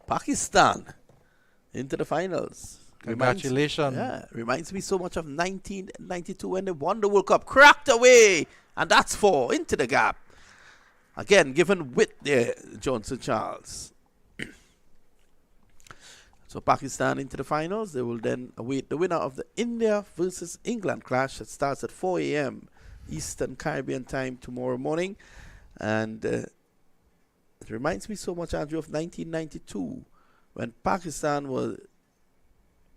Pakistan into the finals. Congratulations. Reminds me so much of 1992 when they won the World Cup. Cracked away, and that's 4 into the gap. Again, given width there, Johnson Charles. So Pakistan into the finals. They will then await the winner of the India versus England clash that starts at 4 a.m. Eastern Caribbean time tomorrow morning. And it reminds me so much, Andrew, of 1992 when Pakistan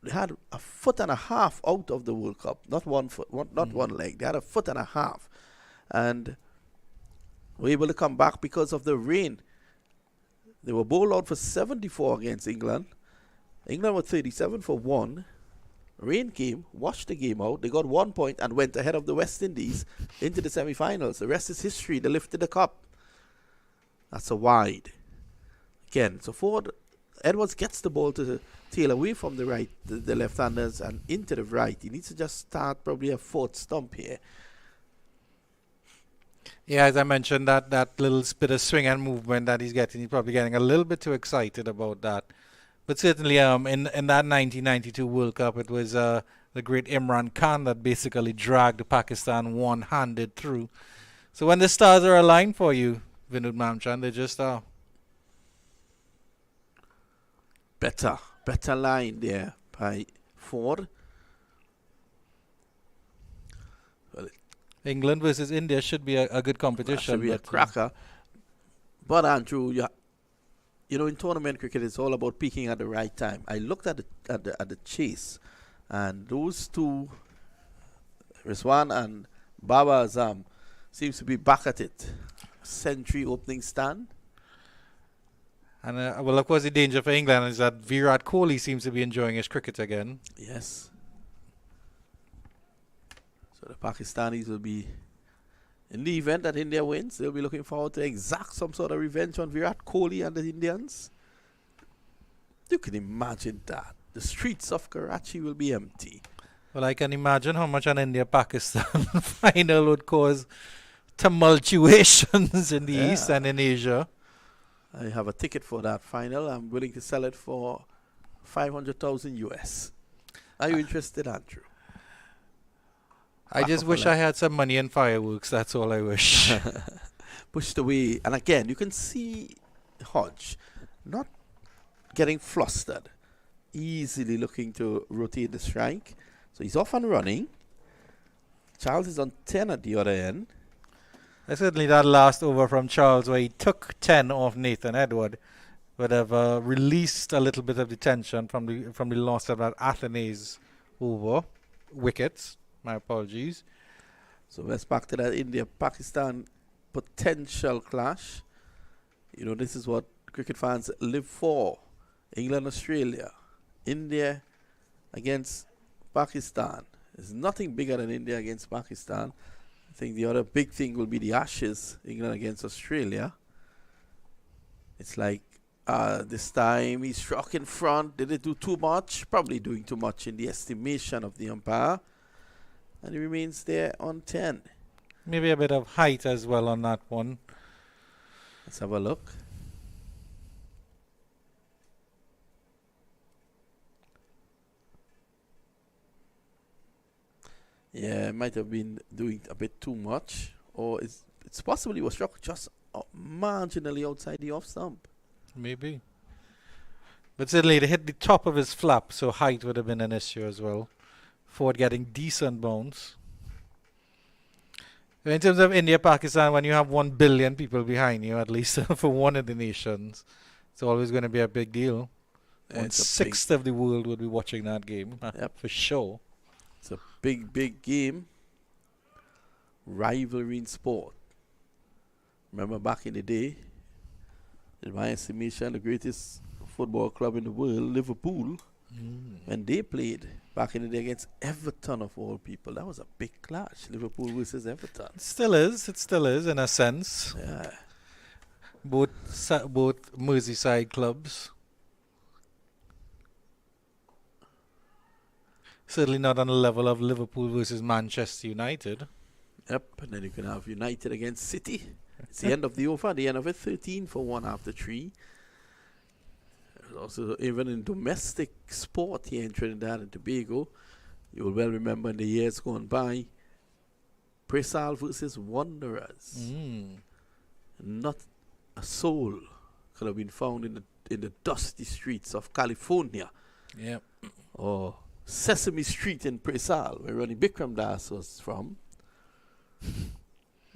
they had a foot and a half out of the World Cup. Not one foot, not one leg. They had a foot and a half. And were able to come back because of the rain. They were bowled out for 74 against England. England were 37 for 1. Rain came, washed the game out. They got 1 point and went ahead of the West Indies into the semi-finals. The rest is history. They lifted the cup. That's a wide. Again, so forward, Edwards gets the ball to tail away from the right, the left-handers, and into the right. He needs to just start probably a fourth stump here. Yeah, as I mentioned, that little bit of swing and movement that he's probably getting a little bit too excited about that. But certainly, in that 1992 World Cup, it was the great Imran Khan that basically dragged Pakistan one-handed through. So when the stars are aligned for you, Vinod Mamchan, they just are. Better line there by Ford. Well, England versus India should be a good competition. Should be a cracker. But Andrew, you know, in tournament cricket, it's all about peaking at the right time. I looked at the chase, and those two, Rizwan and Baba Azam, seems to be back at it. Century opening stand. And well, of course, the danger for England is that Virat Kohli seems to be enjoying his cricket again. Yes. So the Pakistanis will be, in the event that India wins, they'll be looking forward to exact some sort of revenge on Virat Kohli and the Indians. You can imagine that. The streets of Karachi will be empty. Well, I can imagine how much an India-Pakistan final would cause tumultuations in the East and in Asia. I have a ticket for that final. I'm willing to sell it for 500,000 US. Are you interested, Andrew? I just wish I had some money and fireworks. That's all I wish. Pushed away. And again, you can see Hodge not getting flustered. Easily looking to rotate the strike. So he's off and running. Charles is on 10 at the other end. Certainly that last over from Charles where he took 10 off Nathan Edward would have released a little bit of the tension from the loss of that Athena's over. Wickets. My apologies. So let's back to that India-Pakistan potential clash. You know, this is what cricket fans live for. England-Australia. India against Pakistan. There's nothing bigger than India against Pakistan. I think the other big thing will be the Ashes, England against Australia. It's like this time he struck in front. Did it do too much? Probably doing too much in the estimation of the umpire. And he remains there on 10. Maybe a bit of height as well on that one. Let's have a look. Yeah, might have been doing a bit too much. Or it's possible he was struck just marginally outside the off stump. Maybe. But certainly it hit the top of his flap, so height would have been an issue as well. Ford getting decent bounce. In terms of India-Pakistan, when you have 1 billion people behind you, at least for one of the nations, it's always going to be a big deal. 1/6 of the world would be watching that game, for sure. It's a big game. Rivalry in sport. Remember back in the day, in my estimation, the greatest football club in the world, Liverpool, when they played back in the day against Everton of all people, that was a big clash. Liverpool versus Everton. It still is in a sense. Yeah. Both Merseyside clubs. Certainly not on the level of Liverpool versus Manchester United. Yep, and then you can have United against City. It's the end of the over, the end of it, 13 for 1 after 3. so even in domestic sport here in Trinidad and Tobago, you will well remember in the years gone by, Presal versus Wanderers. Not a soul could have been found in the dusty streets of California. Yep. Or Sesame Street in Presal, where Ronnie Bikram Das was from.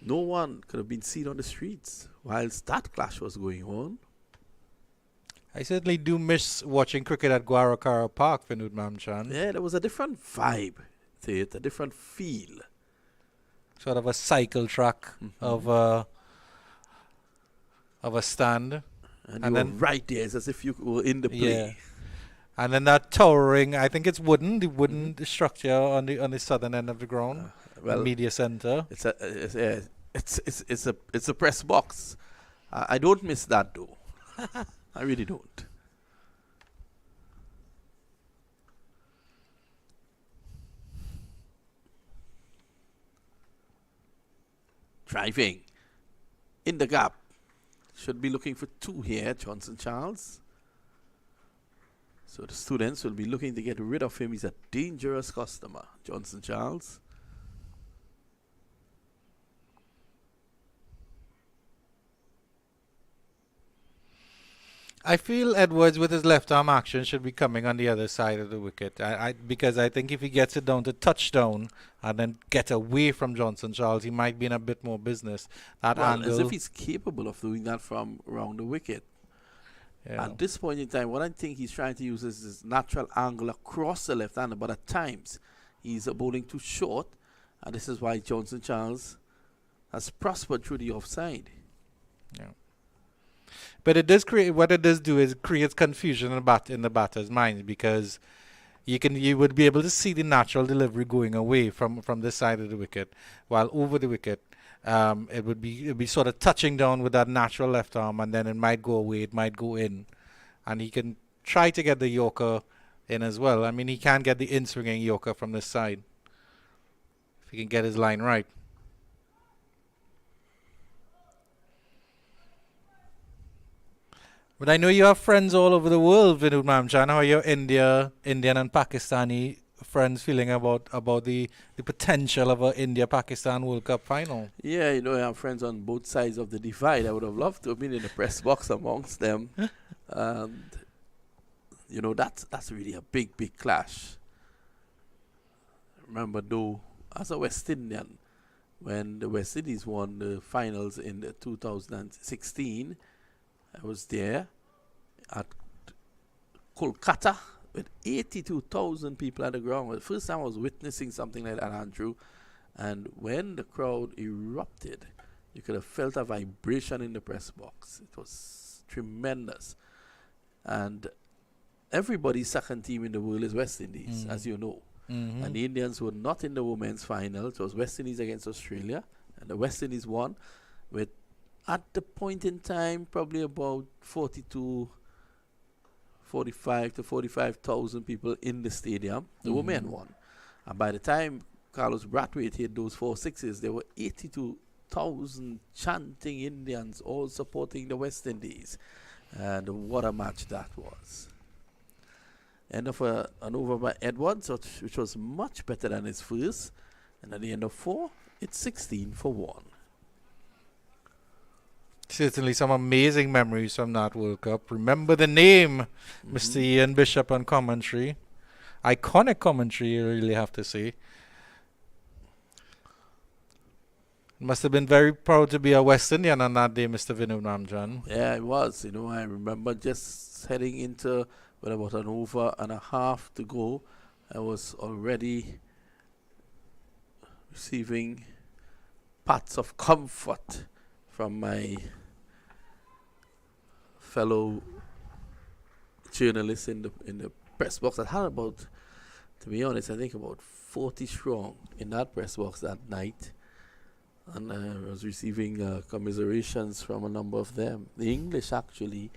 No one could have been seen on the streets whilst that clash was going on. I certainly do miss watching cricket at Guaracara Park, Vinod Mamchan. Yeah, there was a different vibe to it, a different feel. Sort of a cycle track of a stand. And you were right there. It's as if you were in the play. Yeah. And then that towering, I think it's wooden, the wooden structure on the southern end of the ground, the media center. It's a press box. I don't miss that though. I really don't. Driving in the gap. Should be looking for 2 here, Johnson Charles. So the students will be looking to get rid of him. He's a dangerous customer, Johnson Charles. I feel Edwards with his left arm action should be coming on the other side of the wicket. Because I think if he gets it down to touchdown and then get away from Johnson Charles, he might be in a bit more business. As if he's capable of doing that from around the wicket. Yeah. At this point in time, what I think he's trying to use is his natural angle across the left-hander, but at times he's bowling too short, and this is why Johnson Charles has prospered through the offside. Yeah. But it does create, what it does do is creates confusion in the batter's mind, because you would be able to see the natural delivery going away from this side of the wicket, while over the wicket it would be sort of touching down with that natural left arm, and then it might go away, it might go in, and he can try to get the Yorker in as well. I mean, he can get the in-swinging Yorker from this side if he can get his line right. But I know you have friends all over the world, Vinod Mamchan. How are your Indian and Pakistani friends feeling about the potential of an India-Pakistan World Cup final? Yeah, I have friends on both sides of the divide. I would have loved to have been in the press box amongst them. And, that's really a big, big clash. Remember, though, as a West Indian, when the West Indies won the finals in 2016, I was there at Kolkata with 82,000 people at the ground. The first time I was witnessing something like that, Andrew. And when the crowd erupted, you could have felt a vibration in the press box. It was tremendous. And everybody's second team in the world is West Indies, as you know. Mm-hmm. And the Indians were not in the women's final. It was West Indies against Australia. And the West Indies won with, at the point in time, probably about 45 to 45,000 people in the stadium. The women won. And by the time Carlos Brathwaite hit those 4 sixes, there were 82,000 chanting Indians, all supporting the West Indies. And what a match that was. End of an over by Edwards, which was much better than his first. And at the end of 4, it's 16 for 1. Certainly some amazing memories from that World Cup. Remember the name, Mr. Ian Bishop on commentary. Iconic commentary, you really have to say. Must have been very proud to be a West Indian on that day, Mr. Vinod Ramjan. Yeah, it was. I remember just heading into with about an over and a half to go. I was already receiving pats of comfort from my fellow journalists in the press box. I had about, to be honest, I think about 40 strong in that press box that night. And I was receiving commiserations from a number of them. The English, actually,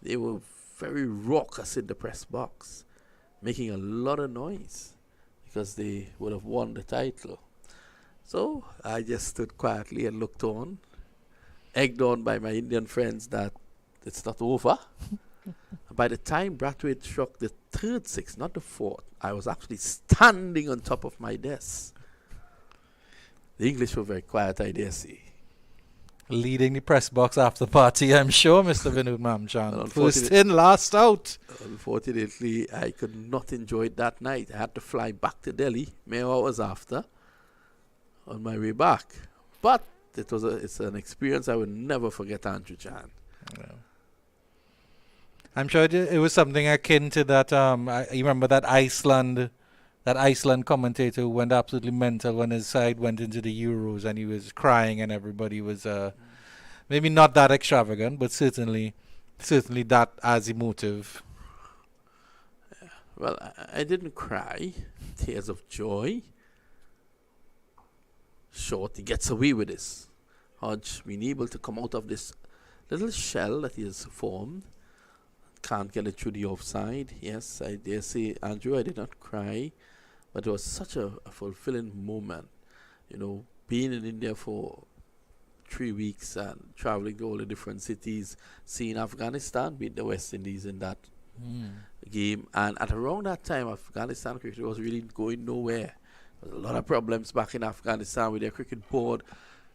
they were very raucous in the press box, making a lot of noise because they would have won the title. So I just stood quietly and looked on, egged on by my Indian friends that it's not over. By the time Brathwaite struck the third six, not the fourth, I was actually standing on top of my desk. The English were very quiet, I dare say. Leading the press box after party, I'm sure, Mr. Vinod Mamchan. First in, last out. Unfortunately, I could not enjoy it that night. I had to fly back to Delhi, many hours after, on my way back. But it's an experience I will never forget, Andrew Chan. Yeah. I'm sure it was something akin to that. You remember that Iceland commentator who went absolutely mental when his side went into the Euros and he was crying and everybody was maybe not that extravagant, but certainly that as emotive. Yeah. Well, I didn't cry. Tears of joy. Short, he gets away with this. Hodge being able to come out of this little shell that he has formed. Can't get it through the offside. Yes, I dare say, Andrew, I did not cry, but it was such a fulfilling moment. You know, being in India for 3 weeks and traveling to all the different cities, seeing Afghanistan beat the West Indies in that game. And at around that time, Afghanistan cricket was really going nowhere. There was a lot of problems back in Afghanistan with their cricket board.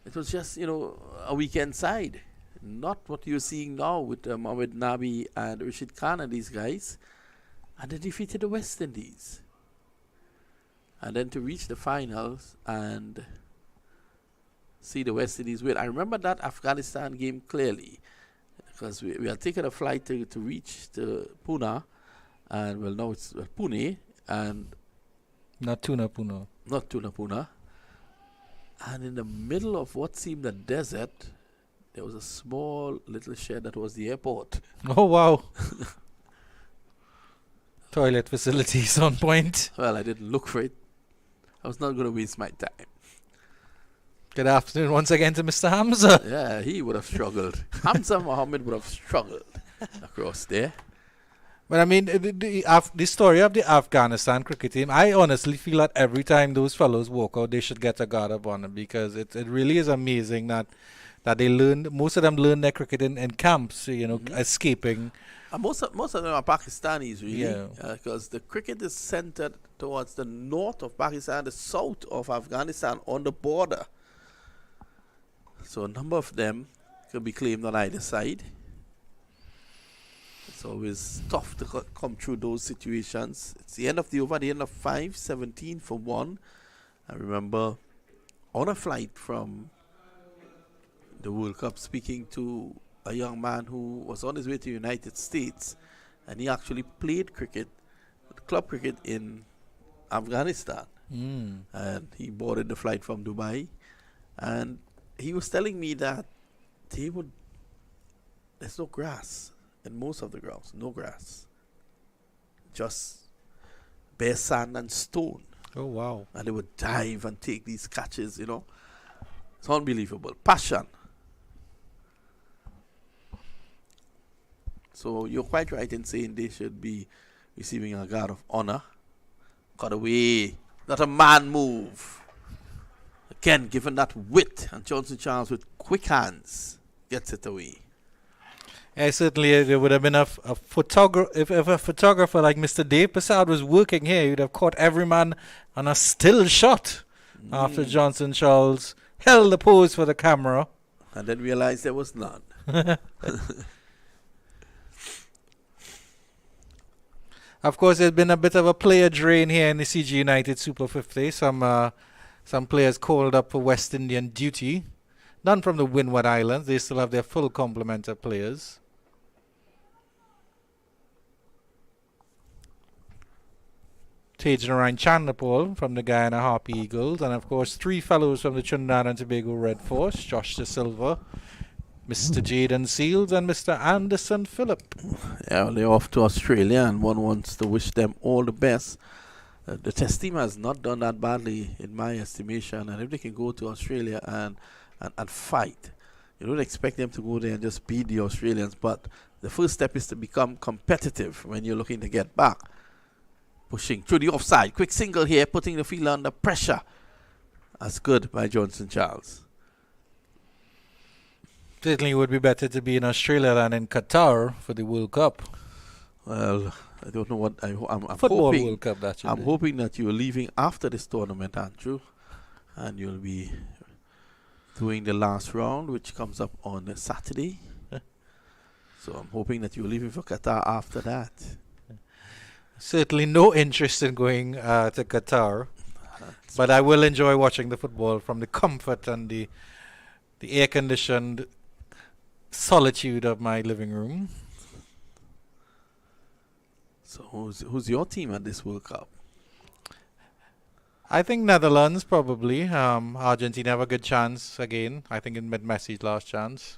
It was just, a weekend side. Not what you're seeing now with Mohammad Nabi and Rashid Khan and these guys. And they defeated the West Indies. And then to reach the finals and see the West Indies win. I remember that Afghanistan game clearly. Because we had taken a flight to reach to Pune. And well, now it's Pune. And Not Pune. Not Pune. And in the middle of what seemed a desert, there was a small little shed that was the airport. Oh, wow. Toilet facilities on point. Well, I didn't look for it. I was not going to waste my time. Good afternoon once again to Mr. Hamza. Yeah, he would have struggled. Hamza Mohammed would have struggled across there. But I mean, the story of the Afghanistan cricket team, I honestly feel that every time those fellows walk out, they should get a guard up on them, because it really is amazing that they learned, most of them learned their cricket in camps, escaping. Most of them are Pakistanis, really. Yeah. Because the cricket is centered towards the north of Pakistan, the south of Afghanistan, on the border. So a number of them can be claimed on either side. It's always tough to come through those situations. It's the end of the over, the end of 5, 17 for 1. I remember on a flight from the World Cup speaking to a young man who was on his way to the United States, and he actually played cricket, club cricket in Afghanistan. And he boarded the flight from Dubai, and he was telling me that there's no grass in most of the grounds, no grass, just bare sand and stone. Oh, wow. And they would dive and take these catches, It's unbelievable. Passion. So you're quite right in saying they should be receiving a guard of honor. Cut away. Not a man move. Again, given that width, and Johnson Charles with quick hands gets it away. Yeah, certainly there would have been a photographer. If a photographer like Mr. Dave Prasad was working here, he'd have caught every man on a still shot after Johnson Charles held the pose for the camera. And then realized there was none. Of course, there's been a bit of a player drain here in the CG United Super 50. Some players called up for West Indian duty. None from the Windward Islands. They still have their full complement of players. Tajan Chandapal from the Guyana Harpy Eagles. And of course, 3 fellows from the Trinidad and Tobago Red Force. Josh De Silva, Mr. Jaden Seals, and Mr. Anderson Phillip. Yeah, well, they're off to Australia, and one wants to wish them all the best. The test team has not done that badly, in my estimation, and if they can go to Australia and fight, you don't expect them to go there and just beat the Australians, but the first step is to become competitive when you're looking to get back. Pushing through the offside, quick single here, putting the field under pressure. That's good by Johnson Charles. Certainly would be better to be in Australia than in Qatar for the World Cup. Well, I don't know what I'm Football hoping. World Cup, that should I'm be. hoping that you're leaving after this tournament, Andrew, and you'll be doing the last round, which comes up on a Saturday. So I'm hoping that you're leaving for Qatar after that. Certainly no interest in going to Qatar. But I will enjoy watching the football from the comfort and the air-conditioned solitude of my living room. So who's your team at this World Cup? I think Netherlands probably. Argentina have a good chance again. I think in Messi's last chance.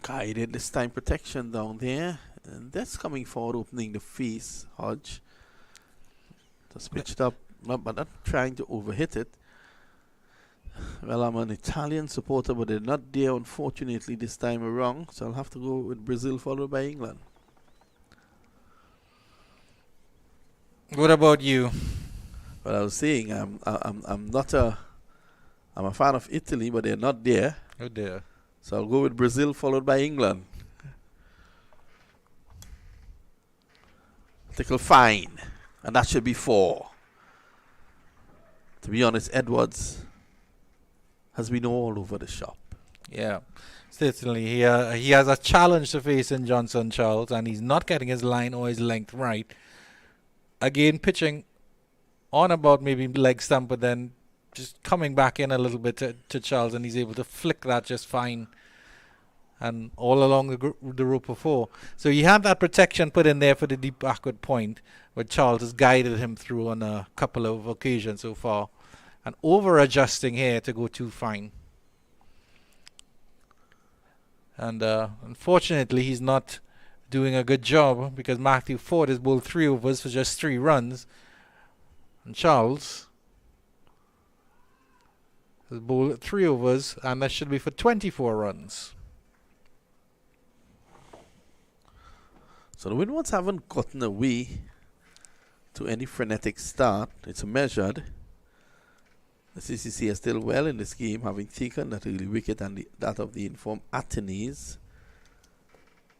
Guided this time protection down there. And that's coming forward, opening the face, Hodge. Just pitched up, but not trying to overhit it. Well, I'm an Italian supporter, but they're not there, unfortunately, this time around. So I'll have to go with Brazil, followed by England. What about you? Well, I was saying I'm a fan of Italy, but they're not there. Oh dear. So I'll go with Brazil, followed by England. Tickle fine, and that should be 4. To be honest, Edwards has been all over the shop. Yeah, certainly. He has a challenge to face in Johnson Charles, and he's not getting his line or his length right. Again, pitching on about maybe leg stump, but then just coming back in a little bit to Charles, and he's able to flick that just fine. And all along the rope before. So he had that protection put in there for the deep backward point, where Charles has guided him through on a couple of occasions so far. And over-adjusting here to go too fine. And unfortunately, he's not doing a good job, because Matthew Ford has bowled 3 overs for just 3 runs. And Charles has bowled 3 overs, and that should be for 24 runs. So the Windwards haven't gotten away to any frenetic start. It's measured. The CCC is still well in this game, having taken that early wicket and that of the informed Athenes.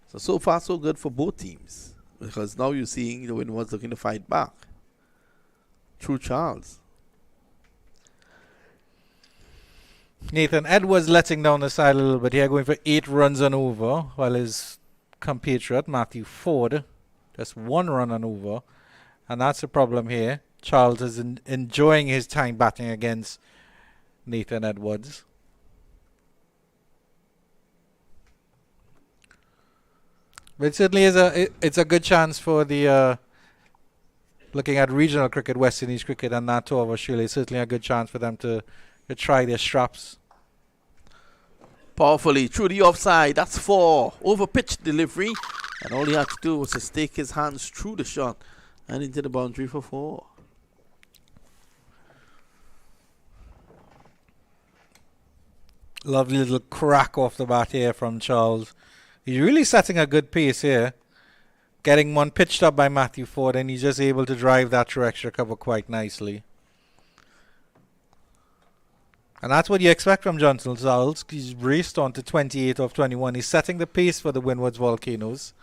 So far so good for both teams, because now you're seeing the Windwards looking to fight back. Through Charles. Nathan Edwards letting down the side a little bit here, going for 8 runs and over, while his compatriot Matthew Ford just 1 run and over, and that's the problem here. Charles is enjoying his time batting against Nathan Edwards. But it certainly is it's a good chance for the looking at regional cricket, West Indies cricket, and that tour of Australia. It's certainly a good chance for them to try their straps. Powerfully through the offside. That's 4. Over pitch delivery. And all he had to do was to stake his hands through the shot and into the boundary for 4. Lovely little crack off the bat here from Charles. He's really setting a good pace here. Getting one pitched up by Matthew Ford, and he's just able to drive that through extra cover quite nicely. And that's what you expect from Johnson Charles. He's raced on to 28 of 21. He's setting the pace for the Windwards Volcanoes.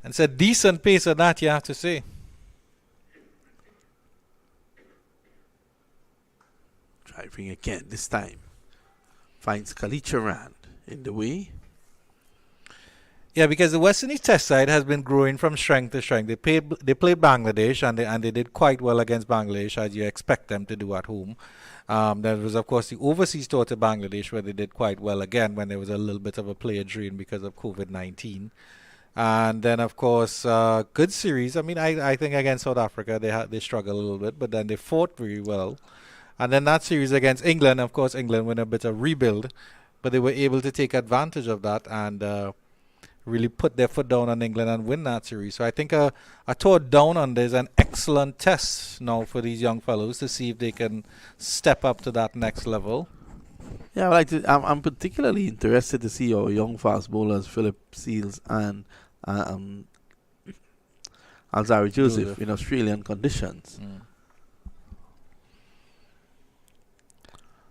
And it's a decent pace at that, you have to say. Driving again this time. Finds Kalicharan in the way. Yeah, because the West Indies Test side has been growing from strength to strength. They played Bangladesh, and they did quite well against Bangladesh, as you expect them to do at home. There was, of course, the overseas tour to Bangladesh, where they did quite well again when there was a little bit of a player drain because of COVID-19. And then, of course, good series. I mean, I think against South Africa, they struggled a little bit, but then they fought very well. And then that series against England, of course, England went a bit of rebuild, but they were able to take advantage of that and really put their foot down on England and win that series. So I think a tour down under is an excellent test now for these young fellows to see if they can step up to that next level. Yeah, I'm particularly interested to see our young fast bowlers, Philip Seals and Alzari Joseph in Australian conditions.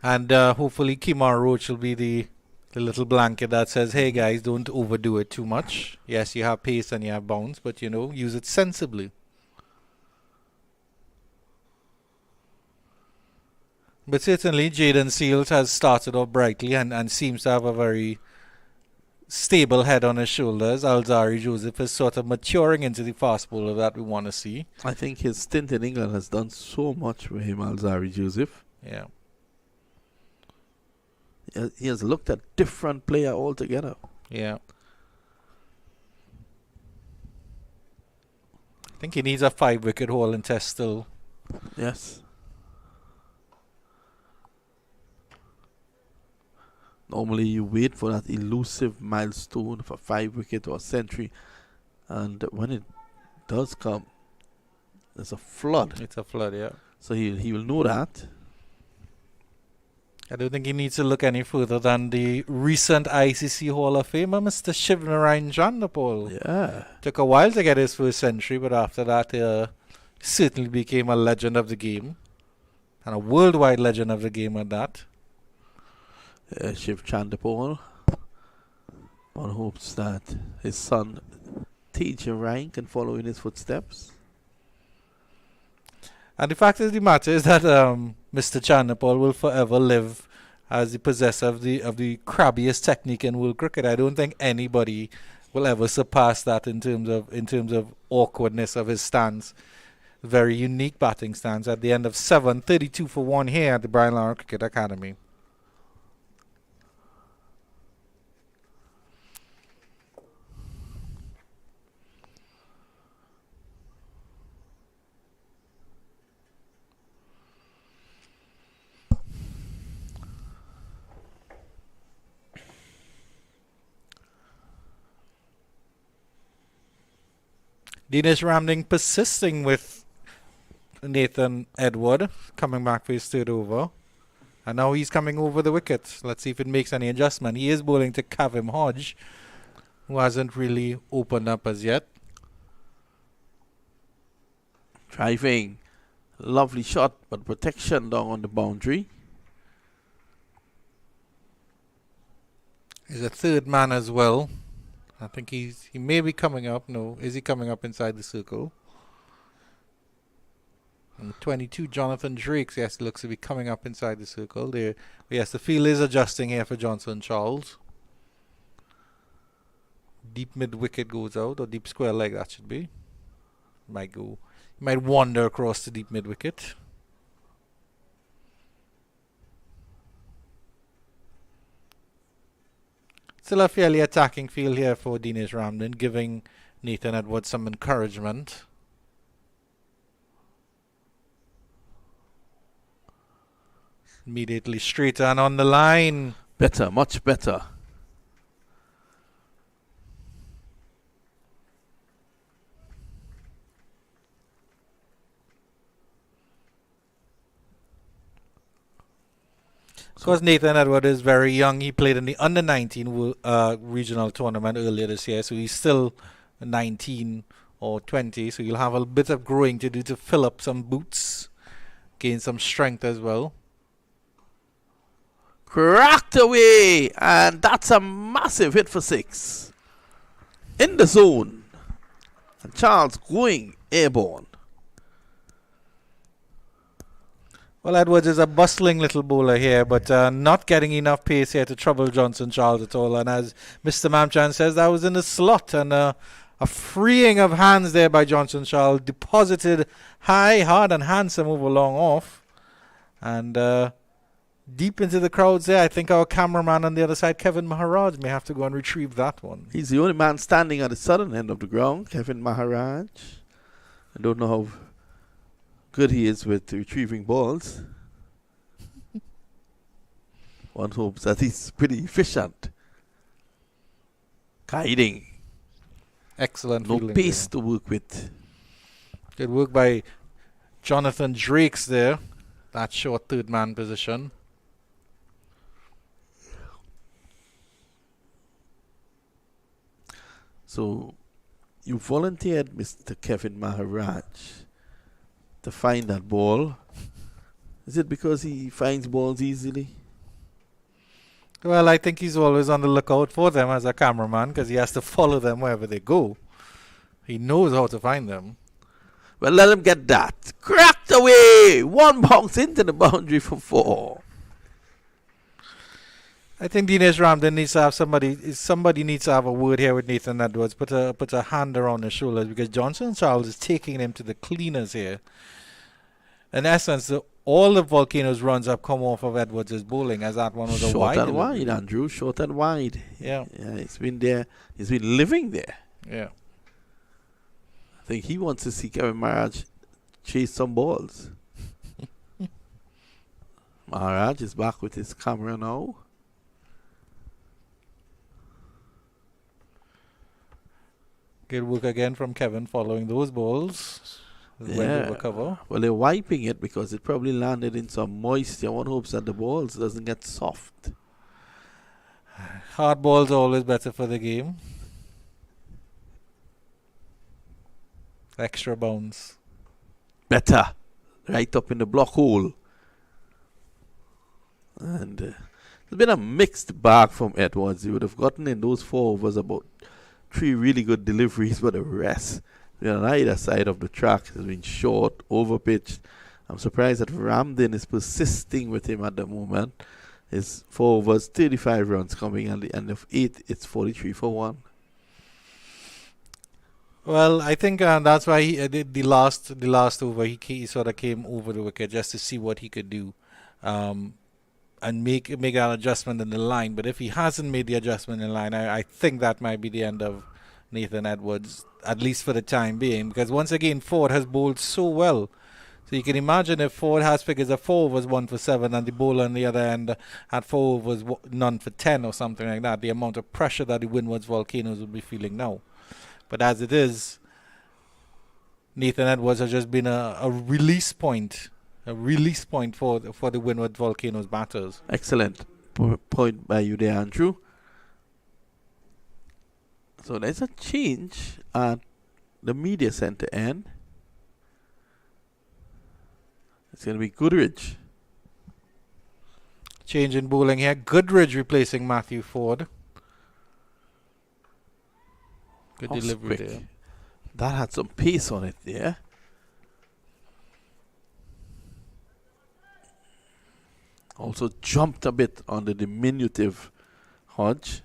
And hopefully Kimar Roach will be the The little blanket that says, hey guys, don't overdo it too much. Yes, you have pace and you have bounce, but use it sensibly. But certainly, Jaden Seals has started off brightly and seems to have a very stable head on his shoulders. Alzari Joseph is sort of maturing into the fast bowler that we want to see. I think his stint in England has done so much for him, Alzari Joseph. Yeah. He has looked a different player altogether. Yeah. I think he needs a 5-wicket haul in Test still. Yes. Normally you wait for that elusive milestone for 5-wicket or a century, and when it does come, there's a flood. It's a flood, yeah. So he will know that. I don't think he needs to look any further than the recent ICC Hall of Famer, Mr. Shivnarine Chanderpaul. Yeah. Took a while to get his first century, but after that, certainly became a legend of the game. And a worldwide legend of the game at that. Shiv Chanderpaul. One hopes that his son, Teja Ryan, can follow in his footsteps. And the fact of the matter is that Mr. Chanderpaul will forever live as the possessor of the crabbiest technique in world cricket. I don't think anybody will ever surpass that in terms of awkwardness of his stance. Very unique batting stance at the end of 7, 32 for 1 here at the Brian Lara Cricket Academy. Dinesh Ramding persisting with Nathan Edward coming back for his third over. And now he's coming over the wicket. Let's see if it makes any adjustment. He is bowling to Kavim Hodge, who hasn't really opened up as yet. Driving. Lovely shot, but protection down on the boundary. He's a third man as well. I think he may be coming up. No, is he coming up inside the circle? And 22, Jonathan Drakes, yes, looks to be coming up inside the circle. There, yes, the field is adjusting here for Johnson Charles. Deep mid wicket goes out, or deep square leg that should be. Might wander across the deep mid wicket. Still a fairly attacking field here for Dinesh Ramdin, giving Nathan Edwards some encouragement. Immediately straight on the line. Better, much better. Because Nathan Edward is very young. He played in the under-19 regional tournament earlier this year, so he's still 19 or 20. So you'll have a bit of growing to do to fill up some boots, gain some strength as well. Cracked away, and that's a massive hit for 6. In the zone. And Charles going airborne. Well, Edwards is a bustling little bowler here, but not getting enough pace here to trouble Johnson Charles at all. And as Mr. Mamchan says, that was in the slot, and a freeing of hands there by Johnson Charles, deposited high, hard and handsome over long off. And deep into the crowds there, I think our cameraman on the other side, Kevin Maharaj, may have to go and retrieve that one. He's the only man standing at the southern end of the ground, Kevin Maharaj. I don't know how good he is with retrieving balls. One hopes that he's pretty efficient. Guiding. Excellent. No pace to work with. Good work by Jonathan Drakes there. That short third man position. So you volunteered Mr. Kevin Maharaj to find that ball. Is it because he finds balls easily? Well, I think he's always on the lookout for them as a cameraman because he has to follow them wherever they go. He knows how to find them. Well, let him get that. Cracked away! One bounce into the boundary for 4. I think Dinesh Ramden needs to have somebody needs to have a word here with Nathan Edwards, put a hand around his shoulders because Johnson Charles is taking him to the cleaners here. In essence, all the Volcanoes runs have come off of Edwards' bowling as that one was a wide. Short and wide, Andrew. Short and wide. Yeah. He's been there. He's been living there. Yeah. I think he wants to see Kevin Maharaj chase some balls. Maharaj is back with his camera now. Good work again from Kevin following those balls. Yeah. Cover. Well, they're wiping it because it probably landed in some moisture. One hopes that the balls doesn't get soft. Hard balls are always better for the game. Extra bounce. Better. Right up in the block hole. And it's been a mixed bag from Edwards. He would have gotten in those 4 overs about 3 really good deliveries, but the rest on either side of the track has been short, overpitched. I'm surprised that Ramden is persisting with him at the moment. His 4 overs, 35 runs coming at the end of 8. It's 43 for 1. Well, I think that's why he did the last over. He sort of came over the wicket just to see what he could do, and make an adjustment in the line. But if he hasn't made the adjustment in line, I think that might be the end of Nathan Edwards, at least for the time being. Because once again, Ford has bowled so well. So you can imagine if Ford has figures of 4 overs, 1 for 7, and the bowler on the other end had 4 overs, none for 10 or something like that, the amount of pressure that the Windwards Volcanoes will be feeling now. But as it is, Nathan Edwards has just been a release point for the Windward Volcanoes batters. Excellent point by you there, Andrew. So there's a change at the media center end. It's going to be Goodrich. Change in bowling here. Goodrich replacing Matthew Ford. Good delivery there. That had some pace on it there. Also jumped a bit on the diminutive Hodge.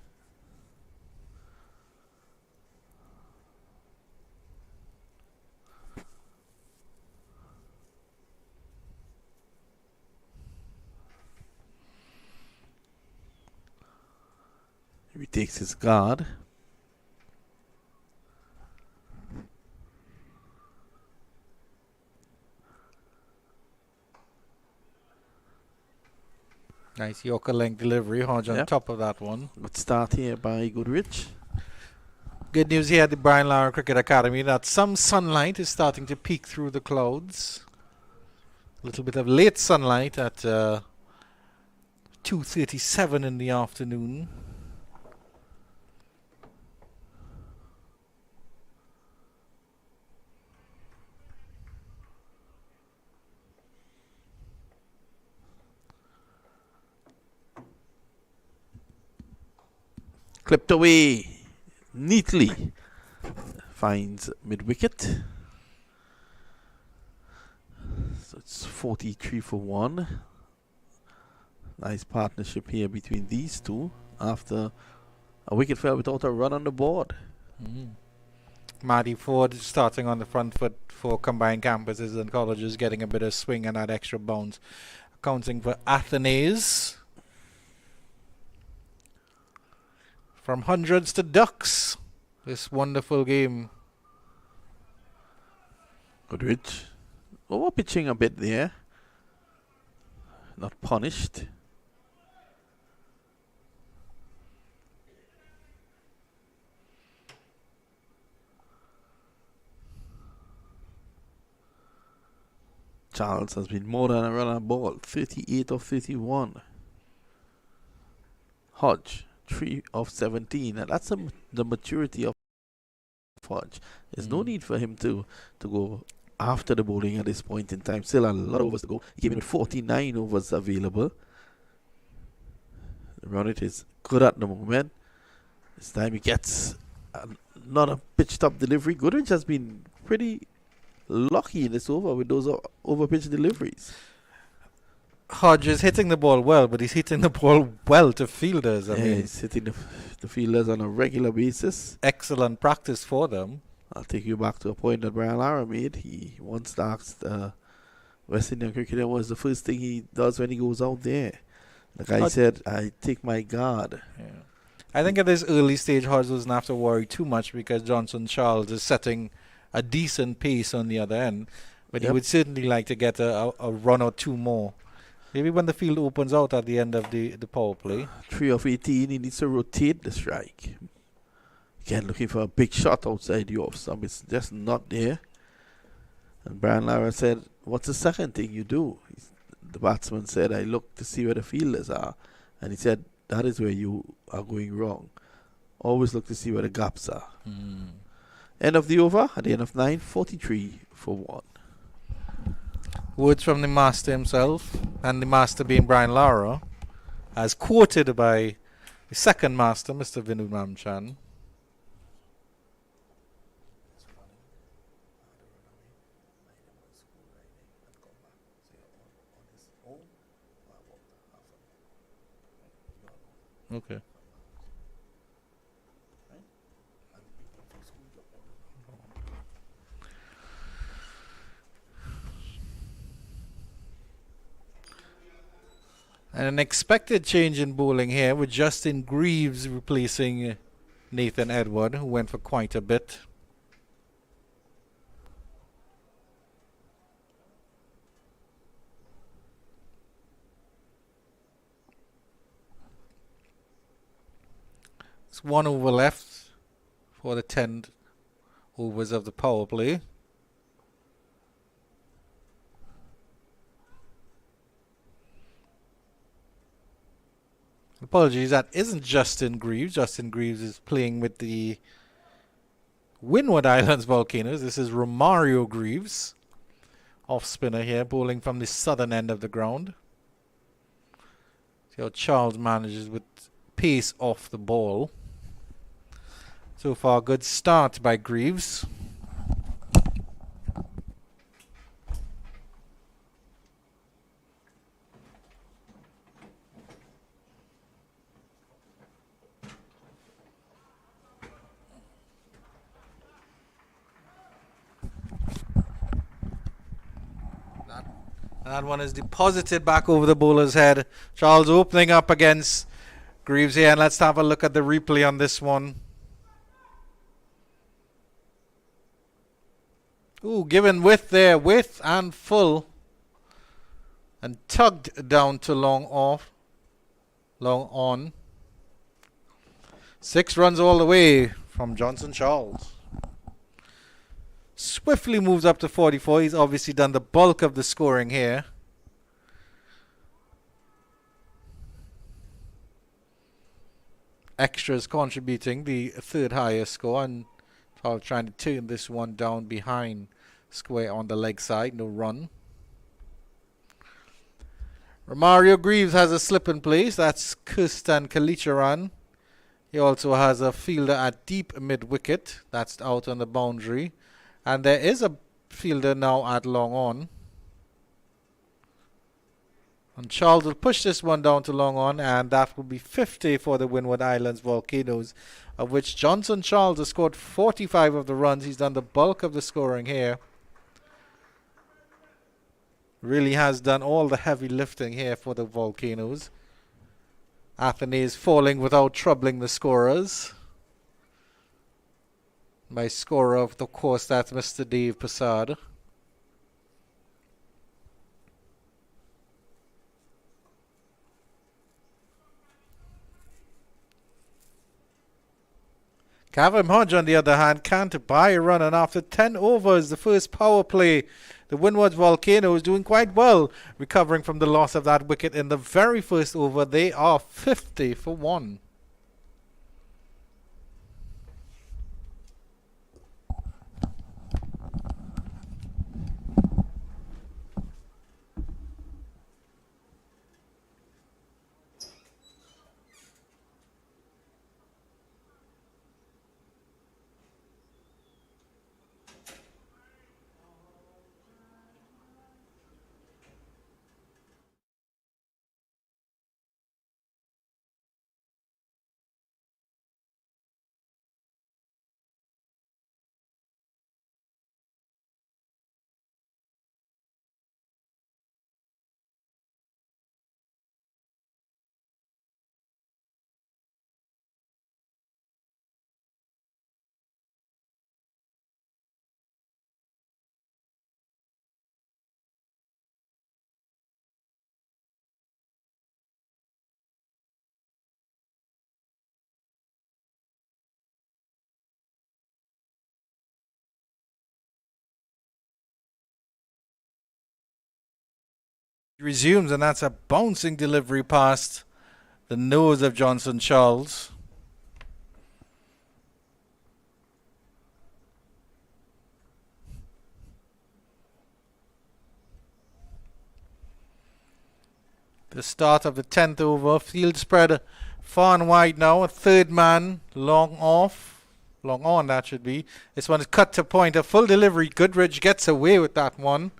He takes his guard. Nice Yorker length delivery. Hodge on top of that one. Good start here by Goodrich. Good news here at the Brian Lara Cricket Academy that some sunlight is starting to peek through the clouds. A little bit of late sunlight at 2:37 in the afternoon. Clipped away neatly. Finds mid-wicket. So it's 43 for 1. Nice partnership here between these two after a wicket fell without a run on the board. Matty Ford starting on the front foot for combined campuses and colleges, getting a bit of swing and that extra bounce. Accounting for Athenaeus. From hundreds to ducks, this wonderful game. Goodrich over pitching a bit there. Not punished. Charles has been more than a run on ball. 38 of 31. Hodge 3 of 17, and that's the maturity of Hodge. There's no need for him to go after the bowling at this point in time. Still a lot of overs to go. He came in with 49 overs available. Run it is good at the moment. This time he gets another pitched up delivery. Goodrich has been pretty lucky in this over with those over pitch deliveries. Hodge is hitting the ball well, but he's hitting the ball well to fielders. I mean, he's hitting the fielders on a regular basis. Excellent practice for them. I'll take you back to a point that Brian Lara made. He once asked West Indian cricketer what was the first thing he does when he goes out there. The guy said, I take my guard. Yeah. I think at this early stage, Hodge doesn't have to worry too much because Johnson Charles is setting a decent pace on the other end. But he would certainly like to get a run or two more. Maybe when the field opens out at the end of the power play. 3 of 18, he needs to rotate the strike. Again, looking for a big shot outside the off stump. It's just not there. And Brian Lara said, what's the second thing you do? The batsman said, I look to see where the fielders are. And he said, that is where you are going wrong. Always look to see where the gaps are. End of the over, at the end of 9, 43 for 1. Words from the master himself, and the master being Brian Lara, as quoted by the second master, Mr. Vinod Ramchan. Okay. And an expected change in bowling here with Justin Greaves replacing Nathan Edward, who went for quite a bit. It's 1 over left for the 10 overs of the power play. Apologies, that isn't Justin Greaves. Justin Greaves is playing with the Windward Islands Volcanoes. This is Romario Greaves, off spinner here, bowling from the southern end of the ground. See how Charles manages with pace off the ball. So far, good start by Greaves. That one is deposited back over the bowler's head. Charles opening up against Greaves here. And let's have a look at the replay on this one. Ooh, given width there. Width and full. And tugged down to long off. Long on. 6 runs all the way from Johnson Charles. Swiftly moves up to 44. He's obviously done the bulk of the scoring here. Extras contributing the third highest score, and Charles trying to turn this one down behind square on the leg side. No run. Romario Greaves has a slip in place. That's Kirstan Kalicharan. He also has a fielder at deep mid wicket. That's out on the boundary. And there is a fielder now at long on. And Charles will push this one down to long on, and that will be 50 for the Windward Islands Volcanoes, of which Johnson Charles has scored 45 of the runs. He's done the bulk of the scoring here. Really has done all the heavy lifting here for the Volcanoes. Athenaeus falling without troubling the scorers. My scorer, of course, that's Mr. Dave Prasad. Kavem Hodge, on the other hand, can't buy a run, and after 10 overs, the first power play, the Windwards Volcanoes doing quite well, recovering from the loss of that wicket in the very first over. They are 50 for 1. Resumes, and that's a bouncing delivery past the nose of Johnson Charles. The start of the 10th over. Field spread far and wide now. A third man long off. Long on, that should be. This one is cut to point. A full delivery. Goodrich gets away with that one.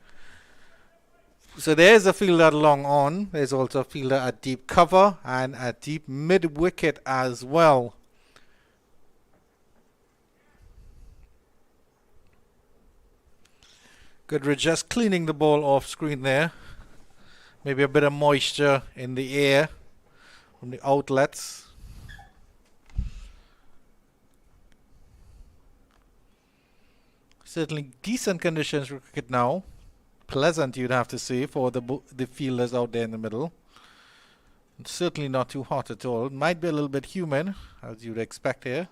So there's a fielder long on. There's also a fielder at deep cover and at deep mid wicket as well. Goodrich just cleaning the ball off screen there. Maybe a bit of moisture in the air from the outlets. Certainly decent conditions for cricket now. Pleasant, you'd have to say, for the fielders out there in the middle. And certainly not too hot at all. Might be a little bit humid, as you'd expect here.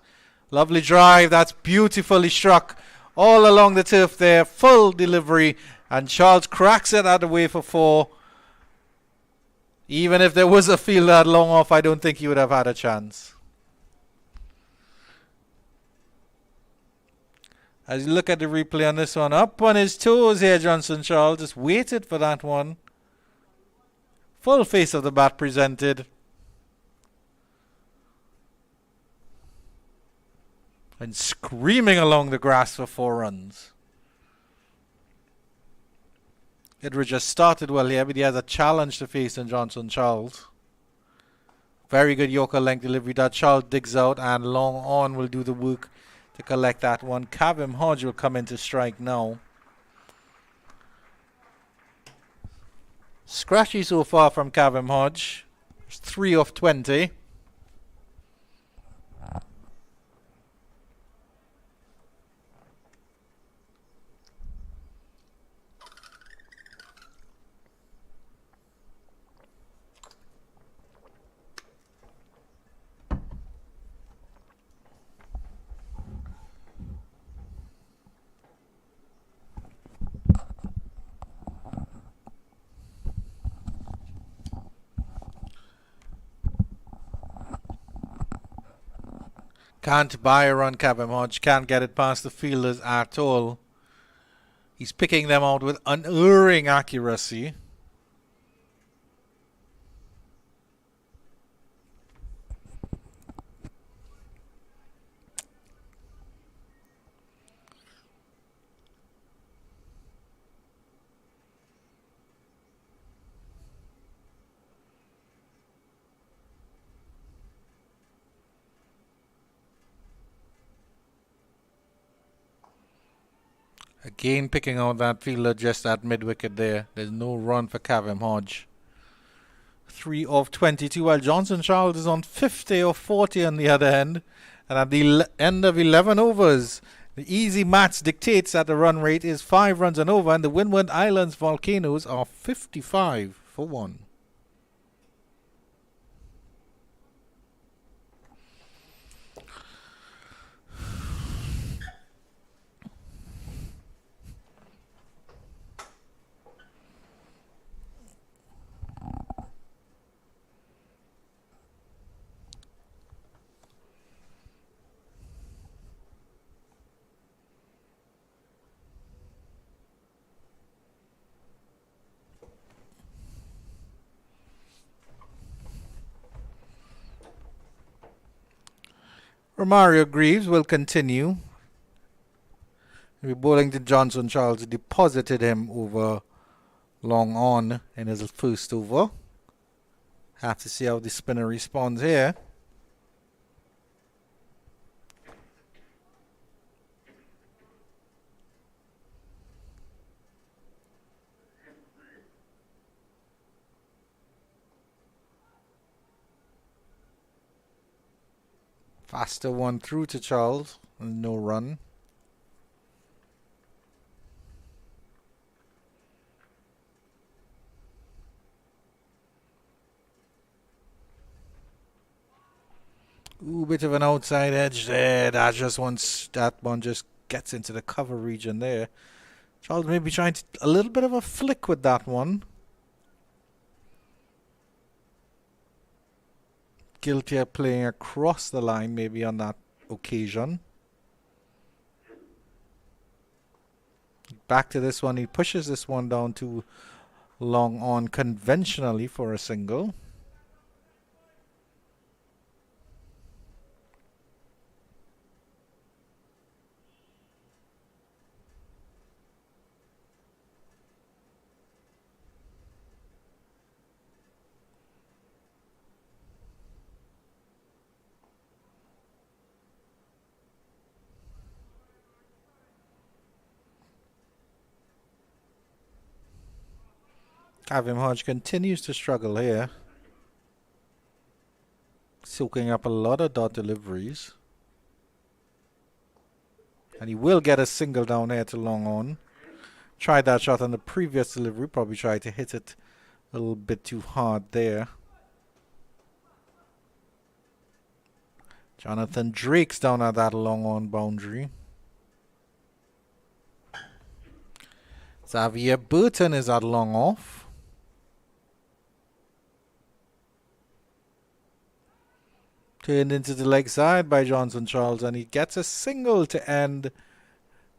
Lovely drive. That's beautifully struck all along the turf there. Full delivery. And Charles cracks it out of the way for 4. Even if there was a fielder long off, I don't think he would have had a chance. As you look at the replay on this one, up on his toes here, Johnson Charles just waited for that one. Full face of the bat presented. And screaming along the grass for 4 runs. Goodrich just started well here, but he has a challenge to face in Johnson Charles. Very good Yorker length delivery that Charles digs out, and long on will do the work to collect that one. Cavim Hodge will come in to strike now. Scratchy so far from Cavim Hodge. It's 3 of 20. Can't buy a run, Cavim Hodge. Can't get it past the fielders at all. He's picking them out with unerring accuracy. Again picking out that fielder just at mid-wicket there. There's no run for Cavim Hodge. 3 of 22, while Johnson Charles is on 50 of 40 on the other end. And at the end of 11 overs, the easy maths dictates that the run rate is 5 runs and over, and the Windward Islands Volcanoes are 55 for 1. Romario Greaves will continue. We're bowling to Johnson Charles. Deposited him over long on in his first over. Have to see how the spinner responds here. Faster one through to Charles. No run. Ooh, bit of an outside edge there. That one just gets into the cover region there. Charles maybe trying a little bit of a flick with that one. guilty of playing across the line maybe on that occasion. Back to this one. He pushes this one down to long on conventionally for a single. Kavim Hodge continues to struggle here, soaking up a lot of dot deliveries. And he will get a single down here to long on. Tried that shot on the previous delivery, probably tried to hit it a little bit too hard there. Jonathan Drake's down at that long on boundary. Xavier Burton is at long off. Turned into the leg side by Johnson Charles, and he gets a single to end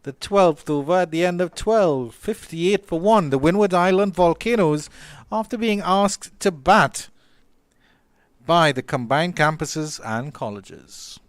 the 12th over at the end of 12. 58 for 1. The Windward Island Volcanoes, after being asked to bat by the combined campuses and colleges.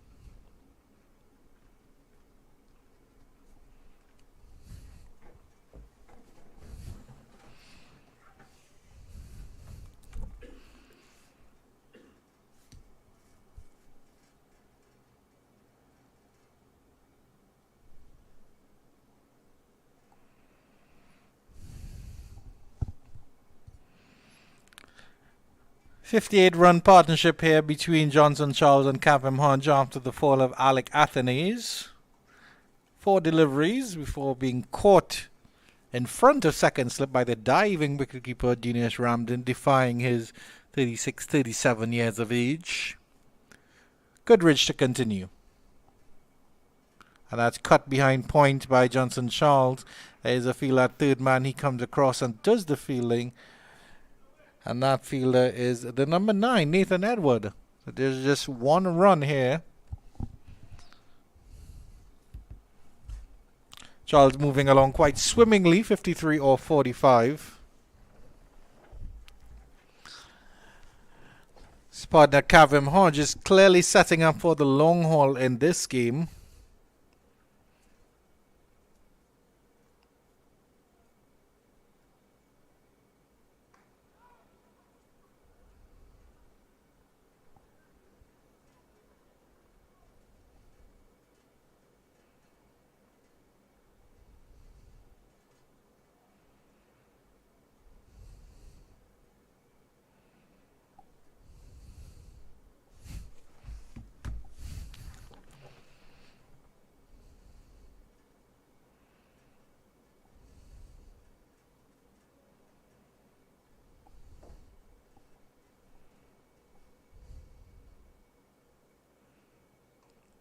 .58-run partnership here between Johnson Charles and Kavim Hodge after the fall of Alec Athanaze. 4 deliveries before being caught in front of second slip by the diving wicketkeeper Dinesh Ramden, defying his 36-37 years of age. Goodrich to continue. And that's cut behind point by Johnson Charles. There's a fielder at third man. He comes across and does the fielding. And that fielder is the number 9, Nathan Edward. So there's just one run here. Charles moving along quite swimmingly, 53 or 45. His partner Kavim Hodge is clearly setting up for the long haul in this game.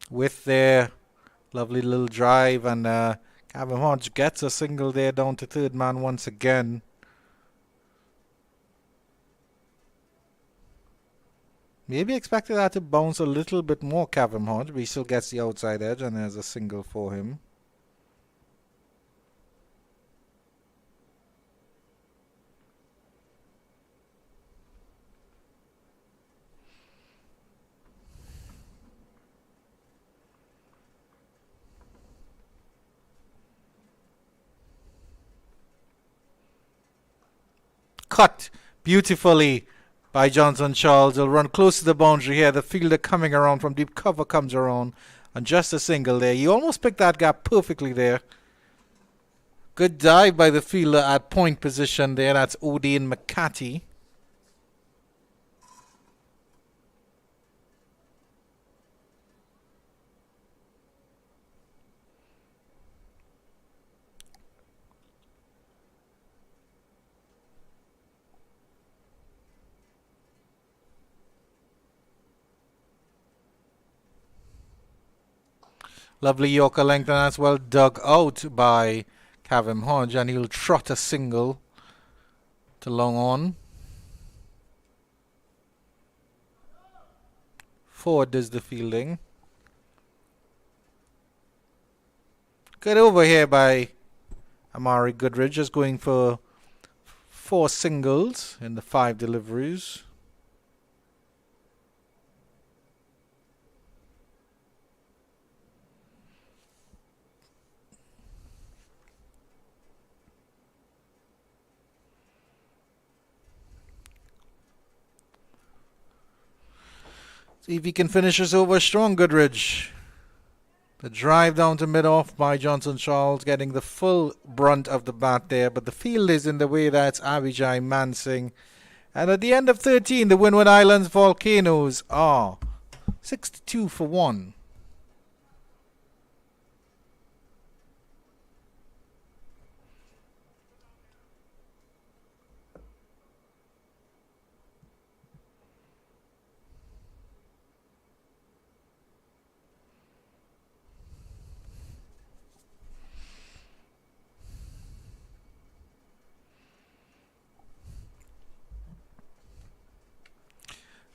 With their lovely little drive, and Kavim Hodge gets a single there down to third man once again. Maybe expected that to bounce a little bit more, Kavim Hodge, but he still gets the outside edge, and there's a single for him. Cut beautifully by Johnson Charles. He'll run close to the boundary here. The fielder coming around from deep cover comes around, and just a single there. He almost picked that gap perfectly there. Good dive by the fielder at point position there. That's Odin McCarthy. Lovely Yorker length, and that's well dug out by Kavim Hodge, and he'll trot a single to long on. Ford does the fielding. Good over here by Amari Goodridge, just going for 4 singles in the 5 deliveries. See if he can finish this over strong, Goodridge. The drive down to mid-off by Johnson Charles, getting the full brunt of the bat there, but the field is in the way. That's Avijay Mansingh. And at the end of 13, the Windward Islands Volcanoes are 62 for 1.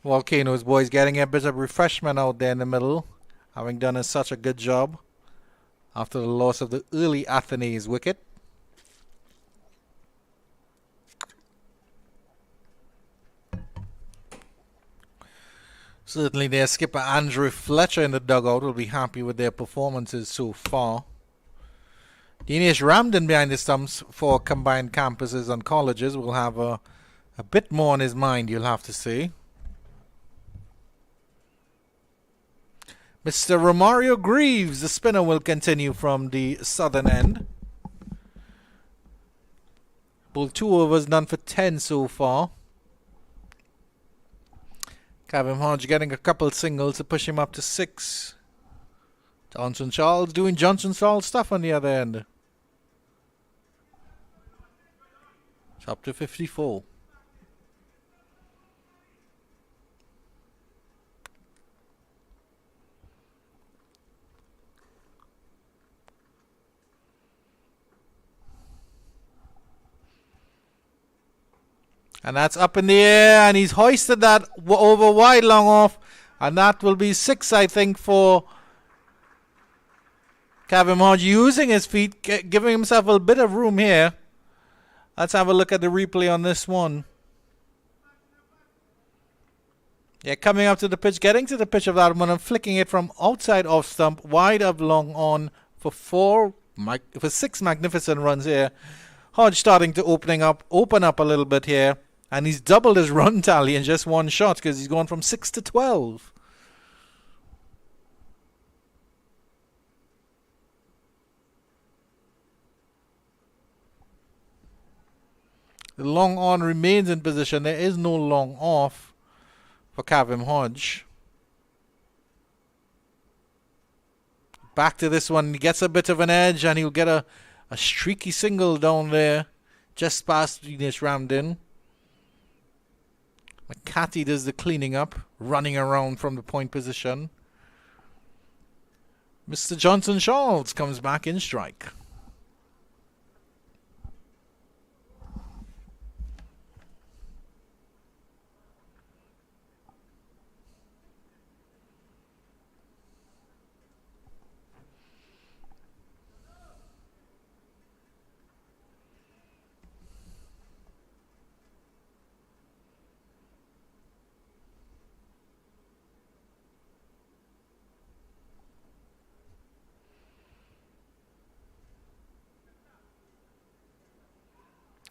Volcanoes boys getting a bit of refreshment out there in the middle, having done such a good job after the loss of the early Athenaeus wicket. Certainly their skipper Andrew Fletcher in the dugout will be happy with their performances so far. Dinesh Ramdan behind the stumps for combined campuses and colleges will have a bit more on his mind, you'll have to say. Mr. Romario Greaves, the spinner, will continue from the southern end. Bowled 2 overs, none for 10 so far. Kevin Hodge getting a couple singles to push him up to 6. Johnson Charles doing Johnson Charles stuff on the other end. It's up to 54. And that's up in the air, and he's hoisted that over wide long off, and that will be 6, I think, for Kevin Hodge, using his feet, giving himself a bit of room here. Let's have a look at the replay on this one. Yeah, coming up to the pitch, getting to the pitch of that one and flicking it from outside off stump, wide of long on for 6 magnificent runs here. Hodge starting to open up a little bit here. And he's doubled his run tally in just 1 shot because he's gone from 6 to 12. The long on remains in position. There is no long off for Kevin Hodge. Back to this one. He gets a bit of an edge and he'll get a streaky single down there just past Dinesh Ramdan. McCarthy does the cleaning up, running around from the point position. Mr. Johnson Charles comes back in strike.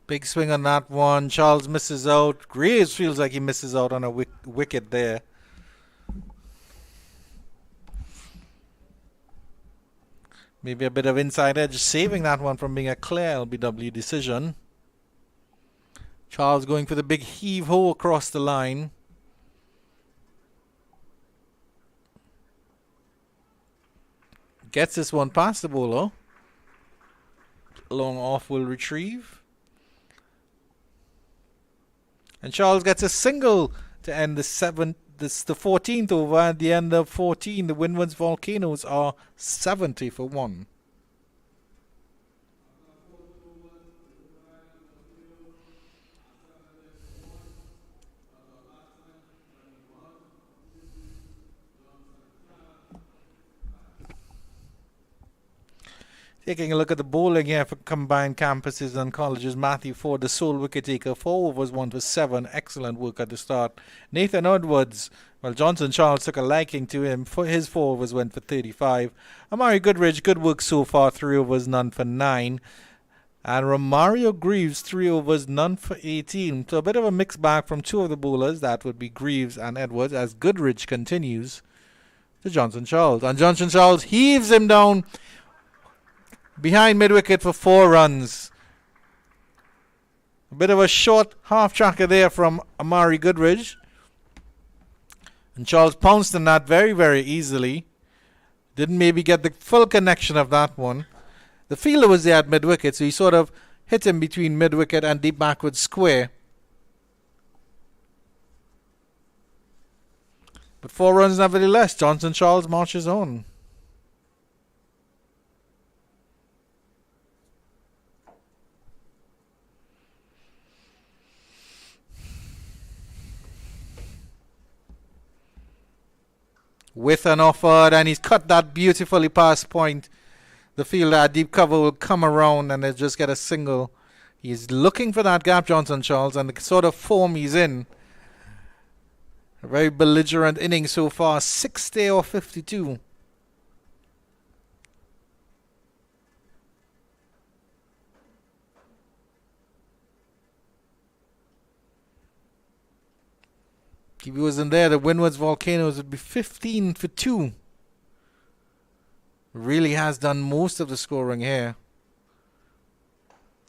Big swing on that one. Charles misses out. Graves feels like he misses out on a wicket there. Maybe a bit of inside edge, saving that one from being a clear LBW decision. Charles going for the big heave-ho across the line. Gets this one past the bowler. Long off will retrieve. And Charles gets a single to end the 14th over. At the end of 14, the Windwards Volcanoes are 70 for 1. Taking a look at the bowling here for combined campuses and colleges. Matthew Ford, the sole wicket taker, 4 overs, 1 for 7. Excellent work at the start. Nathan Windwards, well, Johnson Charles took a liking to him. His 4 overs went for 35. Amari Goodridge, good work so far, 3 overs, none for 9. And Romario Greaves, 3 overs, none for 18. So a bit of a mixed bag from 2 of the bowlers. That would be Greaves and Edwards, as Goodridge continues to Johnson Charles. And Johnson Charles heaves him down behind mid-wicket for 4 runs. A bit of a short half-tracker there from Amari Goodridge. And Charles pounced on that very, very easily. Didn't maybe get the full connection of that one. The fielder was there at mid-wicket, so he sort of hit him between mid-wicket and deep backward square. But 4 runs nevertheless. Johnson Charles marches on. With an offered, and he's cut that beautifully past point. The fielder at deep cover will come around and they'll just get a single. He's looking for that gap, Johnson Charles, and the sort of form he's in. A very belligerent inning so far, 60 or 52. If he wasn't there, the Windwards Volcanoes would be 15 for 2. Really has done most of the scoring here.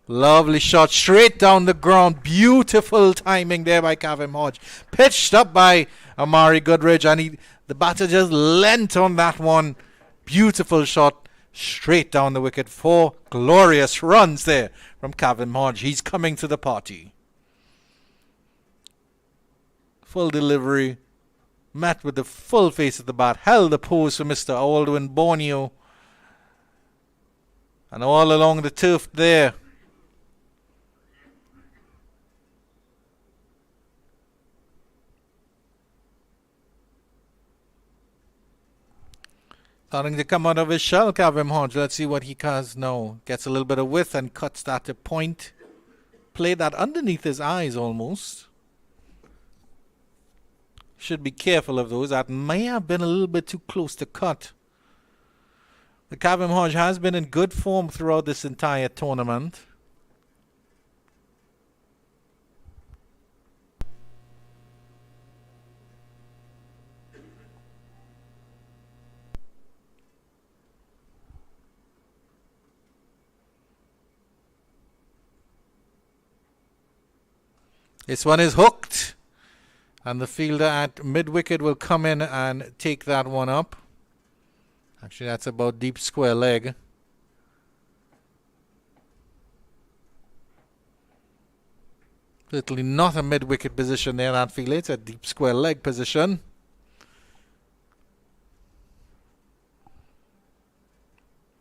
Lovely shot straight down the ground. Beautiful timing there by Kavem Hodge. Pitched up by Amari Goodridge, and the batter just leant on that one. Beautiful shot straight down the wicket. 4 glorious runs there from Kavem Hodge. He's coming to the party. Full delivery, met with the full face of the bat, held the pose for Mr. Aldwin Borneo, and all along the turf there. Starting to come out of his shell, Kavem Hodge. Let's see what he does now. Gets a little bit of width and cuts that to point. Played that underneath his eyes almost. Should be careful of those. That may have been a little bit too close to cut. The Kavem Hodge has been in good form throughout this entire tournament. This one is hooked. And the fielder at mid-wicket will come in and take that one up. Actually, that's about deep square leg. Certainly not a mid-wicket position there, that fielder. It's a deep square leg position.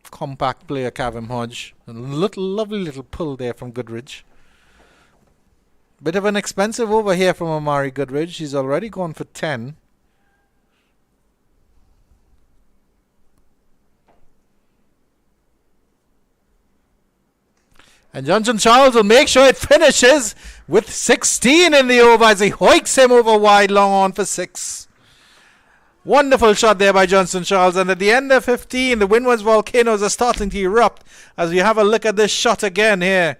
Compact player, Kavem Hodge. A lovely little pull there from Goodridge. Bit of an expensive over here from Amari Goodridge. He's already gone for 10. And Johnson Charles will make sure it finishes with 16 in the over as he hoiks him over wide, long on for 6. Wonderful shot there by Johnson Charles. And at the end of 15, the Windwards Volcanoes are starting to erupt as we have a look at this shot again here.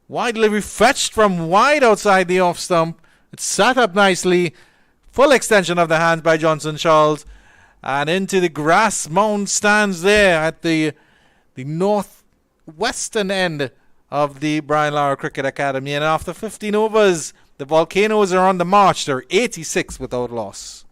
Wide delivery fetched from wide outside the off stump. It's sat up nicely. Full extension of the hands by Johnson Charles. And into the grass mound stands there at the northwestern end of the Brian Lara Cricket Academy. And after 15 overs, the Volcanoes are on the march. They're 86 without loss.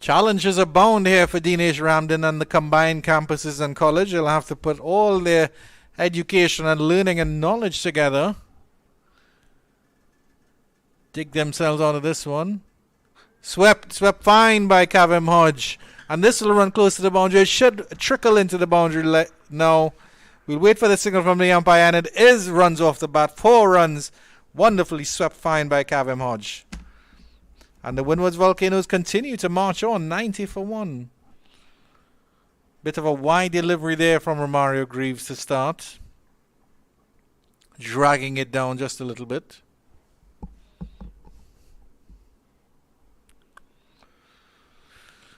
Challenges abound here for Dinesh Ramden and the combined campuses and college. They'll have to put all their education and learning and knowledge together. Dig themselves out of this one. Swept fine by Kavem Hodge. And this will run close to the boundary. It should trickle into the boundary now. We'll wait for the signal from the umpire, and it is runs off the bat. 4 runs. Wonderfully swept fine by Kavem Hodge. And the Windwards Volcanoes continue to march on, 90 for 1. Bit of a wide delivery there from Romario Greaves to start. Dragging it down just a little bit.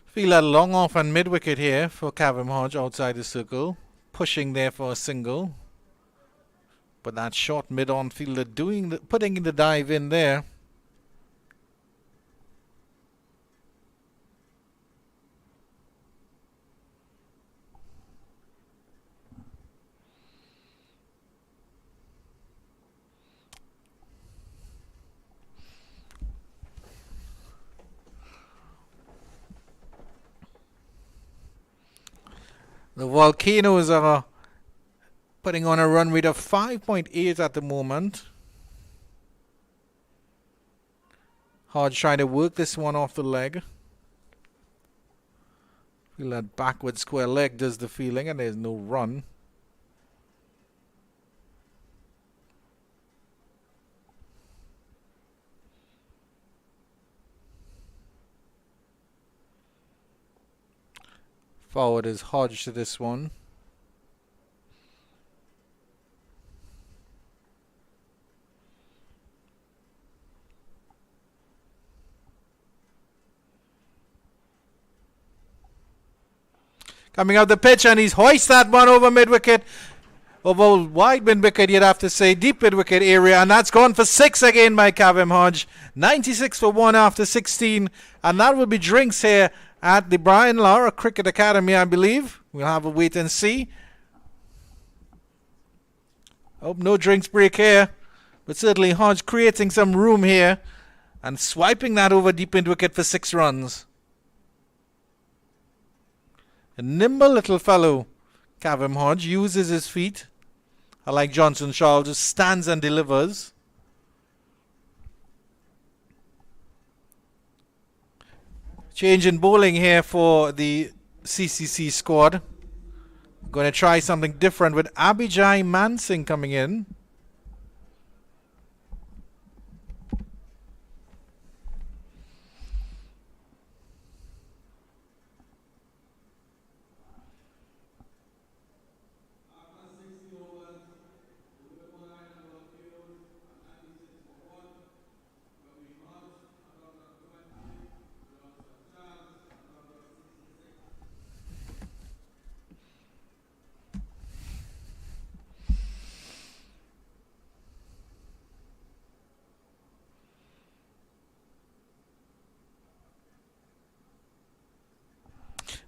Feel a long off and mid-wicket here for Kavem Hodge outside the circle. Pushing there for a single. But that short mid-on fielder putting the dive in there. The Volcanoes are putting on a run rate of 5.8 at the moment. Hodge trying to work this one off the leg. Feel that backward square leg does the feeling, and there's no run. Forward is Hodge to this one. Coming up the pitch, and he's hoist that one over mid-wicket. Over wide mid-wicket, you'd have to say. Deep mid-wicket area, and that's gone for 6 again by Kavem Hodge. 96 for 1 after 16. And that will be drinks here at the Brian Lara Cricket Academy, I believe. We'll have a wait and see. Hope no drinks break here. But certainly Hodge creating some room here and swiping that over deep mid-wicket for 6 runs. A nimble little fellow, Kavem Hodge, uses his feet. Unlike Johnson Charles, just stands and delivers. Change in bowling here for the CCC squad. Going to try something different with Abhijay Mansingh coming in.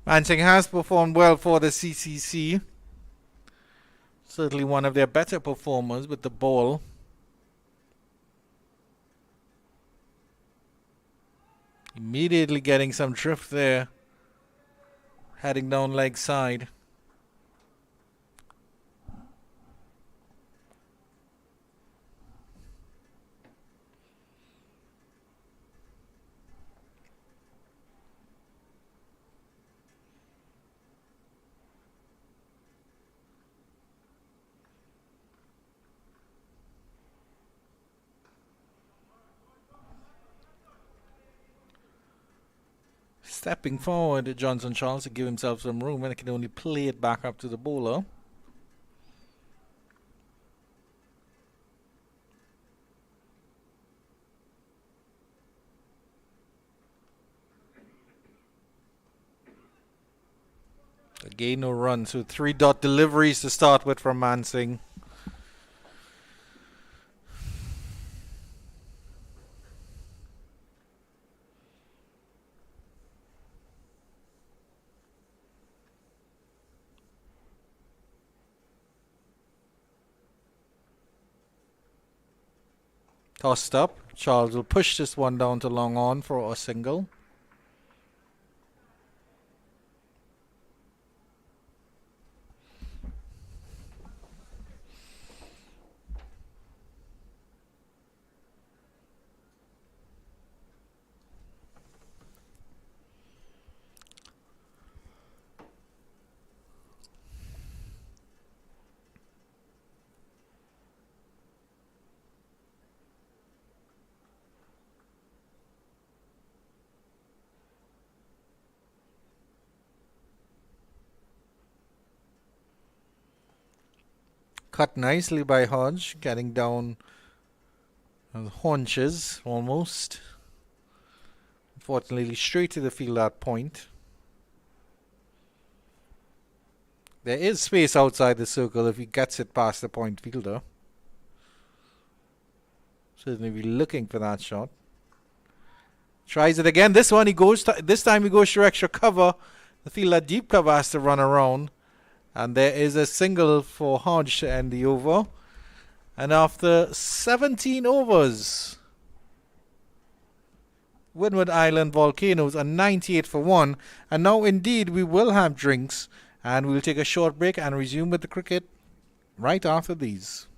Mansingh has performed well for the CCC. Certainly one of their better performers with the ball. Immediately getting some drift there. Heading down leg side. Stepping forward, Johnson Charles to give himself some room, and he can only play it back up to the bowler. Again, no run, so 3-dot deliveries to start with from Mansingh. Tossed up. Charles will push this one down to long on for a single. Cut nicely by Hodge, getting down on the haunches almost. Unfortunately, straight to the field at point. There is space outside the circle if he gets it past the point fielder. Certainly be looking for that shot. Tries it again. This one he goes. This time he goes to extra cover. The fielder deep cover has to run around. And there is a single for Hodge to end the over. And after 17 overs, Windward Island Volcanoes are 98 for 1. And now indeed we will have drinks. And we'll take a short break and resume with the cricket right after these.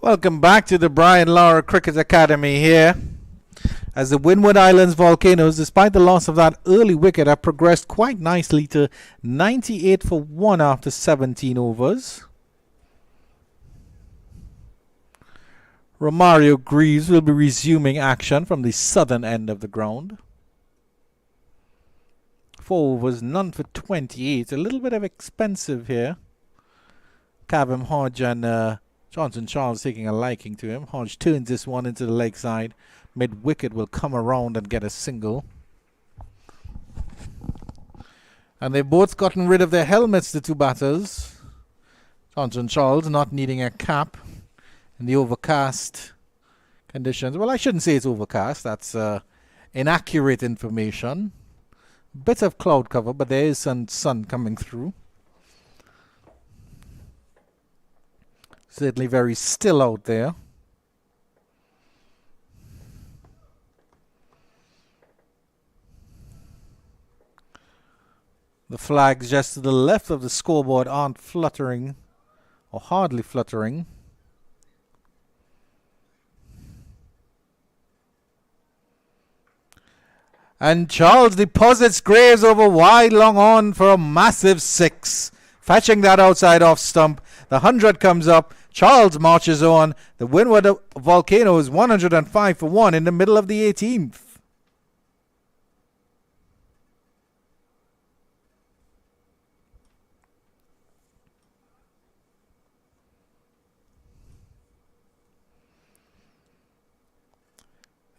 Welcome back to the Brian Lara Cricket Academy here. As the Windward Islands Volcanoes, despite the loss of that early wicket, have progressed quite nicely to 98 for 1 after 17 overs. Romario Greaves will be resuming action from the southern end of the ground. 4 overs, none for 28. A little bit of expensive here. Cavum Hodge and Johnson Charles taking a liking to him. Hodge turns this one into the leg side. Mid-wicket will come around and get a single. And they've both gotten rid of their helmets, the two batters. Johnson Charles not needing a cap in the overcast conditions. Well, I shouldn't say it's overcast. That's inaccurate information. Bit of cloud cover, but there is some sun coming through. Certainly very still out there. The flags just to the left of the scoreboard aren't fluttering, or hardly fluttering. And Charles deposits Graves over wide long on for a massive 6. Fetching that outside off stump. The 100 comes up. Charles marches on. The Windward Volcanoes 105 for 1 in the middle of the 18th.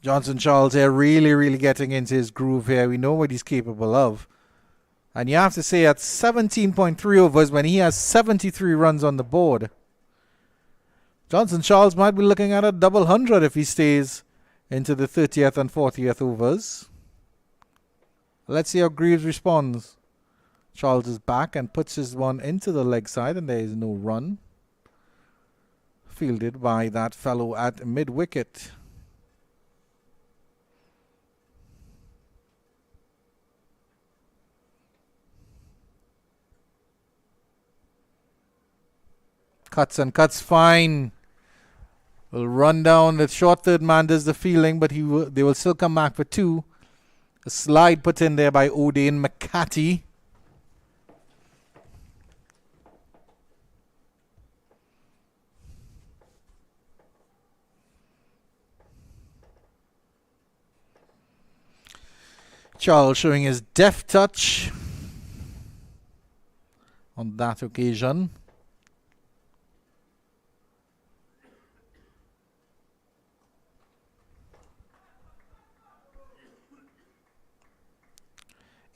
Johnson Charles here really getting into his groove here. We know what he's capable of. And you have to say at 17.3 overs when he has 73 runs on the board, Johnson Charles might be looking at a double 100 if he stays into the 30th and 40th overs. Let's see how Greaves responds. Charles is back and puts his one into the leg side, and there is no run. Fielded by that fellow at mid-wicket. Cuts and cuts fine. Will run down. The short third man does the fielding, but they will still come back for 2. A slide put in there by O'Dane McCarthy. Charles showing his deft touch on that occasion.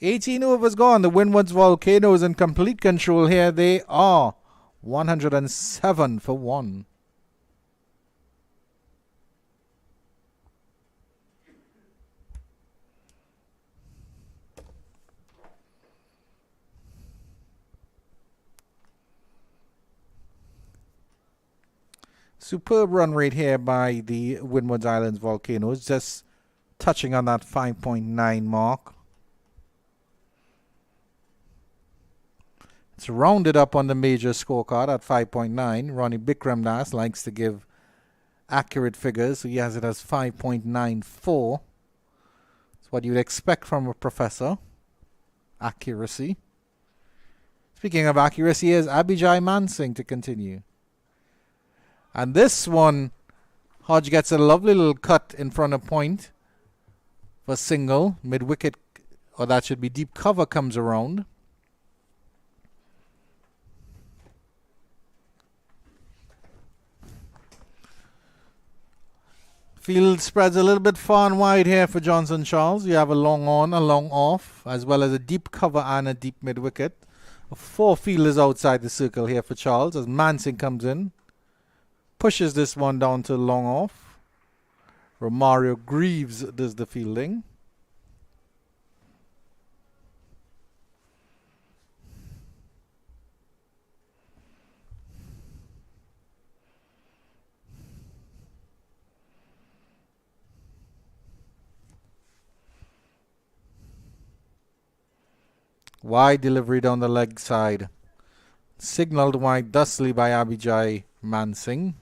$18 overs gone. The Windwards Volcanoes in complete control here. They are 107 for 1. Superb run rate here by the Windward Islands Volcanoes, just touching on that 5.9 mark. It's rounded up on the major scorecard at 5.9. Ronnie Bikramdas likes to give accurate figures, so he has it as 5.94. It's what you'd expect from a professor. Accuracy. Speaking of accuracy, here's Abhijay Mansingh to continue. And this one, Hodge gets a lovely little cut in front of point for single. Mid-wicket, or that should be deep cover, comes around. Field spreads a little bit far and wide here for Johnson Charles. You have a long on, a long off, as well as a deep cover and a deep mid-wicket. 4 fielders outside the circle here for Charles as Mansingh comes in. Pushes this one down to long off. Romario Greaves does the fielding. Wide delivery down the leg side. Signalled wide thusly by Abhijay Mansingh.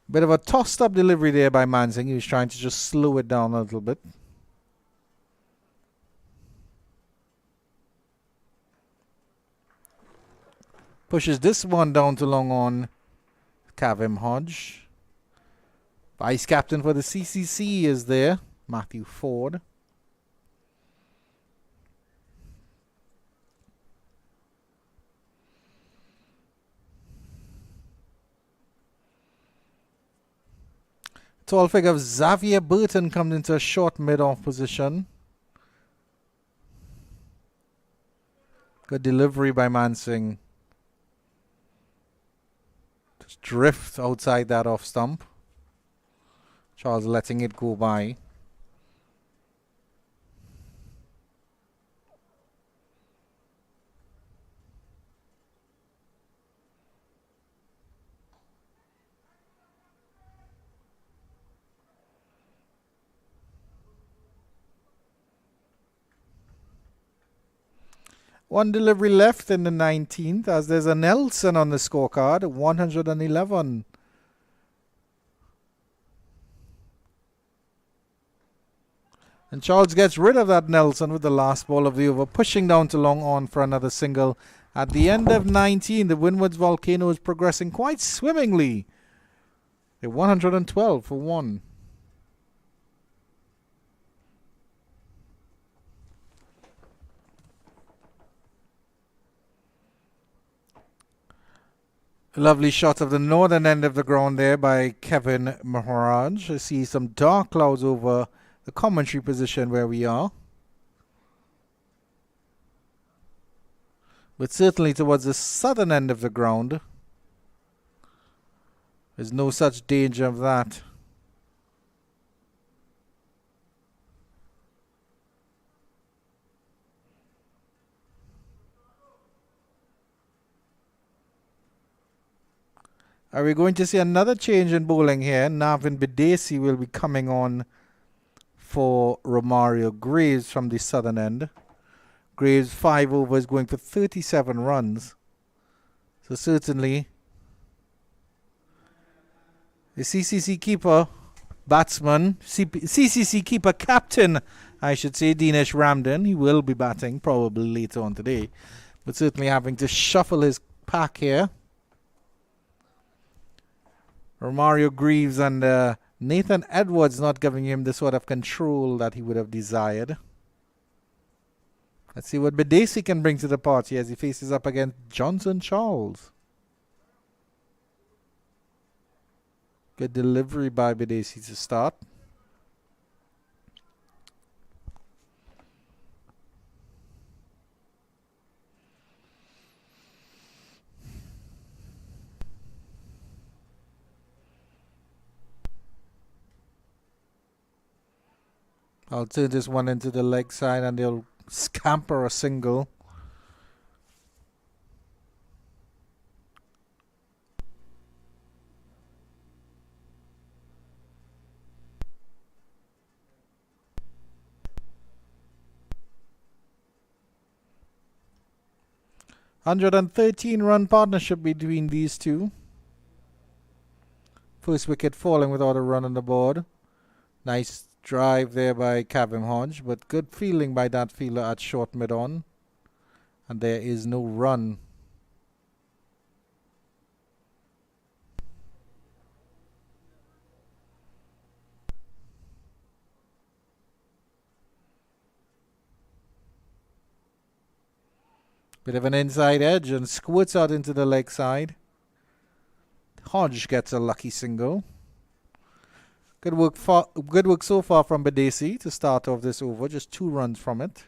Bit of a tossed up delivery there by Mansingh. He was trying to just slow it down a little bit. Pushes this one down to long on Kavem Hodge. Vice captain for the CCC is there, Matthew Ford. Tall figure of Xavier Burton comes into a short mid-off position. Good delivery by Mansingh. Just drift outside that off stump. Charles letting it go by. One delivery left in the 19th, as there's a Nelson on the scorecard, 111. And Charles gets rid of that Nelson with the last ball of the over, pushing down to long on for another single. At the end of 19, the Windwards Volcanoes progressing quite swimmingly. They're 112 for 1. A lovely shot of the northern end of the ground there by Kevin Maharaj. I see some dark clouds over the commentary position where we are. But certainly towards the southern end of the ground, there's no such danger of that. Are we going to see another change in bowling here? Navin Bidesi will be coming on for Romario Graves from the southern end. Graves 5 overs going for 37 runs. So certainly the CCC keeper, batsman, CCC keeper captain, I should say, Dinesh Ramden. He will be batting probably later on today. But certainly having to shuffle his pack here. Romario Greaves and Nathan Edwards not giving him the sort of control that he would have desired. Let's see what Bidesi can bring to the party as he faces up against Johnson Charles. Good delivery by Bidesi to start. I'll turn this one into the leg side and they'll scamper a single. "113-run partnership between these two. First wicket falling without a run on the board. Nice drive there by Kevin Hodge, but good fielding by that fielder at short mid-on. And there is no run. Bit of an inside edge and squirts out into the leg side. Hodge gets a lucky single. Good work so far from Bidesi to start off this over. Just 2 runs from it.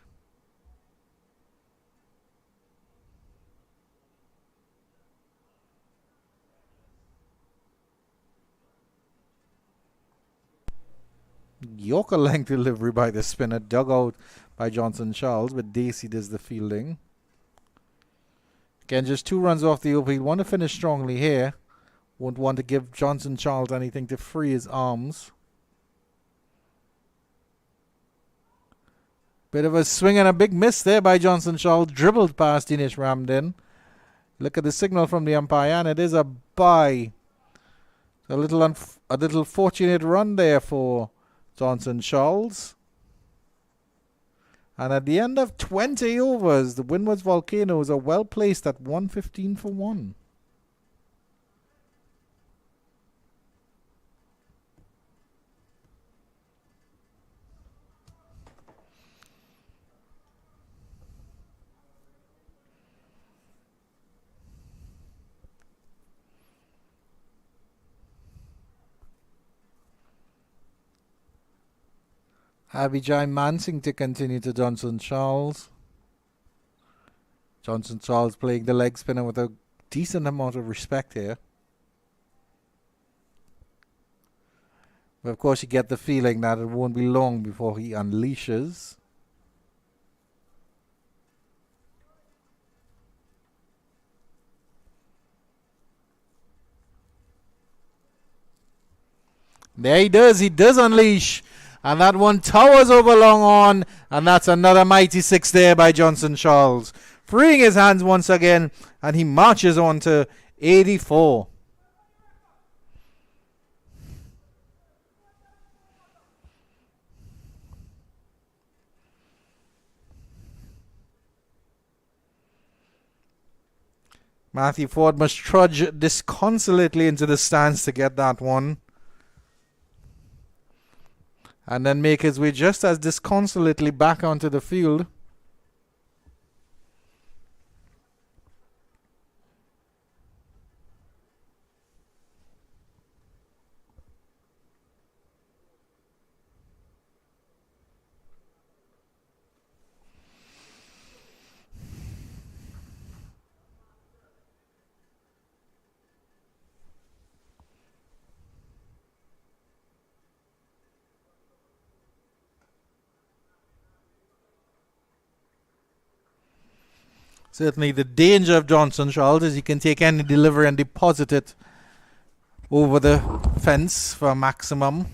Yorker length delivery by the spinner, dug out by Johnson Charles, but Dacey does the fielding. Again, just 2 runs off the over. He'd want to finish strongly here. Won't want to give Johnson Charles anything to free his arms. Bit of a swing and a big miss there by Johnson Charles. Dribbled past Dinesh Ramden. Look at the signal from the umpire, and it is a bye. A little fortunate run there for Johnson Charles. And at the end of 20 overs, the Windwards Volcanoes are well placed at 115 for 1. Abhijay Mansingh to continue to Johnson Charles. Johnson Charles playing the leg spinner with a decent amount of respect here. But of course you get the feeling that it won't be long before he unleashes. There he does unleash. And that one towers over long on. And that's another mighty 6 there by Johnson Charles. freeing his hands once again, and he marches on to 84. Matthew Ford must trudge disconsolately into the stands to get that one. And then make his way just as disconsolately back onto the field. Certainly the danger of Johnson Charles is he can take any delivery and deposit it over the fence for a maximum.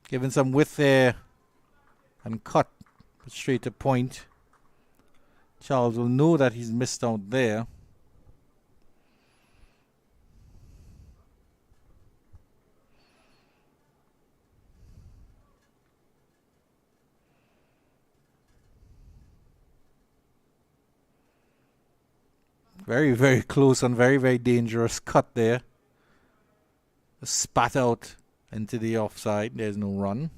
Giving some width there and cut straight to point. Charles will know that he's missed out there. Very, very close and very, very dangerous cut there. Spat out into the offside. There's no run.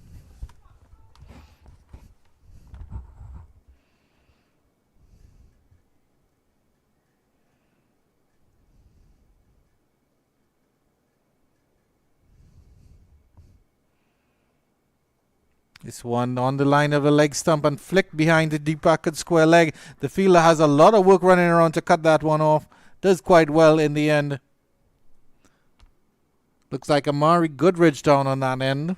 This one on the line of the leg stump and flicked behind the deep pocket square leg. The fielder has a lot of work running around to cut that one off. Does quite well in the end. Looks like Amari Goodrich down on that end.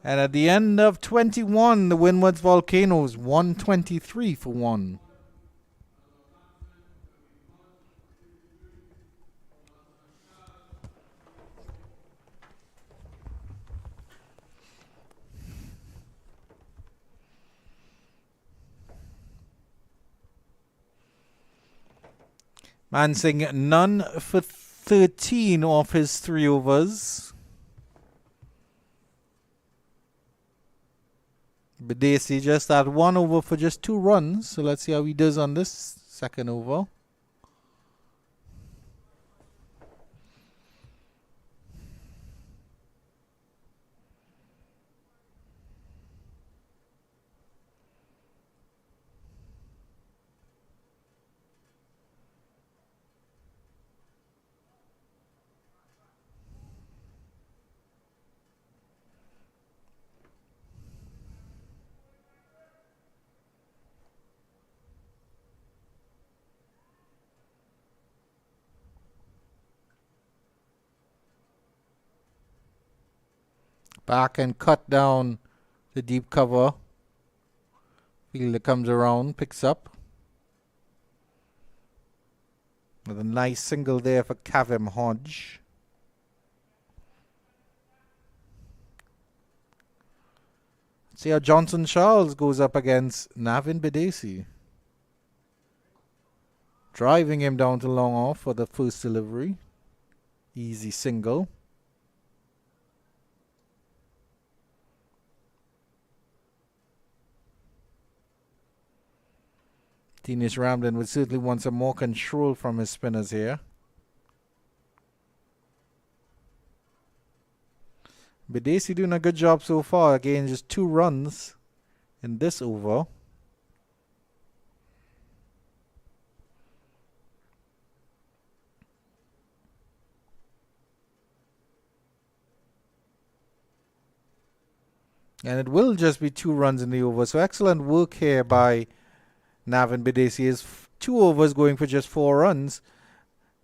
And at the end of 21, the Windwards Volcanoes 123 for 1. Mansing none for 13 off his 3 overs. Badesi just at 1 over for just 2 runs. So let's see how he does on this second over. Back and cut down the deep cover. Fielder comes around, picks up. With a nice single there for Kavem Hodge. See how Johnson Charles goes up against Navin Badesi. Driving him down to long off for the first delivery. Easy single. Dinesh Ramlin would certainly want some more control from his spinners here. Badesi doing a good job so far. Again, just 2 runs in this over. And it will just be 2 runs in the over. So excellent work here by Navin Badesi. Is 2 overs going for just 4 runs.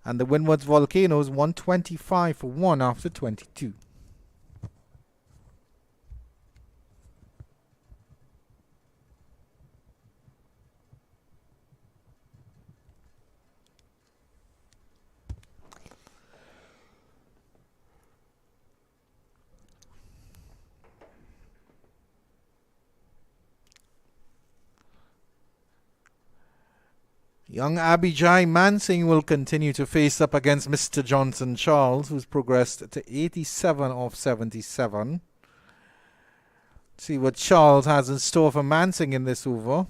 And the Windwards Volcanoes 125 for 1 after 22. Young Abijay Mansing will continue to face up against Mr. Johnson Charles, who's progressed to 87 off 77. See what Charles has in store for Mansing in this over.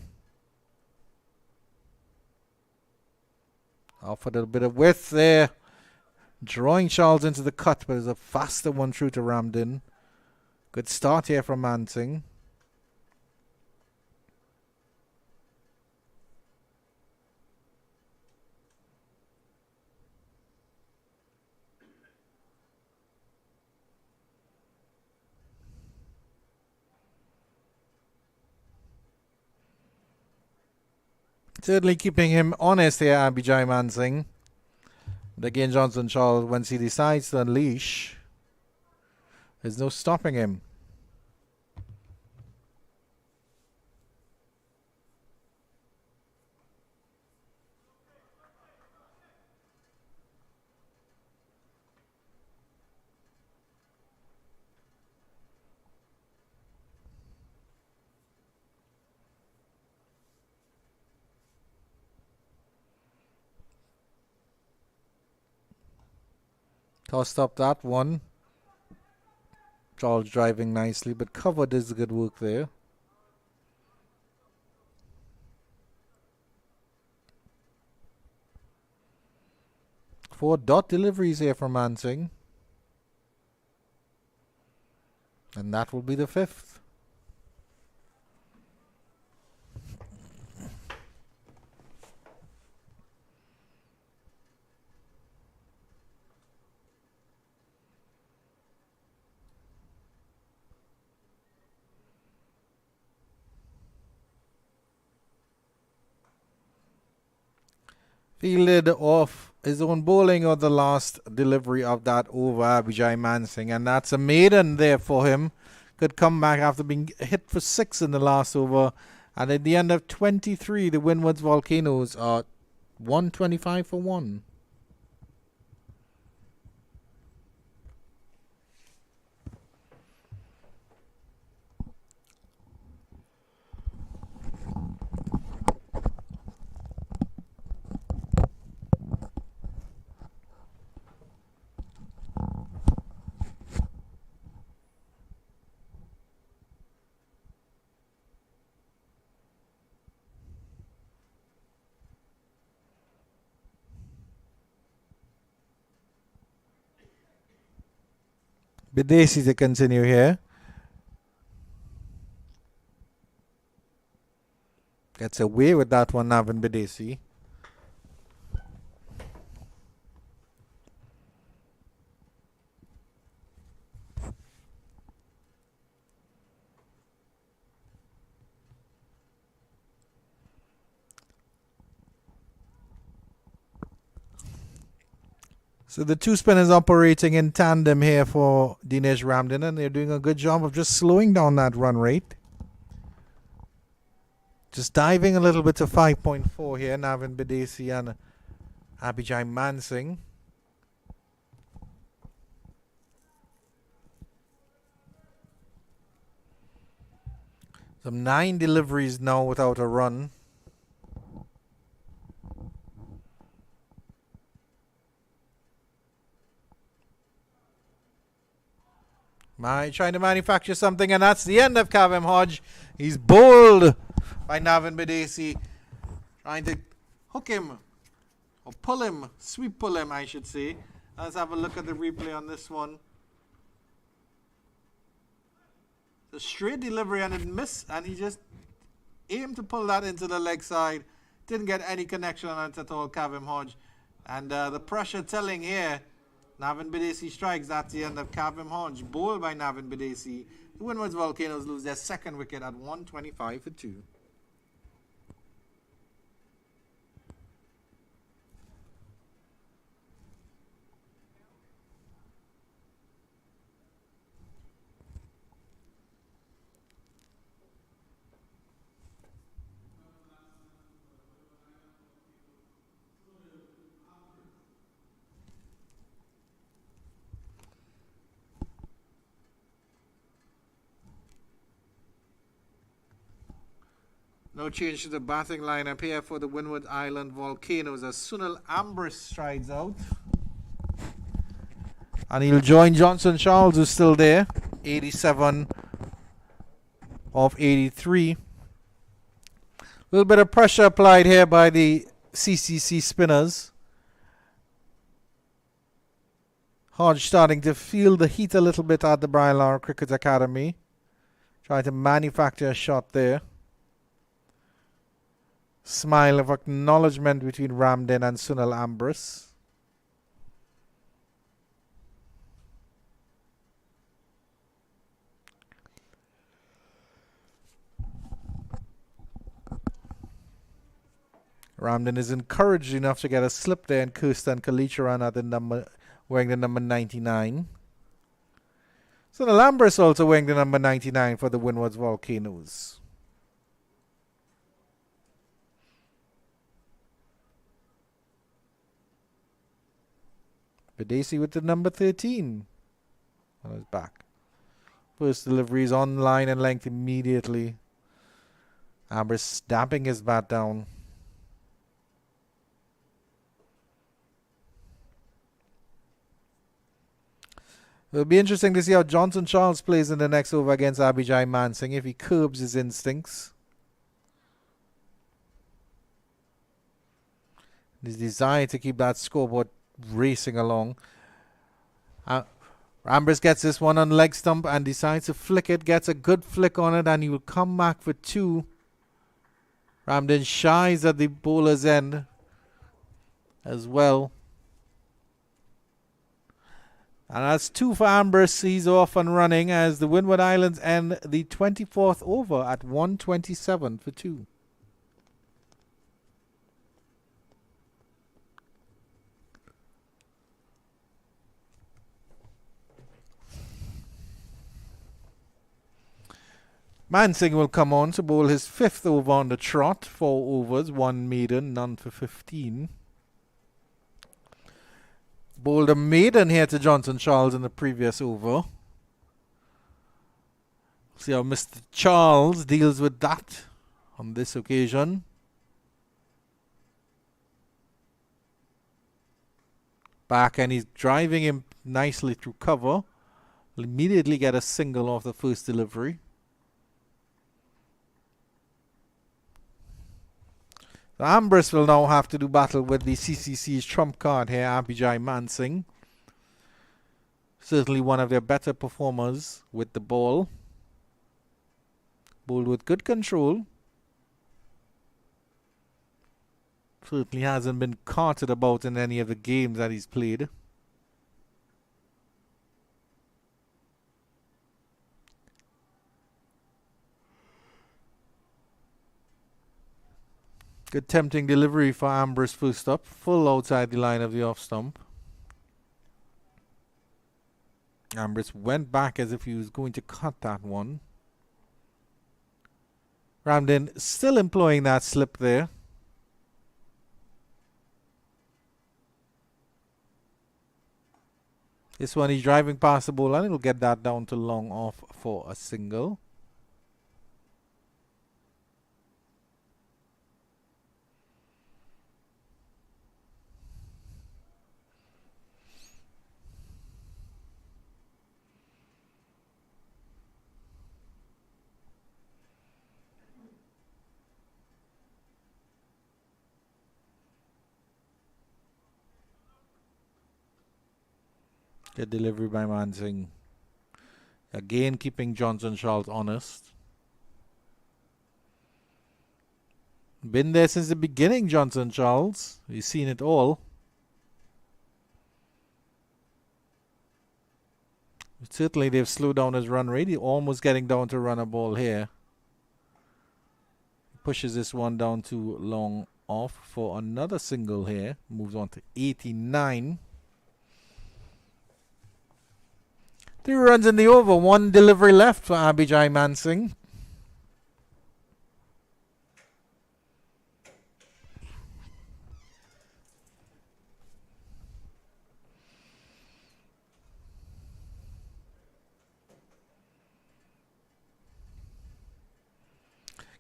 Off a little bit of width there. Drawing Charles into the cut, but there's a faster one through to Ramden. Good start here from Mansing. Certainly keeping him honest here, Abijay Mansing. But again, Johnson Charles, once he decides to unleash, there's no stopping him. Tossed up that one. Charles driving nicely, but cover does good work there. Four dot deliveries here from Mansing. And that will be the fifth. Fielded off his own bowling or the last delivery of that over, Abijay Mansing, and that's a maiden there for him. Could come back after being hit for 6 in the last over, and at the end of 23, the Windwards Volcanoes are 125 for 1. Bidesi to continue here. Gets away with that one, Navin Bidesi. So the two spinners operating in tandem here for Dinesh Ramden, and they're doing a good job of just slowing down that run rate. Just diving a little bit to 5.4 here, Navin Bidesi and Abijay Mansing. Some 9 deliveries now without a run. Trying to manufacture something, and that's the end of Kavem Hodge. He's bowled by Navin Bidesi, trying to hook him, or pull him, sweep pull him, I should say. Let's have a look at the replay on this one. The straight delivery and it missed, and he just aimed to pull that into the leg side. Didn't get any connection on it at all, Kavem Hodge. And the pressure telling here, Navin Bidesi strikes. That's the end of Kavem Hodge. Bowled by Navin Bidesi. The Windwards Volcanoes lose their second wicket at 125 for 2. No change to the batting lineup here for the Windward Island Volcanoes as Sunil Ambrose strides out. And he'll join Johnson Charles, who's still there. 87 of 83. A little bit of pressure applied here by the CCC spinners. Hodge starting to feel the heat a little bit at the Brian Lara Cricket Academy. Trying to manufacture a shot there. Smile of acknowledgement between Ramdin and Sunil Ambrose. Ramdin is encouraged enough to get a slip there, and Kirsten Kalicharan at the number, wearing the number 99. Sunil Ambrose also wearing the number 99 for the Windwards Volcanoes. Videsi with the number 13 on his back. First delivery is on line and length immediately. Ambrose stamping his bat down. It'll be interesting to see how Johnson Charles plays in the next over against Abhijay Mansingh, if he curbs his instincts. His desire to keep that scoreboard racing along. Ambrose gets this one on leg stump and decides to flick it, gets a good flick on it, and he will come back for 2. Ramdin shies at the bowler's end as well. And that's 2 for Ambrose. He's off and running as the Windward Islands end the 24th over at 127 for 2. Mansingh will come on to bowl his 5th over on the trot. 4 overs, 1 maiden, none for 15. Bowled a maiden here to Johnson Charles in the previous over. See how Mr. Charles deals with that on this occasion. Back, and he's driving him nicely through cover. Will immediately get a single off the first delivery. So Ambrose will now have to do battle with the CCC's trump card here, Abhijay Mansingh. Certainly one of their better performers with the ball. Bowled with good control. Certainly hasn't been carted about in any of the games that he's played. Good tempting delivery for Ambrose first up. Full outside the line of the off stump. Ambrose went back as if he was going to cut that one. Ramdin still employing that slip there. This one he's driving past the ball and he'll get that down to long off for a single. Good delivery by Mansingh. Again, keeping Johnson Charles honest. Been there since the beginning, Johnson Charles. He's seen it all. But certainly they've slowed down his run rate. He's almost getting down to run a ball here. Pushes this one down to long off for another single here. Moves on to 89. 3 runs in the over, 1 delivery left for Abhijay Mansingh.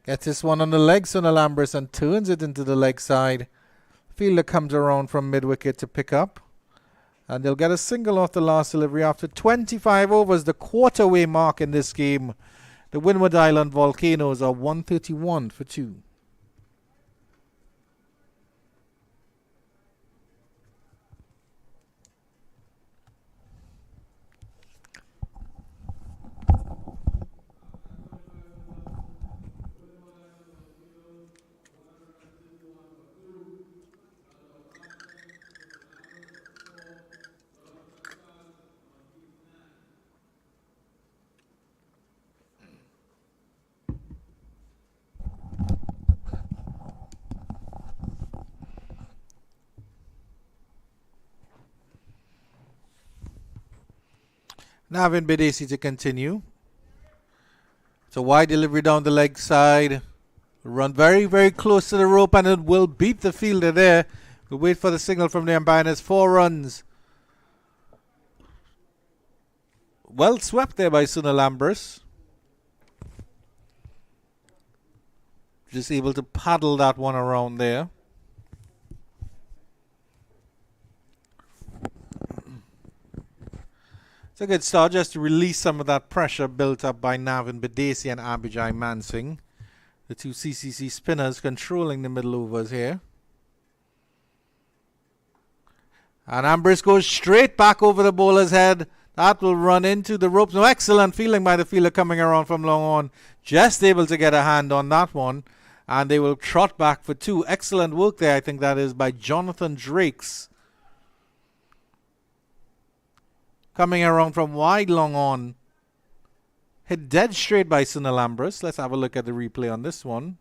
Gets this one on the leg, Son Alhambris, and turns it into the leg side. Fielder comes around from mid-wicket to pick up. And they'll get a single off the last delivery after 25 overs, the quarter-way mark in this game. The Windward Island Volcanoes are 131 for 2. Navin Bidesi to continue. It's a wide delivery down the leg side. Run very, very close to the rope, and it will beat the fielder there. We'll wait for the signal from the umpire, and it's 4 runs. Well swept there by Son Alhambris. Just able to paddle that one around there. It's a good start just to release some of that pressure built up by Navin Bidesi and Abhijay Mansingh. The two CCC spinners controlling the middle overs here. And Ambris goes straight back over the bowler's head. That will run into the ropes. No, excellent fielding by the fielder coming around from long on. Just able to get a hand on that one. And they will trot back for 2. Excellent work there. I think that is by Jonathan Drakes. Coming around from wide long on. Hit dead straight by Son Alhambris. Let's have a look at the replay on this one.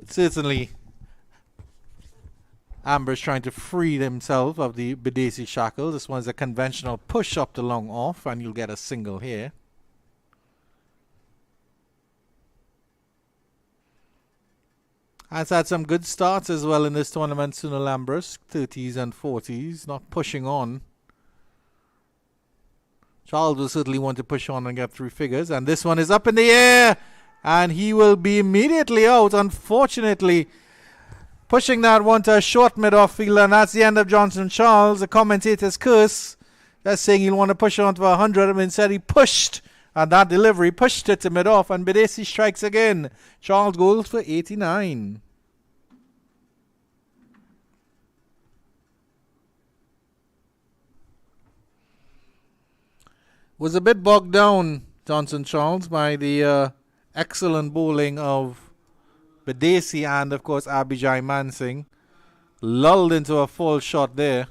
But certainly, Amber's trying to free himself of the Bidesi shackle. This one's a conventional push up the long off, and you'll get a single here. Has had some good starts as well in this tournament, Son Alhambris, 30s and 40s, not pushing on. Charles will certainly want to push on and get 3 figures, and this one is up in the air, and he will be immediately out, unfortunately. Pushing that one to a short mid-off fielder, and that's the end of Johnson Charles, the commentator's curse. Just saying he'll want to push on to 100, and instead he pushed. And that delivery pushed it to mid-off, and Bidesi strikes again. Charles goes for 89. Was a bit bogged down, Johnson Charles, by the excellent bowling of Bidesi and, of course, Abhijay Mansingh. Lulled into a full shot there.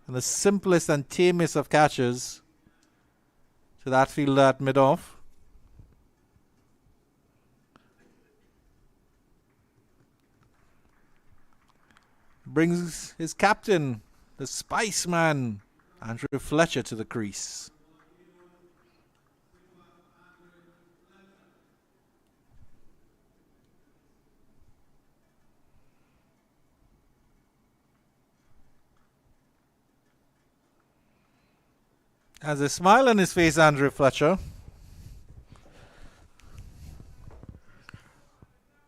And the simplest and tamest of catches. To that fielder at mid-off. Brings his captain, the Spice Man, Andrew Fletcher, to the crease. Has a smile on his face, Andrew Fletcher.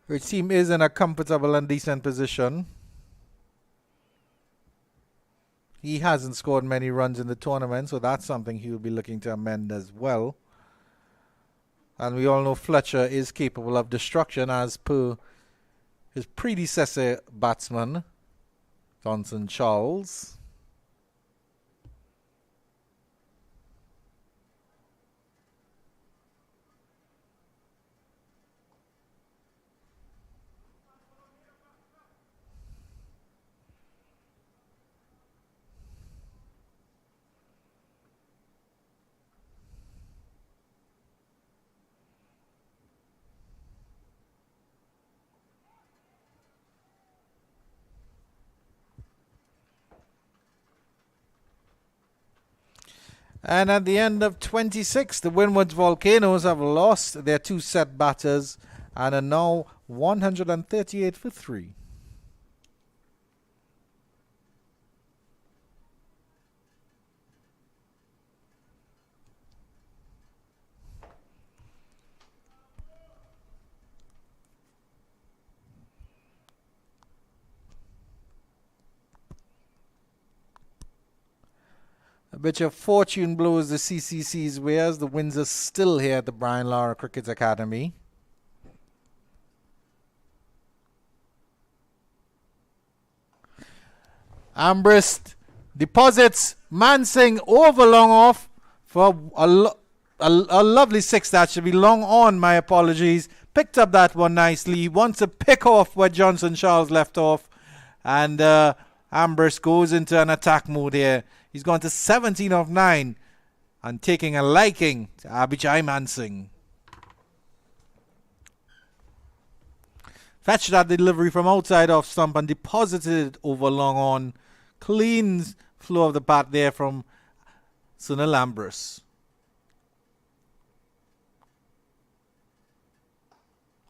His team is in a comfortable and decent position. He hasn't scored many runs in the tournament, so that's something he will be looking to amend as well. And we all know Fletcher is capable of destruction, as per his predecessor batsman, Johnson Charles. And at the end of 26, the Windwards Volcanoes have lost their 2 set batters and are now 138 for 3. A bit of fortune blows the CCC's way as the winds are still here at the Brian Lara Cricket Academy. Ambrist deposits Mansing over long off for a lovely six. That should be long on, my apologies. Picked up that one nicely. He wants to pick off where Johnson Charles left off. And Ambrist goes into an attack mode here. He's gone to 17 of 9 and taking a liking to Abhijay Mansing. Fetched that delivery from outside off stump and deposited it over long on. Clean flow of the bat there from Sunil Ambrist.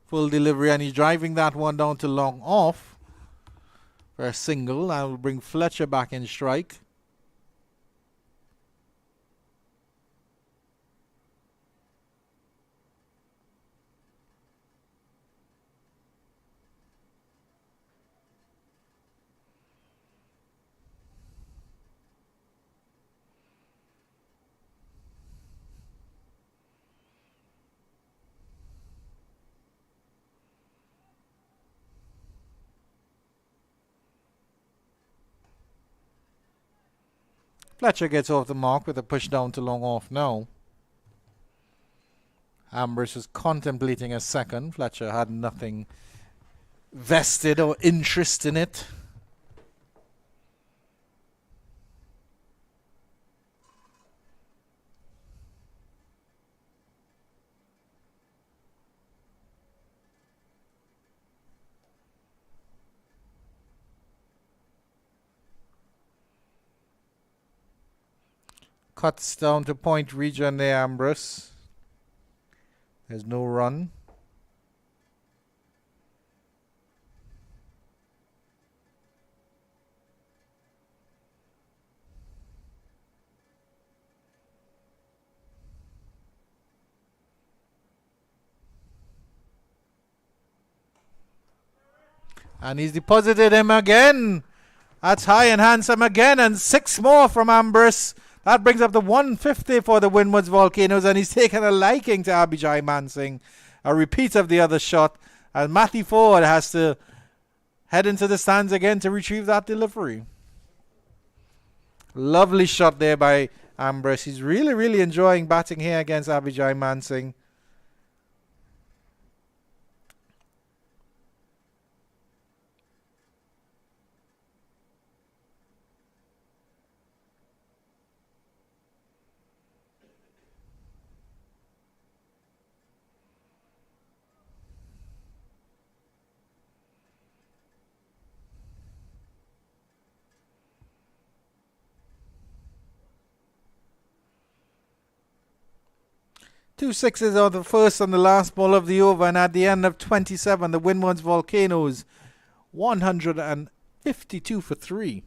Full delivery, and he's driving that one down to long off for a single. I will bring Fletcher back in strike. Fletcher gets off the mark with a push down to long off now. Ambrist is contemplating a second. Fletcher had nothing vested or interest in it. Cuts down to point region there, Ambrist. There's no run. And he's deposited him again. That's high and handsome again. And 6 more from Ambrist. That brings up the 150 for the Windwards Volcanoes, and he's taken a liking to Abhijay Mansing. A repeat of the other shot, and Matthew Ford has to head into the stands again to retrieve that delivery. Lovely shot there by Ambrist. He's really, really enjoying batting here against Abhijay Mansing. Two sixes on the first and the last ball of the over, and at the end of 27, the Windwards Volcanoes 152 for 3.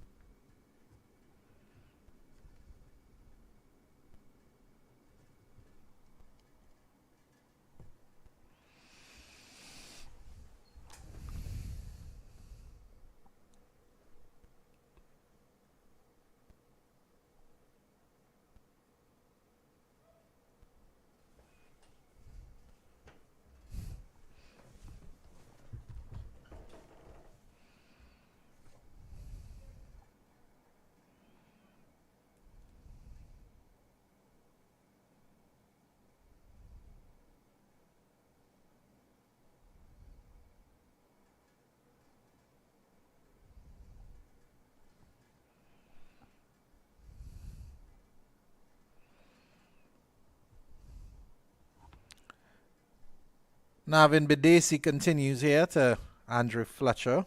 Navin Bidesi continues here to Andrew Fletcher.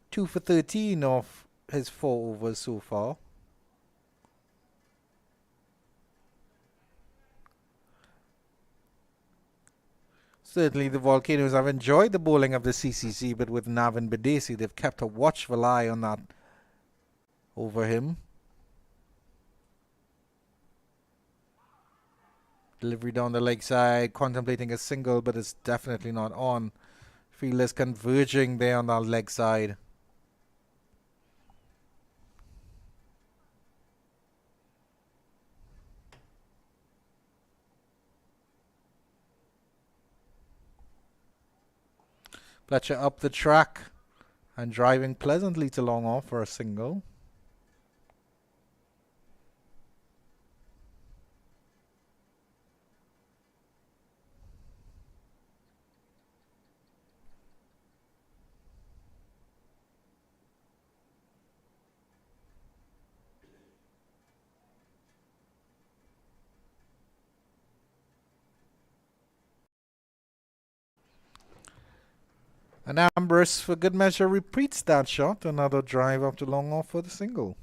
2 for 13 off his 4 overs so far. Certainly the Volcanoes have enjoyed the bowling of the CCC, but with Navin Bidesi, they've kept a watchful eye on that over him. Delivery down the leg side, contemplating a single, but it's definitely not on. Fielders converging there on that leg side. Fletcher up the track and driving pleasantly to long off for a single. And Ambrose, for good measure, repeats that shot. Another drive up to long off for the single.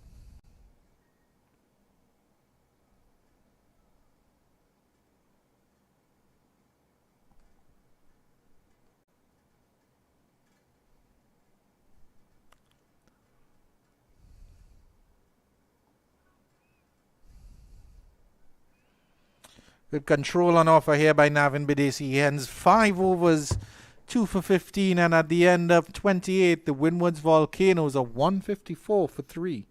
Good control on offer here by Navin Bidesi. He ends 5 overs, 2 for 15, and at the end of 28, the Windwards Volcanoes are 154 for 3.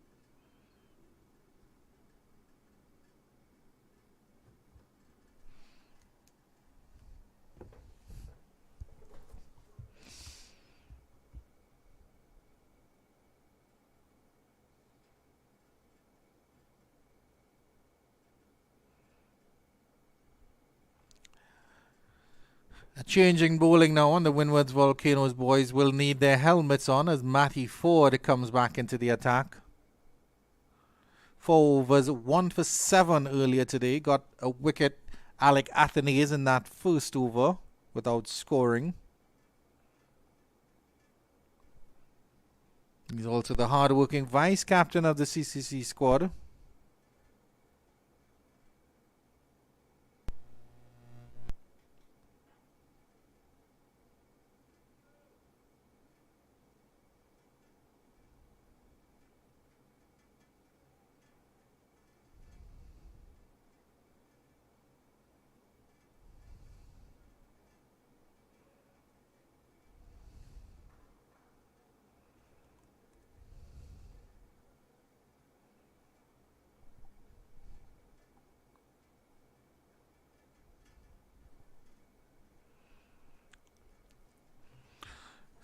A changing bowling now on the Windwards Volcanoes. Boys will need their helmets on as Matty Ford comes back into the attack. 4 overs, 1 for 7 earlier today. Got a wicket, Alec Athenaeus, in that first over without scoring. He's also the hard-working vice-captain of the CCC squad.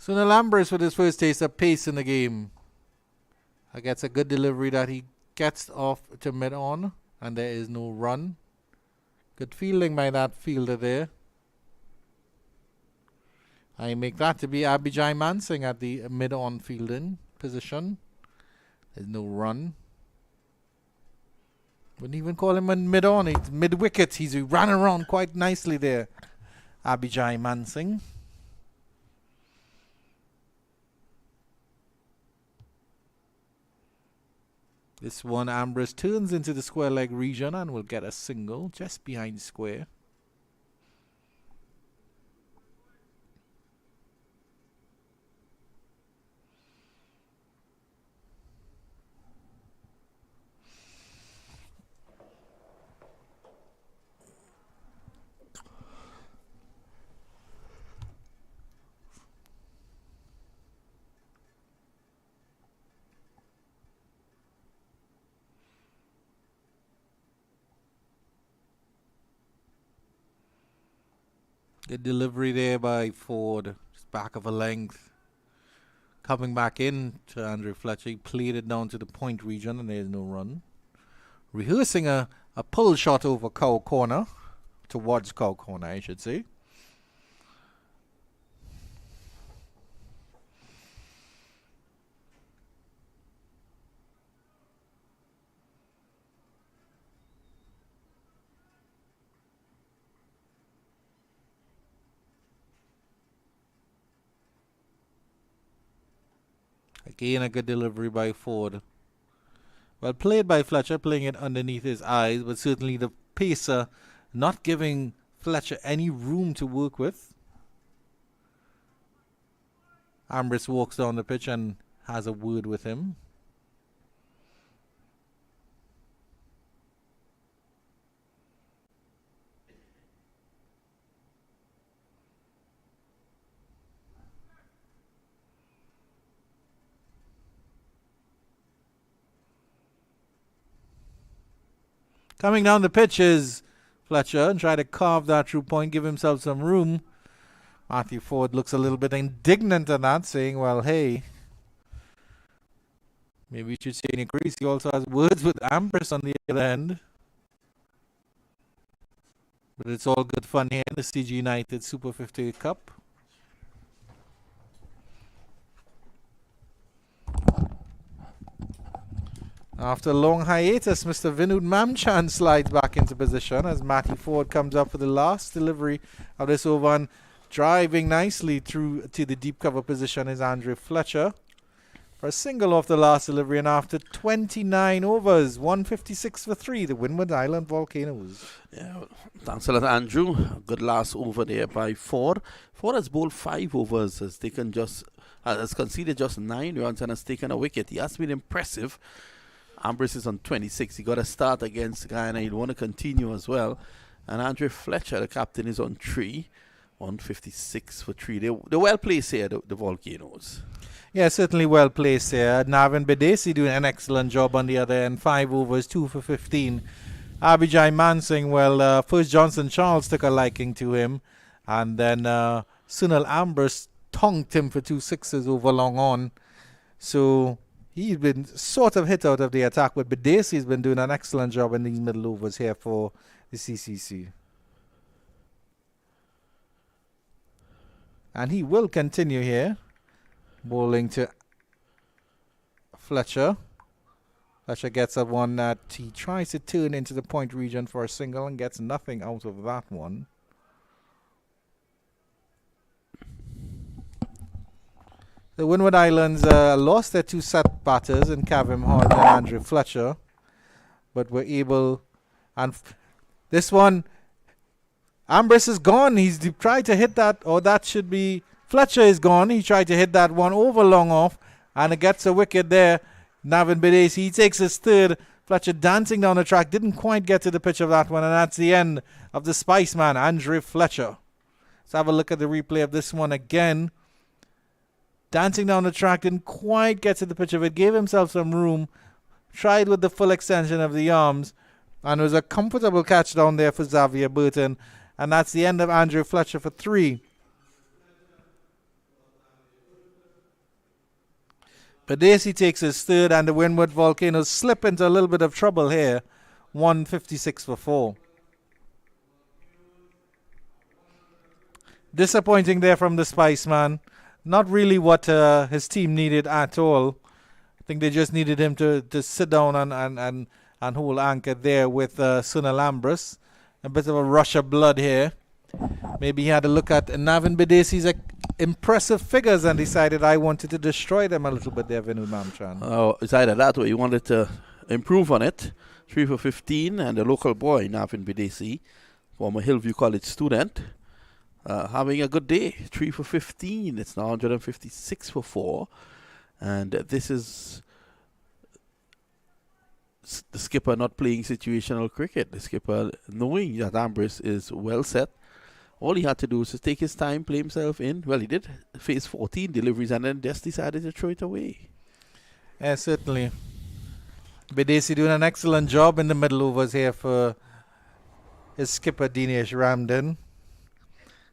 So Nalambers with his first taste of pace in the game. Gets a good delivery that he gets off to mid-on, and there is no run. Good fielding by that fielder there. I make that to be Abhijay Mansingh at the mid-on fielding position. There's no run. Wouldn't even call him a mid-on. He's mid-wicket. He ran around quite nicely there. Abhijay Mansingh. This one, Ambrose turns into the square leg region and will get a single just behind square. Good delivery there by Ford. Just back of a length. Coming back in to Andrew Fletcher. He played it down to the point region and there's no run. Rehearsing a pull shot over Cow Corner. Towards Cow Corner, I should say. Again, a good delivery by Ford. Well played by Fletcher, playing it underneath his eyes, but certainly the pacer not giving Fletcher any room to work with. Ambrose walks down the pitch and has a word with him. Coming down the pitch is Fletcher and try to carve that through point, give himself some room. Matthew Ford looks a little bit indignant at that, saying, well, hey, maybe you should say in increase. He also has words with Ambrose on the other end. But it's all good fun here in the CG United Super 58 Cup. After a long hiatus, Mr. Vinod Mamchan slides back into position as Matty Ford comes up for the last delivery of this over, and driving nicely through to the deep cover position is Andre Fletcher for a single off the last delivery. And after 29 overs, 156 for 3, the Windward Island Volcanoes. Yeah, thanks a lot, Andrew. Good last over there by Ford. Ford has bowled 5 overs, has conceded just 9 runs and has taken a wicket. He has been impressive. Ambrose is on 26. He got a start against Guyana. He'll want to continue as well. And Andre Fletcher, the captain, is on 3. 156 for 3. They're well placed here, the Volcanoes. Yeah, certainly well placed here. Navin Bedesi doing an excellent job on the other end. 5 overs, 2 for 15. Abhijay Mansingh, well, first Johnson Charles took a liking to him. And then Sunil Ambrose tonked him for 2 sixes over long on. So he's been sort of hit out of the attack, but Bedesi's been doing an excellent job in these middle overs here for the CCC. And he will continue here, bowling to Fletcher. Fletcher gets a one that he tries to turn into the point region for a single and gets nothing out of that one. The Windward Islands lost their 2 set batters in Kavim Hodge and Andrew Fletcher, but were able, and this one, Ambrose is gone. He's tried to hit that, or that should be, Fletcher is gone. He tried to hit that one over long off, and it gets a wicket there. Navin Bedesi, he takes his 3rd. Fletcher dancing down the track, didn't quite get to the pitch of that one, and that's the end of the Spiceman, Andrew Fletcher. Let's have a look at the replay of this one again. Dancing down the track, didn't quite get to the pitch of it, gave himself some room, tried with the full extension of the arms, and it was a comfortable catch down there for Xavier Burton. And that's the end of Andrew Fletcher for 3. Bedesi takes his 3rd, and the Windward Volcanoes slip into a little bit of trouble here. 156 for 4. Disappointing there from the Spiceman. Not really what his team needed at all. I think they just needed him to sit down and hold anchor there with Sunil Ambrose. A bit of a rush of blood here. Maybe he had a look at Navin Bedesi's impressive figures and decided I wanted to destroy them a little bit there, Vinod Mamchan. Oh, it's either that or he wanted to improve on it. 3 for 15, and the local boy, Navin Bedesi, former Hillview College student, having a good day. 3 for 15. It's now 156 for 4. And this is the skipper not playing situational cricket. The skipper knowing that Ambrose is well set. All he had to do was to take his time, play himself in. Well, he did face 14 deliveries and then just decided to throw it away. Yeah, certainly. Bedesi doing an excellent job in the middle overs here for his skipper Dinesh Ramden.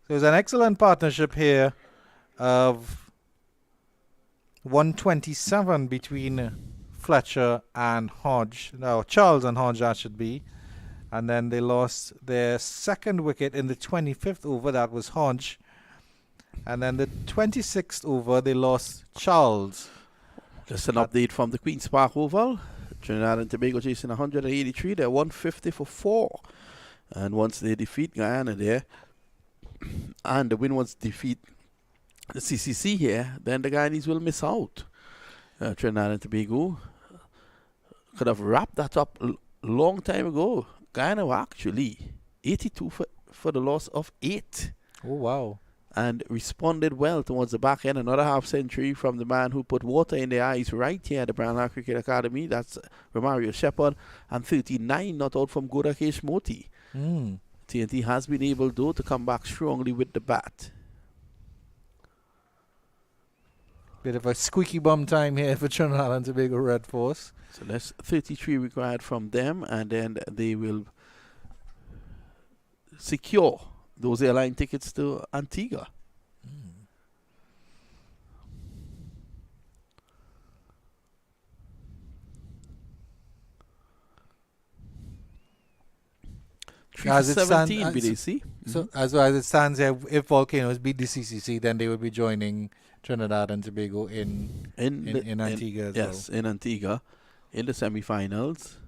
So it's an excellent partnership here of 127 between Fletcher and Hodge. No, Charles and Hodge, that should be. And then they lost their 2nd wicket in the 25th over. That was Hodge. And then the 26th over, they lost Charles. Just an update from the Queen's Park Oval. Trinidad and Tobago chasing 183. They're 150 for 4. And once they defeat Guyana there, and the Windwards defeat the CCC here, then the Guyanese will miss out. Trinidad and Tobago could have wrapped that up a long time ago. Guyana were actually 82 for the loss of 8. Oh, wow. And responded well towards the back end. Another half century from the man who put water in their eyes right here at the Brown Cricket Academy. That's Romario Shepherd. And 39 not out from Godakesh Moti. TNT has been able, though, to come back strongly with the bat. Bit of a squeaky bum time here for Trinidad and Tobago Red Force. So that's 33 required from them, and then they will secure those airline tickets to Antigua. 3 As for it stands, 17, BDC. so as it stands here, if Volcanoes beat the CCC, then they would be joining Trinidad and Tobago in Antigua as well. Yes, in Antigua, in the semi-finals.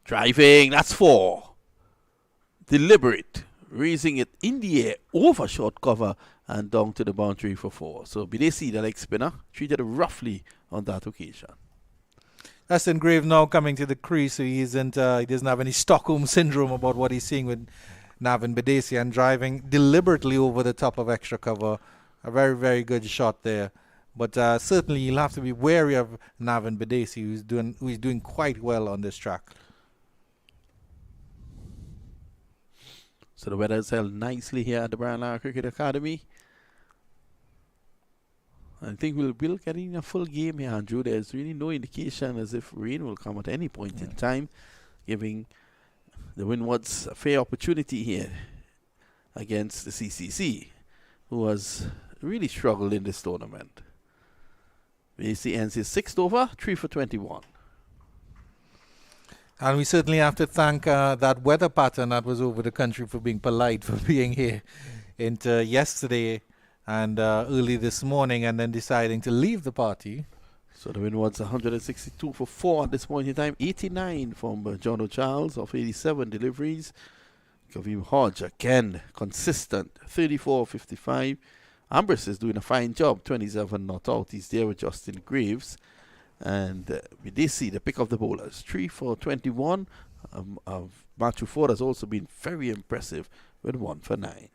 Driving, that's 4. Deliberate, raising it in the air, over short cover, and down to the boundary for 4. So BDC, the leg spinner, treated roughly on that occasion. Dustin Graves now coming to the crease, so he doesn't have any Stockholm syndrome about what he's seeing with Navin Bedesian driving deliberately over the top of extra cover. A very, very good shot there. But certainly you'll have to be wary of Navin Bedesi, who's doing quite well on this track. So the weather is held nicely here at the Brian Lara Cricket Academy. I think we'll get in a full game here, Andrew. There's really no indication as if rain will come at any point in time, giving the Windwards a fair opportunity here against the CCC, who has really struggled in this tournament. BC ends his 6th over, 3 for 21. And we certainly have to thank that weather pattern that was over the country for being polite, for being here into yesterday and early this morning, and then deciding to leave the party. So the Windwards 162 for 4 at this point in time. 89 from John O'Charles of 87 deliveries. Kavim Hodge again consistent, 34-55. Ambrose is doing a fine job, 27 not out. He's there with Justin Graves. And we did see the pick of the bowlers, 3 for 21. Matthew Ford has also been very impressive with 1 for 9.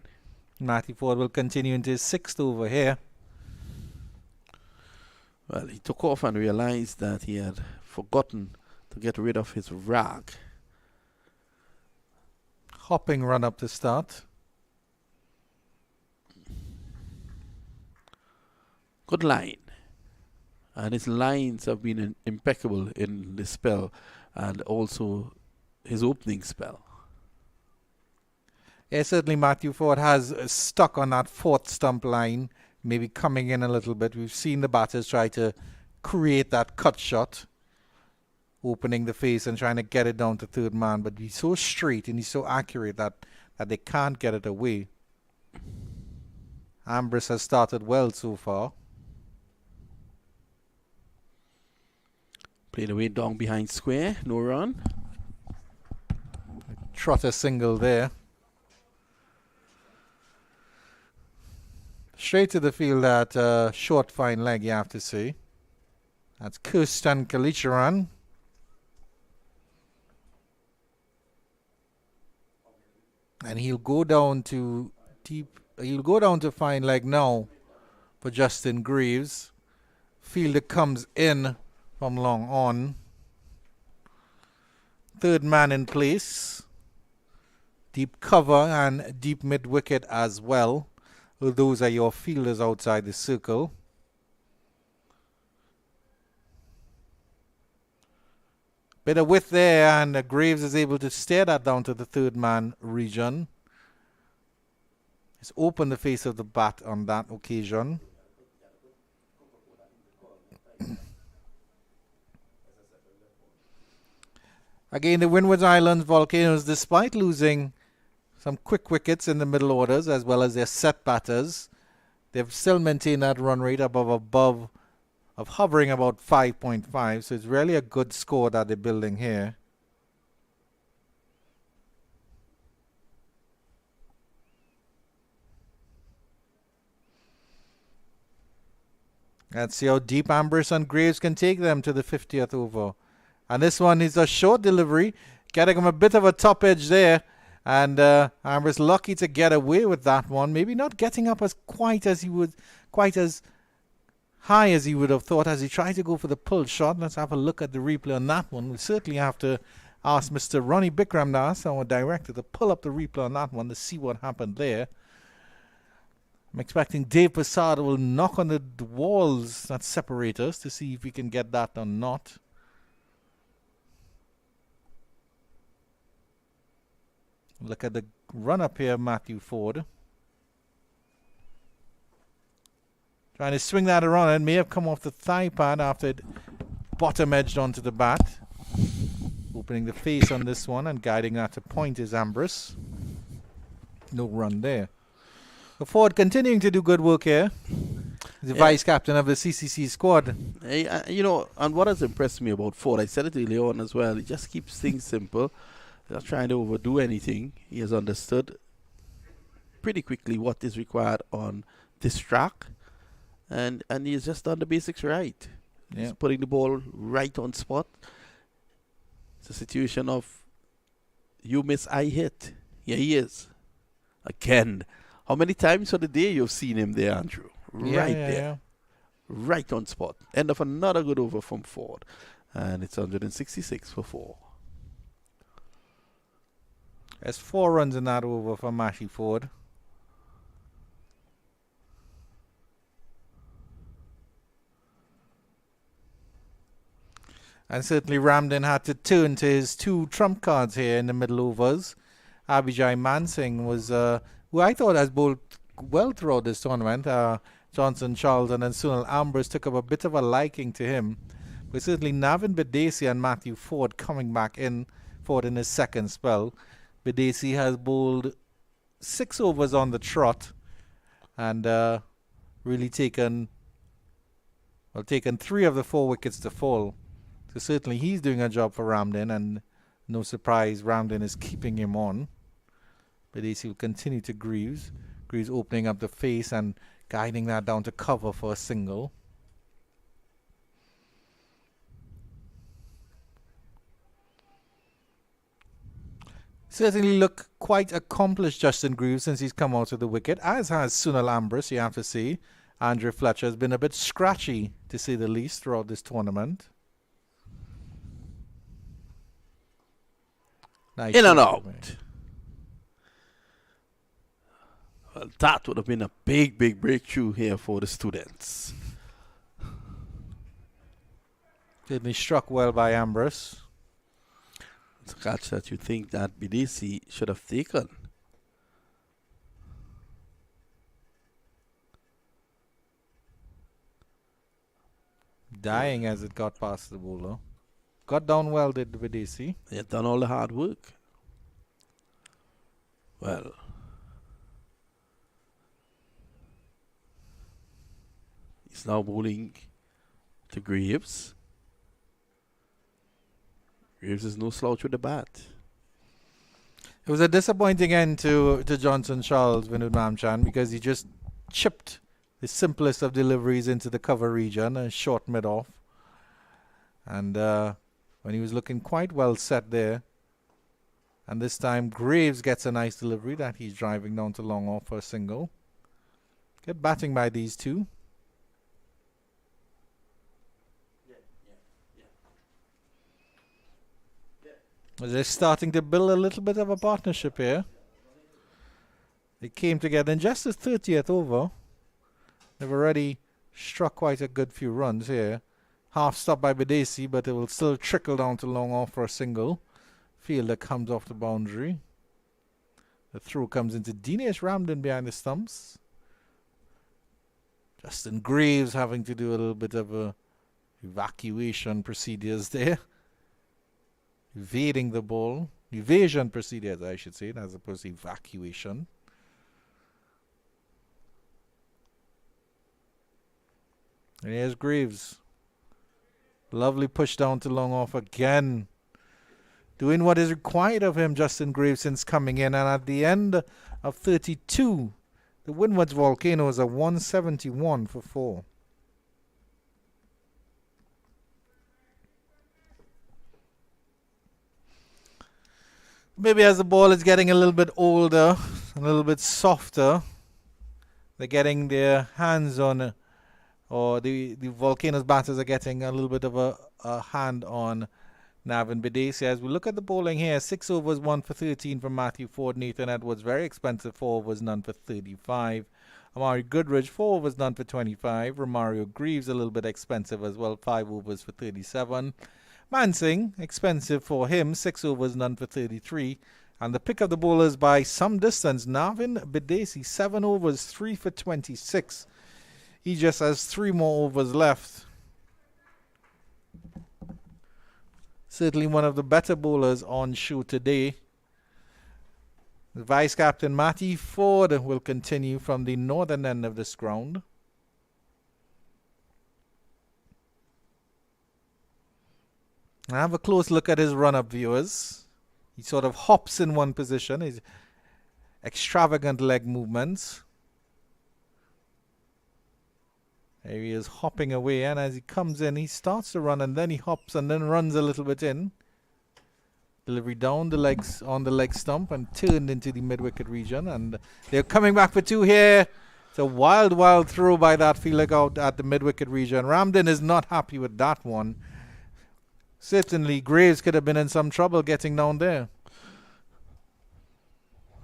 Matthew Ford will continue into his 6th over here. Well, he took off and realized that he had forgotten to get rid of his rag. Hopping run up to start. Good line. And his lines have been impeccable in this spell and also his opening spell. Yeah, certainly Matthew Ford has stuck on that 4th stump line, maybe coming in a little bit. We've seen the batters try to create that cut shot, opening the face and trying to get it down to 3rd man, but he's so straight and he's so accurate that they can't get it away. Ambrose has started well so far. Played away down behind square, no run. Trotter single there. Straight to the field at short fine leg, you have to say. That's Kirsten Kalicharan. And he'll go down to deep. He'll go down to fine leg now for Justin Graves. Fielder comes in from long on. 3rd man in place. Deep cover and deep mid wicket as well. Those are your fielders outside the circle. Bit of width there, and Graves is able to steer that down to the 3rd man region. He's opened the face of the bat on that occasion. Again, the Windward Islands Volcanoes, despite losing some quick wickets in the middle orders as well as their set batters, they've still maintained that run rate above of hovering about 5.5. So it's really a good score that they're building here. Let's see how deep Ambrose and Graves can take them to the 50th over. And this one is a short delivery, getting him a bit of a top edge there. And Ambrose lucky to get away with that one. Maybe not getting up quite as high as he would have thought as he tried to go for the pull shot. Let's have a look at the replay on that one. We certainly have to ask Mr. Ronnie Bikramdas, our director, to pull up the replay on that one to see what happened there. I'm expecting Dave Posada will knock on the walls that separate us to see if we can get that or not. Look at the run up here, Matthew Ford. Trying to swing that around. It may have come off the thigh pad after it bottom edged onto the bat. Opening the face on this one and guiding that to point is Ambrose. No run there. The Ford continuing to do good work here. The vice captain of the CCC squad. And what has impressed me about Ford, I said it earlier on as well, he just keeps things simple. He's not trying to overdo anything. He has understood pretty quickly what is required on this track. And he has just done the basics right. Yeah. He's putting the ball right on spot. It's a situation of you miss, I hit. Here he is. Again. How many times for the day you've seen him there, Andrew? Right there. Yeah. Right on spot. End of another good over from Ford. And it's 166 for 4. There's 4 runs in that over for Matthew Ford. And certainly Ramden had to turn to his 2 trump cards here in the middle overs. Abhijay Mansingh was, who I thought has bowled well throughout this tournament. Johnson Charles and then Sunil Ambrose took up a bit of a liking to him. But certainly Navin Bidesi and Matthew Ford coming back in. Ford in his second spell. Bidesi has bowled 6 overs on the trot and really taken 3 of the 4 wickets to fall. So certainly he's doing a job for Ramden, and no surprise Ramden is keeping him on. Bidesi will continue to Greaves. Greaves opening up the face and guiding that down to cover for a single. Certainly look quite accomplished, Justin Greaves, since he's come out of the wicket, as has Sunil Ambrose, you have to see. Andrew Fletcher has been a bit scratchy, to say the least, throughout this tournament. Nice in and out. Well, that would have been a big, big breakthrough here for the students. Certainly struck well by Ambrose. It's a catch that you think that Bidesi should have taken. Dying as it got past the bowler. Got down well, did Bidesi. They had done all the hard work. Well, he's now bowling to Greaves. Greaves is no slouch with the bat. It was a disappointing end to Johnson Charles, Vinod Mamchan, because he just chipped the simplest of deliveries into the cover region, a short mid-off. And when he was looking quite well set there, and this time Greaves gets a nice delivery that he's driving down to long off for a single. Good batting by these two. They're starting to build a little bit of a partnership here. They came together in just the 30th over. They've already struck quite a good few runs here. Half stopped by Bidesi, but it will still trickle down to long off for a single. Fielder comes off the boundary. The throw comes into Dinesh Ramden behind the stumps. Justin Greaves having to do a little bit of evacuation procedures there. Evading the ball. Evasion procedures, I should say, as opposed to evacuation. And here's Greaves. Lovely push down to long off again. Doing what is required of him, Justin Greaves, since coming in. And at the end of 32, the Windwards Volcanoes are 171 for 4. Maybe as the ball is getting a little bit older, a little bit softer, they're getting their hands on, or the Volcanoes batters are getting a little bit of a hand on Navin Bidesi. As we look at the bowling here, 6 overs, 1 for 13 from Matthew Ford. Nathan Edwards, very expensive, 4 overs, none for 35. Amari Goodrich, 4 overs, none for 25. Romario Greaves, a little bit expensive as well, 5 overs for 37. Mansingh, expensive for him, 6 overs, none for 33. And the pick of the bowlers by some distance, Navin Bidesi, 7 overs, 3 for 26. He just has 3 more overs left. Certainly one of the better bowlers on show today. The vice captain Matty Ford will continue from the northern end of this ground. Now have a close look at his run-up, viewers. He sort of hops in one position. His extravagant leg movements. There he is hopping away, and as he comes in, he starts to run, and then he hops and then runs a little bit in. Delivery down the legs on the leg stump and turned into the mid-wicket region, and they're coming back for two here. It's a wild, wild throw by that fielder out at the mid-wicket region. Ramden is not happy with that one. Certainly, Graves could have been in some trouble getting down there.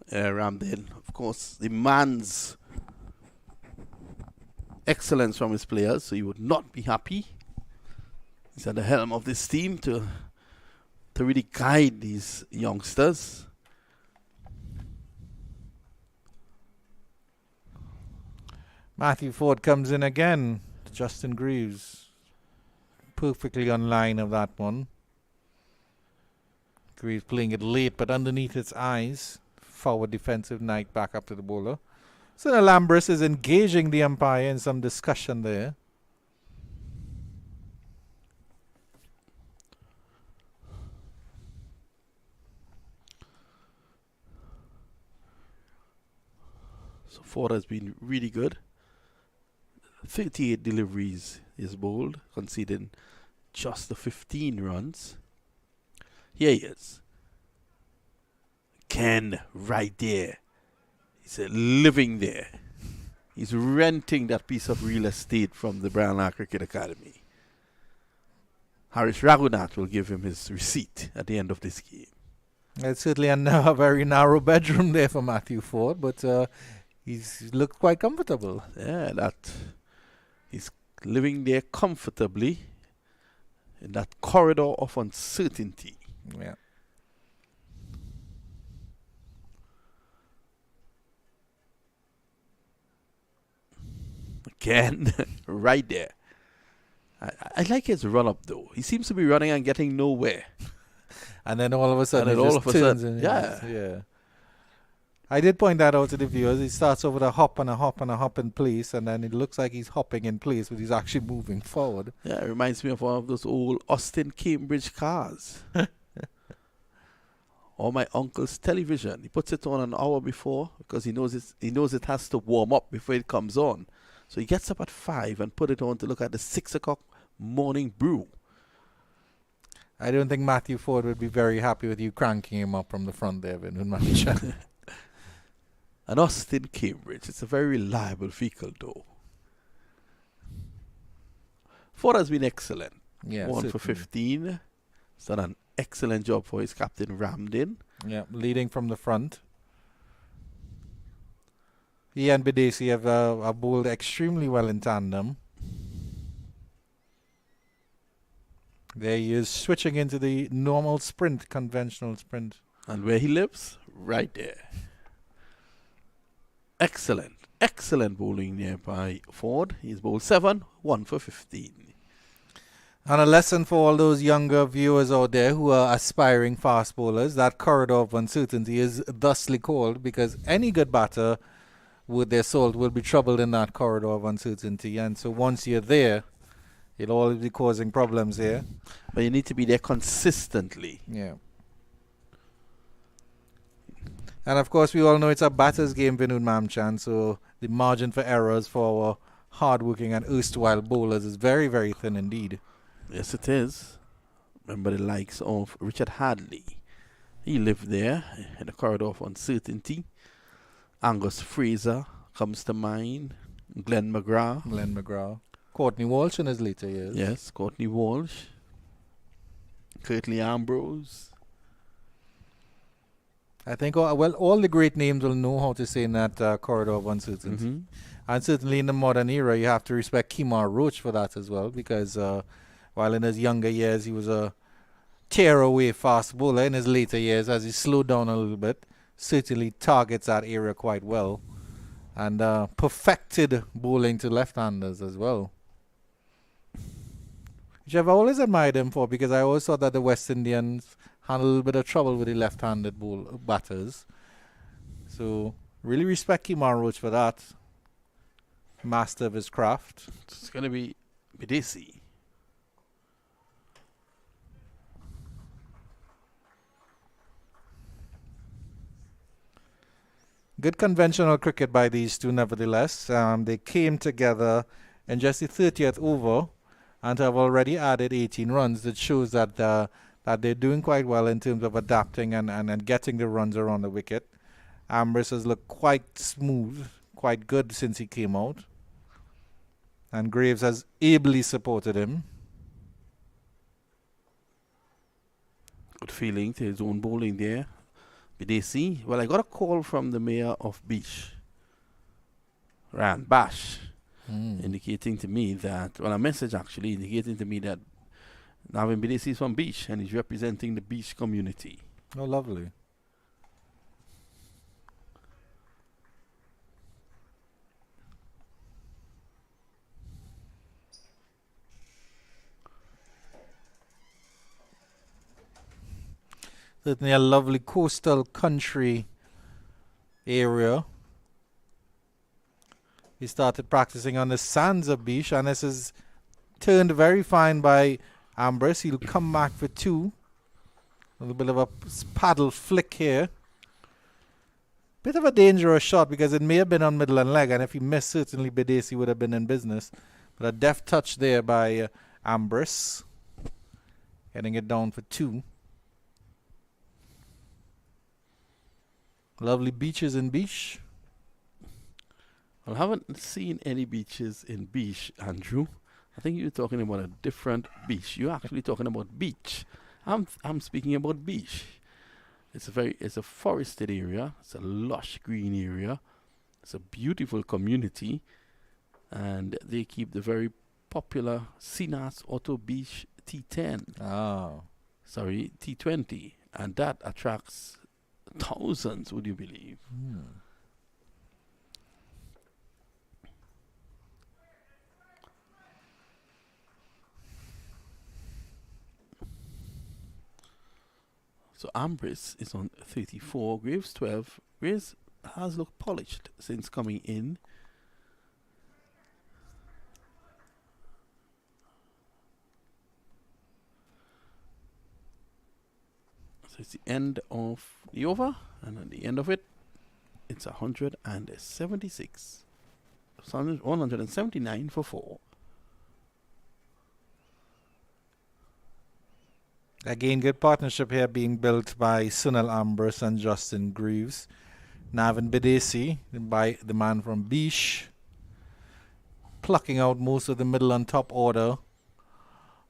Ramden, of course, demands excellence from his players, so he would not be happy. He's at the helm of this team to really guide these youngsters. Matthew Ford comes in again. Justin Greaves perfectly on line of that one. Greaves playing it late, but underneath its eyes. Forward defensive night back up to the bowler. So Alambris is engaging the umpire in some discussion there. So Ford has been really good. 38 deliveries is bowled, conceding just the 15 runs. Here he is. Ken right there. He's living there. He's renting that piece of real estate from the Brownlow Cricket Academy. Harish Raghunath will give him his receipt at the end of this game. It's certainly a very narrow bedroom there for Matthew Ford, but he's looked quite comfortable. Yeah, he's living there comfortably in that corridor of uncertainty. Yeah. Again, right there. I like his run-up, though. He seems to be running and getting nowhere. And then all of a sudden, And it then just all of a turns sudden, and yeah. yeah. I did point that out to the viewers. He starts over a hop and a hop and a hop in place, and then it looks like he's hopping in place, but he's actually moving forward. Yeah, it reminds me of one of those old Austin Cambridge cars. Or my uncle's television. He puts it on an hour before because he knows it has to warm up before it comes on. So he gets up at 5 and put it on to look at the 6 o'clock morning brew. I don't think Matthew Ford would be very happy with you cranking him up from the front there, Vinod. An Austin Cambridge. It's a very reliable vehicle, though. Ford has been excellent. Yeah, 1 for 15. He's done an excellent job for his captain, Ramden. Yeah, leading from the front. He and Bidesi have bowled extremely well in tandem. There he is, switching into the normal sprint, conventional sprint. And where he lives? Right there. Excellent. Excellent bowling there by Ford. He's bowled 7, 1 for 15. And a lesson for all those younger viewers out there who are aspiring fast bowlers, that corridor of uncertainty is thusly called because any good batter with their salt will be troubled in that corridor of uncertainty. And so once you're there, it'll always be causing problems here. But you need to be there consistently. Yeah. And of course, we all know it's a batter's game, Vinod Mamchan, so the margin for errors for our hard-working and erstwhile bowlers is very, very thin indeed. Yes, it is. Remember the likes of Richard Hadley. He lived there in the corridor of uncertainty. Angus Fraser comes to mind. Glenn McGrath. Courtney Walsh in his later years. Yes, Courtney Walsh. Curtly Ambrose. I think, all the great names will know how to say in that corridor of uncertainty. Mm-hmm. And certainly in the modern era, you have to respect Kemar Roach for that as well, because while in his younger years he was a tear-away fast bowler, in his later years, as he slowed down a little bit, certainly targets that area quite well. And perfected bowling to left-handers as well. which I've always admired him for, because I always thought that the West Indians had a little bit of trouble with the left-handed batters. So really respect Kimar Roach for that. Master of his craft. It's going to be Bidesi. Good conventional cricket by these two, nevertheless. They came together in just the 30th over and have already added 18 runs. That shows that that they're doing quite well in terms of adapting and getting the runs around the wicket. Ambrose has looked quite smooth, quite good since he came out. And Graves has ably supported him. Good feeling to his own bowling there. Bidesi. Well, I got a call from the mayor of Beach, Ran Bash, indicating to me that, well, a message actually indicating to me that Navin Bidesi is from Beach and he's representing the Beach community. Oh, lovely. Certainly a lovely coastal country area. He started practicing on the sands of Beach, and this is turned very fine by Ambrose. He'll come back for two. A little bit of a paddle flick here. Bit of a dangerous shot because it may have been on middle and leg, and if he missed, certainly Bidesi would have been in business. But a deft touch there by Ambrose. Getting it down for two. Lovely beaches in Beach. Well, I haven't seen any beaches in Beach, Andrew. I think you're talking about a different beach. You're actually talking about beach. I'm speaking about Beach. It's a forested area. It's a lush green area. It's a beautiful community, and they keep the very popular Sinas Auto Beach T10. Oh. Sorry, T20, and that attracts thousands, would you believe? So Ambrose is on 34, Graves 12. Graves has looked polished since coming in. So it's the end of the over, and at the end of it, it's 176. 179 for 4. Again, good partnership here being built by Sunil Ambrose and Justin Greaves. Navin Bidesi, by the man from Beach, plucking out most of the middle and top order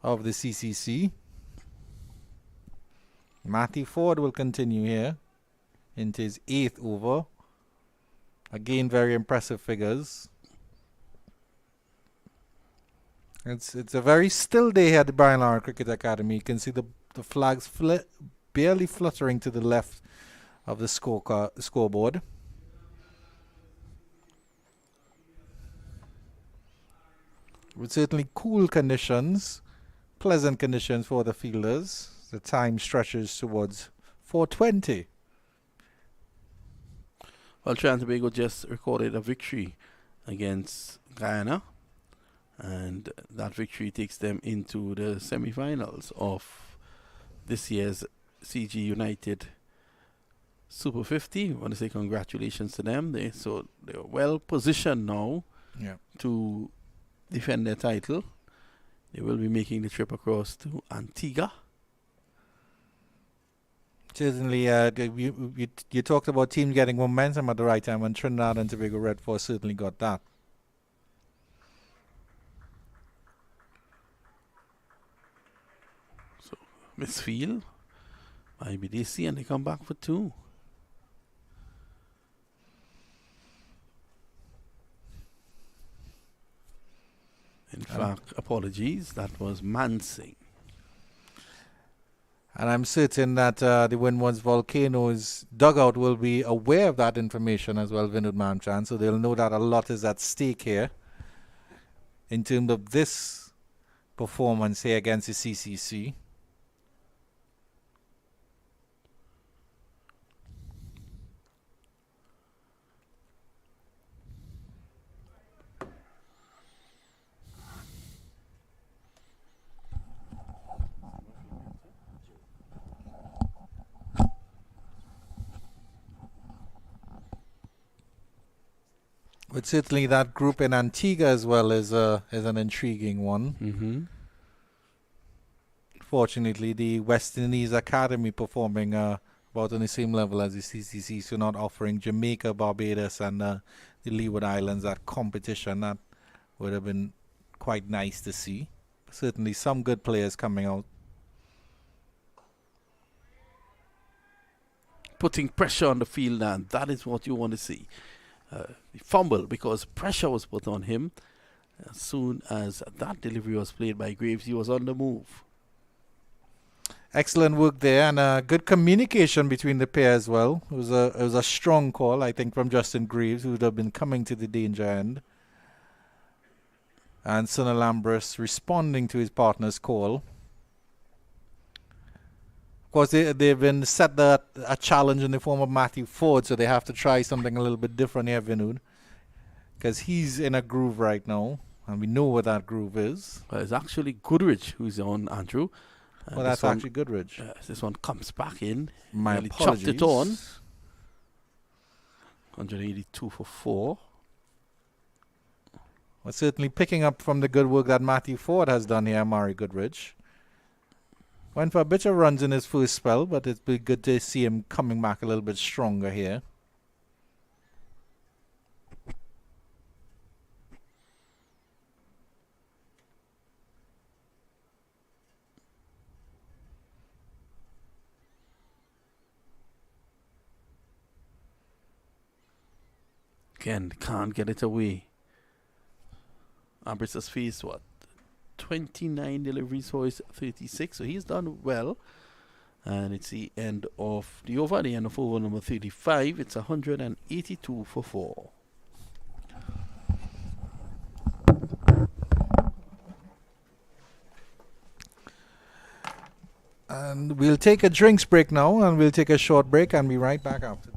of the CCC. Matty Ford will continue here into his 8th over. Again, very impressive figures. It's a very still day here at the Brian Lara Cricket Academy. You can see the flags barely fluttering to the left of the scoreboard. With certainly cool conditions, pleasant conditions for the fielders. The time stretches towards 4:20. Well, Trinidad and Tobago just recorded a victory against Guyana, and that victory takes them into the semi-finals of this year's CG United Super 50. I want to say congratulations to them. They're well positioned now to defend their title. They will be making the trip across to Antigua. Certainly, you talked about teams getting momentum at the right time, and Trinidad and Tobago Red Force certainly got that. So, misfield by BDC, and they come back for 2. In fact, apologies, that was Mansing. And I'm certain that the Windwards Volcanoes dugout will be aware of that information as well, Vinod Mamchan, so they'll know that a lot is at stake here in terms of this performance here against the CCC. But certainly that group in Antigua as well is an intriguing one. Mm-hmm. Fortunately, the West Indies Academy performing about on the same level as the CCC, so not offering Jamaica, Barbados, and the Leeward Islands that competition. That would have been quite nice to see. Certainly some good players coming out. Putting pressure on the field, and that is what you want to see. He fumbled because pressure was put on him. As soon as that delivery was played by Graves, he was on the move. Excellent work there, and good communication between the pair as well. It was a strong call, I think, from Justin Graves, who would have been coming to the danger end. And Sunil Lambros responding to his partner's call. Of course, they've been set a challenge in the form of Matthew Ford, so they have to try something a little bit different here, Vinod. Because he's in a groove right now, and we know what that groove is. Well, it's actually Goodrich who's on, Andrew. Well, that's actually Goodrich. This one comes back in. My Really apologies. chopped it on. 182 for 4. Well, certainly picking up from the good work that Matthew Ford has done here, Murray Goodrich. Went for a bit of runs in his first spell, but it's been good to see him coming back a little bit stronger here. Again, can't get it away. Ambrose has faced, 29 deliveries for his 36, so he's done well. And it's the end of the over, the end of over number 35. It's 182 for 4. And we'll take a drinks break now, and we'll take a short break and be right back after this.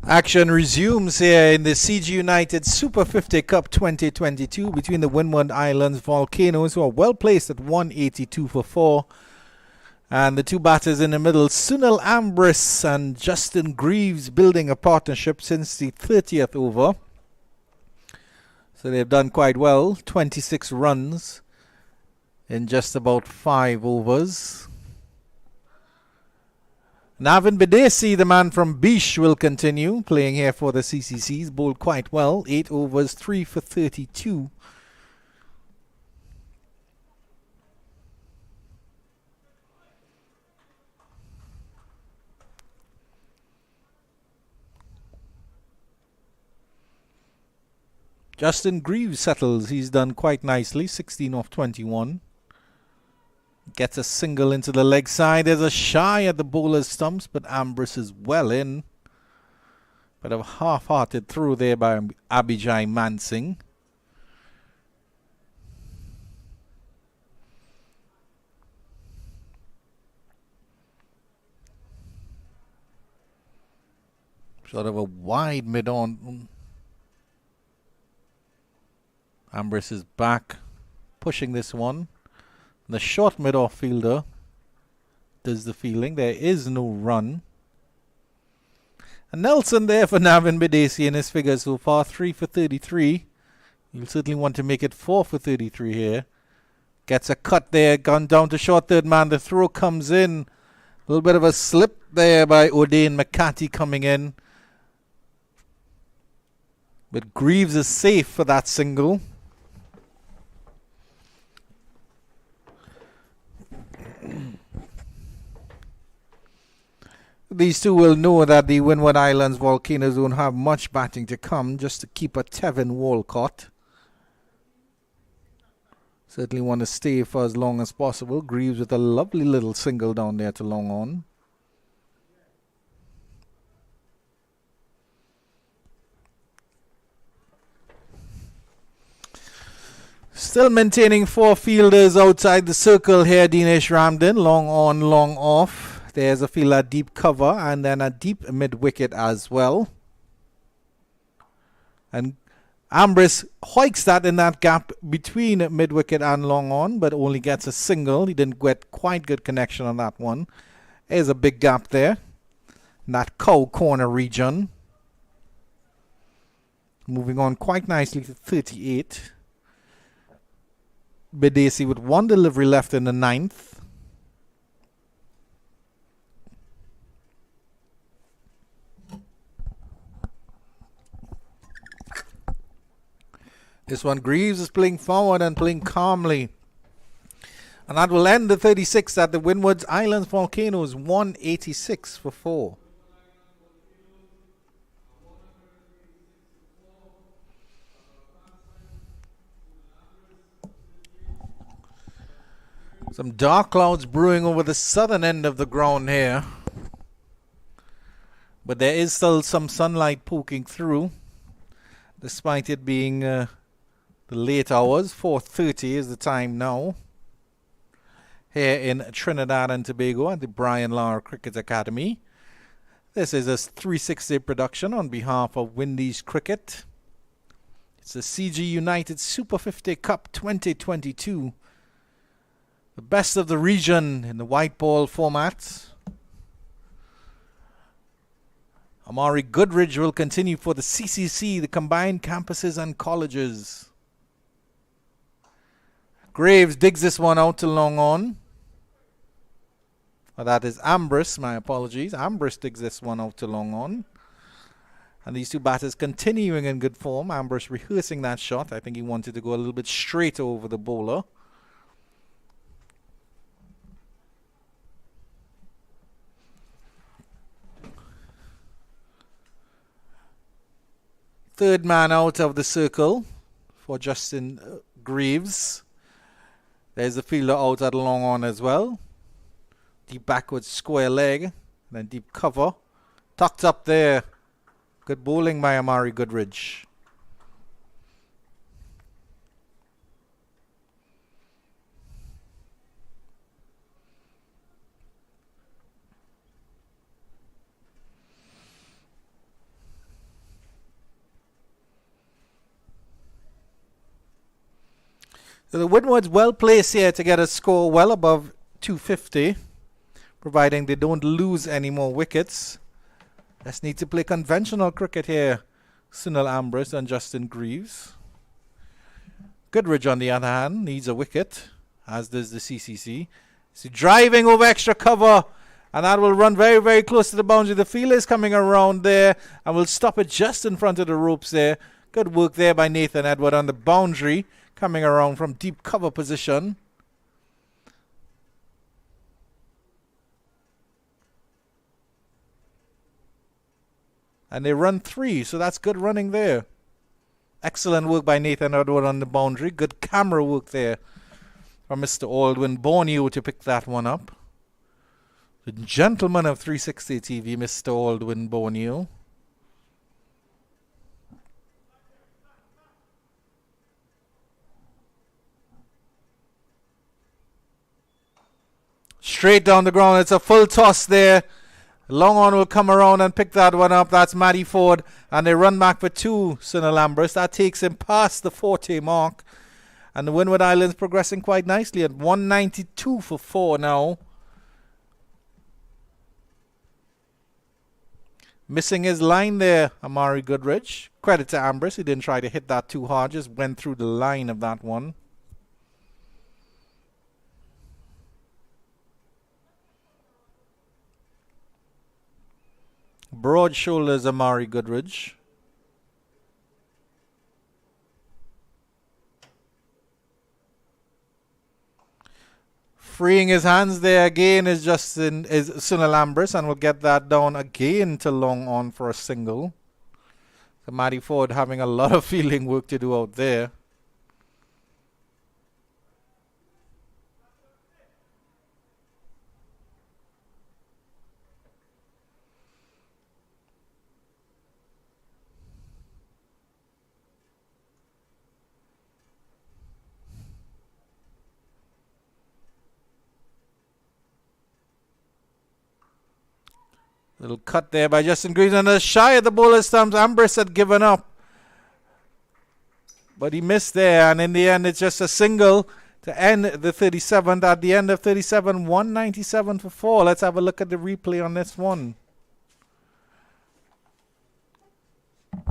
Action resumes here in the CG United Super 50 Cup 2022 between the Windward Islands Volcanoes, who are well placed at 182 for 4. And the two batters in the middle, Sunil Ambris and Justin Greaves, building a partnership since the 30th over. So they've done quite well, 26 runs in just about 5 overs. Navin Bidesi, the man from Bish, will continue playing here for the CCCs. Bowled quite well, 8 overs, 3 for 32. Justin Greaves settles. He's done quite nicely, 16 off 21. Gets a single into the leg side. There's a shy at the bowler's stumps, but Ambris is well in. But a half-hearted throw there by Abhijay Mansingh. Sort of a wide mid-on. Ambris is back, pushing this one. The short mid-off fielder does the fielding. There is no run. And Nelson there for Navin Bidesi in his figures so far, 3 for 33. You'll certainly want to make it 4 for 33 here. Gets a cut there, gone down to short third man. The throw comes in. A little bit of a slip there by O'Dane McCarthy coming in. But Greaves is safe for that single. These two will know that the Windward Islands Volcanoes don't have much batting to come, just to keep a Tevin Walcott. Certainly want to stay for as long as possible. Greaves with a lovely little single down there to long on. Still maintaining 4 fielders outside the circle here. Dinesh Ramden, long on, long off. There's a fielder deep cover and then a deep mid-wicket as well. And Ambris hoiks that in that gap between mid-wicket and long on, but only gets a single. He didn't get quite good connection on that one. There's a big gap there in that cow corner region. Moving on quite nicely to 38. Bidesi with 1 delivery left in the 9th. This one, Greaves is playing forward and playing calmly. And that will end the 36 at the Windward Islands Volcanoes, 186 for 4. Some dark clouds brewing over the southern end of the ground here. But there is still some sunlight poking through, despite it being the late hours. 4:30 is the time now. Here in Trinidad and Tobago at the Brian Lara Cricket Academy. This is a 360 production on behalf of Windies Cricket. It's the CG United Super 50 Cup 2022. The best of the region in the white ball format. Amari Goodridge will continue for the CCC, the combined campuses and colleges. Graves digs this one out to long on. Well, that is Ambris, my apologies. Ambris digs this one out to long on. And these two batters continuing in good form. Ambris rehearsing that shot. I think he wanted to go a little bit straight over the bowler. Third man out of the circle for Justin Greaves. There's the fielder out at long on as well. Deep backwards square leg. And then deep cover. Tucked up there. Good bowling by Amari Goodridge. The Windwards well placed here to get a score well above 250, providing they don't lose any more wickets. Just need to play conventional cricket here. Sunil Ambrose and Justin Greaves. Goodridge, on the other hand, needs a wicket, as does the CCC. So driving over extra cover, and that will run very, very close to the boundary. The fielder is coming around there, and will stop it just in front of the ropes there. Good work there by Nathan Edward on the boundary, coming around from deep cover position. And they run 3, so that's good running there. Excellent work by Nathan Edward on the boundary. Good camera work there from Mr. Aldwin Borneo to pick that one up. The gentleman of 360 TV, Mr. Aldwin Borneo. Straight down the ground. It's a full toss there. Long on will come around and pick that one up. That's Matty Ford. And they run back for 2, Sunil Ambrose. That takes him past the 40 mark. And the Windward Islands progressing quite nicely at 192 for 4 now. Missing his line there, Amari Goodrich. Credit to Ambrose. He didn't try to hit that too hard. Just went through the line of that one. Broad shoulders, Amari Goodrich. Freeing his hands there again is Sunil Ambrose, and will get that down again to long on for a single. So Matty Ford having a lot of fielding work to do out there. Little cut there by Justin Greaves, and a shy of the bowler's thumbs. Ambrose had given up, but he missed there, and in the end it's just a single to end the 37th. At the end of 37, 197 for 4. Let's have a look at the replay on this one.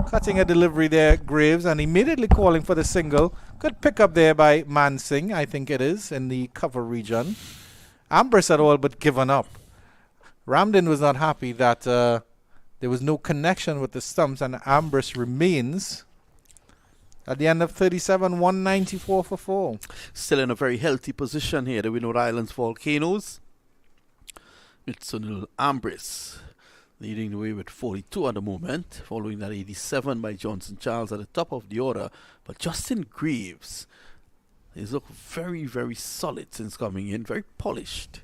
Cutting a delivery there, Graves, and immediately calling for the single. Good pick up there by Mansingh, I think it is, in the cover region. Ambrose had all but given up. Ramden was not happy that there was no connection with the stumps, and Ambrose remains at the end of 37, 194 for 4. Still in a very healthy position here, the Windward Islands Volcanoes. With Sunil Ambrose leading the way with 42 at the moment, following that 87 by Johnson Charles at the top of the order. But Justin Greaves is looking very, very solid since coming in, very polished.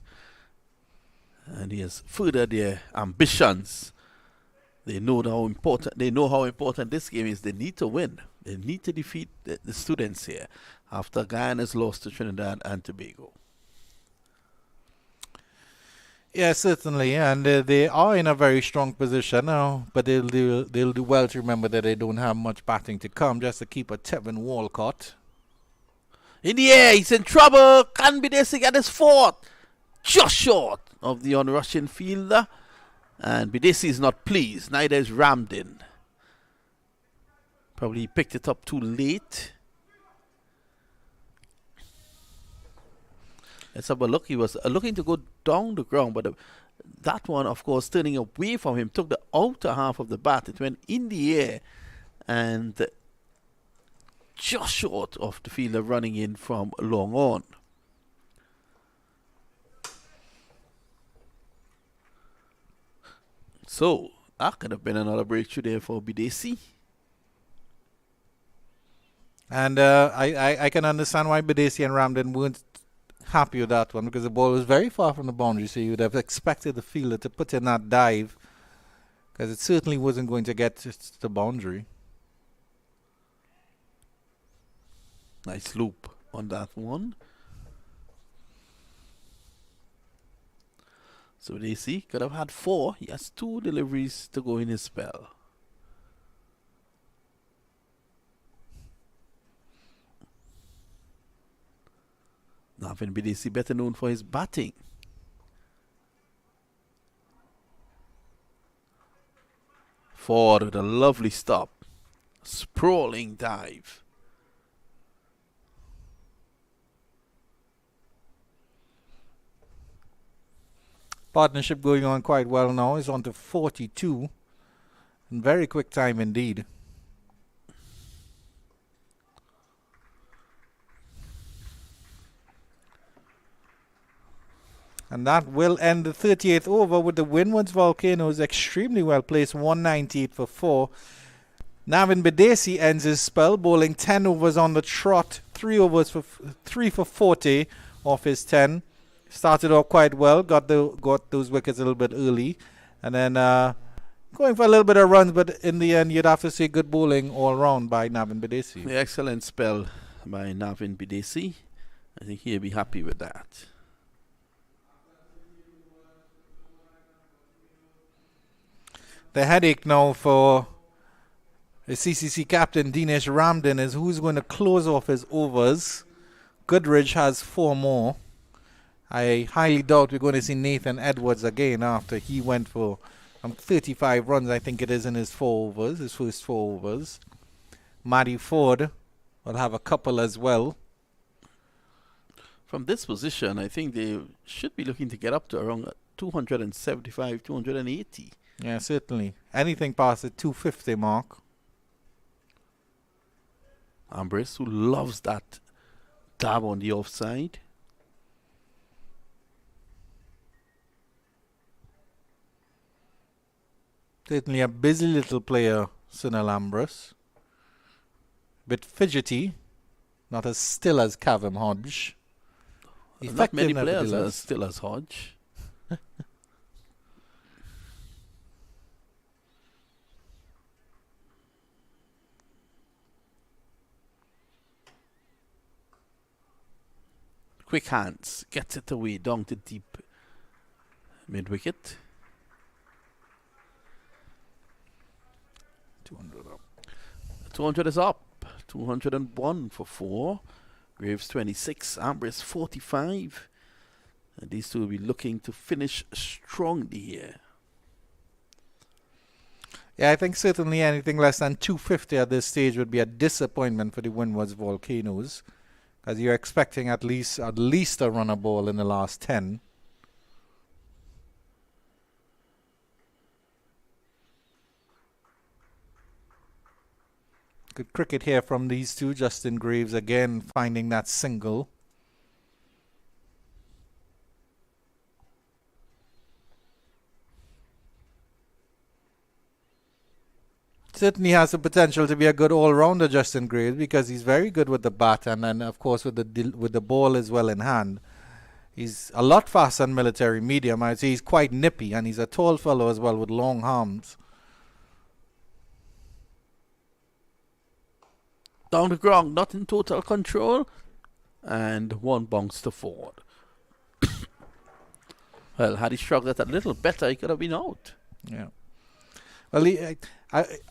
And he has furthered their ambitions. They know how important this game is. They need to win. They need to defeat the students here after Guyana's lost to Trinidad and Tobago. Yeah, certainly, and they are in a very strong position now, but they'll do well to remember that they don't have much batting to come, just to keep a Tevin Walcott. In the air, he's in trouble. Can Bidesi get his fourth? Just short of the on-rushing fielder, and Bidesi is not pleased. Neither is Ramden. Probably picked it up too late. Let's have a look. He was looking to go down the ground, but that one, of course, turning away from him, took the outer half of the bat. It went in the air and just short of the fielder running in from long on. So, that could have been another breakthrough there for Bidesi. And I can understand why Bidesi and Ramden weren't happy with that one, because the ball was very far from the boundary, so you would have expected the fielder to put in that dive, because it certainly wasn't going to get to the boundary. Nice loop on that one. So Bidesi could have had 4. He has 2 deliveries to go in his spell. Navin Bidesi, better known for his batting. Ford with a lovely stop. Sprawling dive. Partnership going on quite well now. It's on to 42. In very quick time indeed. And that will end the 38th over with the Windwards Volcanoes extremely well placed, 198 for 4. Navin Bidesi ends his spell, bowling 10 overs on the trot, 3 for 40 off his 10. Started off quite well, got those wickets a little bit early, and then going for a little bit of runs, but in the end you'd have to say good bowling all round by Navin Bidesi. The excellent spell by Navin Bidesi. I think he'll be happy with that. The headache now for the CCC captain Dinesh Ramdin is who's going to close off his overs. Goodridge has 4 more. I highly doubt we're going to see Nathan Edwards again after he went for 35 runs, I think it is, in his 4 overs, his first 4 overs. Matty Ford will have a couple as well. From this position, I think they should be looking to get up to around 275, 280. Yeah, certainly. Anything past the 250 mark. Ambrose, who loves that dab on the offside. Certainly a busy little player, Sunil Ambrose. Bit fidgety, not as still as Cavum Hodge. Not many players are still as Hodge. Quick hands, gets it away down to deep mid wicket. 200 up. 200 is up. 201 for 4. Graves 26. Ambrose 45. And these two will be looking to finish strongly here. Yeah, I think certainly anything less than 250 at this stage would be a disappointment for the Windwards Volcanoes, because you're expecting at least a runner ball in the last 10. Good cricket here from these two. Justin Graves again finding that single. Certainly has the potential to be a good all-rounder, Justin Graves, because he's very good with the bat and then, of course, with the ball as well in hand. He's a lot faster than military medium. I'd say he's quite nippy, and he's a tall fellow as well with long arms. Down the ground, not in total control. And one bounce to Ford. Well, had he struck that a little better, he could have been out. Yeah. Well,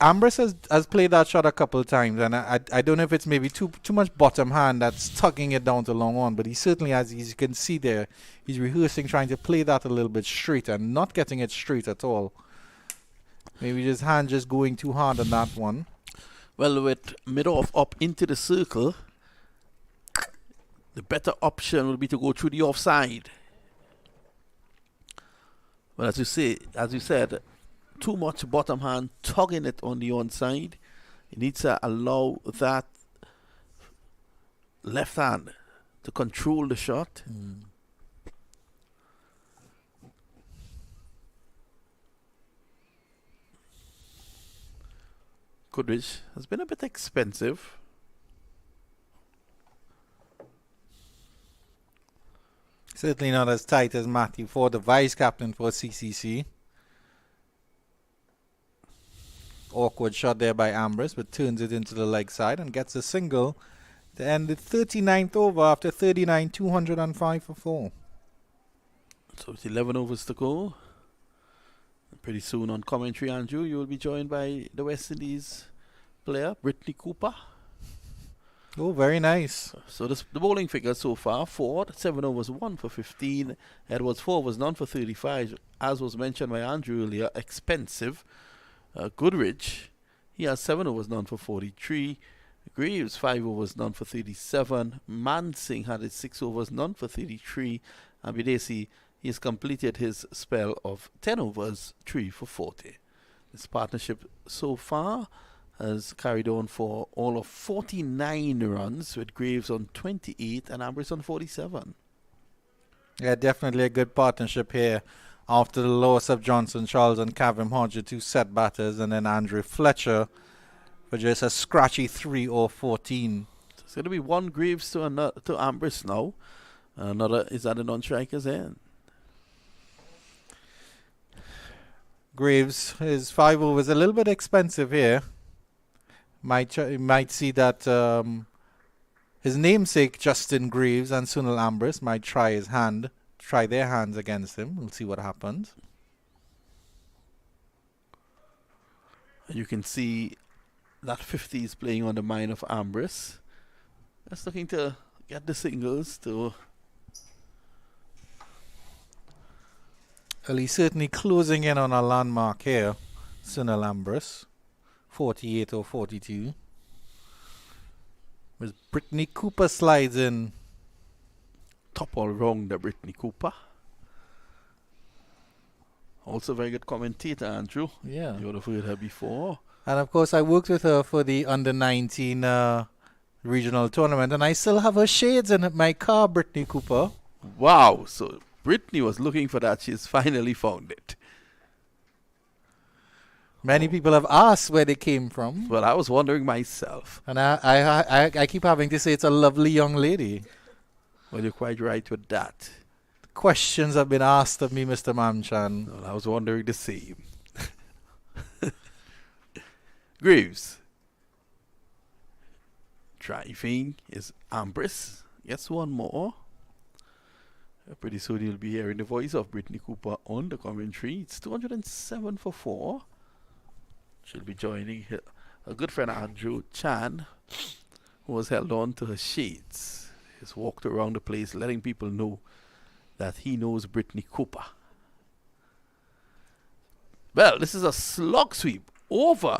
Ambrose has played that shot a couple of times, and I don't know if it's maybe too much bottom hand that's tugging it down to long on, but he certainly has, as you can see there, he's rehearsing, trying to play that a little bit straight and not getting it straight at all. Maybe his hand just going too hard on that one. Well, with mid-off up into the circle, the better option would be to go through the offside. But as you said, too much bottom hand tugging it on the onside. He needs to allow that left hand to control the shot. Goodrich has been a bit expensive. Certainly not as tight as Matthew Ford, the vice captain for CCC. Awkward shot there by Ambrose, but turns it into the leg side and gets a single to end the 39th over after 39, 205 for 4. So it's 11 overs to go. Pretty soon on commentary, Andrew, you will be joined by the West Indies player, Brittany Cooper. Oh, very nice. So the bowling figures so far: Ford 7 overs 1 for 15, Edwards 4 overs none for 35. As was mentioned by Andrew earlier, expensive. Goodrich, he has 7 overs none for 43. Graves 5 overs none for 37. Mansing had his 6 overs none for 33. And Bidesi, he has completed his spell of 10 overs 3 for 40. This partnership so far has carried on for all of 49 runs, with Graves on 28 and Ambrose on 47. Yeah, definitely a good partnership here. After the loss of Johnson Charles and Cavim Hodge, 2 set batters, and then Andrew Fletcher for just a scratchy 3 or 14. So it's going to be one Graves to Ambrose now. Another is at the non-striker's end. Graves, his 5 overs a little bit expensive here. Might see that his namesake Justin Graves and Sunil Ambrose might try their hands against him. We'll see what happens. You can see that 50 is playing on the mind of Ambrose. Just looking to get the singles to... Well, he's certainly closing in on a landmark here, Sunil Ambrose. 48 or 42. As Brittany Cooper slides in. Top all round the Brittany Cooper. Also very good commentator, Andrew. Yeah. You would have heard her before. And of course, I worked with her for the under-19 regional tournament, and I still have her shades in my car, Brittany Cooper. Wow. So Brittany was looking for that. She's finally found it. Many people have asked where they came from. Well, I was wondering myself. And I keep having to say it's a lovely young lady. Well, you're quite right with that. Questions have been asked of me, Mr. Mamchan. Well, I was wondering the same. Graves. Driving is Ambrose. Yes, one more. Pretty soon you'll be hearing the voice of Brittany Cooper on the commentary. It's 207 for 4. She'll be joining her good friend Andrew Chan, who has held on to her shades. He's walked around the place letting people know that he knows Brittany Cooper. Well, this is a slog sweep over.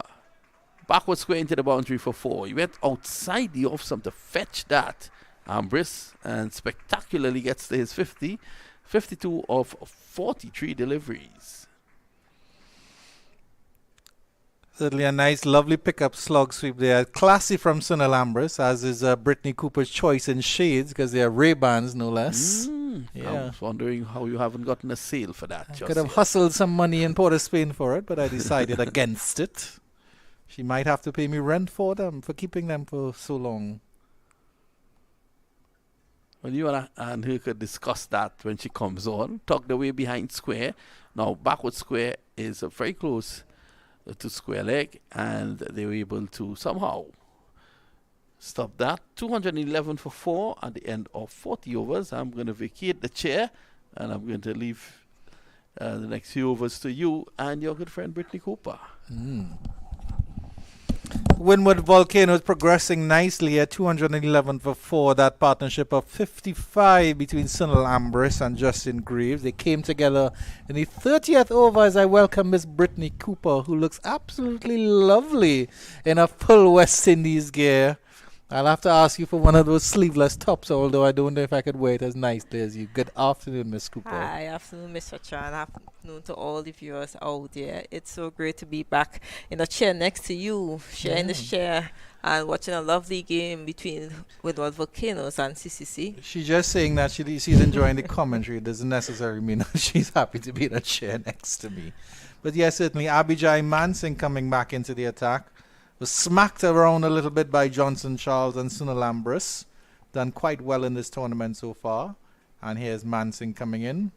Backward square into the boundary for 4. He went outside the off stump to fetch that. Ambrose, and spectacularly gets to his 50. 52 of 43 deliveries. Certainly a nice, lovely pickup slog sweep there. Classy from Sunil Ambrose, as is Brittany Cooper's choice in shades, because they are Ray-Bans, no less. Yeah. I was wondering how you haven't gotten a sale for that. I could have hustled some money in Port of Spain for it, but I decided against it. She might have to pay me rent for them, for keeping them for so long. Well, you and her could discuss that when she comes on. Tucked away behind square. Now, backward square is very close to square leg, and they were able to somehow stop that. 211 for 4 at the end of 40 overs. I'm going to vacate the chair, and I'm going to leave the next few overs to you and your good friend Brittany Cooper. Windward Volcanoes progressing nicely at 211 for 4. That partnership of 55 between Sunil Ambrose and Justin Graves. They came together in the 30th over as I welcome Miss Brittany Cooper, who looks absolutely lovely in a full West Indies gear. I'll have to ask you for one of those sleeveless tops, although I don't know if I could wear it as nicely as you. Good afternoon, Miss Cooper. Hi, afternoon, Mr. Chan. Afternoon to all the viewers out there. It's so great to be back in a chair next to you, sharing this chair and watching a lovely game between Windward Volcanoes and CCC. She's just saying that she's enjoying the commentary. It doesn't necessarily mean that she's happy to be in a chair next to me. But yes, certainly Abijay Mansingh coming back into the attack. Was smacked around a little bit by Johnson Charles and Sunil Ambrose. Done quite well in this tournament so far. And here's Mansingh coming in.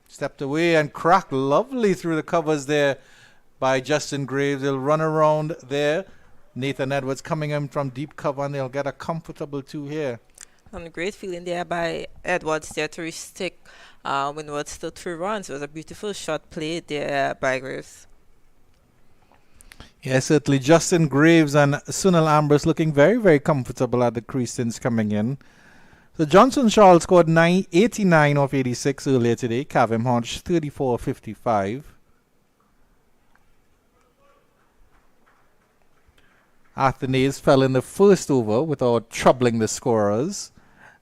Stepped away and cracked lovely through the covers there by Justin Graves. He'll run around there. Nathan Edwards coming in from deep cover, and they'll get a comfortable 2 here. And a great feeling there by Edwards there to stick Windwards to 3 runs. It was a beautiful shot played there by Graves. Yeah, certainly. Justin Graves and Sunil Ambrose looking very, very comfortable at the crease since coming in. So Johnson Charles scored 89 of 86 earlier today. Kavim Hodge 34 of 55. Athanaze fell in the first over without troubling the scorers.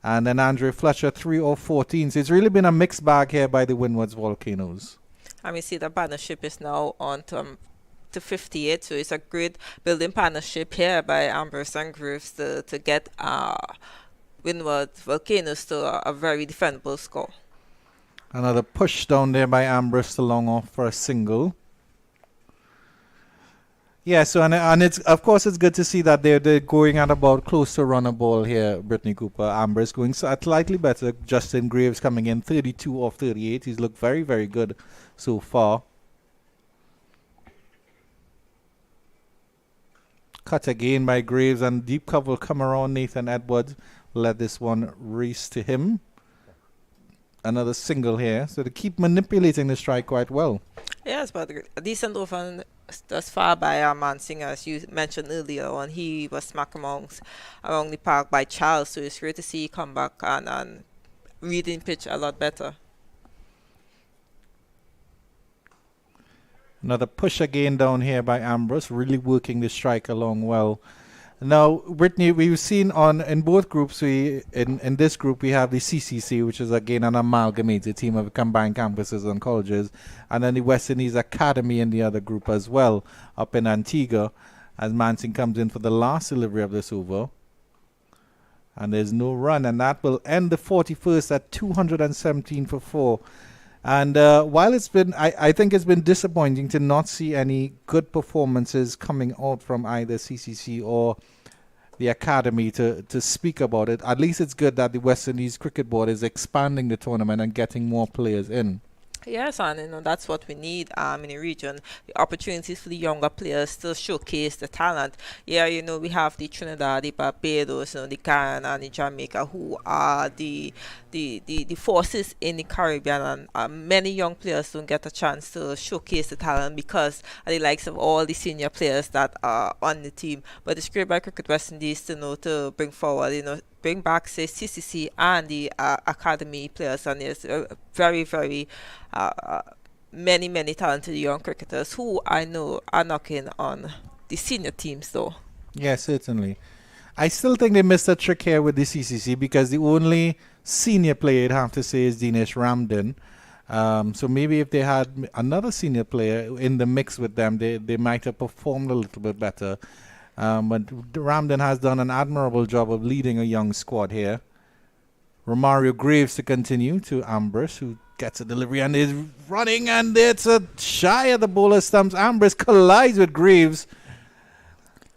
And then Andre Fletcher 3 of 14. So it's really been a mixed bag here by the Windwards Volcanoes. And we see the partnership is now on to 58, so it's a great building partnership here by Ambrose and Graves to get Windward Volcanoes to a very defendable score. Another push down there by Ambrose to long off for a single. Yeah, so and it's of course it's good to see that they're going at about close to run a ball here. Brittany Cooper, Ambrose going slightly better. Justin Graves coming in 32 of 38. He's looked very, very good so far. Cut again by Graves, and deep cover will come around. Nathan Edwards let this one race to him. Another single here, so they keep manipulating the strike quite well. Yes, but a decent over thus far by Mansing, as you mentioned earlier on. He was smack around the park by Charles, so it's great to see he come back and reading pitch a lot better. Another push again down here by Ambrose, really working the strike along well. Now, Brittany, we've seen in both groups, in this group we have the CCC, which is again an amalgamated team of combined campuses and colleges, and then the West Indies Academy in the other group as well, up in Antigua, as Mansing comes in for the last delivery of this over. And there's no run, and that will end the 41st at 217 for 4. And while it's been, I think it's been disappointing to not see any good performances coming out from either CCC or the academy to speak about it. At least it's good that the West Indies Cricket Board is expanding the tournament and getting more players in. Yes, and that's what we need in the region. The opportunities for the younger players to showcase the talent. Yeah, we have the Trinidad, the Barbados, the Guyana and the Jamaica, who are the forces in the Caribbean, and many young players don't get a chance to showcase the talent because of the likes of all the senior players that are on the team. But it's great by Cricket West Indies to bring forward, bring back, say, CCC and the academy players, and there's very, very many talented young cricketers who I know are knocking on the senior teams, though. Yeah, certainly. I still think they missed a trick here with the CCC because the only senior player you'd have to say is Dinesh Ramden. So maybe if they had another senior player in the mix with them, they might have performed a little bit better. But Ramden has done an admirable job of leading a young squad here. Romario Graves to continue to Ambrose, who gets a delivery and is running, and it's a shy of the bowler stumps. Ambrose collides with Graves,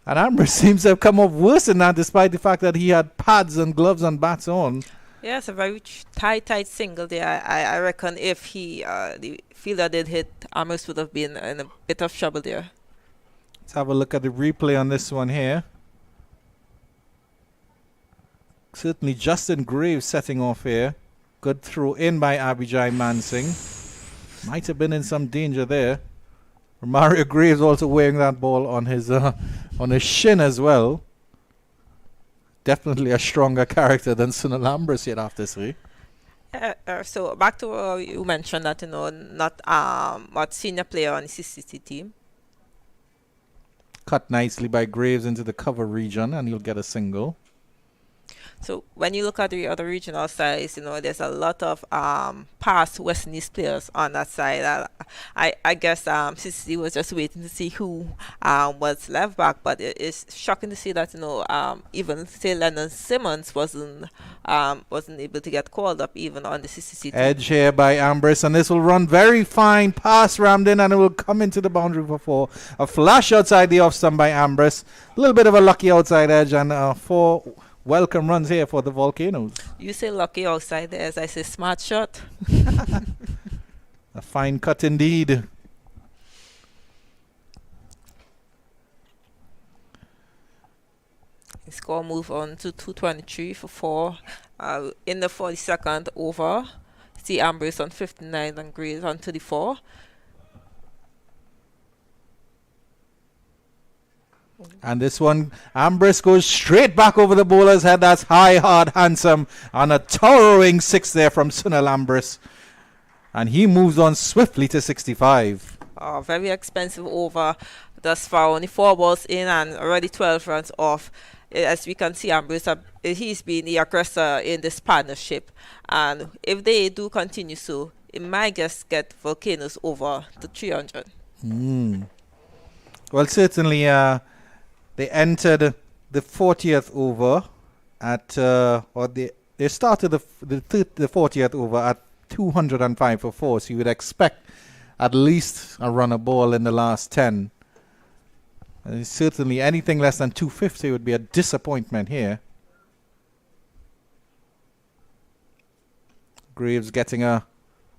and Ambrose seems to have come off worse than that, despite the fact that he had pads and gloves and bats on. Yeah, it's a very tight single there. I reckon if the fielder did hit, Ambrose would have been in a bit of trouble there. Let's have a look at the replay on this one here. Certainly Justin Graves setting off here. Good throw in by Abhijay Mansing. Might have been in some danger there. Romario Graves also wearing that ball on his shin as well. Definitely a stronger character than Sunil Ambrose yet after 3. So back to you mentioned that not what senior player on the CCC team. Cut nicely by Graves into the cover region, and he'll get a single. So when you look at the other regional sides, there's a lot of past West Indies players on that side. I guess CCC was just waiting to see who was left back, but it's shocking to see that even say Lennon Simmons wasn't able to get called up even on the CCC team. Edge here by Ambrose, and this will run very fine past Ramden, and it will come into the boundary for 4. A flash outside the off stump by Ambrose. A little bit of a lucky outside edge, and 4 welcome runs here for the Volcanoes. You say lucky outside there, as I say smart shot. A fine cut indeed. The score move on to 223 for 4. In the 42nd over, see Ambrose on 59 and Graves on 34. And this one, Ambrose goes straight back over the bowler's head. That's high, hard, handsome. And a towering 6 there from Sunil Ambrose. And he moves on swiftly to 65. Very expensive over thus far. Only 4 balls in and already 12 runs off. As we can see, Ambrose, he's been the aggressor in this partnership. And if they do continue so, it might just get Volcanoes over to 300. Well, certainly they entered the 40th over at, they started the 40th over at 205 for 4. So you would expect at least a run a ball in the last 10. And certainly anything less than 250 would be a disappointment here. Graves getting a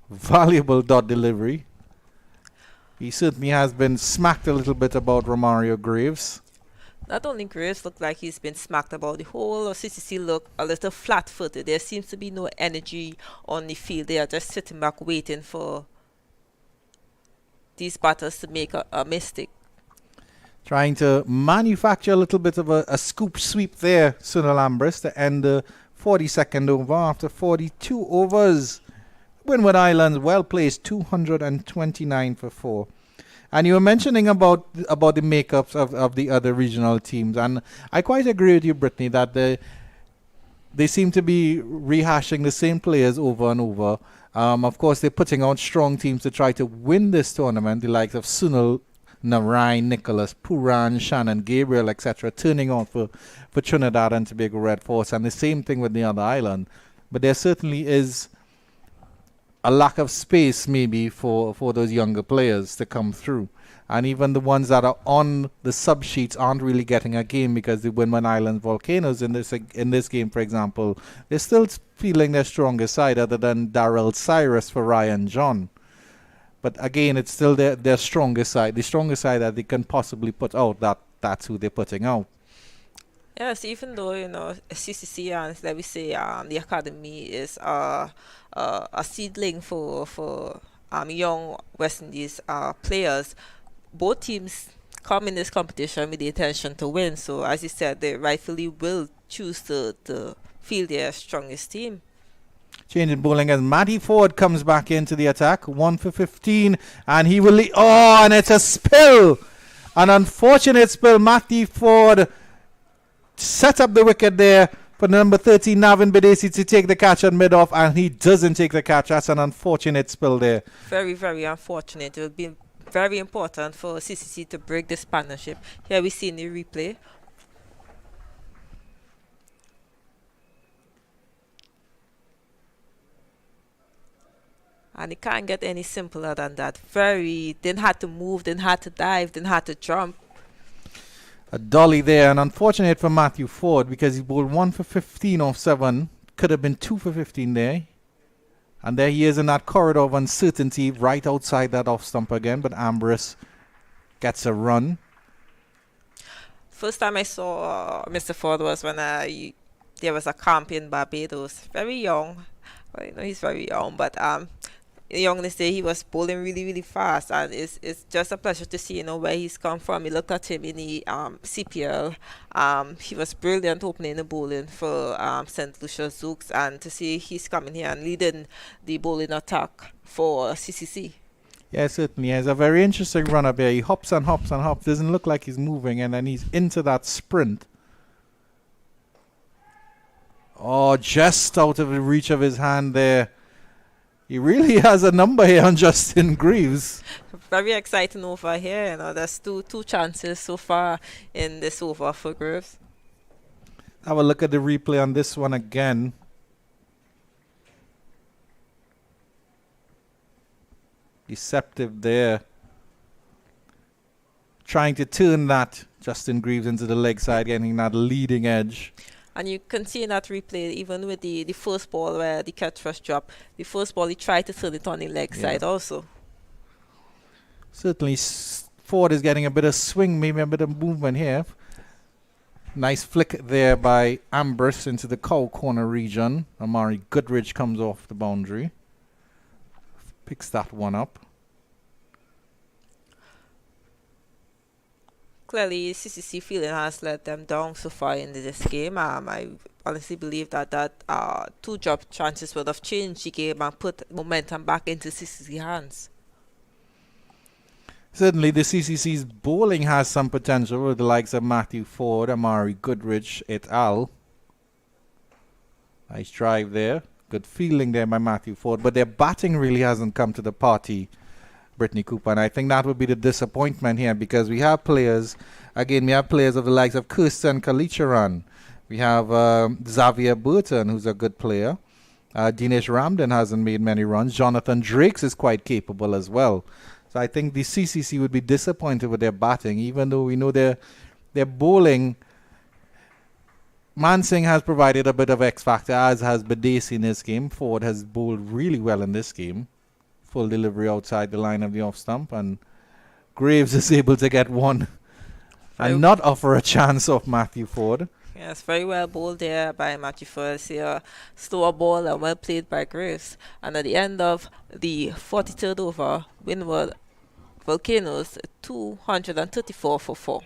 valuable dot delivery. He certainly has been smacked a little bit about Romario Graves. Not only Graves looked like he's been smacked about, the whole of CCC look a little flat-footed. There seems to be no energy on the field. They are just sitting back waiting for these batters to make a mistake. Trying to manufacture a little bit of a scoop sweep there, Sunil Ambrose, to end the 42nd over after 42 overs. Windward Islands well placed, 229 for 4. And you were mentioning about the makeups of the other regional teams, and I quite agree with you, Brittany, that they seem to be rehashing the same players over and over. Of course, they're putting out strong teams to try to win this tournament, the likes of Sunil, Narayan, Nicholas, Puran, Shannon, Gabriel, etc., turning out for Trinidad and Tobago Red Force, and the same thing with the other island. But there certainly is a lack of space maybe for those younger players to come through. And even the ones that are on the sub sheets aren't really getting a game because the Windward Island Volcanoes in this game, for example, they're still feeling their strongest side other than Darrell Cyrus for Ryan John. But again, it's still their strongest side, the strongest side that they can possibly put out. That's who they're putting out. Yes, even though, CCC and let me say the academy is a seedling for young West Indies players, both teams come in this competition with the intention to win. So as you said, they rightfully will choose to field their strongest team. Change in bowling as Matty Ford comes back into the attack. 1 for 15. And he will and it's a spill. An unfortunate spill. Matty Ford set up the wicket there for number 13, Navin Bidesi, to take the catch at mid-off, and he doesn't take the catch. That's an unfortunate spill there. Very, very unfortunate. It would be very important for CCC to break this partnership. Here we see in the replay. And it can't get any simpler than that. Didn't have to move, didn't have to dive, didn't have to jump. A dolly there, and unfortunate for Matthew Ford because he bowled 1 for 15 off 7. Could have been 2 for 15 there. And there he is in that corridor of uncertainty right outside that off stump again. But Ambrose gets a run. First time I saw Mr. Ford was when there was a camp in Barbados. Very young. Well, he's very young, but young this day he was bowling really, really fast, and it's just a pleasure to see where he's come from. We looked at him in the CPL. He was brilliant opening the bowling for St. Lucia Zooks, and to see he's coming here and leading the bowling attack for CCC. Yeah, certainly. It's a very interesting run up here. He hops and hops and hops. Doesn't look like he's moving, and then he's into that sprint. Oh, just out of the reach of his hand there. He really has a number here on Justin Greaves. Very exciting over here. There's two chances so far in this over for Greaves. Have a look at the replay on this one again. Deceptive there. Trying to turn that Justin Greaves into the leg side, getting that leading edge. And you can see in that replay, even with the first ball where the catch was dropped, the first ball he tried to turn it on the leg side also. Certainly Ford is getting a bit of swing, maybe a bit of movement here. Nice flick there by Ambrose into the cow corner region. Amari Goodrich comes off the boundary. Picks that one up. clearly CCC feeling has let them down so far in this game. I honestly believe that two drop chances would have changed the game and put momentum back into CCC hands. Certainly, the CCC's bowling has some potential with the likes of Matthew Ford, Amari Goodrich, et al. Nice drive there. Good fielding there by Matthew Ford. But their batting really hasn't come to the party, Brittany Cooper. And I think that would be the disappointment here because we have players, again, we have players of the likes of Kirsten Kalicharan. We have Xavier Burton, who's a good player. Dinesh Ramden hasn't made many runs. Jonathan Drakes is quite capable as well. So I think the CCC would be disappointed with their batting, even though we know their bowling. Mansingh has provided a bit of X factor, as has Badesi in this game. Ford has bowled really well in this game. Full delivery outside the line of the off stump, and Graves is able to get one and not offer a chance of Matthew Ford. Yes, very well bowled there by Matthew Ford. Slower ball and well played by Graves. And at the end of the 43rd over, Windward Volcanoes 234 for 4.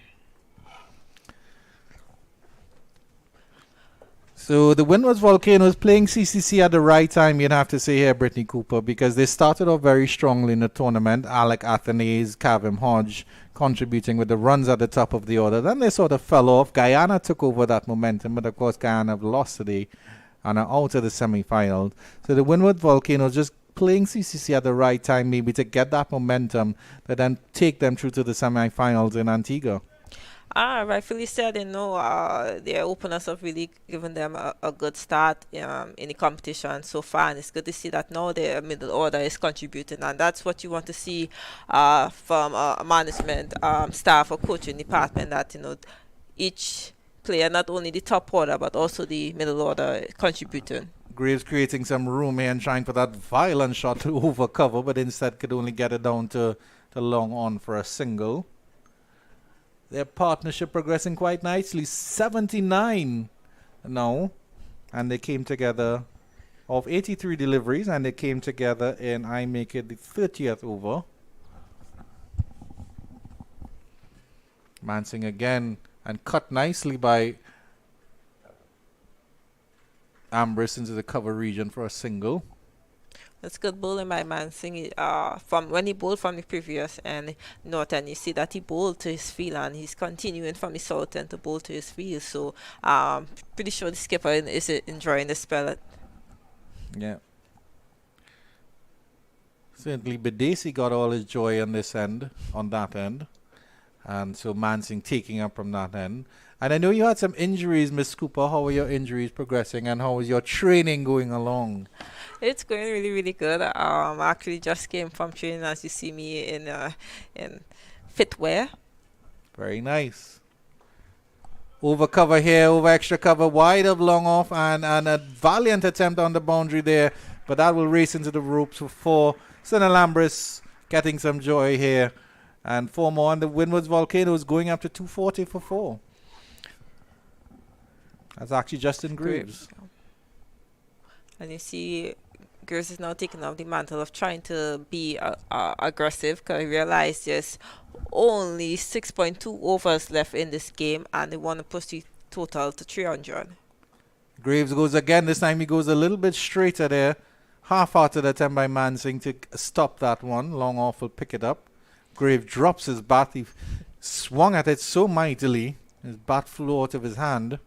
So the Windwards Volcanoes playing CCC at the right time, you'd have to say here, Brittany Cooper, because they started off very strongly in the tournament. Alec Athanaze, Kavim Hodge contributing with the runs at the top of the order. Then they sort of fell off. Guyana took over that momentum, but of course Guyana have lost today and are out of the semi-finals. So the Windward Volcanoes just playing CCC at the right time, maybe to get that momentum, but then take them through to the semi-finals in Antigua. Rightfully said, their openers have really given them a good start in the competition so far, and it's good to see that now their middle order is contributing, and that's what you want to see from a management, staff, or coaching department, that each player, not only the top order but also the middle order, contributing. Graves creating some room here and trying for that violent shot to overcover, but instead could only get it down to long on for a single. Their partnership progressing quite nicely. 79 now. And they came together of 83 deliveries, and they came together in, I make it the 30th over. Mansingh again, and cut nicely by Ambrose into the cover region for a single. That's good bowling by Mansingh. From when he bowled from the previous and north, you see that he bowled to his field, and he's continuing from the south end to bowl to his field. So pretty sure the skipper is enjoying the spell. Yeah. Certainly Badesi got all his joy on this end, on that end. And so Mansingh taking up from that end. And I know you had some injuries, Miss Cooper. How are your injuries progressing, and how is your training going along? It's going really, really good. I actually just came from training, as you see me in fit wear. Very nice. Over cover here, over extra cover, wide of long off, and a valiant attempt on the boundary there, but that will race into the ropes for 4. St. Alambris getting some joy here, and 4 more, and the Windwards Volcanoes going up to 240 for 4. That's actually Justin Graves. And you see Graves is now taking up the mantle of trying to be aggressive, because I realize there's only 6.2 overs left in this game, and they want to push the total to 300. Graves goes again. This time he goes a little bit straighter there. Half-hearted attempt by Mansingh to stop that one. Long off will pick it up. Graves drops his bat. He swung at it so mightily. His bat flew out of his hand.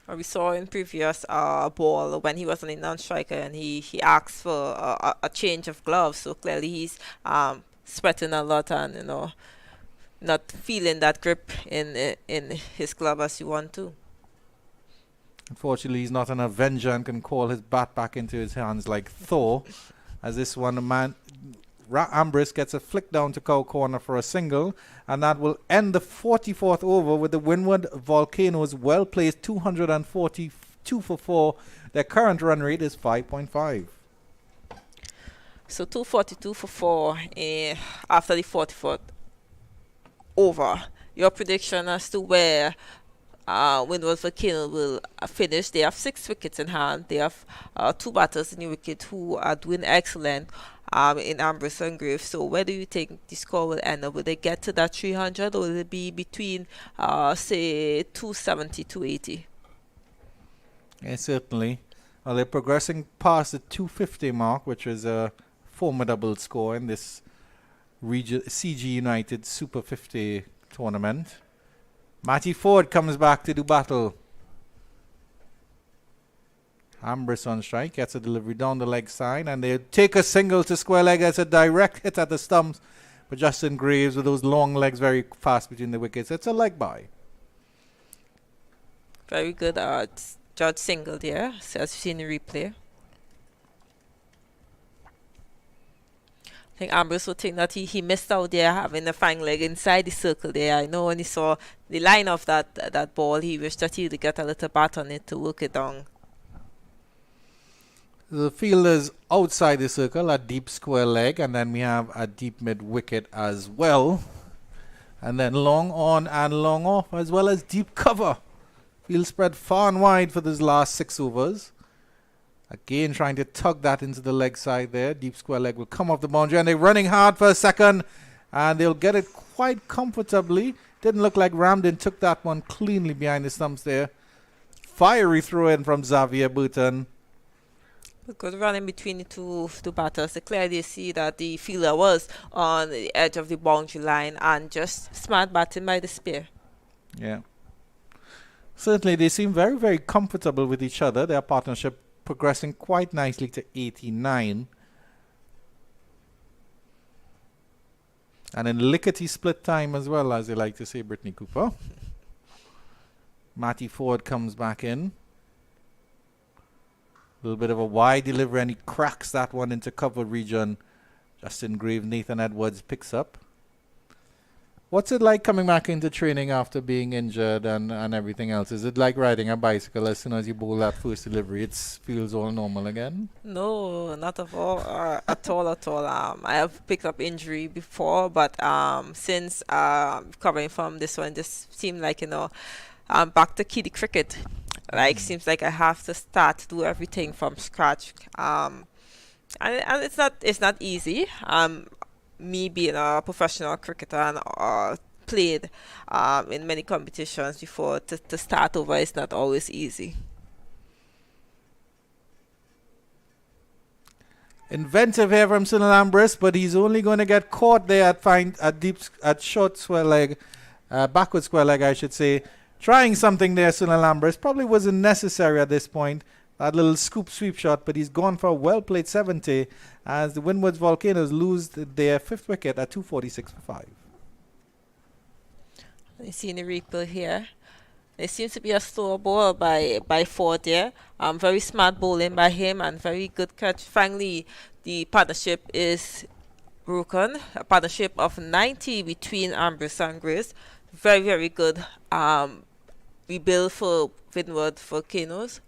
We saw in previous ball when he was on a non-striker, and he asked for a change of gloves. So clearly he's sweating a lot, and not feeling that grip in his glove as you want to. Unfortunately, he's not an Avenger and can call his bat back into his hands like Thor. As this one, Ambrose gets a flick down to cow corner for a single, and that will end the 44th over with the Windward Volcanoes well placed 242 for 4. Their current run rate is 5.5. So 242 for 4 after the 44th over. Your prediction as to where Windward Volcano will finish? They have 6 wickets in hand. They have 2 batters in the wicket who are doing excellent. in Ambrose and Graves. So where do you think the score will end up? Will they get to that 300, or will it be between, say, 270, 280? Yeah, certainly. Well, they're progressing past the 250 mark, which is a formidable score in this CG United Super 50 tournament. Matty Ford comes back to do battle. Ambrose on strike, gets a delivery down the leg side, and they take a single to square leg. It's a direct hit at the stumps. But Justin Graves, with those long legs very fast between the wickets, it's a leg by. Very good judge single there, so as you've seen the replay. I think Ambrose would think that he missed out there, having the fang leg inside the circle there. I know when he saw the line of that ball, he wished that he would get a little bat on it to work it down. The fielder's outside the circle, a deep square leg, and then we have a deep mid wicket as well. And then long on and long off, as well as deep cover. Field spread far and wide for these last 6 overs. Again, trying to tug that into the leg side there. Deep square leg will come off the boundary, and they're running hard for a second, and they'll get it quite comfortably. Didn't look like Ramden took that one cleanly behind the stumps there. Fiery throw in from Xavier Burton. Good running between the two batters. Clearly you see that the fielder was on the edge of the boundary line, and just smart batting by the spear. Yeah. Certainly they seem very, very comfortable with each other. Their partnership progressing quite nicely to 89. And in lickety split time as well, as they like to say, Brittany Cooper. Matty Ford comes back in. A little bit of a wide delivery, and he cracks that one into cover region. Justin Graves, Nathan Edwards picks up. What's it like coming back into training after being injured and everything else? Is it like riding a bicycle? As soon as you bowl that first delivery, it feels all normal again? No, not at all. At all. I have picked up injury before, but since recovering from this one, just seemed like, I'm back to kiddie cricket. Like, seems like I have to start to do everything from scratch. And it's not easy. Me being a professional cricketer and played in many competitions before, to start over is not always easy. Inventive here from Sunil Ambrose, but he's only going to get caught there at short square leg, backward square leg, I should say. Trying something there, Sunil Ambrose. Probably wasn't necessary at this point. That little scoop sweep shot, but he's gone for a well-played 70 as the Windwards Volcanoes lose their 5th wicket at 2:46 for 5. You see in the replay here, it seems to be a slow ball by Ford there. Very smart bowling by him and very good catch. Finally, the partnership is broken. A partnership of 90 between Ambrose and Grace. Very, very good rebuild for Windward Volcanoes.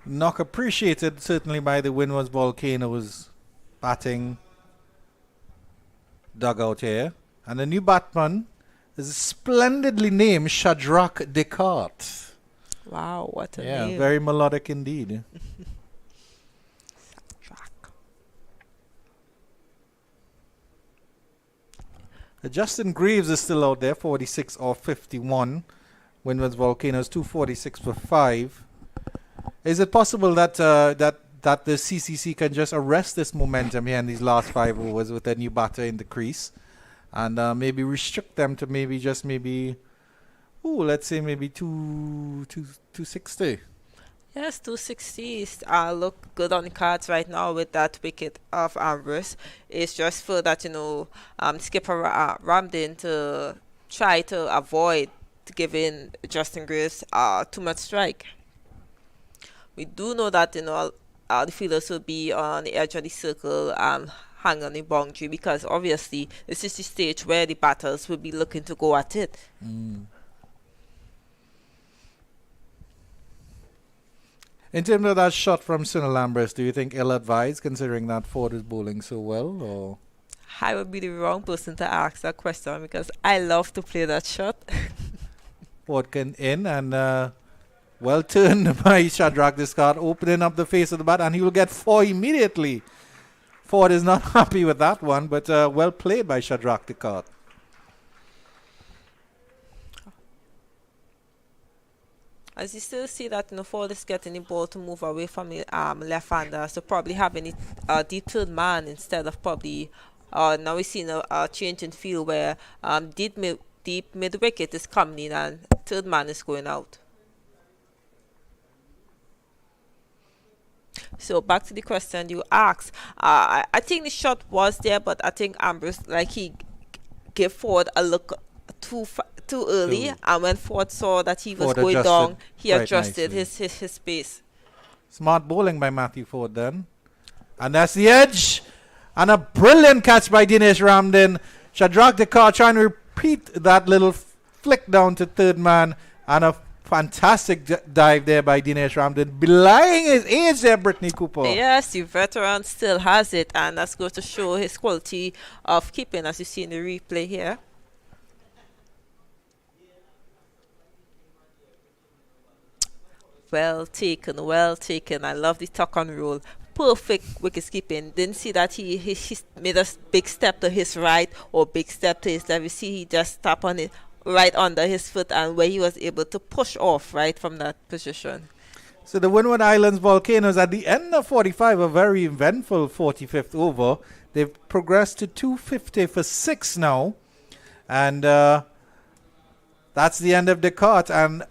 Knock appreciated certainly by the Windwards Volcanoes batting dugout here. And the new batsman is splendidly named Shadrach Descartes. Wow, what a Yeah, name. very melodic indeed. Justin Graves is still out there, 46 or 51. Windwards Volcanoes 246 for 5. Is it possible that that the CCC can just arrest this momentum here in these last 5 overs with a new batter in the crease, and maybe restrict them to let's say maybe 260? Yes, 260 look good on the cards right now with that wicket of Ambrose. It's just for that, skipper Ramden to try to avoid giving Justin Graves too much strike. We do know that, the fielders will be on the edge of the circle hang on the boundary, because obviously this is the stage where the batters will be looking to go at it. In terms of that shot from Sunil Ambrose, do you think ill-advised, considering that Ford is bowling so well? Or I would be the wrong person to ask that question, because I love to play that shot. Ford can in and well turned by Shadrach Discard, opening up the face of the bat, and he will get 4 immediately. Ford is not happy with that one, but well played by Shadrach Discard. As you still see that, Ford is getting the ball to move away from the left-hander, so probably having the third man instead of probably, now we've seen a change in field where deep mid-wicket is coming in and third man is going out. So back to the question you asked. I think the shot was there, but I think Ambrose, he gave Ford a look too early, and when Ford saw that he was going down, he adjusted his pace. Smart bowling by Matthew Ford then. And that's the edge. And a brilliant catch by Dinesh Ramdin. Shadrach Discard trying to repeat that little flick down to third man, and a fantastic dive there by Dinesh Ramdin, belying his age there, Brittany Cooper. Yes, the veteran still has it, and that's going to show his quality of keeping, as you see in the replay here. Well taken, well taken. I love the tuck and roll. Perfect wicket keeping. Didn't see that he made a big step to his right or big step to his left. You see he just tapped on it right under his foot, and where he was able to push off right from that position. So the Windward Islands Volcanoes at the end of 45, a very eventful 45th over. They've progressed to 250 for 6 now. And that's the end of the cut. And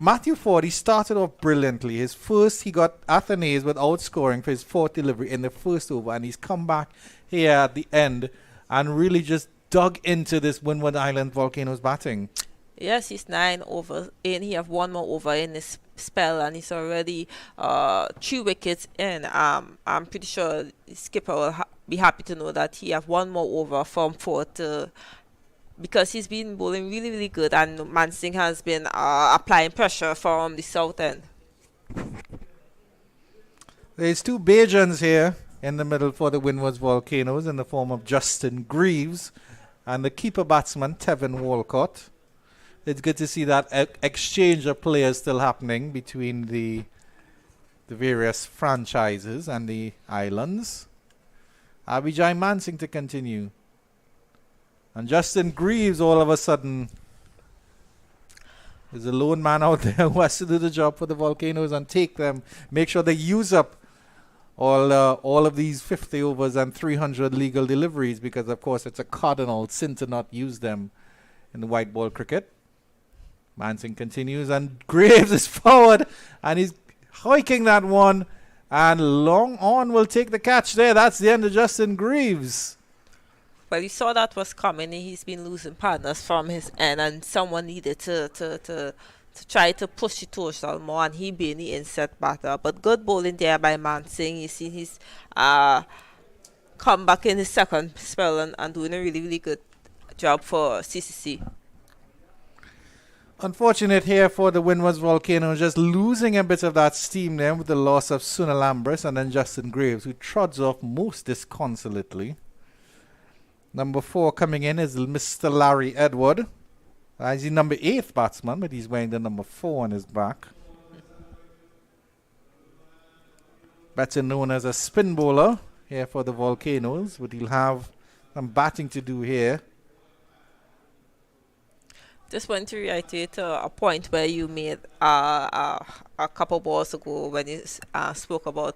Matthew Ford, he started off brilliantly. His first, he got Athenaeus without scoring for his 4th delivery in the first over. And he's come back here at the end and really just dug into this Windward Island Volcanoes batting. Yes, he's 9 overs in. He have 1 more over in this spell, and he's already 3 wickets in. I'm pretty sure the skipper will be happy to know that he have 1 more over from 4 to, because he's been bowling really, really good, and Mansingh has been applying pressure from the south end. There's 2 Bajans here in the middle for the Windwards Volcanoes in the form of Justin Greaves and the keeper batsman, Tevin Walcott. It's good to see that exchange of players still happening between the various franchises and the islands. Abhijay Mansingh to continue. And Justin Greaves all of a sudden is a lone man out there who has to do the job for the Volcanoes and take them, make sure they use up all of these 50 overs and 300 legal deliveries, because of course it's a cardinal sin to not use them in the white ball cricket. Mansingh continues and Graves is forward and he's hiking that one, and Long On will take the catch there. That's the end of Justin Greaves. Well, you saw that was coming. He's been losing partners from his end, and someone needed to try to push it towards more, and he being the inset batter. But good bowling there by Mansingh. You see he's come back in his second spell and doing a really, really good job for CCC. Unfortunate here for the Windwards Volcanoes, just losing a bit of that steam there with the loss of Sunil Ambrose and then Justin Greaves, who trods off most disconsolately. Number 4 coming in is Mr. Larry Edward. He's the number 8th batsman, but he's wearing the number 4 on his back. Better known as a spin bowler here for the Volcanoes, but he'll have some batting to do here. Just want to reiterate a point where you made a couple balls ago when you spoke about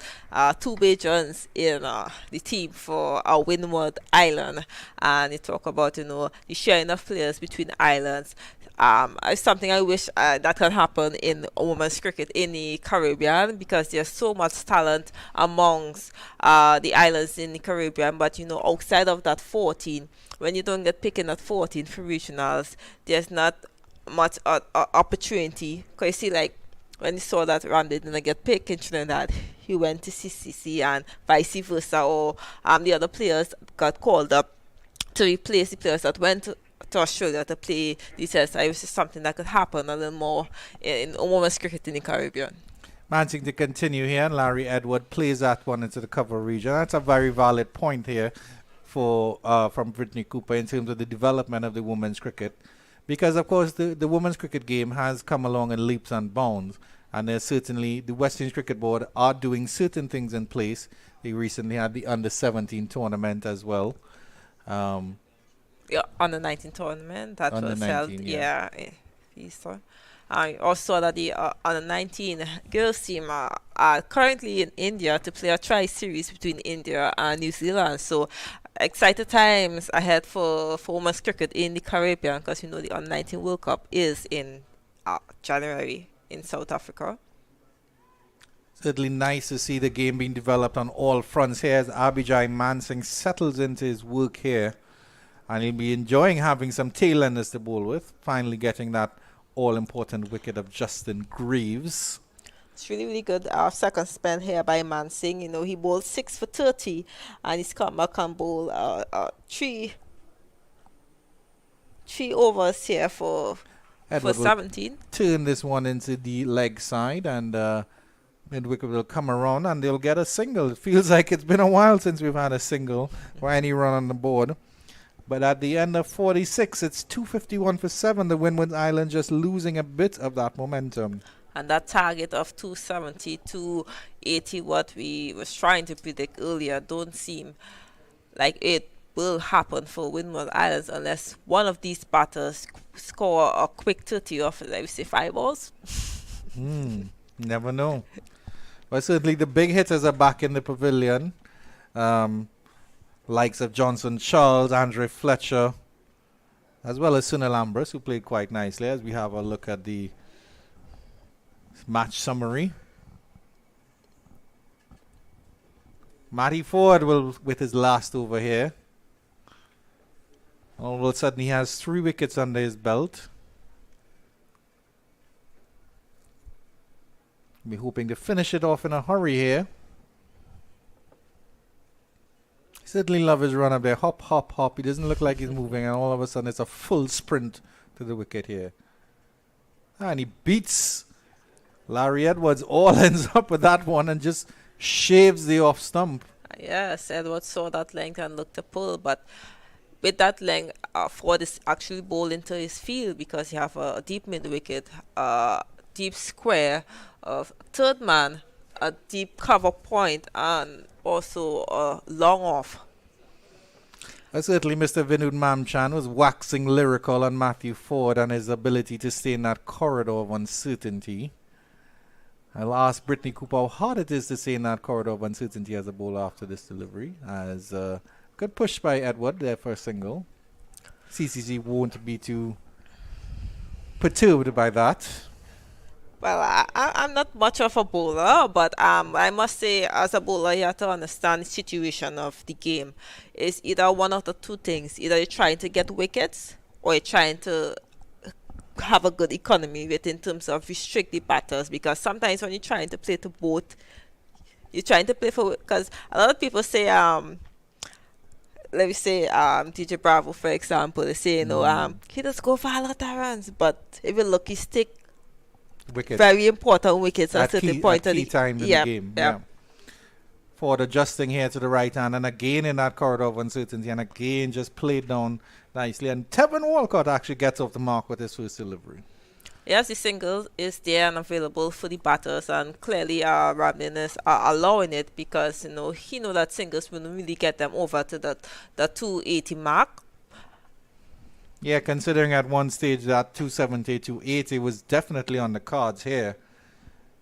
2 Bajans in the team for Windward Island, and you talk about the sharing of players between islands. It's something I wish that can happen in women's cricket in the Caribbean, because there's so much talent amongst the islands in the Caribbean. But outside of that 14, when you don't get picked in at 14 for regionals, there's not much opportunity. Because you see, like when you saw that Randy didn't get picked in Trinidad, he went to CCC, and vice versa, or the other players got called up to replace the players that went to Australia to play the test. I wish it's something that could happen a little more in women's cricket in the Caribbean. Mansingh to continue here, and Larry Edward plays that one into the cover region. That's a very valid point here for from Brittany Cooper in terms of the development of the women's cricket. because of course the women's cricket game has come along in leaps and bounds, and there's certainly the West Indies Cricket Board are doing certain things in place. They recently had the under-17 tournament as well. Yeah, under 19 tournament that Under was held. 19, Yeah, Easter. I also saw that the under 19 girls team are currently in India to play a tri-series between India and New Zealand. So excited times ahead for women's cricket in the Caribbean, because you know the under 19 World Cup is in January in South Africa. Certainly nice to see the game being developed on all fronts here as Abhijay Mansingh settles into his work here. And he'll be enjoying having some tailenders to bowl with. Finally getting that all-important wicket of Justin Greaves. It's really, really good. Our second spell here by Mansingh. You know, he bowled 6 for 30, and he's come back and bowl three overs here for Edward 17. Turn this one into the leg side, and mid-wicket will come around and they'll get a single. It feels like it's been a while since we've had a single or any run on the board. But at the end of 46, it's 251 for 7. The Windward Islands just losing a bit of that momentum. And that target of 270, 280, what we was trying to predict earlier, don't seem like it will happen for Windward Islands unless one of these batters score a quick 30 off, let me say, 5 balls. Never know. But certainly the big hitters are back in the pavilion. Likes of Johnson Charles, Andre Fletcher, as well as Sunil Ambrose, who played quite nicely, as we have a look at the match summary. Matty Ford will with his last over here. All of a sudden he has 3 wickets under his belt. Be hoping to finish it off in a hurry here. Certainly love his run up there. Hop, hop, hop. He doesn't look like he's moving, and all of a sudden it's a full sprint to the wicket here. And he beats Larry Edwards. All ends up with that one and just shaves the off stump. Yes, Edwards saw that length and looked to pull, but with that length, Ford is actually bowled into his field because you have a deep mid wicket, deep square, third man, a deep cover point, and also long off. Certainly Mr. Vinod Mamchan was waxing lyrical on Matthew Ford and his ability to stay in that corridor of uncertainty. I'll ask Brittany Cooper how hard it is to stay in that corridor of uncertainty as a bowler after this delivery. As good push by Edward there for a single. CCC won't be too perturbed by that. Well, I'm not much of a bowler, but I must say, as a bowler, you have to understand the situation of the game. It's either one of the two things. Either you're trying to get wickets, or you're trying to have a good economy with in terms of restrict the batters. Because sometimes when you're trying to play to both, you're trying to play for... Because a lot of people say... let me say, DJ Bravo, for example, they say, he does go for a lot of runs, but if you look, he stick Wickets. very important wickets at certain point at key times in the game. Yeah. Ford adjusting here to the right hand, and again in that corridor of uncertainty, and again just played down nicely. And Tevin Walcott actually gets off the mark with his first delivery. Yes, the single is there and available for the batters, and clearly Ramlin is allowing it because he know that singles will really get them over to the 280 mark. Yeah, considering at one stage that 270, 280 was definitely on the cards here.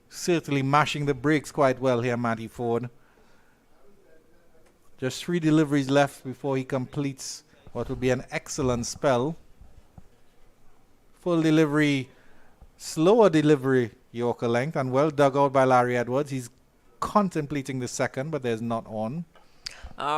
Certainly mashing the brakes quite well here, Matty Ford. Just 3 deliveries left before he completes what will be an excellent spell. Full delivery, slower delivery, Yorker length, and well dug out by Larry Edwards. He's contemplating the second, but there's not on.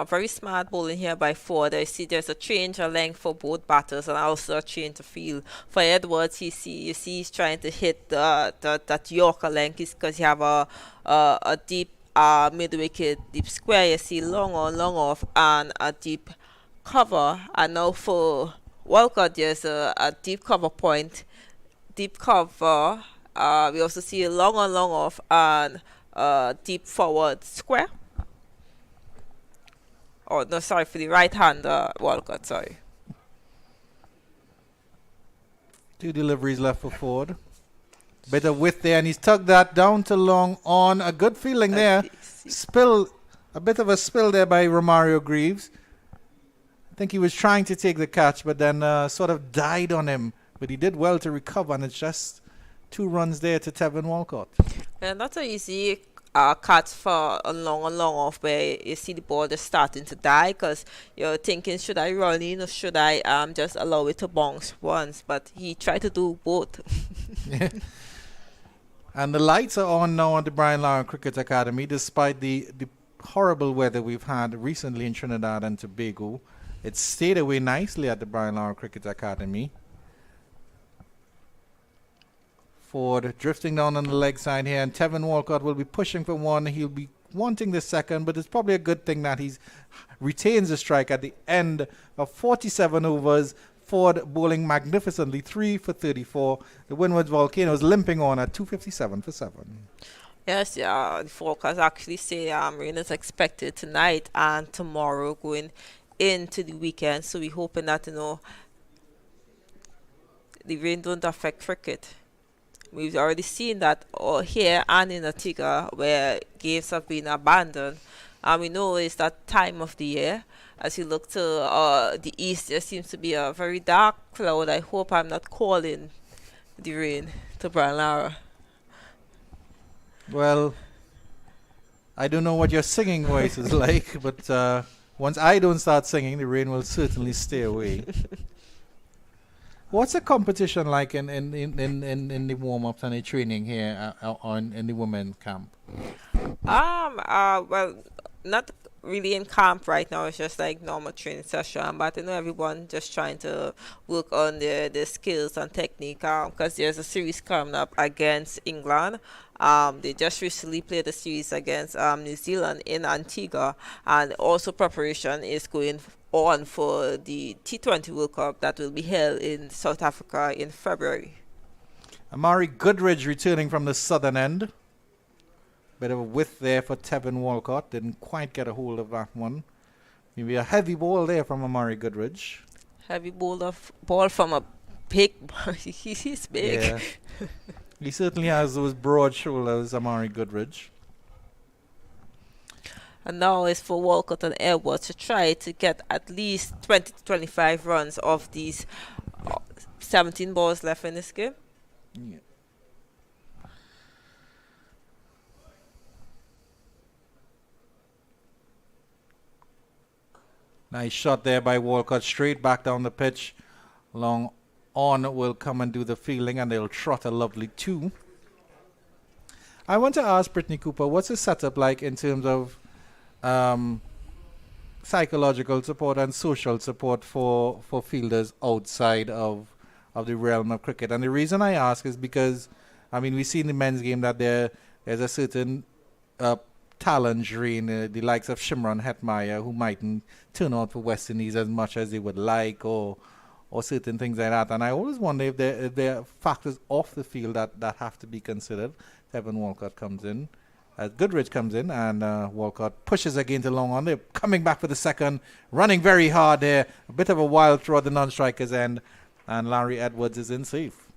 Very smart bowling here by Ford. I see there's a change of length for both batters and also a change of field. For Edwards, you see he's trying to hit that Yorker length because you have a deep mid-wicket, deep square. You see long on, long off, and a deep cover. And now for Walcott, there's a deep cover point, deep cover. We also see a long on, long off, and deep forward square. Oh, no, sorry, for the right hand, Walcott, sorry. 2 deliveries left for Ford. Bit of width there, and he's tugged that down to long on. A good feeling there. Spill, a bit of a spill there by Romario Greaves. I think he was trying to take the catch, but then sort of died on him. But he did well to recover, and it's just 2 runs there to Tevin Walcott. And not so easy catch for a long off where you see the ball just starting to die because you're thinking, should I run in or should I just allow it to bounce once? But he tried to do both. Yeah. And the lights are on now at the Brian Lara Cricket Academy, despite the horrible weather we've had recently in Trinidad and Tobago. It stayed away nicely at the Brian Lara Cricket Academy. Ford drifting down on the leg side here, and Tevin Walcott will be pushing for 1. He'll be wanting the second, but it's probably a good thing that he retains the strike at the end of 47 overs. Ford bowling magnificently, 3 for 34. The Windwards Volcanoes limping on at 257 for 7. Yes, the forecast actually say rain is expected tonight and tomorrow going into the weekend. So we're hoping that, the rain don't affect cricket. We've already seen that here and in Antigua where games have been abandoned. And we know it's that time of the year. As you look to the east, there seems to be a very dark cloud. I hope I'm not calling the rain to Brian Lara. Well, I don't know what your singing voice is like, but once I don't start singing, the rain will certainly stay away. What's the competition like in the warm-ups and the training here in the women's camp? Well, not really in camp right now. It's just like normal training session, but everyone just trying to work on their skills and technique because there's a series coming up against England. They just recently played a series against New Zealand in Antigua, and also preparation is going on for the T20 World Cup that will be held in South Africa in February. Amari Goodridge returning from the southern end. Bit of a width there for Tevin Walcott. Didn't quite get a hold of that one. Maybe a heavy ball there from Amari Goodridge. Heavy ball from a big boy. He's big. Yeah. He certainly has those broad shoulders, Amari Goodridge. And now it's for Walcott and Edwards to try to get at least 20 to 25 runs of these 17 balls left in this game. Yeah. Nice shot there by Walcott, straight back down the pitch. Long on will come and do the fielding, and they'll trot a lovely 2. I want to ask Brittany Cooper, what's the setup like in terms of psychological support and social support for fielders outside of the realm of cricket? And the reason I ask is because, we see in the men's game that there's a certain talent drain, the likes of Shimron Hetmeyer, who mightn't turn out for West Indies as much as they would like, or certain things like that. And I always wonder if there are factors off the field that have to be considered. Tevin Walcott comes in, as Goodridge comes in, and Walcott pushes again to long on. They're coming back for the second, running very hard there. A bit of a wild throw at the non-striker's end, and Larry Edwards is in safe.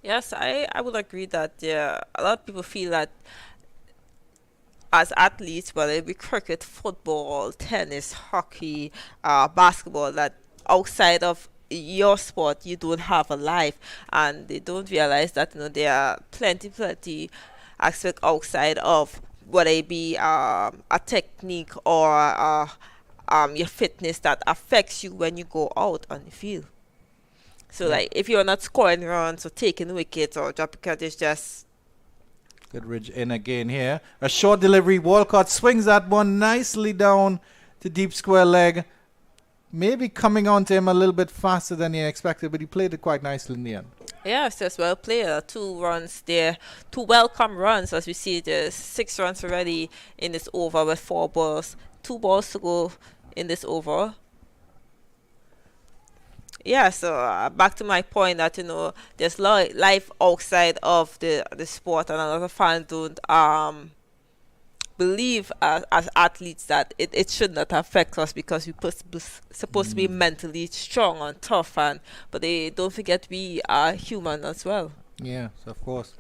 Yes, I would agree that a lot of people feel that as athletes, whether it be cricket, football, tennis, hockey, basketball, that outside of your sport you don't have a life, and they don't realize that there are plenty aspects outside of whether it be a technique or your fitness that affects you when you go out on the field. So like if you're not scoring runs or taking wickets or dropping catch, it's just Goodridge in again here. A short delivery. Walcott swings that one nicely down to deep square leg. Maybe coming on to him a little bit faster than he expected, but he played it quite nicely in the end. Yes, just well played. 2 runs there. 2 welcome runs, as we see. There's 6 runs already in this over with 4 balls. 2 balls to go in this over. Yeah, so back to my point that there's life outside of the sport, and a lot of fans don't believe as athletes that it should not affect us because supposed to be mentally strong and tough, and but they don't forget we are human as well. Yes, of course.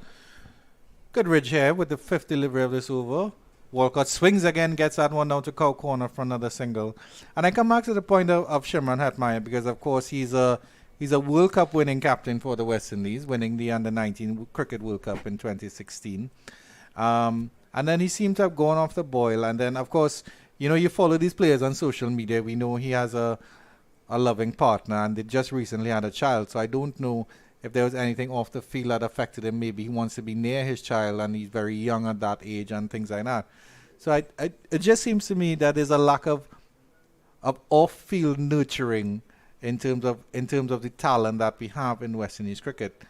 Good ridge here with the fifth delivery of this over. Walcott swings again, gets that one down to cow corner for another single. And I come back to the point of Shimron Hetmeyer because, of course, he's a World Cup winning captain for the West Indies, winning the Under-19 Cricket World Cup in 2016. And then he seemed to have gone off the boil. And then, of course, you follow these players on social media. We know he has a loving partner, and they just recently had a child. So I don't know if there was anything off the field that affected him. Maybe he wants to be near his child, and he's very young at that age and things like that. So it just seems to me that there's a lack of off-field nurturing in terms of the talent that we have in West Indies cricket.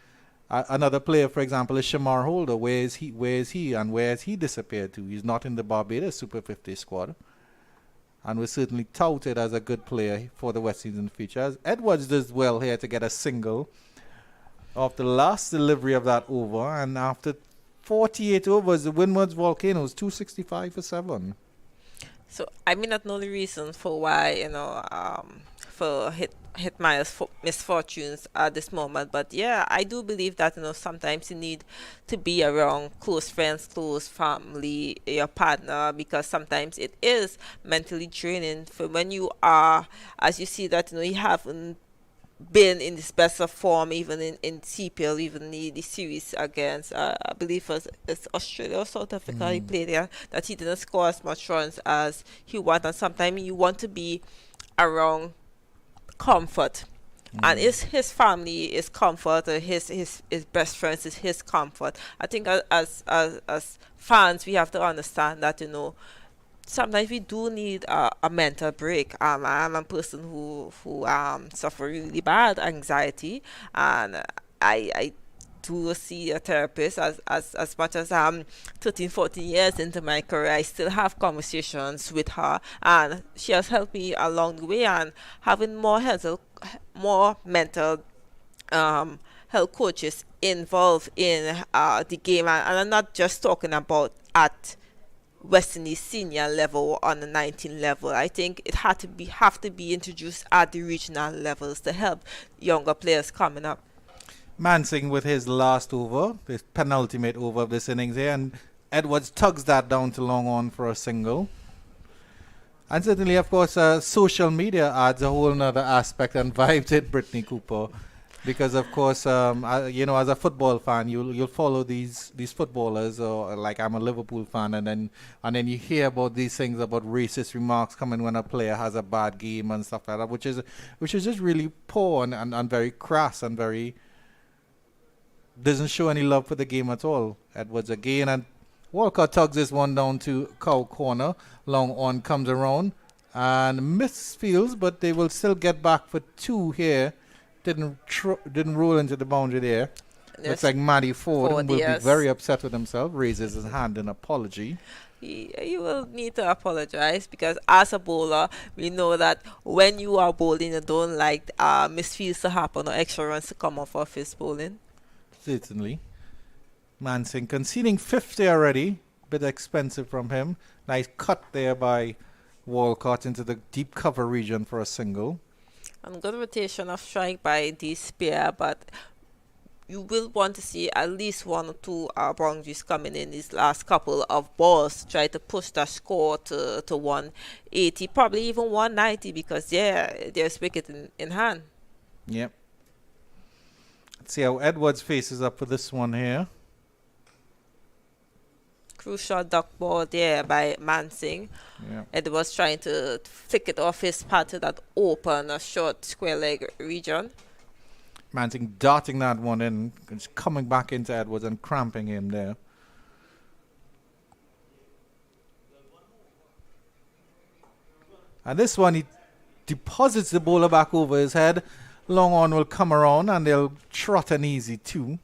Another player, for example, is Shamar Holder. Where is he and where has he disappeared to? He's not in the Barbados Super 50 squad, and was certainly touted as a good player for the West Indies in the future. As Edwards does well here to get a single off the last delivery of that over, and after 48 overs, the Windwards Volcanoes 265 for 7. So I may not know the reason for why for Hetmeyer's misfortunes at this moment, but yeah, I do believe that sometimes you need to be around close friends, close family, your partner, because sometimes it is mentally draining for when you are, as you see that you haven't been in this best of form, even in CPL, even the series against I believe it's Australia or South Africa he played there, that he didn't score as much runs as he wanted, and sometimes you want to be around comfort, and his family is comfort, or his best friends is his comfort. I think as fans we have to understand that sometimes we do need a mental break. I'm a person who suffer really bad anxiety, and I do see a therapist as much as I'm 13, 14 years into my career. I still have conversations with her, and she has helped me along the way, and having more mental health coaches involved in the game, and I'm not just talking about at West Indies senior level on the 19 level. I think it have to be introduced at the regional levels to help younger players coming up. Mansing with his last over, his penultimate over of this innings here, and Edwards tugs that down to long on for a single. And certainly, of course, social media adds a whole nother aspect and vibe to it, Brittany Cooper. Because of course, as a football fan, you'll follow these footballers, or like I'm a Liverpool fan, and then you hear about these things about racist remarks coming when a player has a bad game and stuff like that, which is just really poor and very crass and very doesn't show any love for the game at all. Edwards again, and Walcott tugs this one down to cow corner. Long on comes around and misfields, but they will still get back for 2 here. Didn't roll into the boundary there. Yes. Looks like Matty Ford will be very upset with himself. Raises his hand in apology. He will need to apologize, because as a bowler, we know that when you are bowling, you don't like misfields to happen or extra runs to come off of his bowling. Certainly. Mansing conceding 50 already. Bit expensive from him. Nice cut there by Walcott into the deep cover region for a single. And good rotation of strike by the spear, but you will want to see at least 1 or 2 boundaries coming in these last couple of balls to try to push the score to 180, probably even 190, because there's wicket in hand. Yep. Let's see how Edwards faces up for this one here. Crucial duck ball there by Mansing. Yeah. Edwards trying to flick it off his pad to that open, a short square leg region. Mansing darting that one in, just coming back into Edwards and cramping him there. And this one, he deposits the bowler back over his head. Long on will come around and they'll trot an easy 2.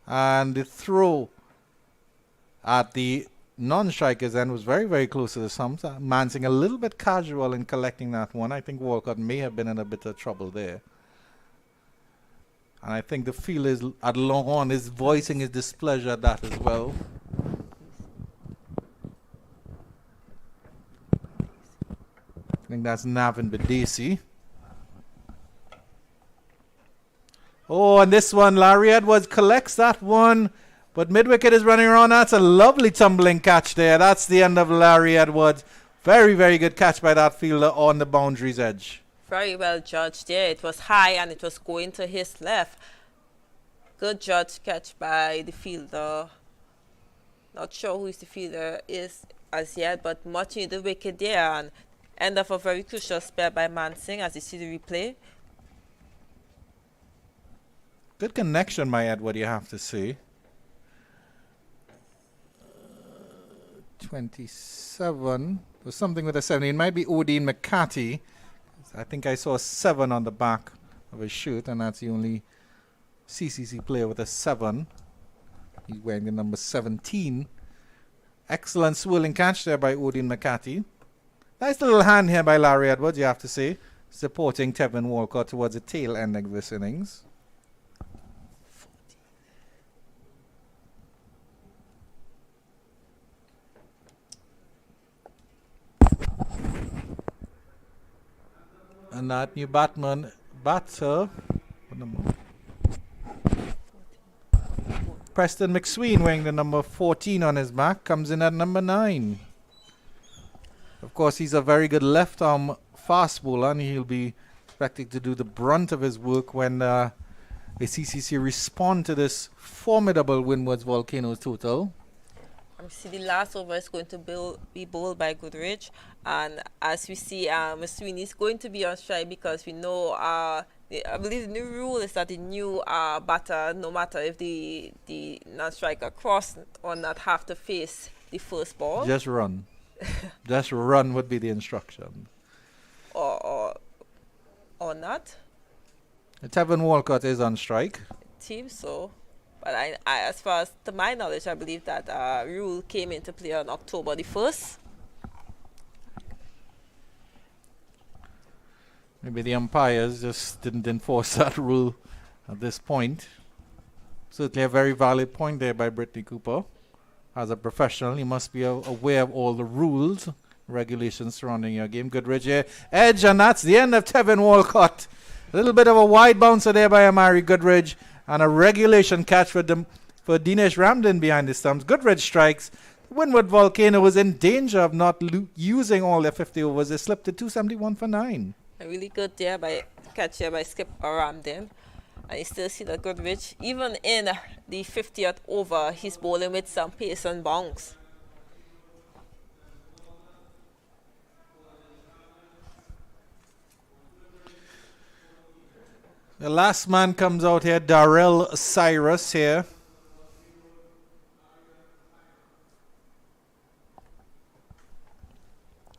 And the throw at the non-strikers end was very, very close to the stumps. Mansing a little bit casual in collecting that one. I think Walcott may have been in a bit of trouble there. And I think the field is at long on is voicing his displeasure at that as well. think that's Navin Badesi. Oh, and this one, Larry Edwards collects that one. But mid-wicket is running around. That's a lovely tumbling catch there. That's the end of Larry Edwards. Very, very good catch by that fielder on the boundary's edge. Very well judged there. It was high and it was going to his left. Good judge catch by the fielder. Not sure who the fielder is as yet, but much in the wicket there. And end of a very crucial spell by Mansingh as you see the replay. Good connection by Edward, you have to say. 27. There's something with a 7. It might be Odin McCarthy. I think I saw a 7 on the back of his shirt, and that's the only CCC player with a 7. He's wearing the number 17. Excellent swirling catch there by Odin McCarthy. Nice little hand here by Larry Edwards, you have to say, supporting Tevin Walcott towards the tail end of this innings. And that new batter, what number? Preston McSween, wearing the number 14 on his back, comes in at number 9. Of course, he's a very good left-arm fast bowler, and he'll be expected to do the brunt of his work when the CCC respond to this formidable Windwards Volcanoes total. See, the last over is going to be bowled by Goodrich, and as we see, Sweeney is going to be on strike because we know, I believe the new rule is that the new batter, no matter if the non-striker cross or not, have to face the first ball. Just run. Just run would be the instruction. Or not. Tevin Walcott is on strike. Seems so. But I, as far as to my knowledge, I believe that rule came into play on October the 1st. Maybe the umpires just didn't enforce that rule at this point. Certainly a very valid point there by Brittany Cooper. As a professional, you must be aware of all the rules, regulations surrounding your game. Good ridge here. Edge, and that's the end of Tevin Walcott. A little bit of a wide bouncer there by Amari Goodridge. And a regulation catch for Dinesh Ramden behind the stumps. Goodridge strikes. Windward Volcano was in danger of not using all their 50 overs. They slipped to 271 for 9. A really good there catch here by Skip Ramden. And you still see that Goodrich, even in the 50th over, he's bowling with some pace and bounce. The last man comes out here, Darrell Cyrus here.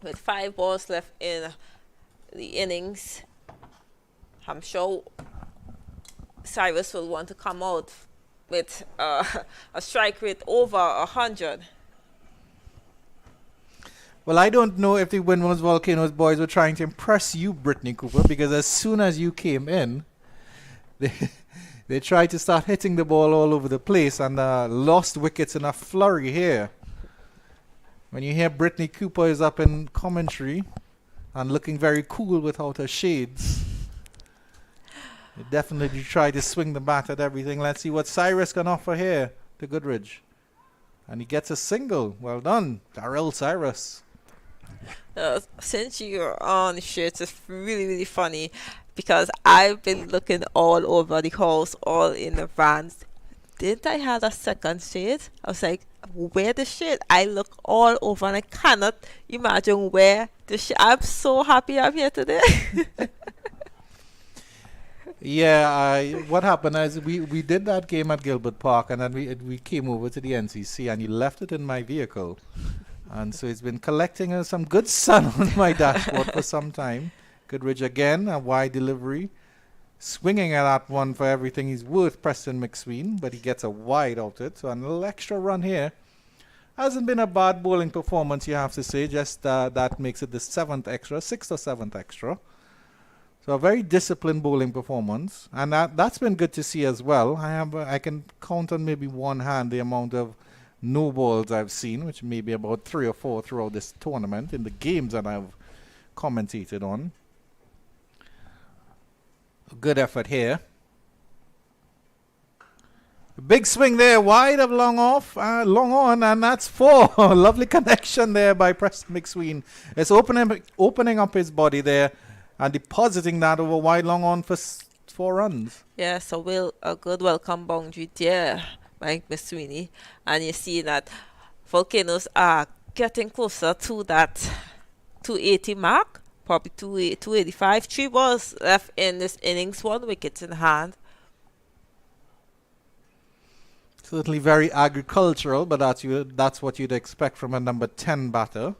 With 5 balls left in the innings, I'm sure Cyrus will want to come out with a strike rate over 100. Well, I don't know if the Windwards Volcanoes boys were trying to impress you, Brittany Cooper, because as soon as you came in, they tried to start hitting the ball all over the place and lost wickets in a flurry here. When you hear Brittany Cooper is up in commentary and looking very cool without her shades, they definitely try to swing the bat at everything. Let's see what Cyrus can offer here to Goodridge. And he gets a single. Well done, Darrell Cyrus. Since you're on the shirts, it's really, really funny because I've been looking all over the house, all in the vans. Didn't I have a second shade? I was like, where the shade? I look all over and I cannot imagine where the shade. I'm so happy I'm here today. Yeah, what happened is we did that game at Gilbert Park, and then we came over to the NCC, and you left it in my vehicle. And so it's been collecting some good sun on my dashboard for some time. Goodridge again, a wide delivery. Swinging at that one for everything he's worth, Preston McSween, but he gets a wide out it. So a little extra run here. Hasn't been a bad bowling performance, you have to say. Just that makes it the 7th extra, 6th or 7th extra. So a very disciplined bowling performance. And that's been good to see as well. I can count on maybe one hand the amount of no balls I've seen, which may be about 3 or 4 throughout this tournament in the games that I've commentated on. Good effort here. Big swing there, wide of long off, long on, and that's 4. Lovely connection there by Preston McSween. It's opening up his body there and depositing that over wide long on for 4 runs. Yeah, so a good welcome boundary there by McSweeney. And you see that Volcanoes are getting closer to that 280 mark, probably 285. 3 balls left in this innings, 1 wicket in hand. Certainly very agricultural, but that's what you'd expect from a number 10 batter.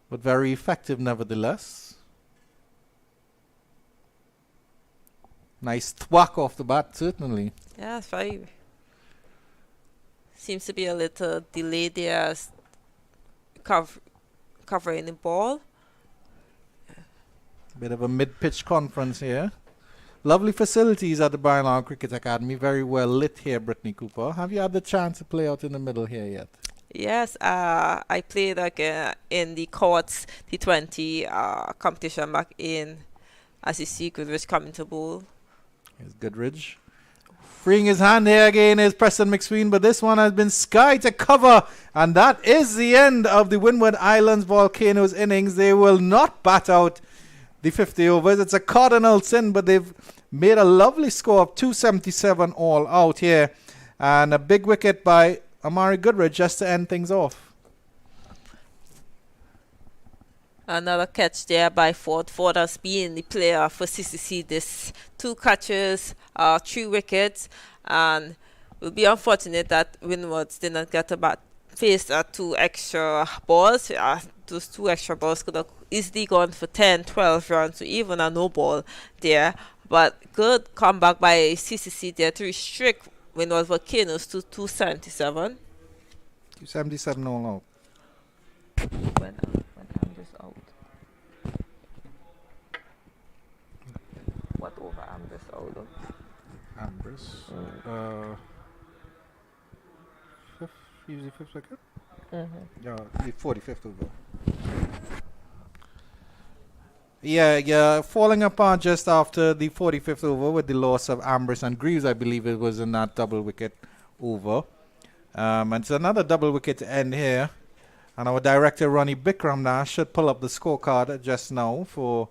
But very effective nevertheless. Nice thwack off the bat, certainly. Yeah, it's very... Seems to be a little delay there, covering the ball. Bit of a mid-pitch conference here. Lovely facilities at the Brian Lara Cricket Academy. Very well lit here, Brittany Cooper. Have you had the chance to play out in the middle here yet? Yes, I played in the courts T20 competition back in, as you see, Goodrich coming to bowl. Here's Goodrich. Freeing his hand here again is Preston McSween, but this one has been sky to cover. And that is the end of the Windward Islands Volcanoes innings. They will not bat out the 50 overs. It's a cardinal sin, but they've made a lovely score of 277 all out here. And a big wicket by Amari Goodrich just to end things off. Another catch there by Ford. Ford has been the player for CCC this 2 catches, 3 wickets. And it will be unfortunate that Windwards did not get a face 2 extra balls. Those 2 extra balls could have easily gone for 10, 12 runs, or even a no ball there. But good comeback by CCC there to restrict Windward Volcanoes to 277. 277 all out. When Amber's out. What over Amber's out? Amber's. Usually 5th wicket? Yeah, the 45th over. Yeah, falling apart just after the 45th over with the loss of Ambrose and Greaves, I believe it was in that double wicket over. And it's another double wicket to end here. And our director, Ronnie Bikram, should pull up the scorecard just now for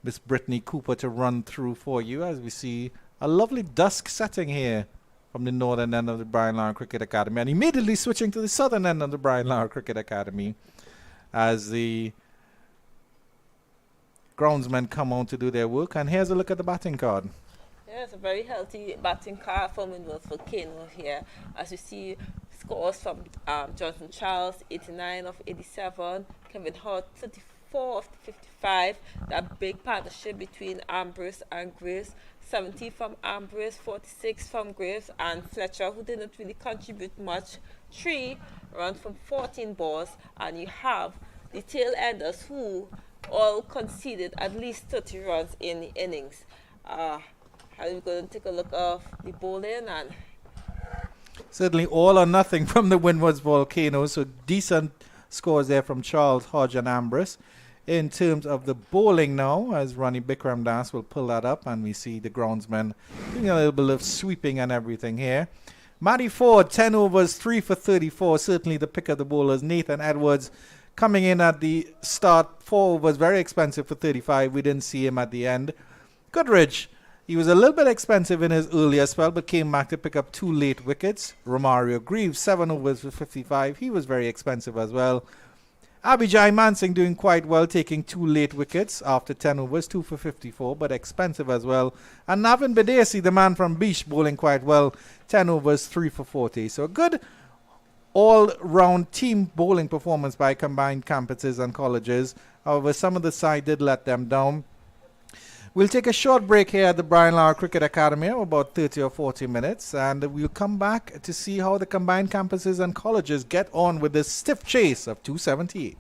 Miss Brittany Cooper to run through for you as we see a lovely dusk setting here from the northern end of the Brian Lara Cricket Academy. And immediately switching to the southern end of the Brian Lara Cricket Academy as the groundsmen come on to do their work. And here's a look at the batting card. Yeah, it's a very healthy batting card from Windwards Volcano here. As you see, scores from Jonathan Charles, 89 of 87, Kevin Hart, 34 of 55. That big partnership between Ambrose and Graves, 70 from Ambrose, 46 from Graves, and Fletcher, who didn't really contribute much, 3 runs from 14 balls. And you have the tail enders who all conceded at least 30 runs in the innings. I'm going to take a look of the bowling and certainly all or nothing from the Windwards Volcanoes. So decent scores there from Charles, Hodge and Ambrose. In terms of the bowling now, as Ronnie Bikram Das will pull that up, and we see the groundsmen doing a little bit of sweeping and everything here. Matty Ford, 10 overs, 3 for 34. Certainly the pick of the bowlers. Nathan Edwards coming in at the start, 4 overs, very expensive for 35. We didn't see him at the end. Goodrich, he was a little bit expensive in his earlier spell, but came back to pick up 2 late wickets. Romario Greaves, 7 overs for 55. He was very expensive as well. Abhijay Mansingh doing quite well, taking 2 late wickets after 10 overs, 2 for 54, but expensive as well. And Navin Bidesi, the man from Beach, bowling quite well, 10 overs, 3 for 40. So a good all-round team bowling performance by combined campuses and colleges. However, some of the side did let them down. We'll take a short break here at the Brian Lara Cricket Academy of about 30 or 40 minutes, and we'll come back to see how the combined campuses and colleges get on with this stiff chase of 278.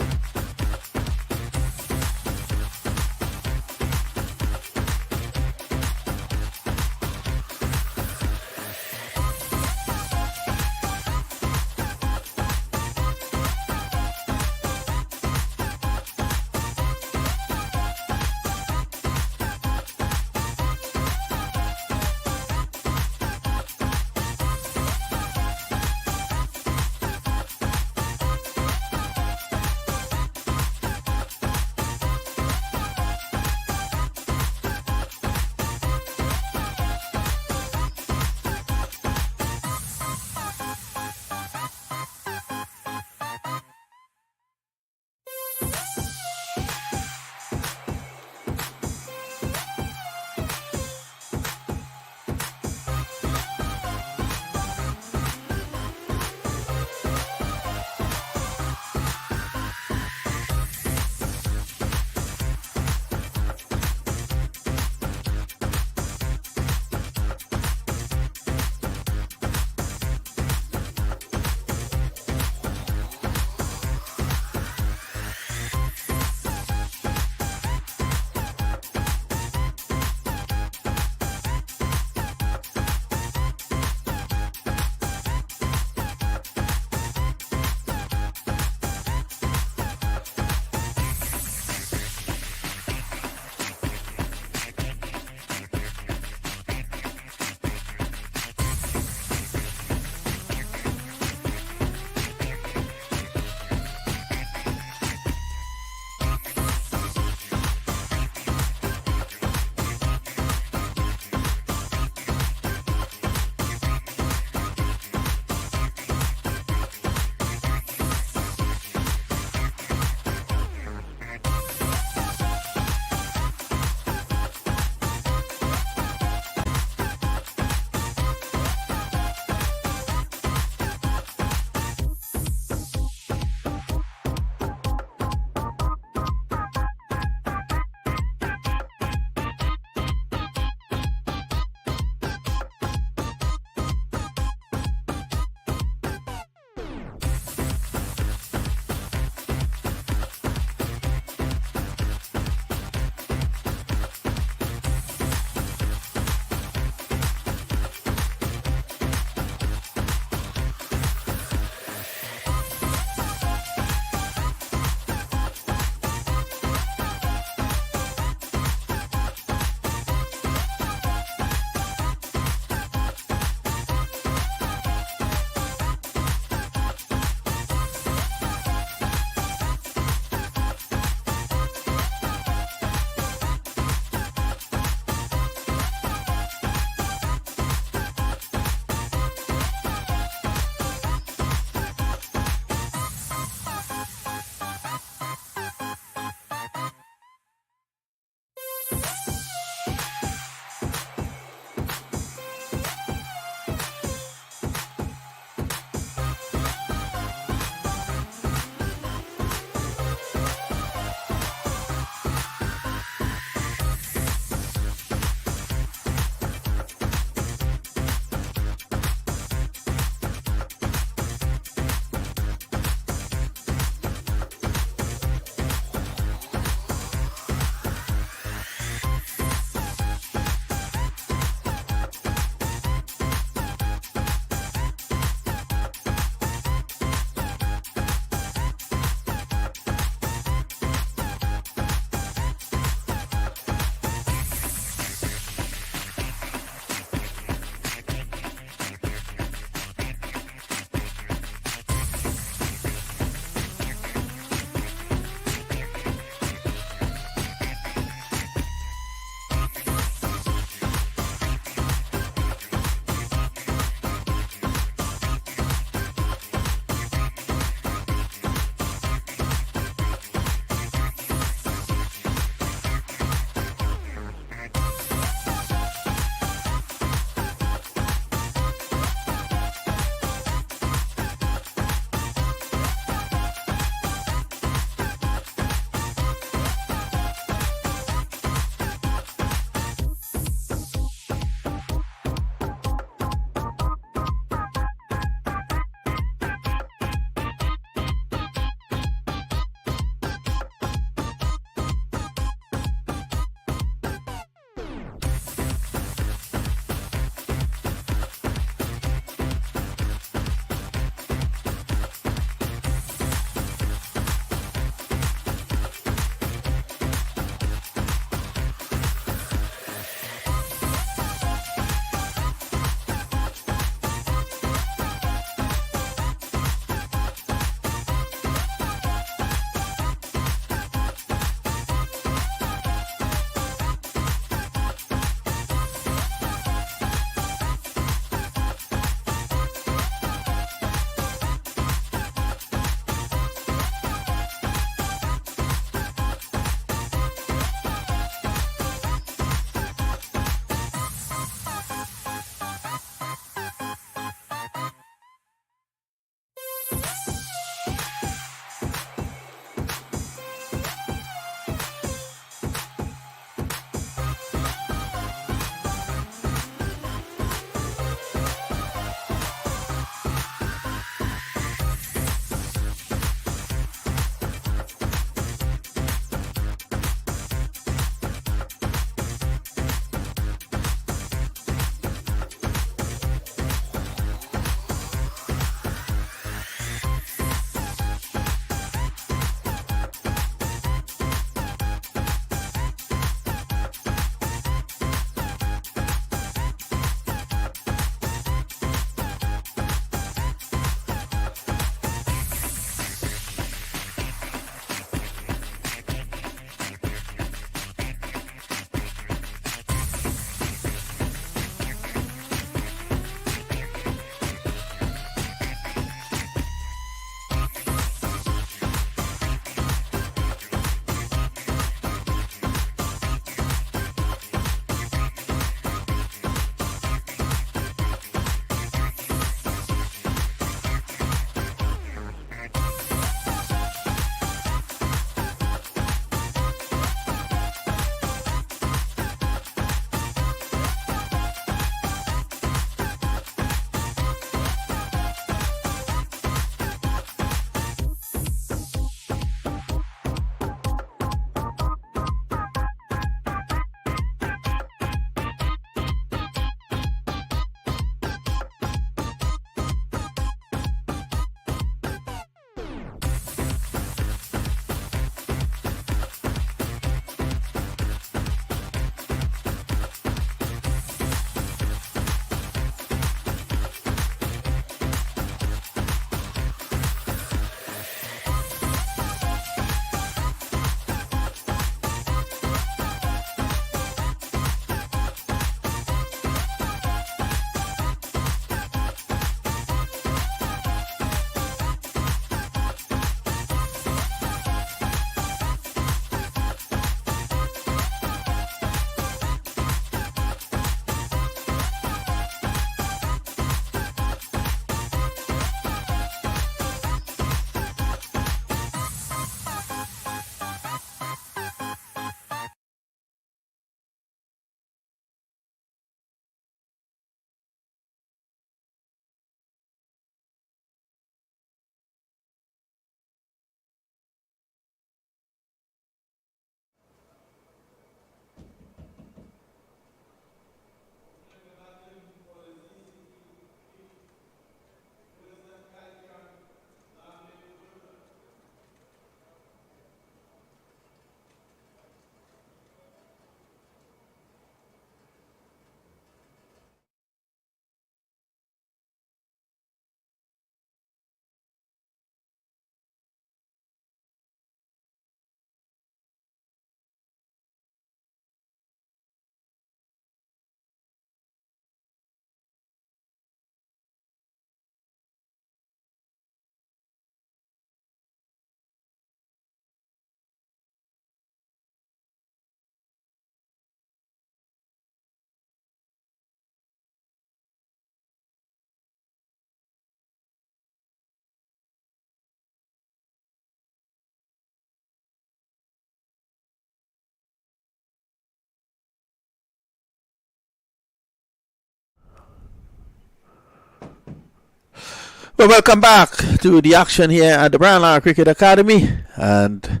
Well, welcome back to the action here at the Brian Lara Cricket Academy. And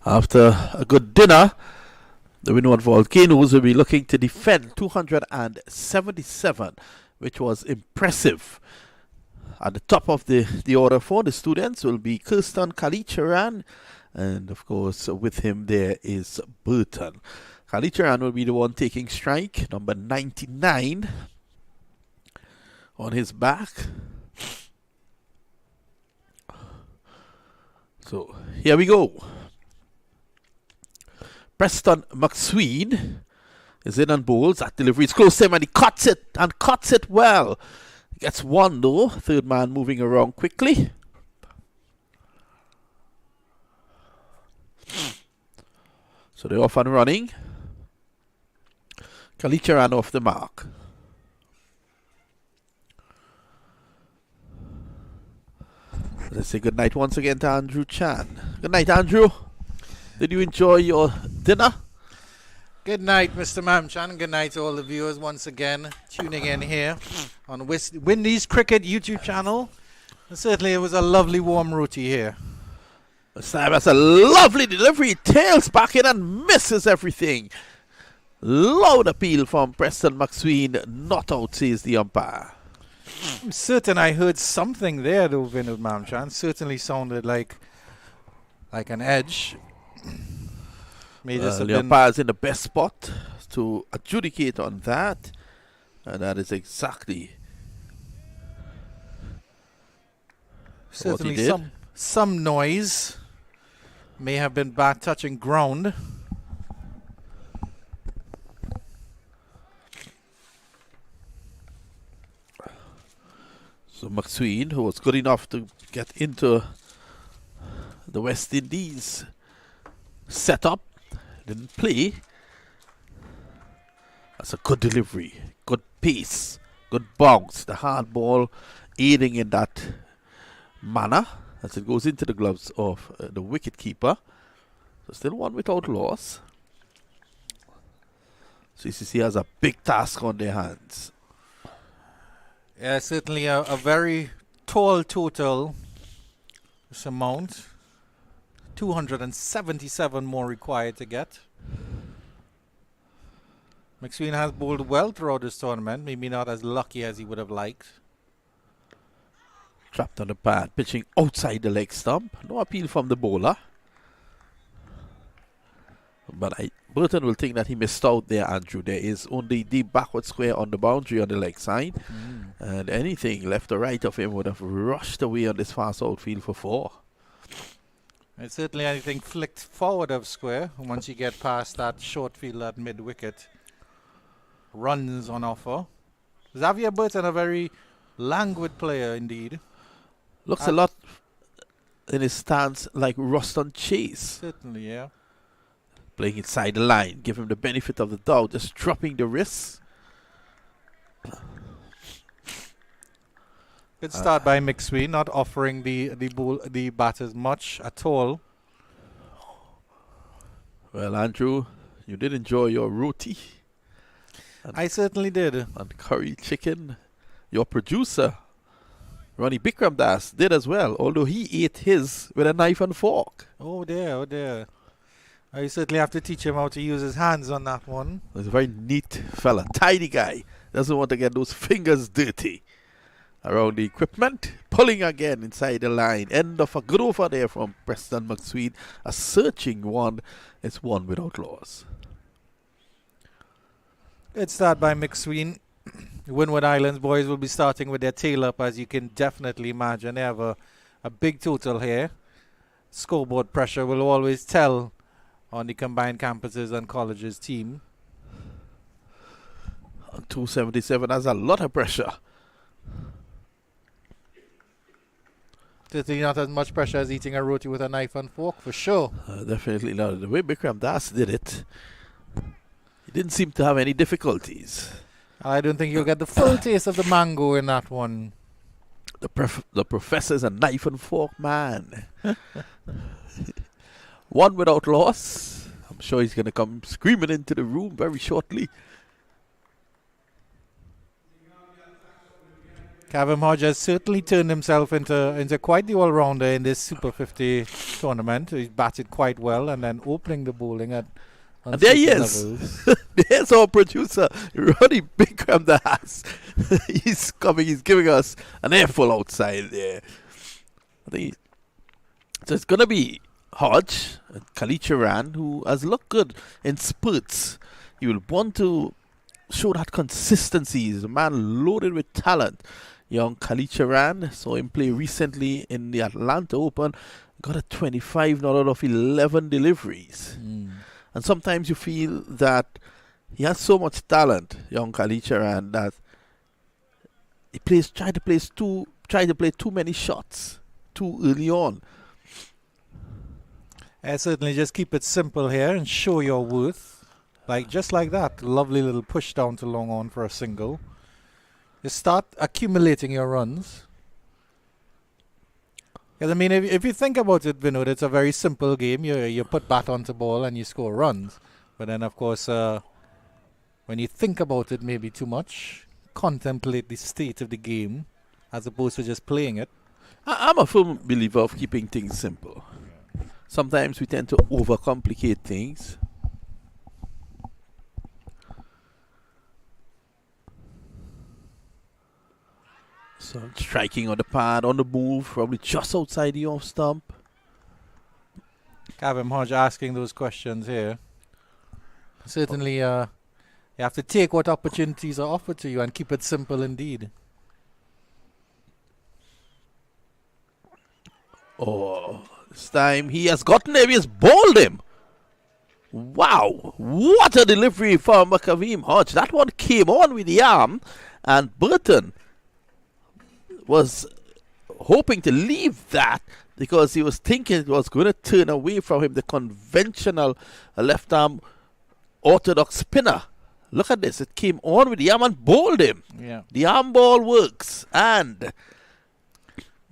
after a good dinner, the Windward Volcanoes will be looking to defend 277, which was impressive. At the top of the order for the students will be Kirsten Kalicharan, and of course with him there is Burton. Kalicharan will be the one taking strike, number 99 on his back. So here we go. Preston McSween is in and bowls. That delivery is close to him and he cuts it well. Gets one though. Third man moving around quickly. So they're off and running. Kalicha ran off the mark. Let's say good night once again to Andrew Chan. Good night, Andrew. Did you enjoy your dinner? Good night, Mr. Mamchan. Good night to all the viewers once again tuning in here on Windies Cricket YouTube channel. And certainly it was a lovely warm roti here. That's a lovely delivery. Tails back in and misses everything. Loud appeal from Preston McSween. Not out, says the umpire. I'm certain I heard something there, though, Vinod Mamchan. Certainly sounded like an edge. The umpire is in the best spot to adjudicate on that. And that is exactly certainly what he did. Some noise. May have been bat touching ground. So McSween, who was good enough to get into the West Indies setup, didn't play. That's a good delivery, good pace, good bounce. The hard ball aiding in that manner as it goes into the gloves of the wicket keeper. So still one without loss. CCC has a big task on their hands. Yeah, certainly a very tall total. This amount. 277 more required to get. McSween has bowled well throughout this tournament. Maybe not as lucky as he would have liked. Trapped on the pad, pitching outside the leg stump. No appeal from the bowler. But Burton will think that he missed out there, Andrew. There is only the backward square on the boundary on the leg side. And anything left or right of him would have rushed away on this fast outfield for 4. And certainly anything flicked forward of square. Once you get past that short field at mid-wicket, runs on offer. Xavier Burton, a very languid player indeed. Looks a lot in his stance like Ruston Chase. Certainly, yeah. Playing inside the line. Give him the benefit of the doubt. Just dropping the wrists. Good start by McSween, not offering the batters much at all. Well, Andrew, you did enjoy your roti. I certainly did. And curry chicken. Your producer, Ronnie Bikram Das, did as well, although he ate his with a knife and fork. Oh dear, oh dear. I certainly have to teach him how to use his hands on that one. He's a very neat fella, tidy guy. Doesn't want to get those fingers dirty around the equipment. Pulling again inside the line. End of a good over there from Preston McSween. A searching one. It's one without loss. Good start by McSween. Windward Islands boys will be starting with their tail up, as you can definitely imagine. They have a big total here. Scoreboard pressure will always tell on the combined campuses and colleges team. 277 has a lot of pressure. Certainly not as much pressure as eating a roti with a knife and fork, for sure. Definitely not. The way Bikram Das did it, he didn't seem to have any difficulties. I don't think you'll get the full taste of the mango in that one. The professor's a knife and fork man. One without loss. I'm sure he's going to come screaming into the room very shortly. Kevin Hodge has certainly turned himself into quite the all-rounder in this Super 50 tournament. He's batted quite well and then opening the bowling at and there he is. There's our producer, Roddy Bikram Das. He's coming, he's giving us an airful outside there. So it's going to be Hodge, Kalicharan, who has looked good in spurts. You will want to show that consistency. He's a man loaded with talent. Young Kalicharan, saw him play recently in the Atlanta Open, got a 25 not out of 11 deliveries. And sometimes you feel that he has so much talent, young Kalicharan, that he try to play too many shots too early on. Certainly just keep it simple here and show your worth. Just like that. Lovely little push down to long on for a single. You start accumulating your runs. Because, I mean, if you think about it, Vinod, it's a very simple game. You put bat onto ball and you score runs. But then, of course, when you think about it maybe too much, contemplate the state of the game as opposed to just playing it. I'm a firm believer of keeping things simple. Sometimes we tend to overcomplicate things. So striking on the pad, on the move, probably just outside the off stump. Kevin Hodge asking those questions here. Certainly, you have to take what opportunities are offered to you and keep it simple indeed. Oh, this time he has gotten him, he has bowled him. Wow, what a delivery from Kavim Hodge. That one came on with the arm, and Burton was hoping to leave that because he was thinking it was going to turn away from him, the conventional left arm orthodox spinner. Look at this, it came on with the arm and bowled him. Yeah. The arm ball works, and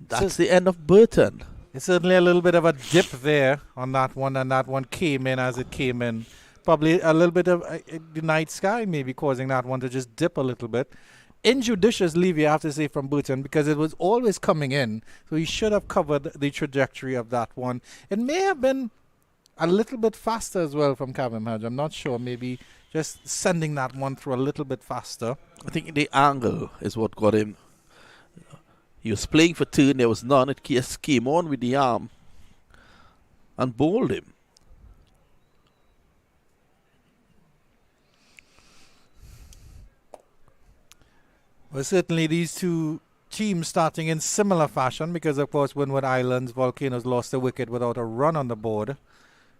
that's the end of Burton. It's certainly a little bit of a dip there on that one, and that one came in as it came in. Probably a little bit of the night sky maybe causing that one to just dip a little bit. Injudicious leave, you have to say, from Burton, because it was always coming in, so he should have covered the trajectory of that one. It may have been a little bit faster as well from Kevin Hodge. I'm not sure, maybe just sending that one through a little bit faster. I think the angle is what got him. He was playing for turn, there was none. It just came on with the arm and bowled him. Well, certainly these two teams starting in similar fashion because, of course, Windward Islands, Volcanoes lost a wicket without a run on the board.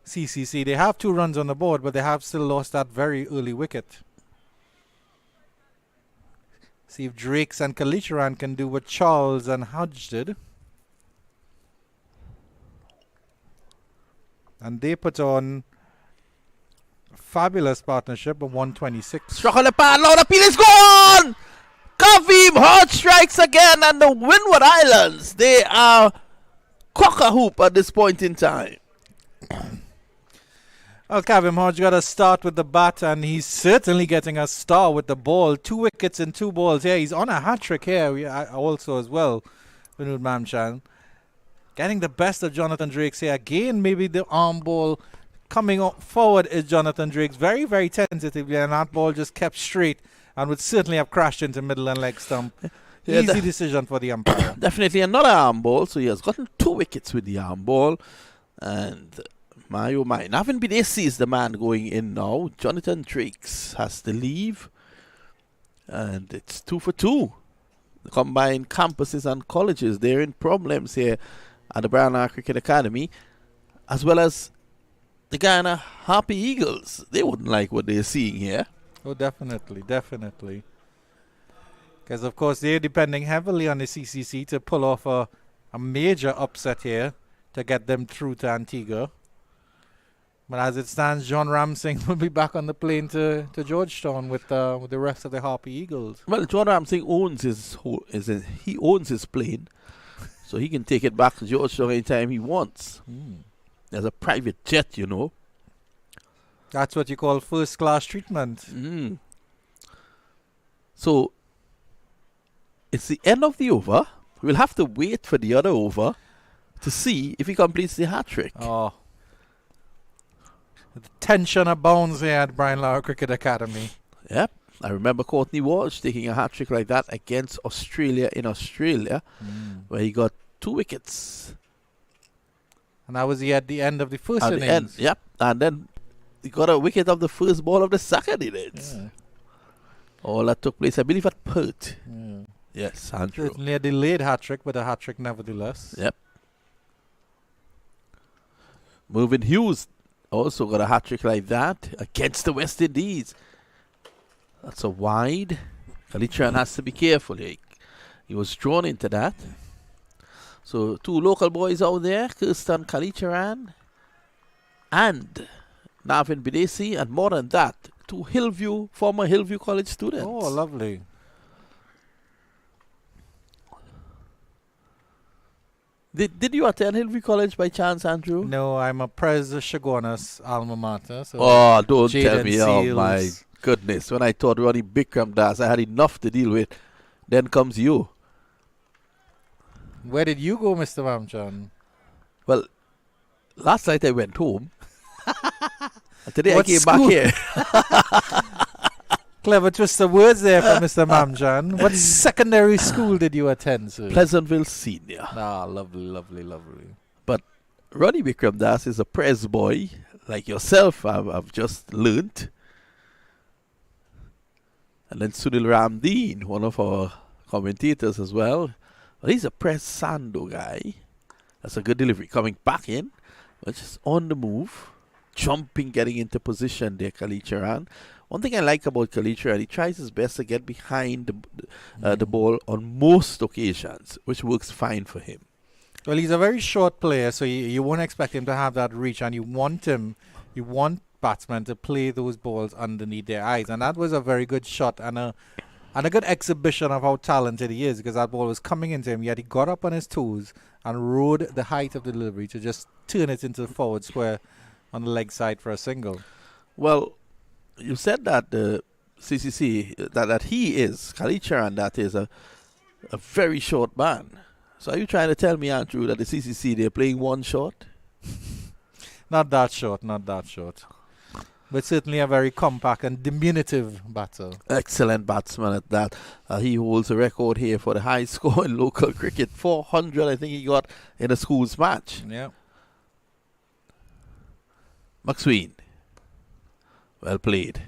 CCC, they have 2 runs on the board, but they have still lost that very early wicket. See if Drakes and Kalicharan can do what Charles and Hodge did. And they put on a fabulous partnership of 126. Struck on the pad, loud appeal is gone! Kavim Hodge strikes again, and the Windward Islands, they are cock-a-hoop at this point in time. Well, Kevin Hodge got a start with the bat, and he's certainly getting a star with the ball. 2 wickets and 2 balls here. He's on a hat-trick here also as well, Vinod Mamchan. Getting the best of Jonathan Drakes here. Again, maybe the arm ball coming up forward is Jonathan Drakes. Very, very tentatively, and that ball just kept straight and would certainly have crashed into middle and leg stump. Yeah, Easy decision for the umpire. Definitely another arm ball, so he has gotten 2 wickets with the arm ball. And my oh my, Navin Bidesi is the man going in now. Jonathan Drakes has to leave. And it's 2 for 2. The combined campuses and colleges, they're in problems here at the Brown Ark Cricket Academy, as well as the Guyana Harpy Eagles. They wouldn't like what they're seeing here. Oh, definitely, definitely. Because, of course, they're depending heavily on the CCC to pull off a major upset here to get them through to Antigua. But as it stands, John Ramsing will be back on the plane to Georgetown with the rest of the Harpy Eagles. Well, John Ramsing owns he owns his plane, so he can take it back to Georgetown anytime he wants. There's a private jet, you know. That's what you call first-class treatment. So, it's the end of the over. We'll have to wait for the other over to see if he completes the hat trick. Oh. The tension abounds here at Brian Lara Cricket Academy. Yep. I remember Courtney Walsh taking a hat trick like that against Australia in Australia, where he got 2 wickets. And that was at the end of the first At innings. the end, yep. And then he got a wicket of the first ball of the second innings. Yeah. All that took place, I believe, at Perth. Yeah. Yes, Andrew. Certainly a delayed hat trick, but a hat trick nevertheless. Yep. Mervyn Hughes also got a hat trick like that against the West Indies. That's a wide. Kalicharan has to be careful. He was drawn into that. So 2 local boys out there, Kirsten Kalicharan and Navin Bidesi, and more than that, 2 former Hillview College students. Oh, lovely. Did you attend Hillview College by chance, Andrew? No, I'm a Prez Shagona's alma mater. So Oh, don't Jaden tell me. Oh, Seals. my goodness. When I thought Ronnie Bikram Das, I had enough to deal with. Then comes you. Where did you go, Mr. Ramchan? Well, last night I went home. And today What I came school? back here. Clever twist of words there from Mr. Mamjan. What secondary school did you attend, sir? Pleasantville Senior. Ah, lovely, lovely, lovely. Ronnie Bikram Das is a press boy like yourself, I've just learnt. And then Sunil Ramdeen, one of our commentators as well. But he's a press Sando guy. That's a good delivery. Coming back in, but just on the move, jumping, getting into position there, Kalicharan. One thing I like about Kalicharan, he tries his best to get behind the ball on most occasions, which works fine for him. Well, he's a very short player, so you won't expect him to have that reach, and you want batsmen to play those balls underneath their eyes, and that was a very good shot and a good exhibition of how talented he is, because that ball was coming into him, yet he got up on his toes and rode the height of the delivery to just turn it into the forward square on the leg side for a single. Well, you said that the CCC, that he is, Kalicharan, that is a very short man. So are you trying to tell me, Andrew, that the CCC, they're playing one shot? Not that short. But certainly a very compact and diminutive batter. Excellent batsman at that. He holds a record here for the high score in local cricket. 400, I think he got in a schools match. Yeah. McSween. Well played.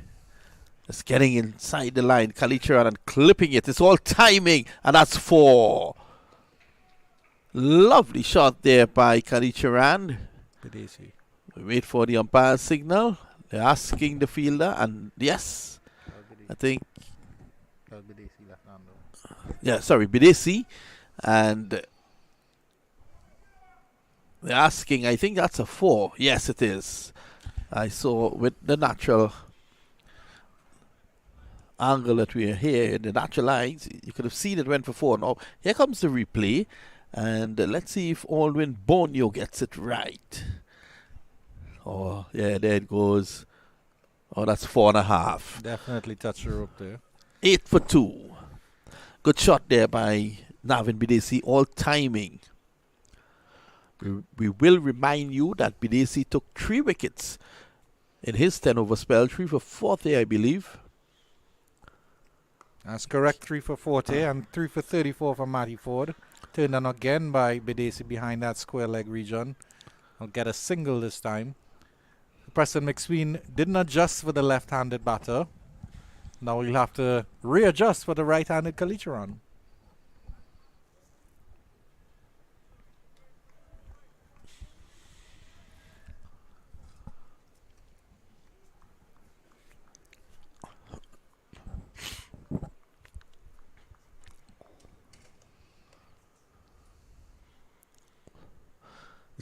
Just getting inside the line. Kalicharan and clipping it. It's all timing. And that's 4. Lovely shot there by Kalicharan. Bidesi. We wait for the umpire's signal. They're asking the fielder. And yes, I think. Yeah, sorry, Bidesi. And they're asking, I think that's a 4. Yes, it is. I saw with the natural angle that we are here, in the natural lines, you could have seen it went for 4. Now, here comes the replay. And let's see if Alwyn Borneo gets it right. Oh, yeah, there it goes. Oh, that's 4.5. Definitely touched her up there. 8 for 2. Good shot there by Navin Bidesi, all timing. We will remind you that Bidesi took 3 wickets in his 10-over spell, 3 for 40, I believe. That's correct, 3 for 40 and 3 for 34 for Matty Ford. Turned on again by Bidesi behind that square leg region. I'll get a single this time. Preston McSween didn't adjust for the left-handed batter. Now he'll have to readjust for the right-handed Kalicharan.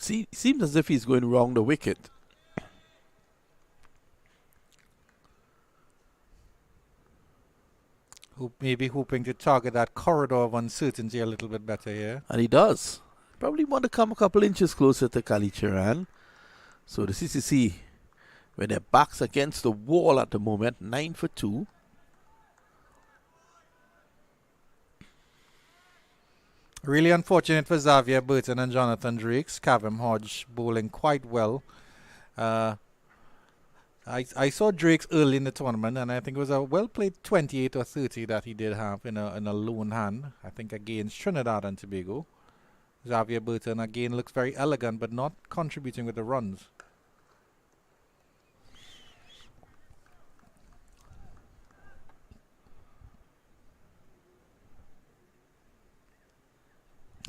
See, it seems as if he's going wrong the wicket. Maybe hoping to target that corridor of uncertainty a little bit better here. And he does. Probably want to come a couple inches closer to Kalicharan. So the CCC, with their backs against the wall at the moment, 9 for 2. Really unfortunate for Xavier Burton and Jonathan Drakes. Cavum Hodge bowling quite well. I saw Drakes early in the tournament, and I think it was a well-played 28 or 30 that he did have in a lone hand, I think against Trinidad and Tobago. Xavier Burton again looks very elegant, but not contributing with the runs.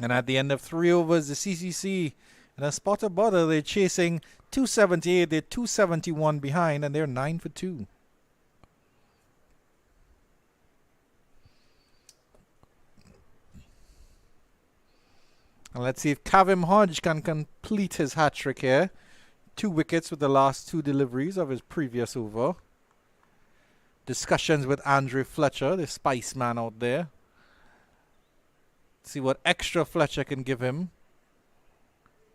And at the end of 3 overs, the CCC in a spot of bother, they're chasing 278. They're 271 behind, and they're 9 for 2. And let's see if Cavum Hodge can complete his hat trick here. 2 wickets with the last 2 deliveries of his previous over. Discussions with Andrew Fletcher, the spice man out there. See what extra Fletcher can give him.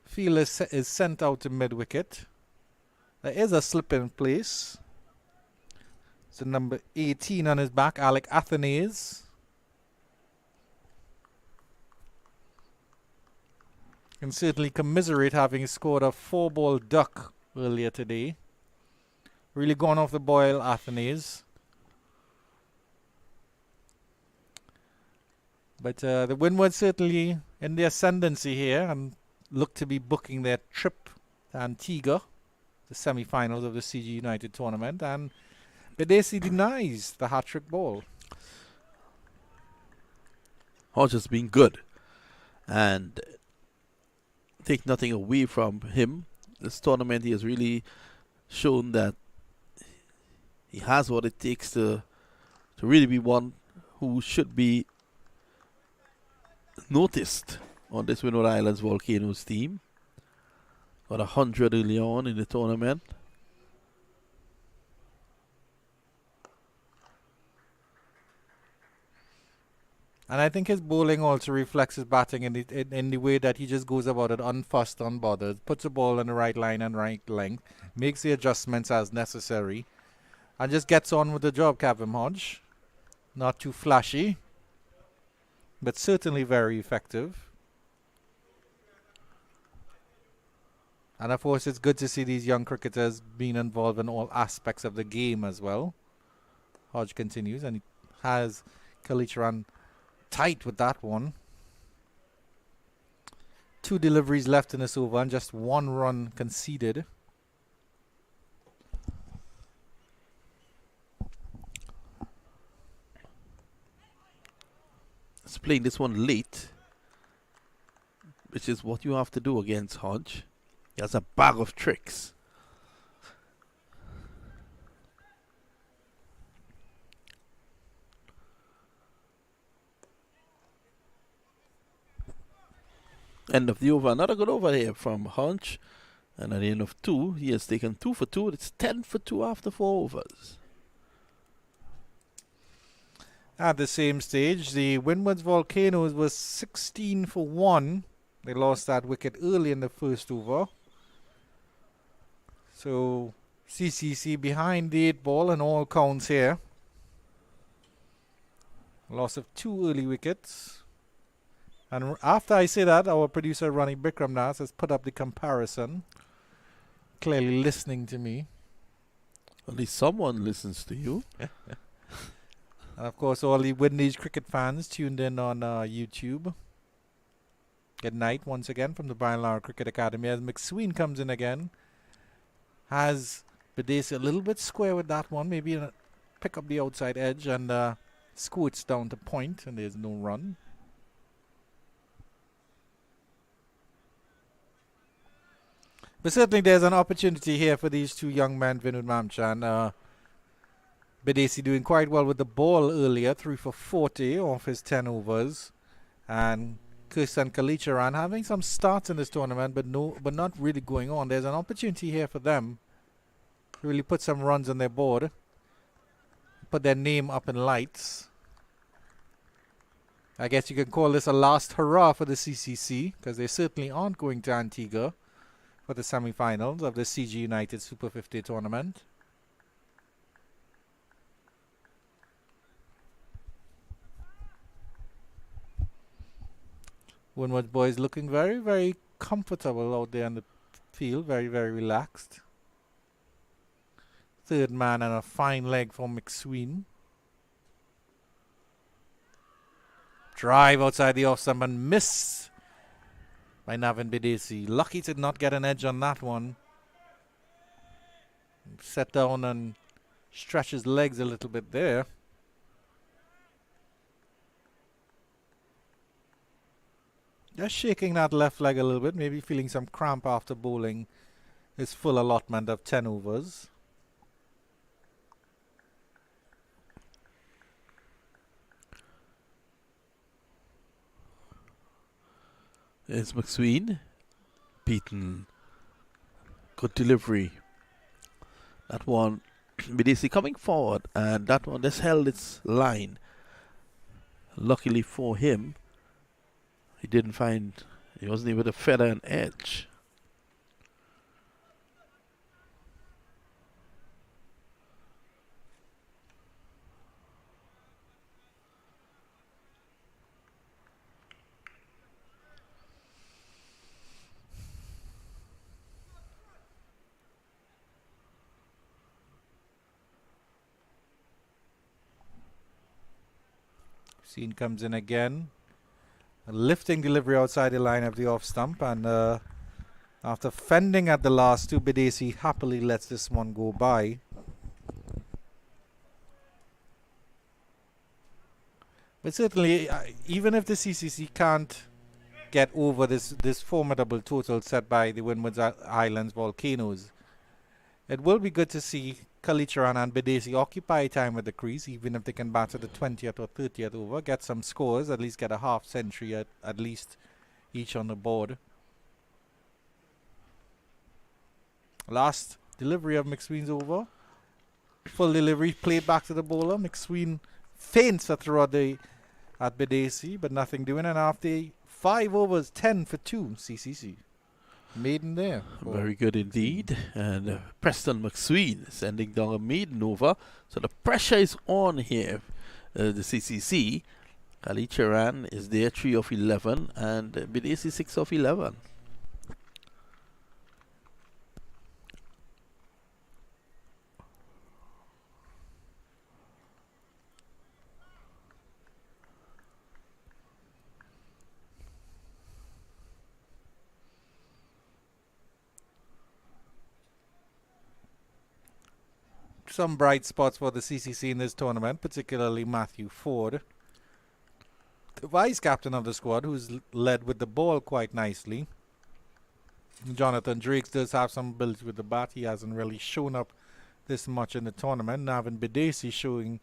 Field is sent out to mid-wicket. There is a slip in place. So number 18 on his back, Alec Athenaeus. Can certainly commiserate having scored a 4-ball duck earlier today. Really gone off the boil, Athenaeus. But the Windward certainly in the ascendancy here and look to be booking their trip to Antigua, the semi-finals of the CG United tournament, and Bedesi denies the hat-trick ball. Hodge has been good, and take nothing away from him. This tournament, he has really shown that he has what it takes to really be one who should be noticed on this Windward Islands Volcanoes team. Got 100 early on in the tournament. And I think his bowling also reflects his batting in the way that he just goes about it unfussed, unbothered, puts the ball on the right line and right length, makes the adjustments as necessary, and just gets on with the job, Cavum Hodge. Not too flashy, but certainly very effective. And of course, it's good to see these young cricketers being involved in all aspects of the game as well. Hodge continues, and he has Kalicharan tight with that one. 2 deliveries left in this over and just 1 run conceded. It's playing this one late, which is what you have to do against Hodge. He has a bag of tricks. End of the over. Another good over here from Hodge. And at the end of 2, he has taken 2 for 2. It's 10 for 2 after 4 overs. At the same stage, the Windwards Volcanoes was 16 for 1. They lost that wicket early in the first over. So CCC behind the 8 ball and all counts here. Loss of 2 early wickets. And after I say that, our producer Ronnie Bikramnas has put up the comparison. Clearly listening to me. At least someone listens to you. And of course, all the Windies cricket fans tuned in on YouTube. Good night once again from the Brian Lara Cricket Academy as McSween comes in again. Has Bedesi a little bit square with that one. Maybe pick up the outside edge and squirts down to point, and there's no run. But certainly there's an opportunity here for these 2 young men, Vinod Mamchan. Bedesi doing quite well with the ball earlier, 3 for 40 off his 10 overs. And Kirsten Kalicharan having some starts in this tournament, but not really going on. There's an opportunity here for them to really put some runs on their board, put their name up in lights. I guess you can call this a last hurrah for the CCC, because they certainly aren't going to Antigua for the semi-finals of the CG United Super 50 tournament. Windward boys looking very, very comfortable out there in the field. Very, very relaxed. Third man and a fine leg for McSween. Drive outside the off stump and miss by Navin Bidesi. Lucky to not get an edge on that one. Set down and stretch his legs a little bit there. Just shaking that left leg a little bit, maybe feeling some cramp after bowling his full allotment of 10 overs. There's McSween. Beaten. Good delivery. That one, Bidesi coming forward, and that one just held its line. Luckily for him, he wasn't able to feather an edge. Scene comes in again. A lifting delivery outside the line of the off stump, and after fending at the last two, Bidesi happily lets this one go by. But certainly, even if the CCC can't get over this formidable total set by the Windwards Islands Volcanoes, it will be good to see Kalicharan and Bidesi occupy time at the crease, even if they can bat at the 20th or 30th over, get some scores, at least get a half century at least each on the board. Last delivery of McSween's over. Full delivery played back to the bowler. McSween feints a throw at Bidesi, but nothing doing. And after 5 overs, 10 for 2, CCC. Maiden there. Very good indeed. And Preston McSween sending down a maiden over. So the pressure is on here. The CCC. Kalicharan is there, 3 of 11. And Bidesi 6 of 11. Some bright spots for the CCC in this tournament, particularly Matthew Ford, the vice captain of the squad, who's led with the ball quite nicely. Jonathan Drakes does have some ability with the bat. He hasn't really shown up this much in the tournament. Navin Bidesi showing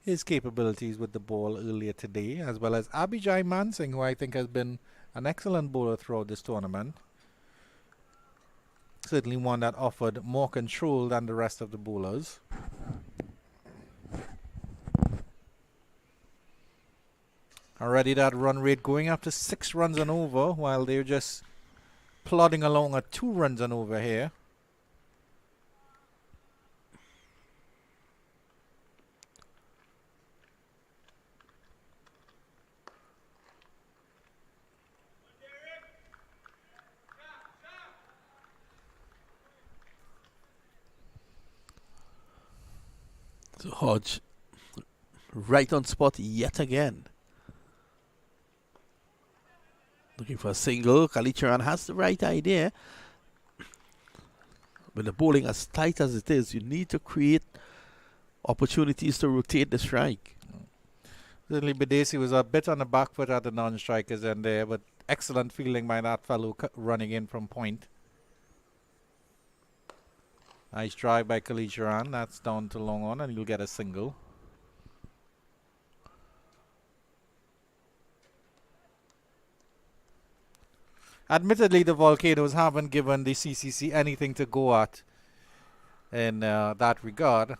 his capabilities with the ball earlier today, as well as Abhijay Mansingh, who I think has been an excellent bowler throughout this tournament. Certainly one that offered more control than the rest of the bowlers. Already that run rate going up to 6 runs and over, while they're just plodding along at 2 runs and over here. So Hodge right on spot yet again. Looking for a single. Kalicharan has the right idea. When the bowling as tight as it is, you need to create opportunities to rotate the strike. Certainly Bidesi was a bit on the back foot at the non-strikers end there, but excellent fielding by that fellow running in from point. Nice drive by Kalicharan. That's down to long on, and you'll get a single. Admittedly, the Volcanoes haven't given the CCC anything to go at in that regard.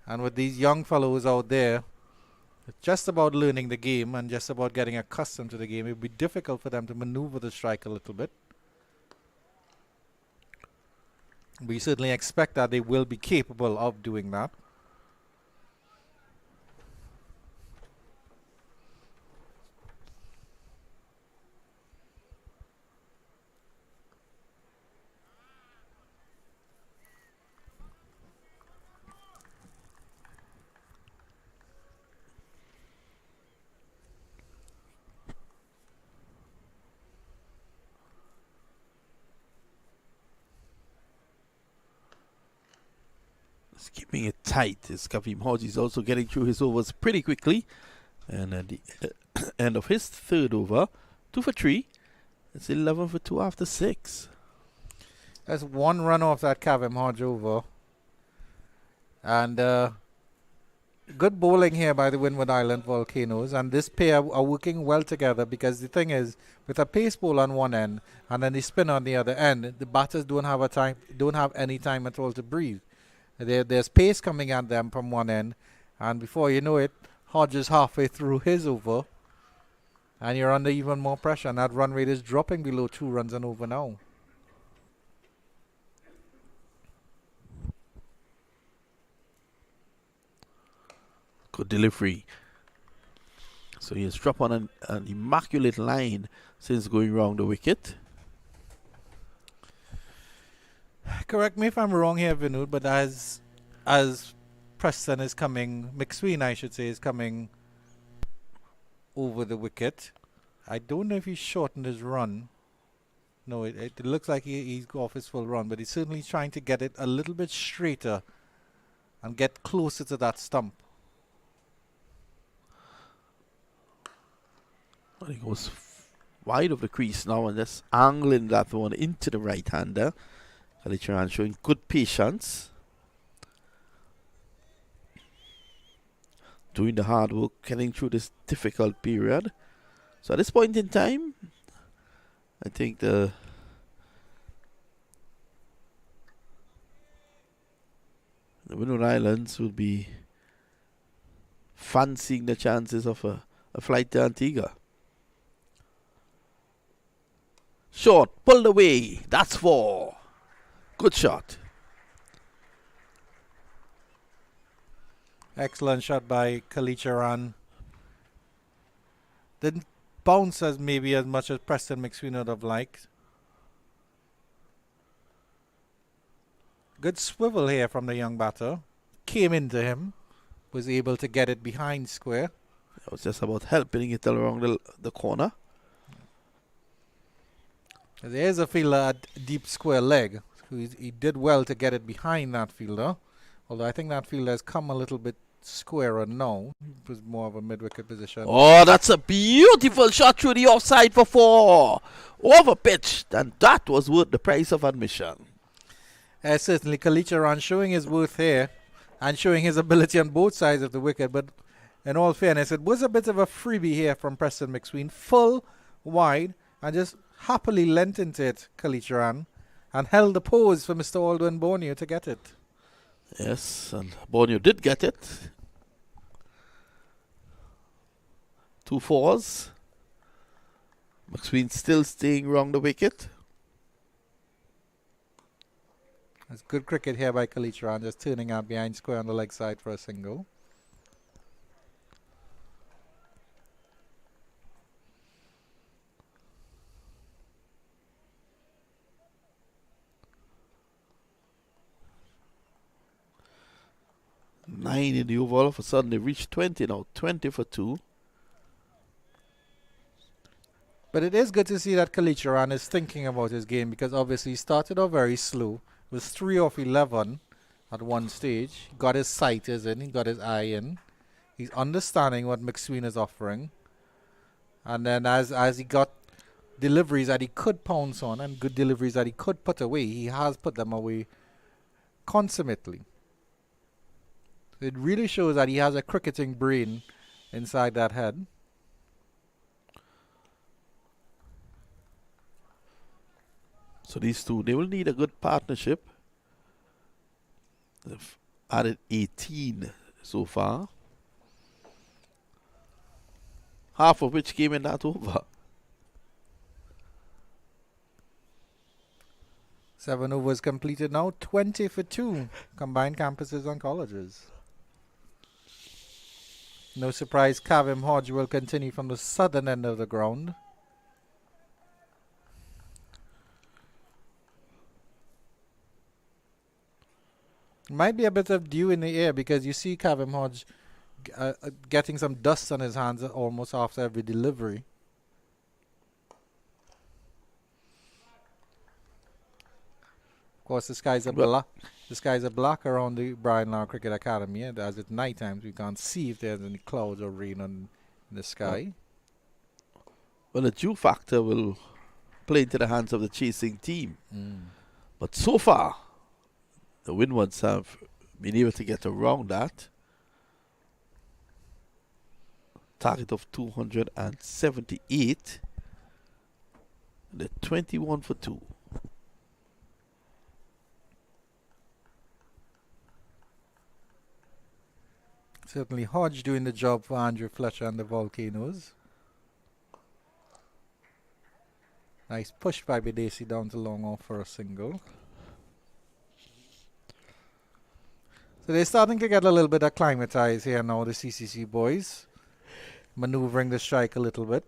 And with these young fellows out there, just about learning the game and just about getting accustomed to the game, it would be difficult for them to maneuver the strike a little bit. We certainly expect that they will be capable of doing that. He's keeping it tight. As Kavim Hodge is also getting through his overs pretty quickly. And at the end of his third over, 2 for 3. It's 11 for 2 after 6. That's one run off that Kavim Hodge over. And good bowling here by the Windward Island Volcanoes. And this pair are working well together because the thing is, with a pace ball on one end and then the spin on the other end, the batters don't have any time at all to breathe. There's pace coming at them from one end, and before you know it, Hodge is halfway through his over, and you're under even more pressure, and that run rate is dropping below 2 runs and over now. Good delivery. So he has dropped on an immaculate line since going round the wicket. Correct me if I'm wrong here, Vinod, but as Preston is coming, McSween I should say, is coming over the wicket, I don't know if he's shortened his run. No, it looks like he's off his full run, but he's certainly trying to get it a little bit straighter and get closer to that stump. Well, he goes wide of the crease now and just angling that one into the right-hander. Kalicharan showing good patience. Doing the hard work, getting through this difficult period. So at this point in time, I think the Windward Islands will be fancying the chances of a flight to Antigua. Short, pulled away. That's 4. Good shot. Excellent shot by Kalicharan. Didn't bounce as maybe as much as Preston McSween would have liked. Good swivel here from the young batter. Came into him. Was able to get it behind square. It was just about helping it along the corner. There's a fielder at deep square leg. He did well to get it behind that fielder. Although I think that fielder has come a little bit squarer now. It was more of a mid-wicket position. Oh, that's a beautiful shot through the offside for 4. Over pitched, and that was worth the price of admission. Certainly, Kalicharan showing his worth here and showing his ability on both sides of the wicket. But in all fairness, it was a bit of a freebie here from Preston McSween. Full, wide, and just happily lent into it, Kalicharan, and held the pose for Mr. Aldwin Borneo to get it. Yes, and Borneo did get it. 2 4s. McSween still staying round the wicket. That's good cricket here by Kalicharan, just turning out behind square on the leg side for a single. Nine in the over. All of a sudden they reached 20 now. 20 for 2. But it is good to see that Kalicharan is thinking about his game, because obviously he started off very slow. Was 3 off 11 at one stage. He got his sighters in, he got his eye in. He's understanding what McSween is offering. And then as he got deliveries that he could pounce on and good deliveries that he could put away, he has put them away consummately. It really shows that he has a cricketing brain inside that head. So these two, they will need a good partnership. They've added 18 so far. Half of which came in that over. 7 overs completed now. 20 for 2. Combined campuses and colleges. No surprise, Kavim Hodge will continue from the southern end of the ground. Might be a bit of dew in the air, because you see Kavim Hodge getting some dust on his hands almost after every delivery. course, the skies are Well- black. The skies are black around the Brian Lara Cricket Academy, and as it's night times, we can't see if there's any clouds or rain on the sky. Well, the dew factor will play into the hands of the chasing team. Mm. But so far, the Windwards have been able to get around that. Target of 278. They're 21 for 2. Certainly, Hodge doing the job for Andrew Fletcher and the Volcanoes. Nice push by Bidesi down to long off for a single. So they're starting to get a little bit acclimatized here now, the CCC boys. Maneuvering the strike a little bit.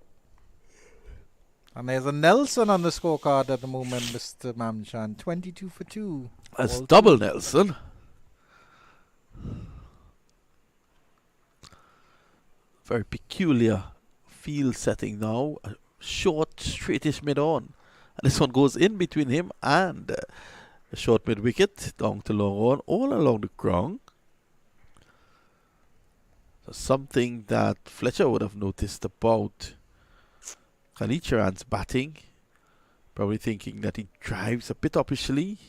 And there's a Nelson on the scorecard at the moment, Mr. Mamchan. 22 for 2. That's All double two. Nelson. Very peculiar field setting now. A short, straightish mid-on. And this one goes in between him and the short mid-wicket, down to long on, all along the ground. So something that Fletcher would have noticed about Kalicharan's batting. Probably thinking that he drives a bit upishly.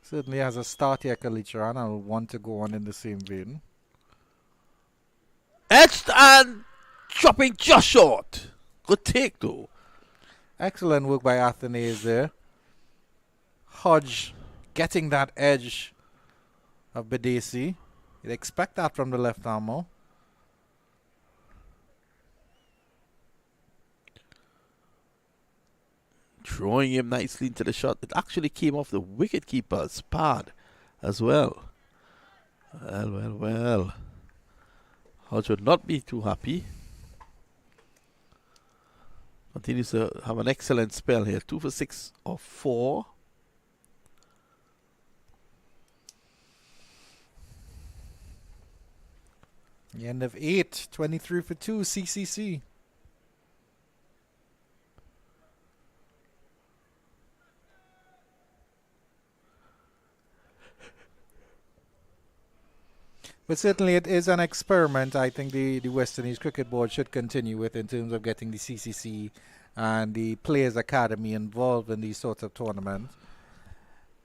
Certainly has a start here, Kalicharan. I will want to go on in the same vein. Edged and dropping just short. Good take though. Excellent work by Athenaeus there. Hodge getting that edge of Bidesi. You'd expect that from the left armour. Throwing him nicely into the shot. It actually came off the wicketkeeper's pad as well. Well. Hodge would not be too happy. Continues to have an excellent spell here. 2 for 6 or 4. The end of 8. 23 for 2. CCC. But certainly it is an experiment I think the West Indies Cricket Board should continue with in terms of getting the CCC and the Players Academy involved in these sorts of tournaments.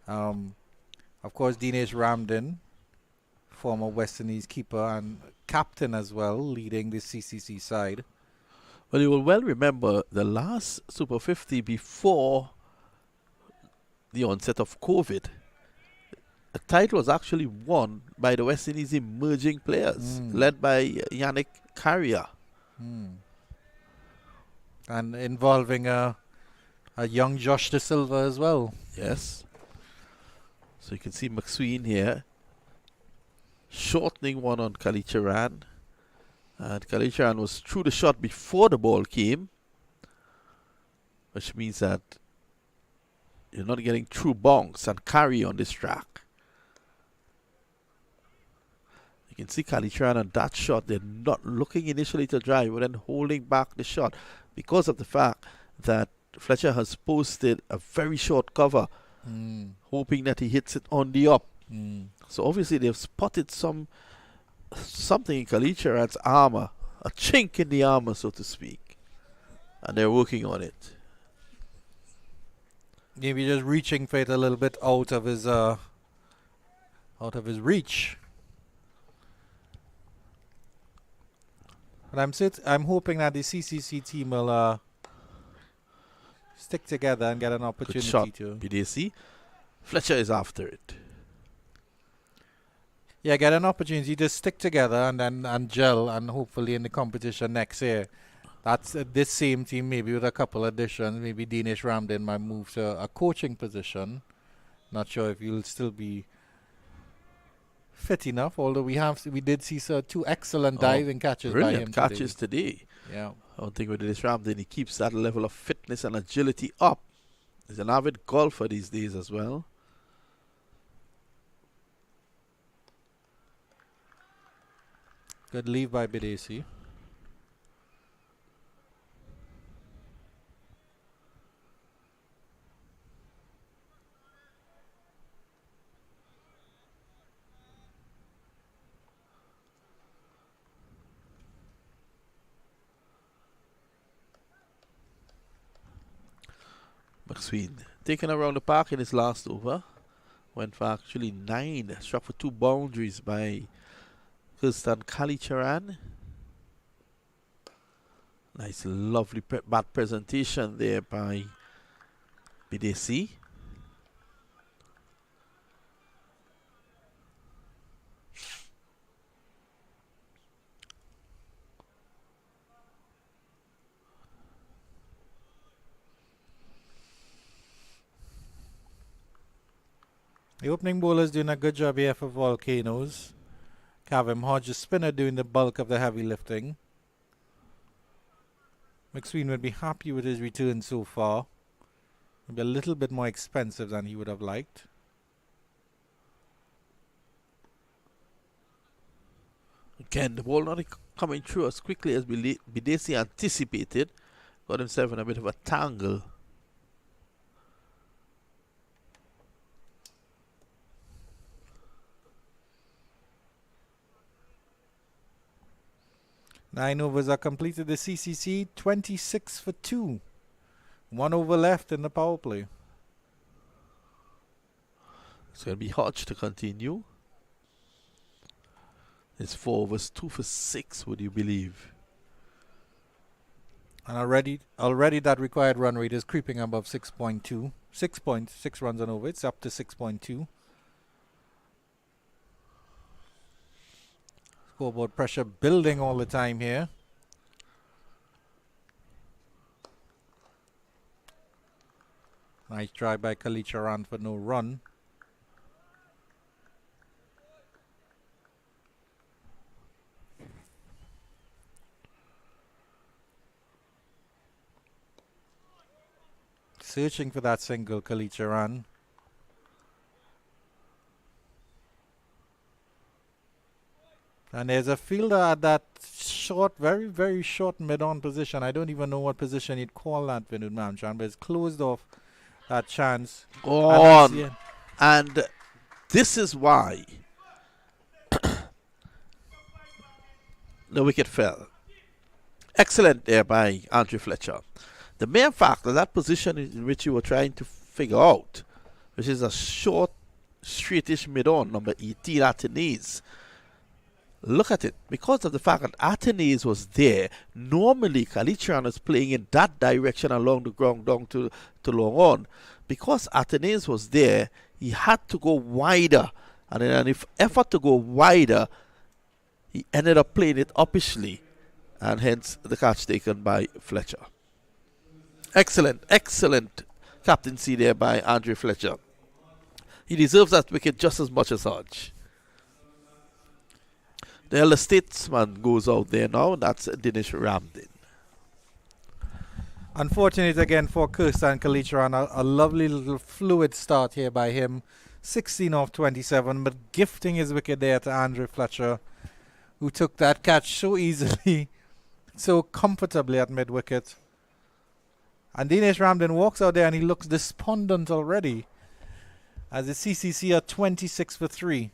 Of course, Dinesh Ramdin, former West Indies keeper and captain as well, leading the CCC side. Well, you will well remember the last Super 50 before the onset of COVID. The title was actually won by the West Indies emerging players, led by Yannick Carrier. And involving a young Josh De Silva as well. Yes. So you can see McSween here, shortening one on Kalicharan. And Kalicharan was through the shot before the ball came, which means that you're not getting true bonks and carry on this track. You can see Kalicharan on that shot. They're not looking initially to drive, but then holding back the shot because of the fact that Fletcher has posted a very short cover, hoping that he hits it on the up. So obviously they've spotted something in Kalicharan's armour, a chink in the armour, so to speak, and they're working on it. Maybe just reaching for it a little bit out of his reach. But I'm hoping that the CCC team will stick together and get an Good opportunity shot, to Bidesi. Fletcher is after it. get an opportunity to stick together and gel, and hopefully in the competition next year. That's this same team, maybe with a couple additions. Maybe Dinesh Ramdin might move to a coaching position. Not sure if he'll still be fit enough, although we did see two excellent diving catches by him Brilliant catches today. Yeah. I don't think with this Ramdin he keeps that level of fitness and agility up. He's an avid golfer these days as well. Good leave by Bidesi. McSween taken around the park in his last over. Went for actually 9. Struck for 2 boundaries by Kirsten Kalicharan. Nice, lovely bat presentation there by Bidesi. The opening bowler is doing a good job here for Volcanoes. Kavim Hodge, the spinner, doing the bulk of the heavy lifting. McSween would be happy with his return so far. Maybe a little bit more expensive than he would have liked. Again, the ball not coming through as quickly as Bidesi anticipated. Got himself in a bit of a tangle. Nine overs are completed. The CCC 26 for 2. 1 over left in the power play. It's going to be Hodge to continue. It's 4 overs, 2 for 6, would you believe? And already that required run rate is creeping above 6.2. 6.6 runs on over. It's up to 6.2. Scoreboard pressure building all the time here. Nice try by Kalicharan for no run. Searching for that single, Kalicharan. And there's a fielder at that short, very, very short mid-on position. I don't even know what position you'd call that, Vinod Mamchan, but it's closed off that chance. Go on. And this is why the wicket fell. Excellent there by Andrew Fletcher. The mere fact that position in which you were trying to figure out, which is a short, straightish mid-on, number 18, Atenese. Look at it. Because of the fact that Atenese was there, normally Kalicharan is playing in that direction along the ground down to long on. Because Atenese was there, he had to go wider. And in an effort to go wider, he ended up playing it uppishly. And hence the catch taken by Fletcher. Excellent captaincy there by Andrew Fletcher. He deserves that wicket just as much as Hodge. The elder statesman goes out there now. That's Dinesh Ramdin. Unfortunate again for Kirsten Kalicharan. A lovely little fluid start here by him. 16 off 27, but gifting his wicket there to Andrew Fletcher, who took that catch so easily, so comfortably at mid-wicket. And Dinesh Ramdin walks out there and he looks despondent already, as the CCC are 26 for 3.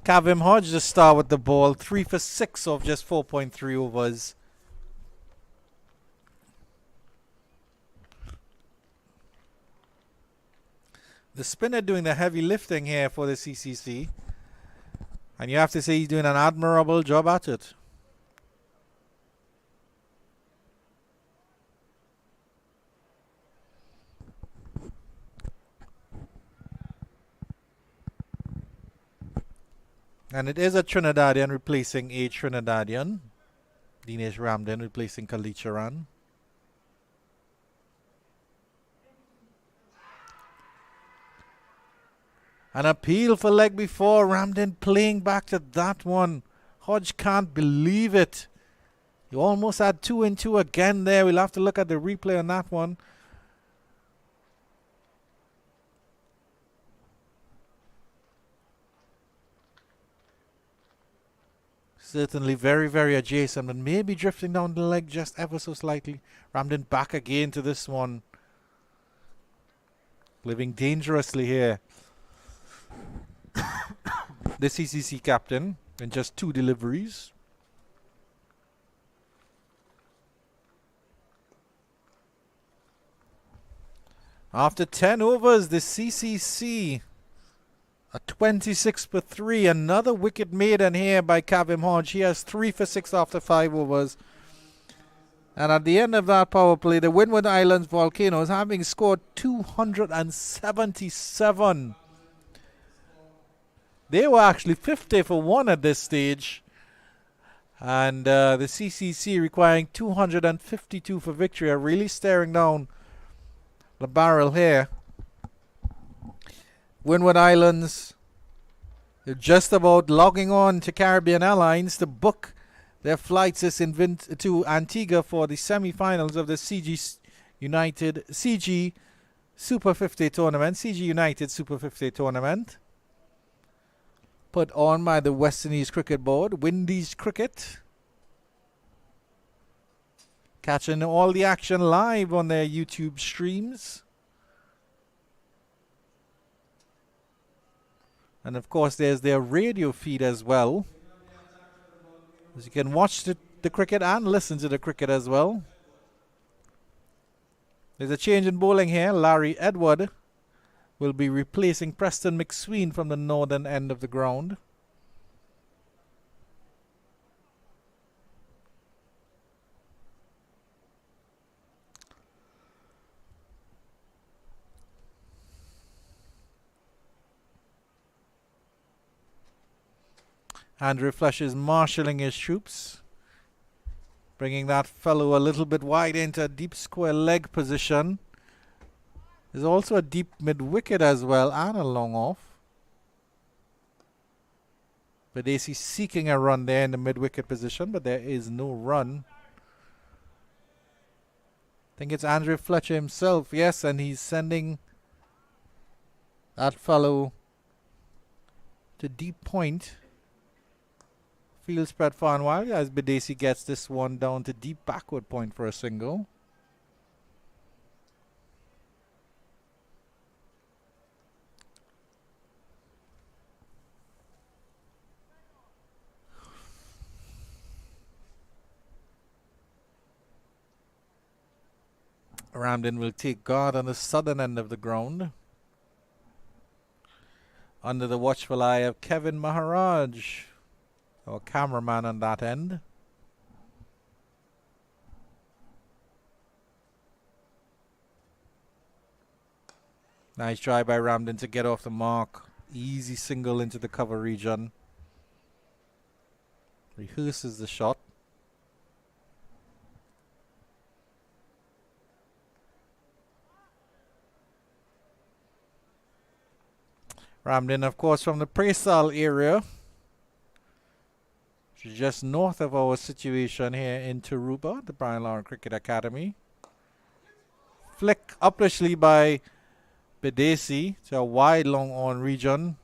Kavim Hodge, the star with the ball, 3 for 6 off just 4.3 overs. The spinner doing the heavy lifting here for the CCC. And you have to say he's doing an admirable job at it. And it is a Trinidadian replacing a Trinidadian. Dinesh Ramdin replacing Kalicharan. An appeal for leg before. Ramdin playing back to that one. Hodge can't believe it. You almost had 2 and 2 again there. We'll have to look at the replay on that one. Certainly very, very adjacent, but maybe drifting down the leg just ever so slightly. Ramdin back again to this one. Living dangerously here. The CCC captain in just 2 deliveries. After 10 overs, the CCC a 26 for 3. Another wicket maiden here by Kavim Hodge. He has 3 for 6 after 5 overs. And at the end of that power play, the Windward Islands Volcanoes, having scored 277. They were actually 50 for 1 at this stage. And the CCC requiring 252 for victory, are really staring down the barrel here. Windward Islands, they're just about logging on to Caribbean Airlines to book their flights to Antigua for the semi-finals of the CG Super 50 tournament, CG United Super 50 tournament, put on by the West Indies Cricket Board, Windies Cricket, catching all the action live on their YouTube streams. And of course, there's their radio feed as well. As you can watch the cricket and listen to the cricket as well. There's a change in bowling here. Larry Edward will be replacing Preston McSween from the northern end of the ground. Andrew Flesh is marshalling his troops, bringing that fellow a little bit wide into a deep square leg position. There's also a deep mid-wicket as well and a long off. Badesi seeking a run there in the mid-wicket position, but there is no run. I think it's Andrew Fletcher himself, yes, and he's sending that fellow to deep point. Field spread far and wide as Badesi gets this one down to deep backward point for a single. Ramden will take guard on the southern end of the ground, under the watchful eye of Kevin Maharaj, our cameraman on that end. Nice try by Ramden to get off the mark. Easy single into the cover region. Rehearses the shot. Ramden, of course, from the Presal area, just north of our situation here in Taruba, the Brian Lauren Cricket Academy. Flick upishly by Badesi to a wide long on region.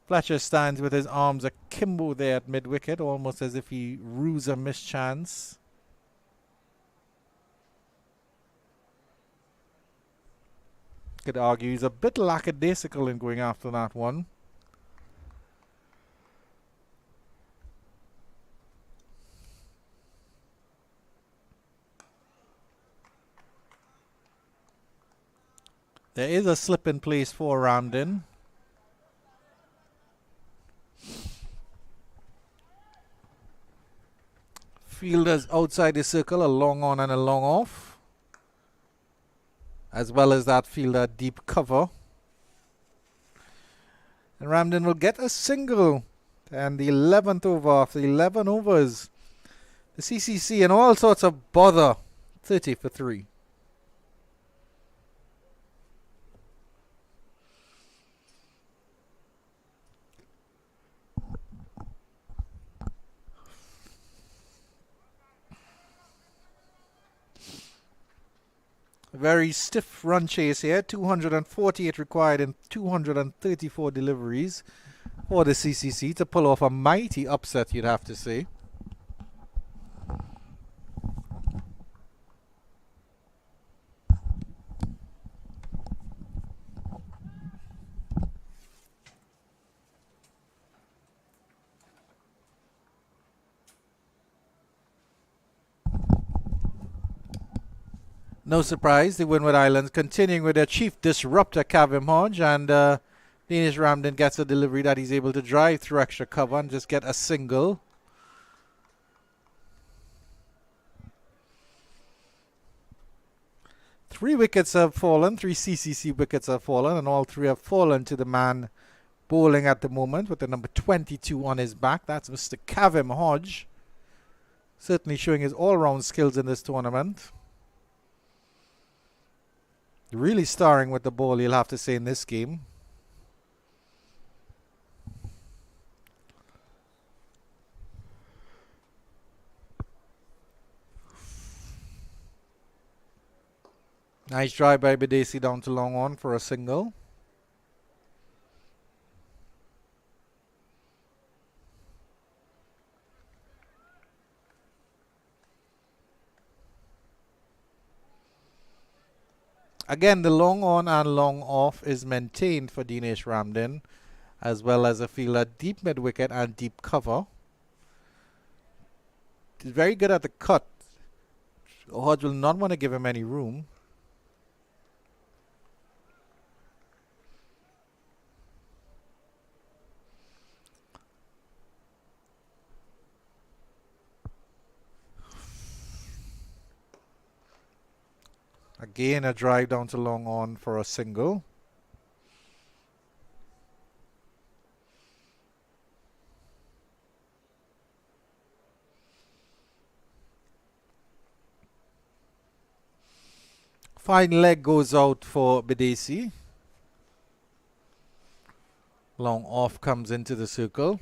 Fletcher stands with his arms akimbo there at mid-wicket, almost as if he rues a mischance. Could argue he's a bit lackadaisical in going after that one. There is a slip in place for Ramden. Fielders outside the circle, a long on and a long off, as well as that fielder deep cover. And Ramden will get a single. And the 11th over after 11 overs. The CCC in all sorts of bother. 30 for 3. Very stiff run chase here. 248 required in 234 deliveries for the CCC to pull off a mighty upset, you'd have to say. No surprise, the Windward Islands continuing with their chief disruptor, Kavim Hodge, and Danish Ramden gets a delivery that he's able to drive through extra cover and just get a single. Three wickets have fallen, 3 CCC wickets have fallen, and all three have fallen to the man bowling at the moment with the number 22 on his back. That's Mr. Kavim Hodge. Certainly showing his all-round skills in this tournament. Really starring with the ball, you'll have to say, in this game. Nice drive by Bidesi down to long on for a single. Again, the long on and long off is maintained for Dinesh Ramden, as well as a fielder deep mid wicket and deep cover. He's very good at the cut. Hodge will not want to give him any room. Again, a drive down to long on for a single. Fine leg goes out for Bidesi. Long off comes into the circle.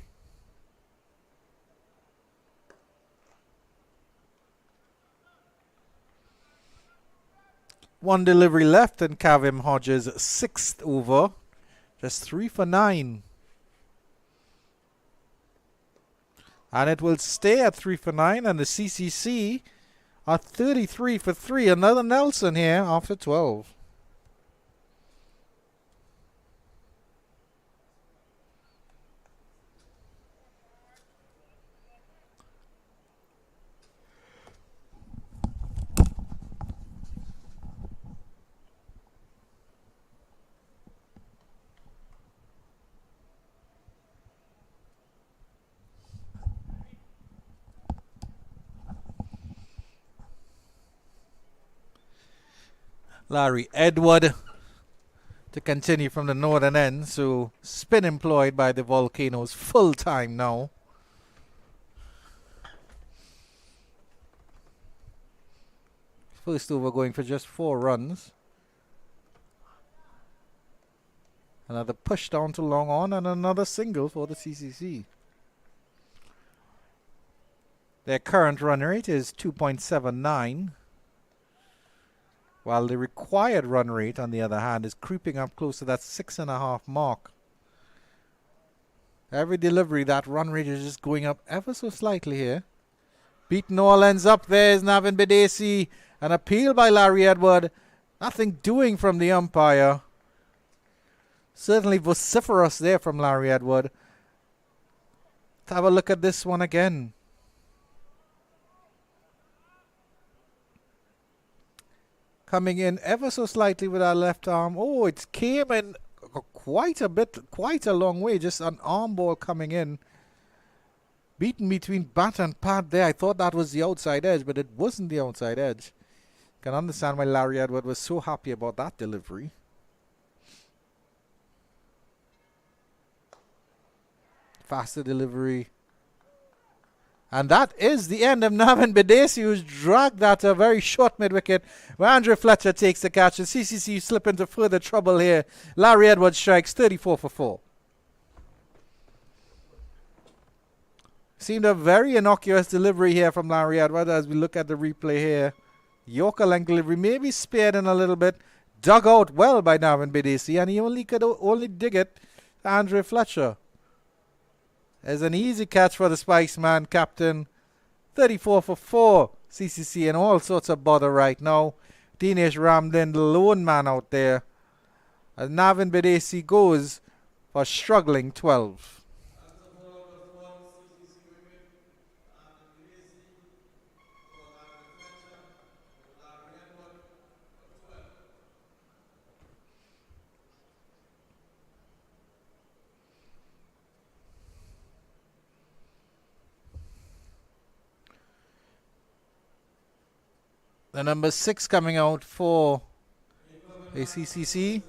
One delivery left in Kavim Hodge's 6th over. Just 3 for 9. And it will stay at 3 for 9. And the CCC are 33 for 3. Another Nelson here after 12. Larry Edward to continue from the northern end. So spin employed by the Volcanoes full time now. First over going for just 4 runs. Another push down to long on and another single for the CCC. Their current run rate is 2.79. While the required run rate, on the other hand, is creeping up close to that 6.5 mark. Every delivery, that run rate is just going up ever so slightly here. Beaten all ends up. There's Navin Bidesi. An appeal by Larry Edward. Nothing doing from the umpire. Certainly vociferous there from Larry Edward. Let's have a look at this one again. Coming in ever so slightly with our left arm. Oh, it came in quite a long way. Just an arm ball coming in. Beaten between bat and pad there. I thought that was the outside edge, but it wasn't the outside edge. Can understand why Larry Edward was so happy about that delivery. Faster delivery. And that is the end of Navin Bidesi, who's dragged that a very short mid-wicket, where Andrew Fletcher takes the catch. The CCC slip into further trouble here. Larry Edwards strikes 34 for 4. Seemed a very innocuous delivery here from Larry Edwards as we look at the replay here. Yorker length delivery, maybe spared in a little bit. Dug out well by Navin Bidesi, and he could only dig it to Andrew Fletcher. There's an easy catch for the Spice man, captain. 34 for 4. CCC in all sorts of bother right now. Dinesh Ramden, the lone man out there. As Navin Bidesi goes for struggling 12. The number 6 coming out for ACCC,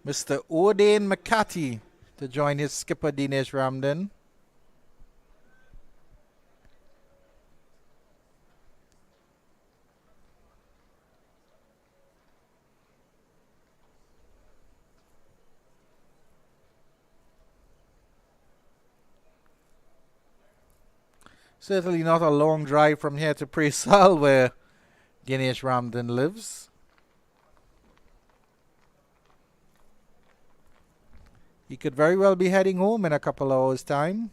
Mr. Odane McCarthy, to join his skipper Dinesh Ramden. Certainly not a long drive from here to Presal, where Dinesh Ramden lives. He could very well be heading home in a couple hours' time.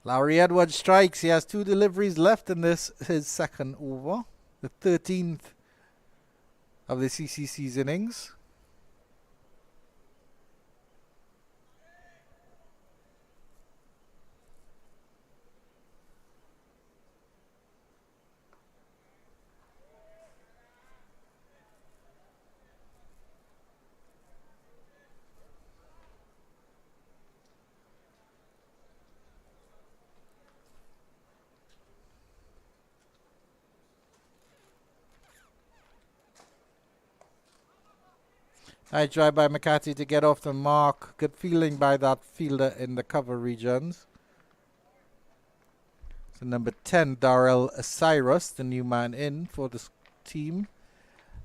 Larry Edwards strikes. He has 2 deliveries left in this, his second over, the 13th of the CCC's innings. Nice try by McCarthy to get off the mark. Good feeling by that fielder in the cover regions. So number 10, Darrell Cyrus, the new man in for this team.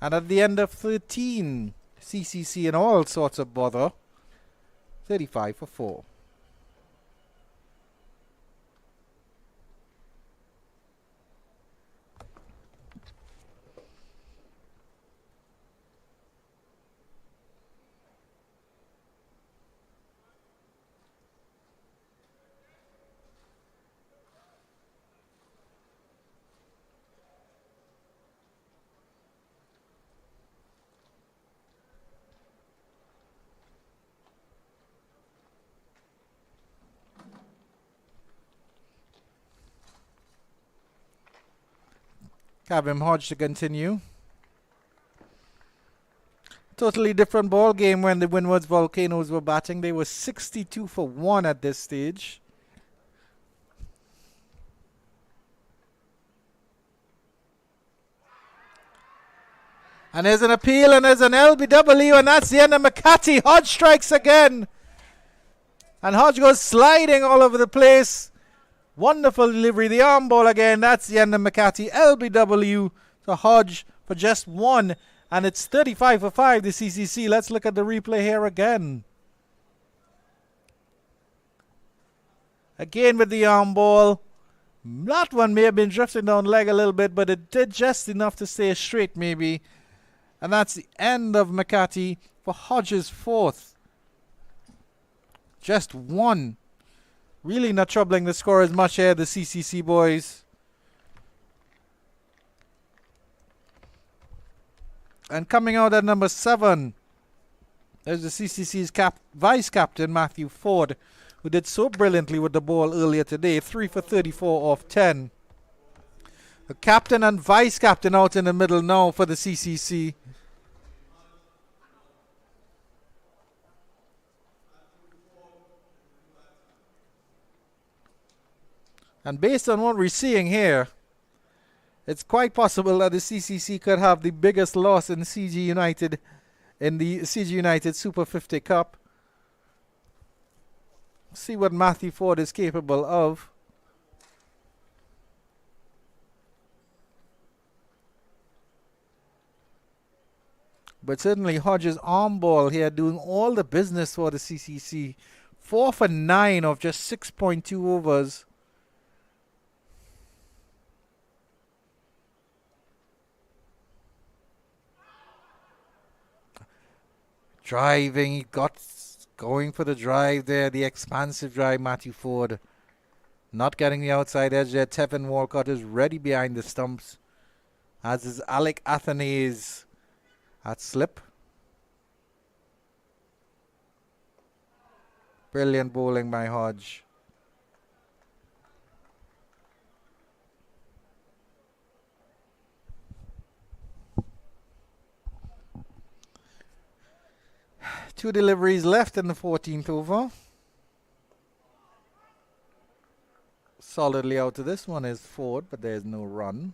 And at the end of 13, CCC in all sorts of bother. 35 for 4. Kavim Hodge to continue. Totally different ball game when the Windwards Volcanoes were batting. They were 62 for 1 at this stage. And there's an appeal and there's an LBW, and that's the end of McCarthy. Hodge strikes again. And Hodge goes sliding all over the place. Wonderful delivery. The arm ball again. That's the end of McCarthy. LBW to Hodge for just 1. And it's 35 for 5, the CCC. Let's look at the replay here again. Again with the arm ball. That one may have been drifting down leg a little bit, but it did just enough to stay straight maybe. And that's the end of McCarthy for Hodge's 4th. Just 1. Really not troubling the score as much here, the CCC boys. And coming out at number 7, there's the CCC's vice captain, Matthew Ford, who did so brilliantly with the ball earlier today. 3 for 34 off 10. The captain and vice captain out in the middle now for the CCC. And based on what we're seeing here, it's quite possible that the CCC could have the biggest loss in CG United in the CG United Super 50 Cup. See what Matthew Ford is capable of. But certainly Hodges' arm ball here doing all the business for the CCC. 4 for 9 of just 6.2 overs. Driving, he got going for the drive there, the expansive drive, Matthew Ford. Not getting the outside edge there. Tevin Walcott is ready behind the stumps, as is Alec Athanaze at slip. Brilliant bowling by Hodge. 2 deliveries left in the 14th over. Solidly out of this one is Ford, but there's no run.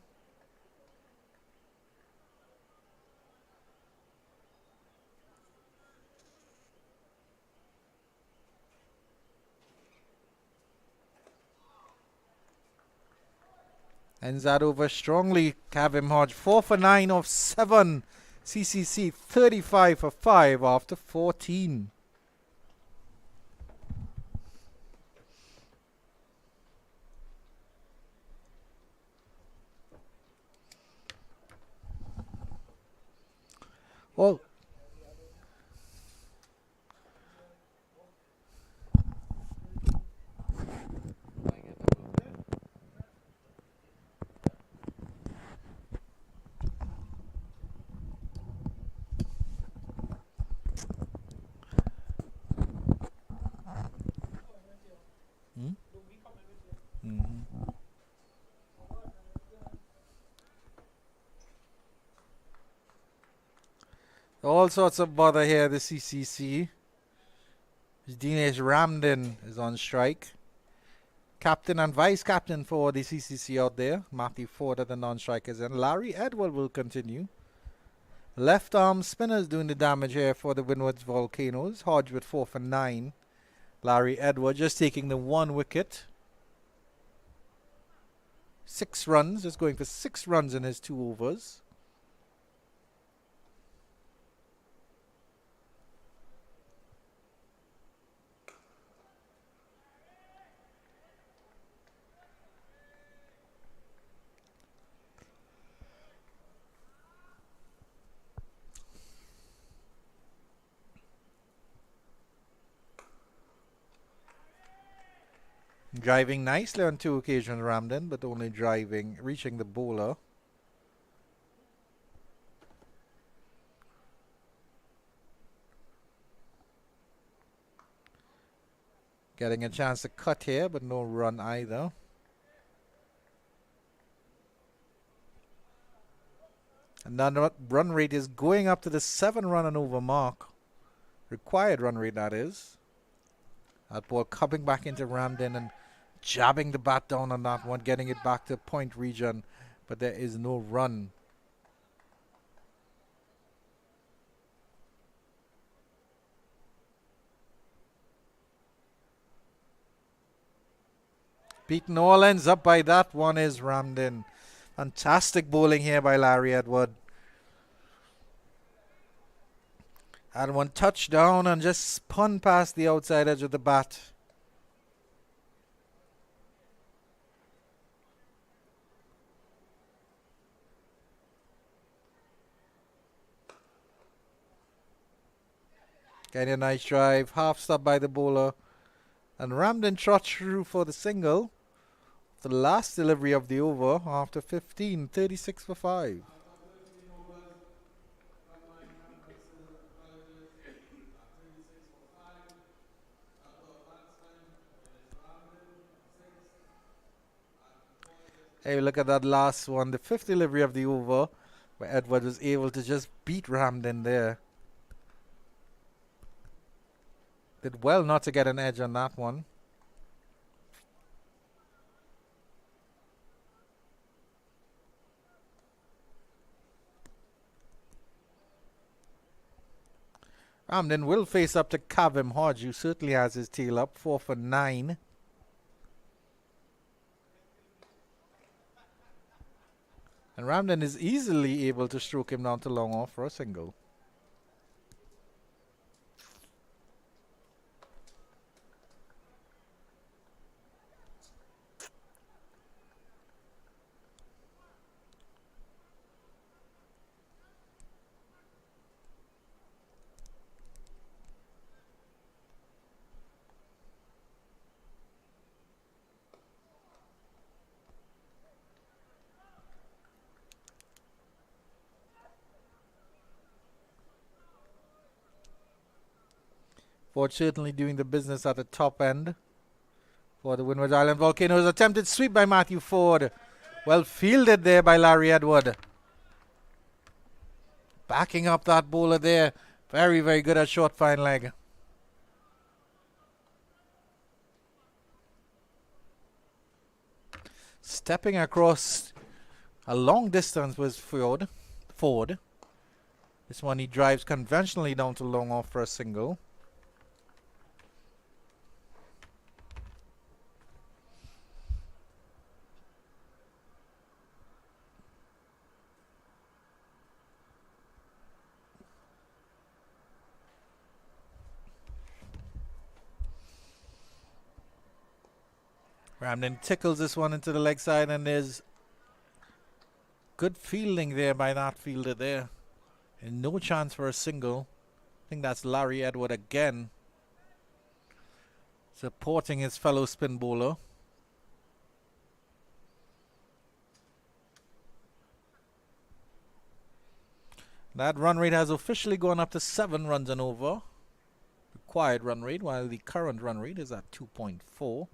Ends that over strongly. Kavim Hodge 4 for 9 off 7. CCC 35 for 5 after 14. Well, all sorts of bother here, the CCC. Dinesh Ramden is on strike. Captain and vice captain for the CCC out there. Matthew Ford at the non-strikers. And Larry Edward will continue. Left arm spinners doing the damage here for the Windwards Volcanoes. Hodge with 4 for 9. Larry Edward just taking the 1 wicket. 6 runs. Just going for 6 runs in his 2 overs. Driving nicely on 2 occasions, Ramden, but only reaching the bowler. Getting a chance to cut here, but no run either. And the run rate is going up to the 7 run and over mark. Required run rate, that is. That ball coming back into Ramden and jabbing the bat down on that one, getting it back to point region, but there is no run. Beaten all ends up by that one is Ramden. Fantastic bowling here by Larry Edward. Had one touchdown and just spun past the outside edge of the bat. Getting a nice drive, half stop by the bowler. And Ramden trots through for the single. The last delivery of the over after 15, 36 for 5. Hey, look at that last one, the 5th delivery of the over, where Edward was able to just beat Ramden there. Did well not to get an edge on that one. Ramden will face up to Kavim Hodge, who certainly has his tail up, 4 for 9. And Ramden is easily able to stroke him down to long off for a single. Ford certainly doing the business at the top end for the Windward Island Volcanoes. Attempted sweep by Matthew Ford. Well fielded there by Larry Edward. Backing up that bowler there. Very, very good at short fine leg. Stepping across a long distance was Ford. This one he drives conventionally down to long off for a single. Ramden tickles this one into the leg side, and there's good fielding there by that fielder there. And no chance for a single. I think that's Larry Edward again, supporting his fellow spin bowler. That run rate has officially gone up to 7 runs and over. Required run rate, while the current run rate is at 2.4.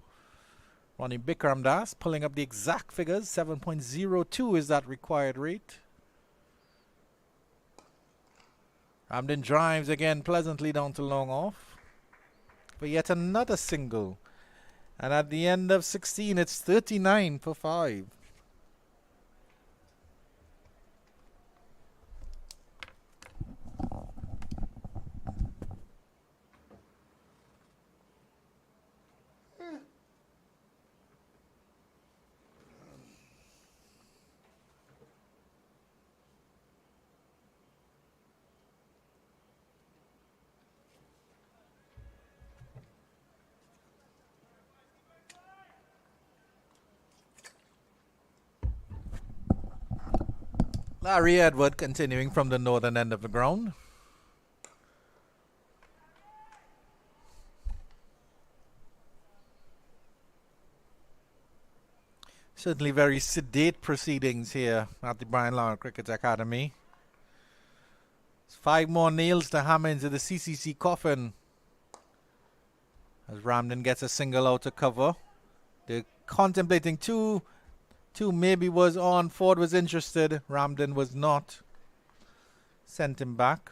Ronnie Bikram Das pulling up the exact figures. 7.02 is that required rate. Ramden drives again pleasantly down to long off for yet another single. And at the end of 16, it's 39 for 5. Larry Edward continuing from the northern end of the ground. Certainly very sedate proceedings here at the Brian Lara Cricket Academy. 5 more nails to hammer into the CCC coffin as Ramden gets a single out to cover. They're contemplating two maybe was on. Ford was interested. Ramden was not. Sent him back.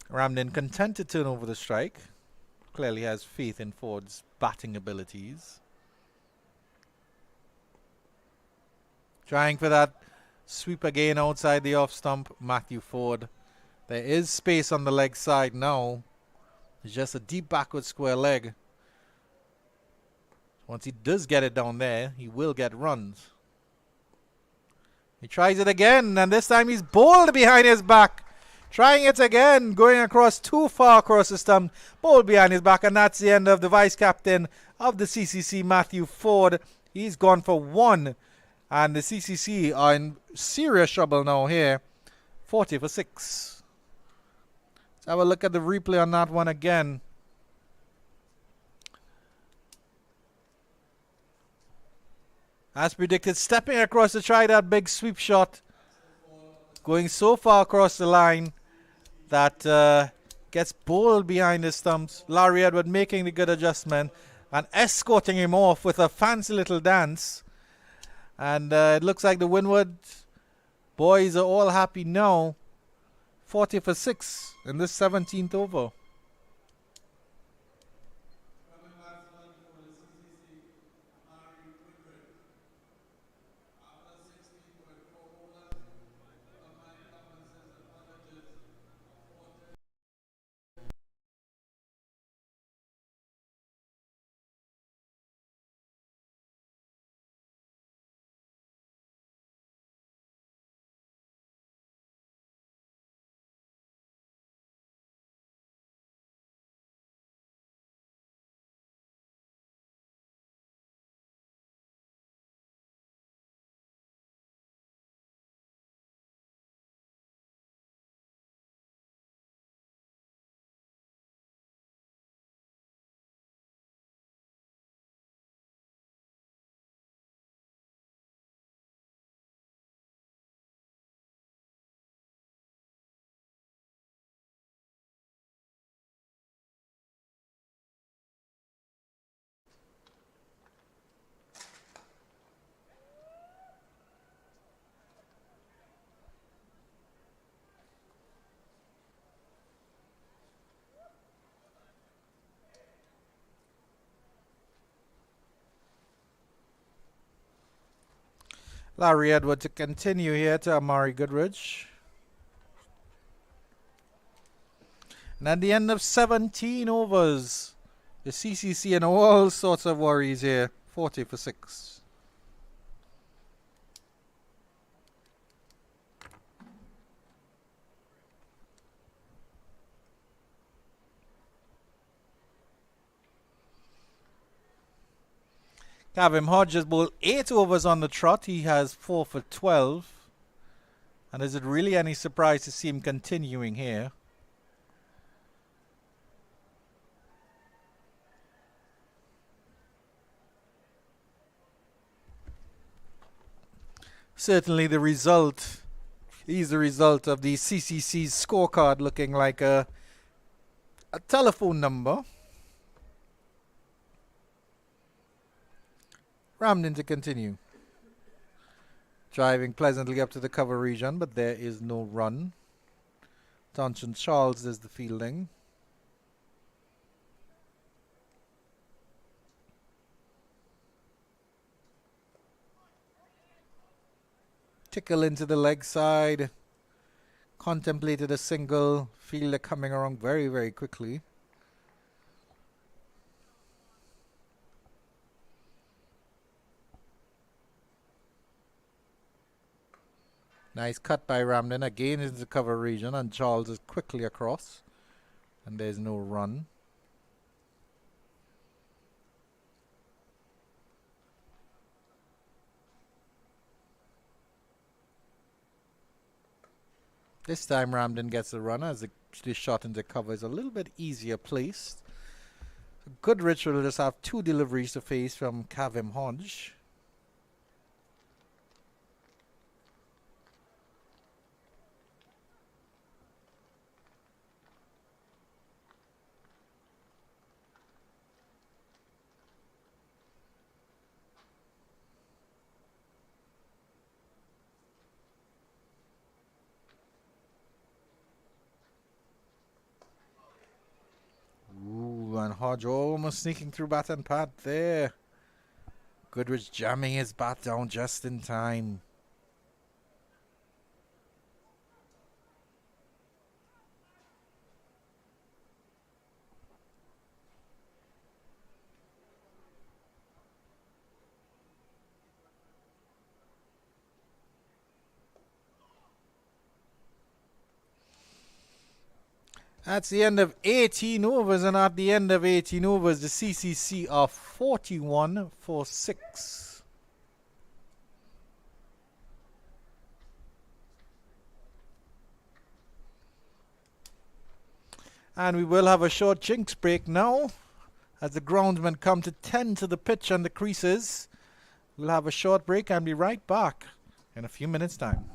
Ramden content to turn over the strike. Clearly has faith in Ford's batting abilities. Trying for that sweep again outside the off stump, Matthew Ford. There is space on the leg side now. It's just a deep backward square leg. Once he does get it down there, he will get runs. He tries it again, and this time he's bowled behind his back. Trying it again, going across too far across the stump, bowled behind his back, and that's the end of the vice captain of the CCC, Matthew Ford. He's gone for 1. And the CCC are in serious trouble now here. 40 for 6. Let's have a look at the replay on that one again. As predicted, stepping across to try that big sweep shot. Going so far across the line that gets bowled behind the stumps. Larry Edward making the good adjustment and escorting him off with a fancy little dance. And it looks like the Windward boys are all happy now. 40 for 6 in this 17th over. Larry Edward to continue here to Amari Goodrich. And at the end of 17 overs, the CCC and all sorts of worries here. 40 for 6. Gavin Hodges bowled 8 overs on the trot. He has 4 for 12. And is it really any surprise to see him continuing here? Certainly the result is the result of the CCC's scorecard looking like a telephone number. Ramden to continue. Driving pleasantly up to the cover region, but there is no run. Duncan Charles does the fielding. Tickle into the leg side. Contemplated a single. Fielder coming around very, very quickly. Nice cut by Ramden. Again into the cover region, and Charles is quickly across. And there's no run. This time Ramden gets the run as the shot into cover is a little bit easier placed. Goodrich will just have 2 deliveries to face from Kavim Hodge. And Hodge almost sneaking through bat and pad there. Goodrich jamming his bat down just in time. That's the end of 18 overs, and at the end of 18 overs, the CCC are 41 for 6. And we will have a short jinx break now, as the groundsmen come to tend to the pitch and the creases. We'll have a short break and be right back in a few minutes' time.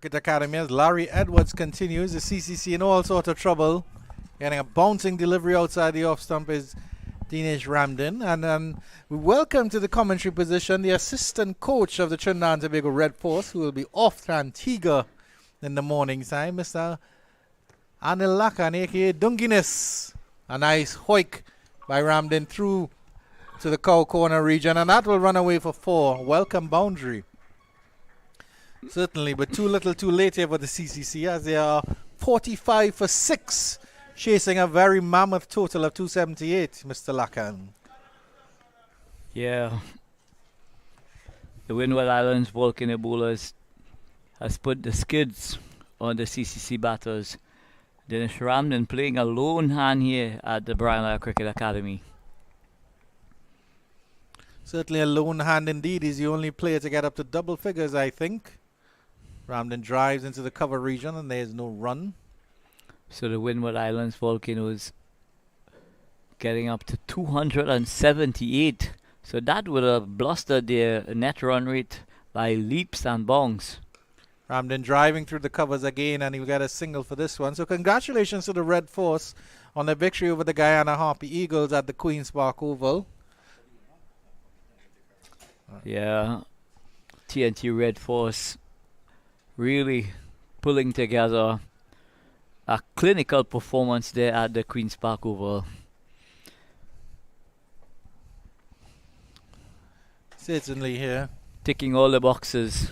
Cricket Academy as Larry Edwards continues. The CCC in all sort of trouble. Getting a bouncing delivery outside the off stump is Dinesh Ramden. And we welcome to the commentary position the assistant coach of the Trinidad and Tobago Red Force, who will be off to Antigua in the morning time, Mr. Anil Lakan, a.k.a. Dunginess. A nice hoik by Ramden through to the cow corner region, and that will run away for 4. Welcome boundary. Certainly, but too little too late here for the CCC as they are 45 for 6, chasing a very mammoth total of 278, Mr. Lakan. Yeah. The Windward Islands Volcano bowlers has put the skids on the CCC batters. Dinesh Ramden playing a lone hand here at the Brian Lara Cricket Academy. Certainly a lone hand indeed. He's the only player to get up to double figures, I think. Ramden drives into the cover region and there's no run. So the Windward Islands Volcanoes getting up to 278. So that would have blustered their net run rate by leaps and bounds. Ramden driving through the covers again, and he'll get a single for this one. So congratulations to the Red Force on their victory over the Guyana Harpy Eagles at the Queen's Park Oval. Yeah, TNT Red Force really pulling together a clinical performance there at the Queen's Park Oval. Certainly here. Ticking all the boxes.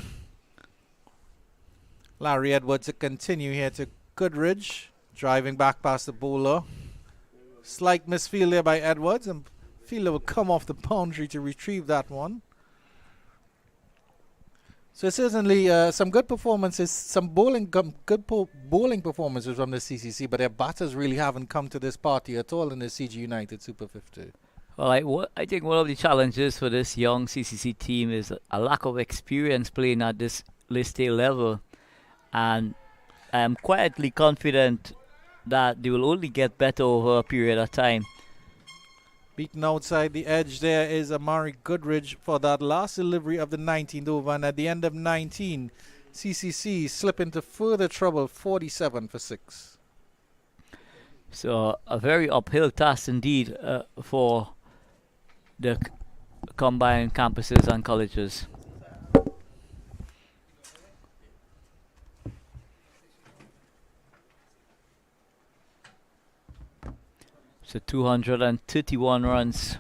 Larry Edwards to continue here to Goodridge, driving back past the bowler. Slight misfield there by Edwards, and fielder will come off the boundary to retrieve that one. So certainly some good performances, some bowling performances from the CCC, but their batters really haven't come to this party at all in the CG United Super 50. Well, I think one of the challenges for this young CCC team is a lack of experience playing at this list A level. And I'm quietly confident that they will only get better over a period of time. Beaten outside the edge there is Amari Goodridge for that last delivery of the 19th over, and at the end of 19, CCC slip into further trouble, 47 for 6. So a very uphill task indeed for the combined campuses and colleges. So 231 runs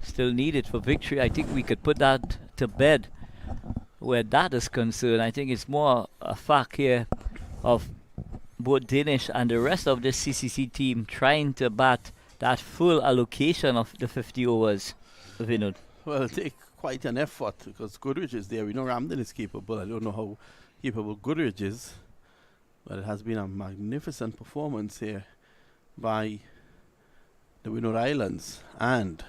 still needed for victory. I think we could put that to bed where that is concerned. I think it's more a fact here of both Dinesh and the rest of the CCC team trying to bat that full allocation of the 50 overs. Vinod. Well, it'll take quite an effort because Goodrich is there. We know Ramden is capable. I don't know how capable Goodrich is, but it has been a magnificent performance here by the Windward Islands, and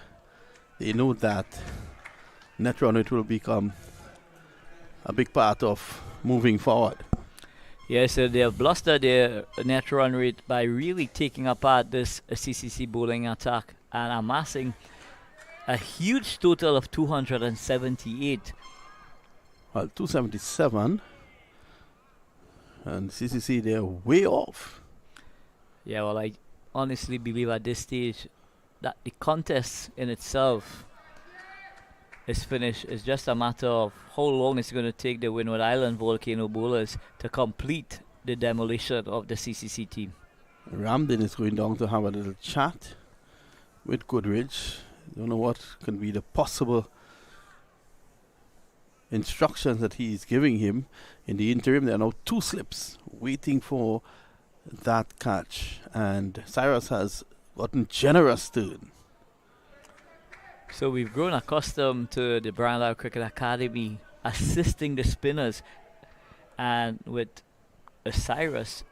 they know that net run rate will become a big part of moving forward. Yes, so they have blustered their net run rate by really taking apart this CCC bowling attack and amassing a huge total of 278. Well, 277, and CCC, they're way off. Yeah, well, I honestly believe at this stage that the contest in itself is finished. It's just a matter of how long it's going to take the Windward Island Volcano bowlers to complete the demolition of the CCC team. Ramden is going down to have a little chat with Goodrich. Don't know what can be the possible instructions that he is giving him. In the interim, there are now 2 slips waiting for that catch, and Cyrus has gotten generous turn. So we've grown accustomed to the Brian Lara Cricket Academy assisting the spinners, and with Cyrus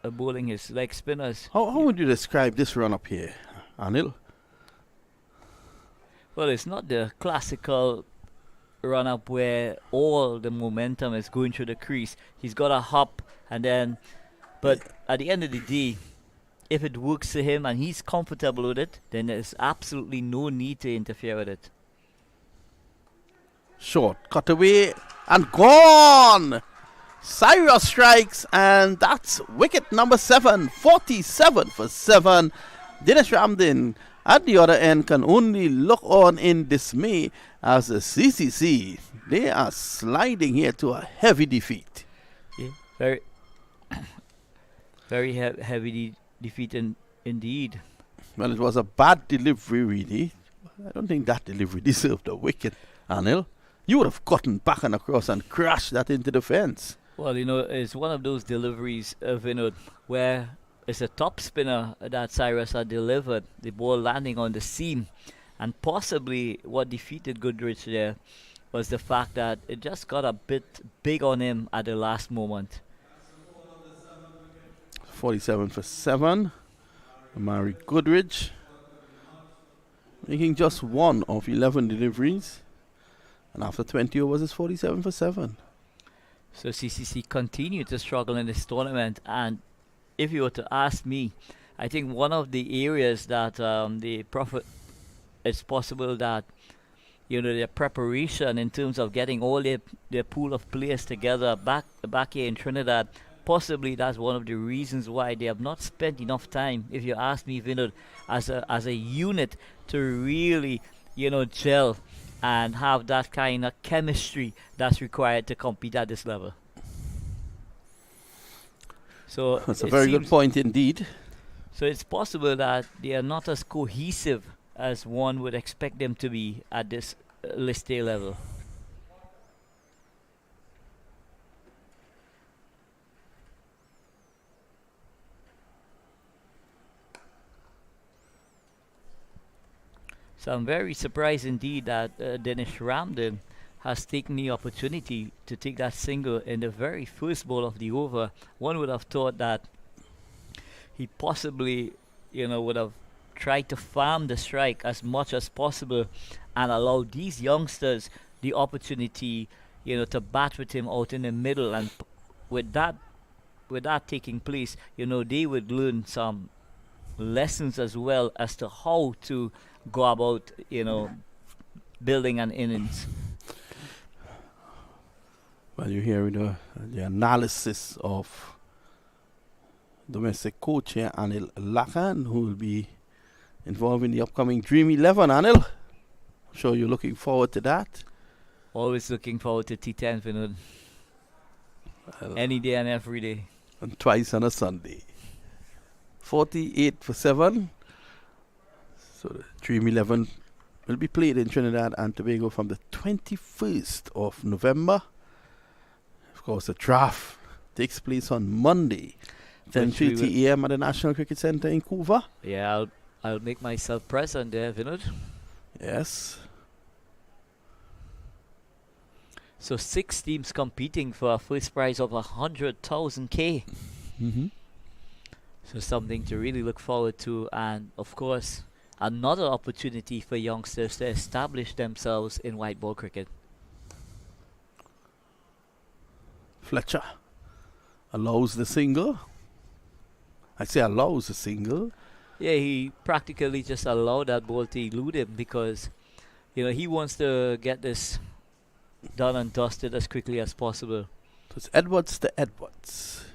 bowling his leg spinners. How would you describe this run up here, Anil? Well, it's not the classical run up where all the momentum is going through the crease. He's got a hop and then, but at the end of the day, if it works for him and he's comfortable with it, then there's absolutely no need to interfere with it. Short, cut away, and gone! Cyrus strikes, and that's wicket number 7, 47 for 7. Dinesh Ramdin at the other end can only look on in dismay as the CCC, they are sliding here to a heavy defeat. Yeah, very, very heavy defeat indeed. Well, it was a bad delivery, really. I don't think that delivery deserved a wicket, Anil. You would have gotten back and across and crashed that into the fence. Well, it's one of those deliveries, where it's a top spinner that Cyrus had delivered, the ball landing on the seam. And possibly what defeated Goodrich there was the fact that it just got a bit big on him at the last moment. 47 for 7. Amari Goodrich making just 1 of 11 deliveries. And after 20 overs, it's 47 for 7. So CCC continue to struggle in this tournament. And if you were to ask me, I think one of the areas that it's possible that their preparation in terms of getting all their pool of players together back here in Trinidad, possibly that's one of the reasons why they have not spent enough time, if you ask me, Vinod, as a unit to really gel and have that kind of chemistry that's required to compete at this level. So that's a very good point indeed. So it's possible that they are not as cohesive as one would expect them to be at this List A level. So I'm very surprised indeed that Dinesh Ramdin has taken the opportunity to take that single in the very first ball of the over. One would have thought that he possibly, would have tried to farm the strike as much as possible and allow these youngsters the opportunity, to bat with him out in the middle. And with that taking place, they would learn some lessons as well as to how to go about, building an innings. Well, you hear the analysis of domestic coach here, Anil Lakan, who will be involved in the upcoming Dream 11, Anil. I'm sure you're looking forward to that. Always looking forward to T10, Vinod. Well, any day and every day. And twice on a Sunday. 48 for 7. So the Dream 11 will be played in Trinidad and Tobago from the 21st of November. Of course, the draft takes place on Monday, 10:30 a.m. at the National Cricket Centre in Couva. Yeah, I'll make myself present there, Vinod. Yes. So 6 teams competing for a first prize of 100,000 K. Mm-hmm. So something to really look forward to, and of course another opportunity for youngsters to establish themselves in white ball cricket. Fletcher allows the single. I say allows the single. Yeah, he practically just allowed that ball to elude him because, he wants to get this done and dusted as quickly as possible. So it's Edwards to Edwards.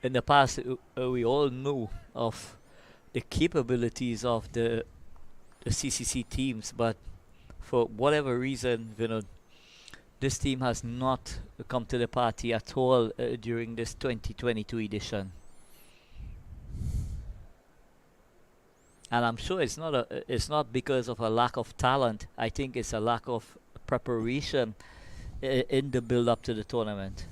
In the past, we all knew of the capabilities of the CCC teams, but for whatever reason, this team has not come to the party at all during this 2022 edition. And I'm sure it's not because of a lack of talent. I think it's a lack of preparation in the build-up to the tournament.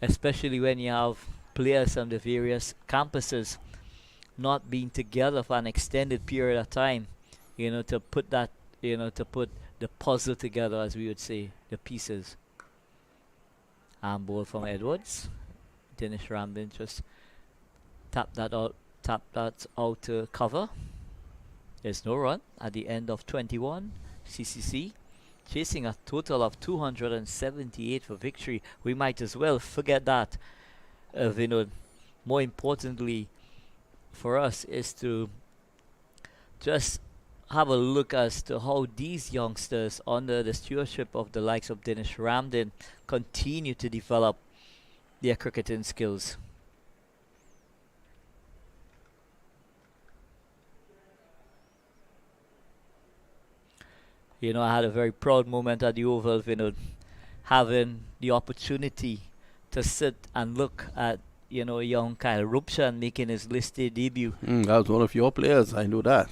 Especially when you have players on the various campuses not being together for an extended period of time, to put that, to put the puzzle together, as we would say, the pieces. And ball from Edwards. Dinesh Ramdin just tap that out to cover. There's no run at the end of 21. CCC chasing a total of 278 for victory. We might as well forget that. More importantly for us is to just have a look as to how these youngsters, under the stewardship of the likes of Dinesh Ramdin, continue to develop their cricketing skills. I had a very proud moment at the Oval, having the opportunity to sit and look at, young Kyle Rupshan making his List A debut. That was one of your players, I know that.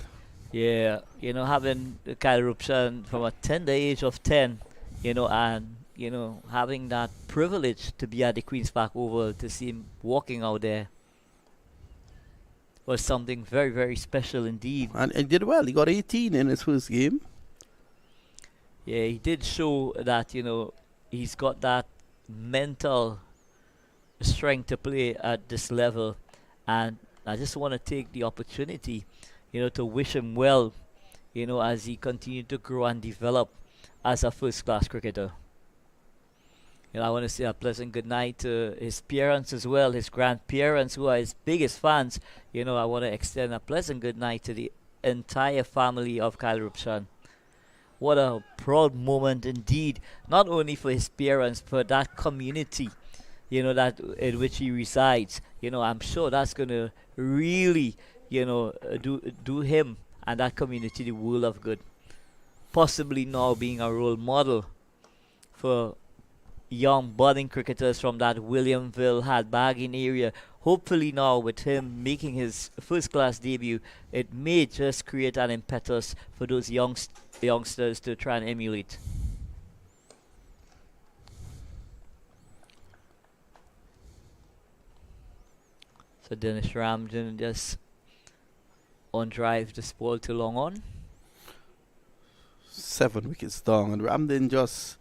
Yeah, having Kyle Rupshan from a tender age of 10, and, having that privilege to be at the Queen's Park Oval, to see him walking out there was something very, very special indeed. And he did well. He got 18 in his first game. Yeah, he did show that, he's got that mental strength to play at this level. And I just want to take the opportunity, to wish him well, as he continued to grow and develop as a first-class cricketer. I want to say a pleasant good night to his parents as well, his grandparents who are his biggest fans. I want to extend a pleasant good night to the entire family of Kyle Rupshan. What a proud moment indeed, not only for his parents, but that community, that in which he resides. I'm sure that's going to really, do him and that community the world of good. Possibly now being a role model for young budding cricketers from that Williamville, Hadbagging area. Hopefully now with him making his first class debut, it may just create an impetus for those youngsters to try and emulate. So Dinesh Ramdin just on drive the ball to long on. 7 wickets down, and Ramdin just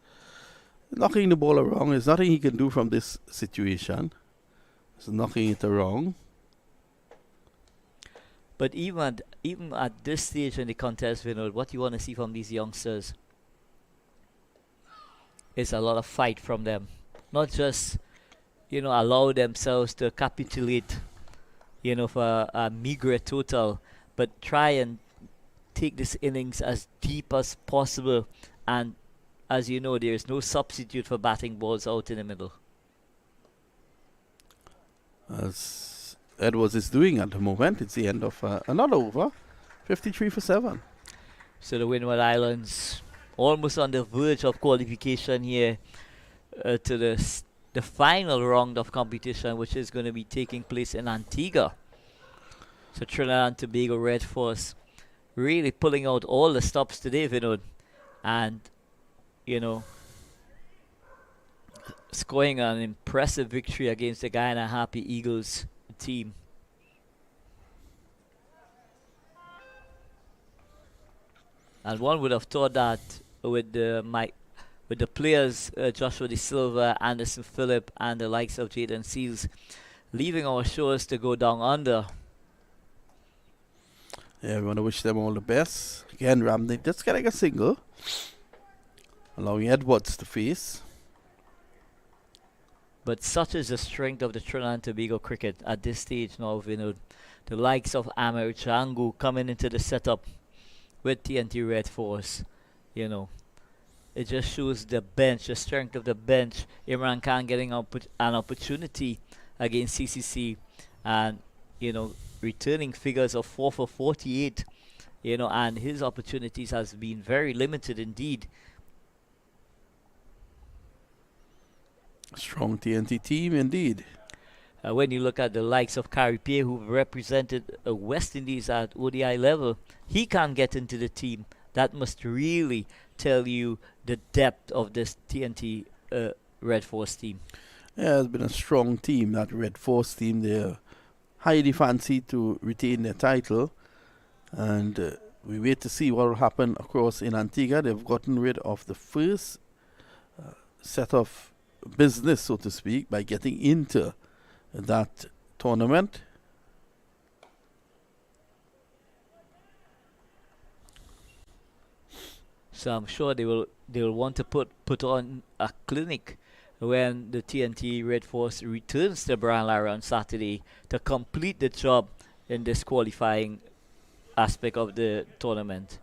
knocking the ball around. There's nothing he can do from this situation. He's knocking it around. But even at this stage in the contest, what you want to see from these youngsters is a lot of fight from them. Not just, allow themselves to capitulate, for a meager total, but try and take this innings as deep as possible. And as you know, there is no substitute for batting balls out in the middle. As Edwards is doing at the moment, it's the end of another over, 53 for 7. So the Windward Islands almost on the verge of qualification here to the final round of competition, which is going to be taking place in Antigua. So Trinidad and Tobago Red Force really pulling out all the stops today, Vinod, and scoring an impressive victory against the Guyana Happy Eagles team. And one would have thought that with the players Joshua De Silva, Anderson Phillip, and the likes of Jaden Seals leaving our shores to go down under. Yeah, we want to wish them all the best. Again, Ramdin just getting a single, allowing Edwards to face. But such is the strength of the Trinidad and Tobago cricket at this stage now, Vinod. The likes of Amir Changu coming into the setup with TNT Red Force, It just shows the bench, the strength of the bench. Imran Khan getting an opportunity against CCC and, returning figures of 4 for 48, and his opportunities has been very limited indeed. Strong TNT team indeed. When you look at the likes of Kari Pierre, who've represented West Indies at ODI level, he can't get into the team. That must really tell you the depth of this TNT Red Force team. Yeah, it's been a strong team, that Red Force team. They're highly fancied to retain their title. And we wait to see what will happen, of course, in Antigua. They've gotten rid of the first set of business, so to speak, by getting into that tournament. So I'm sure they will want to put on a clinic when the TNT Red Force returns to Brian Lara on Saturday to complete the job in this qualifying aspect of the tournament.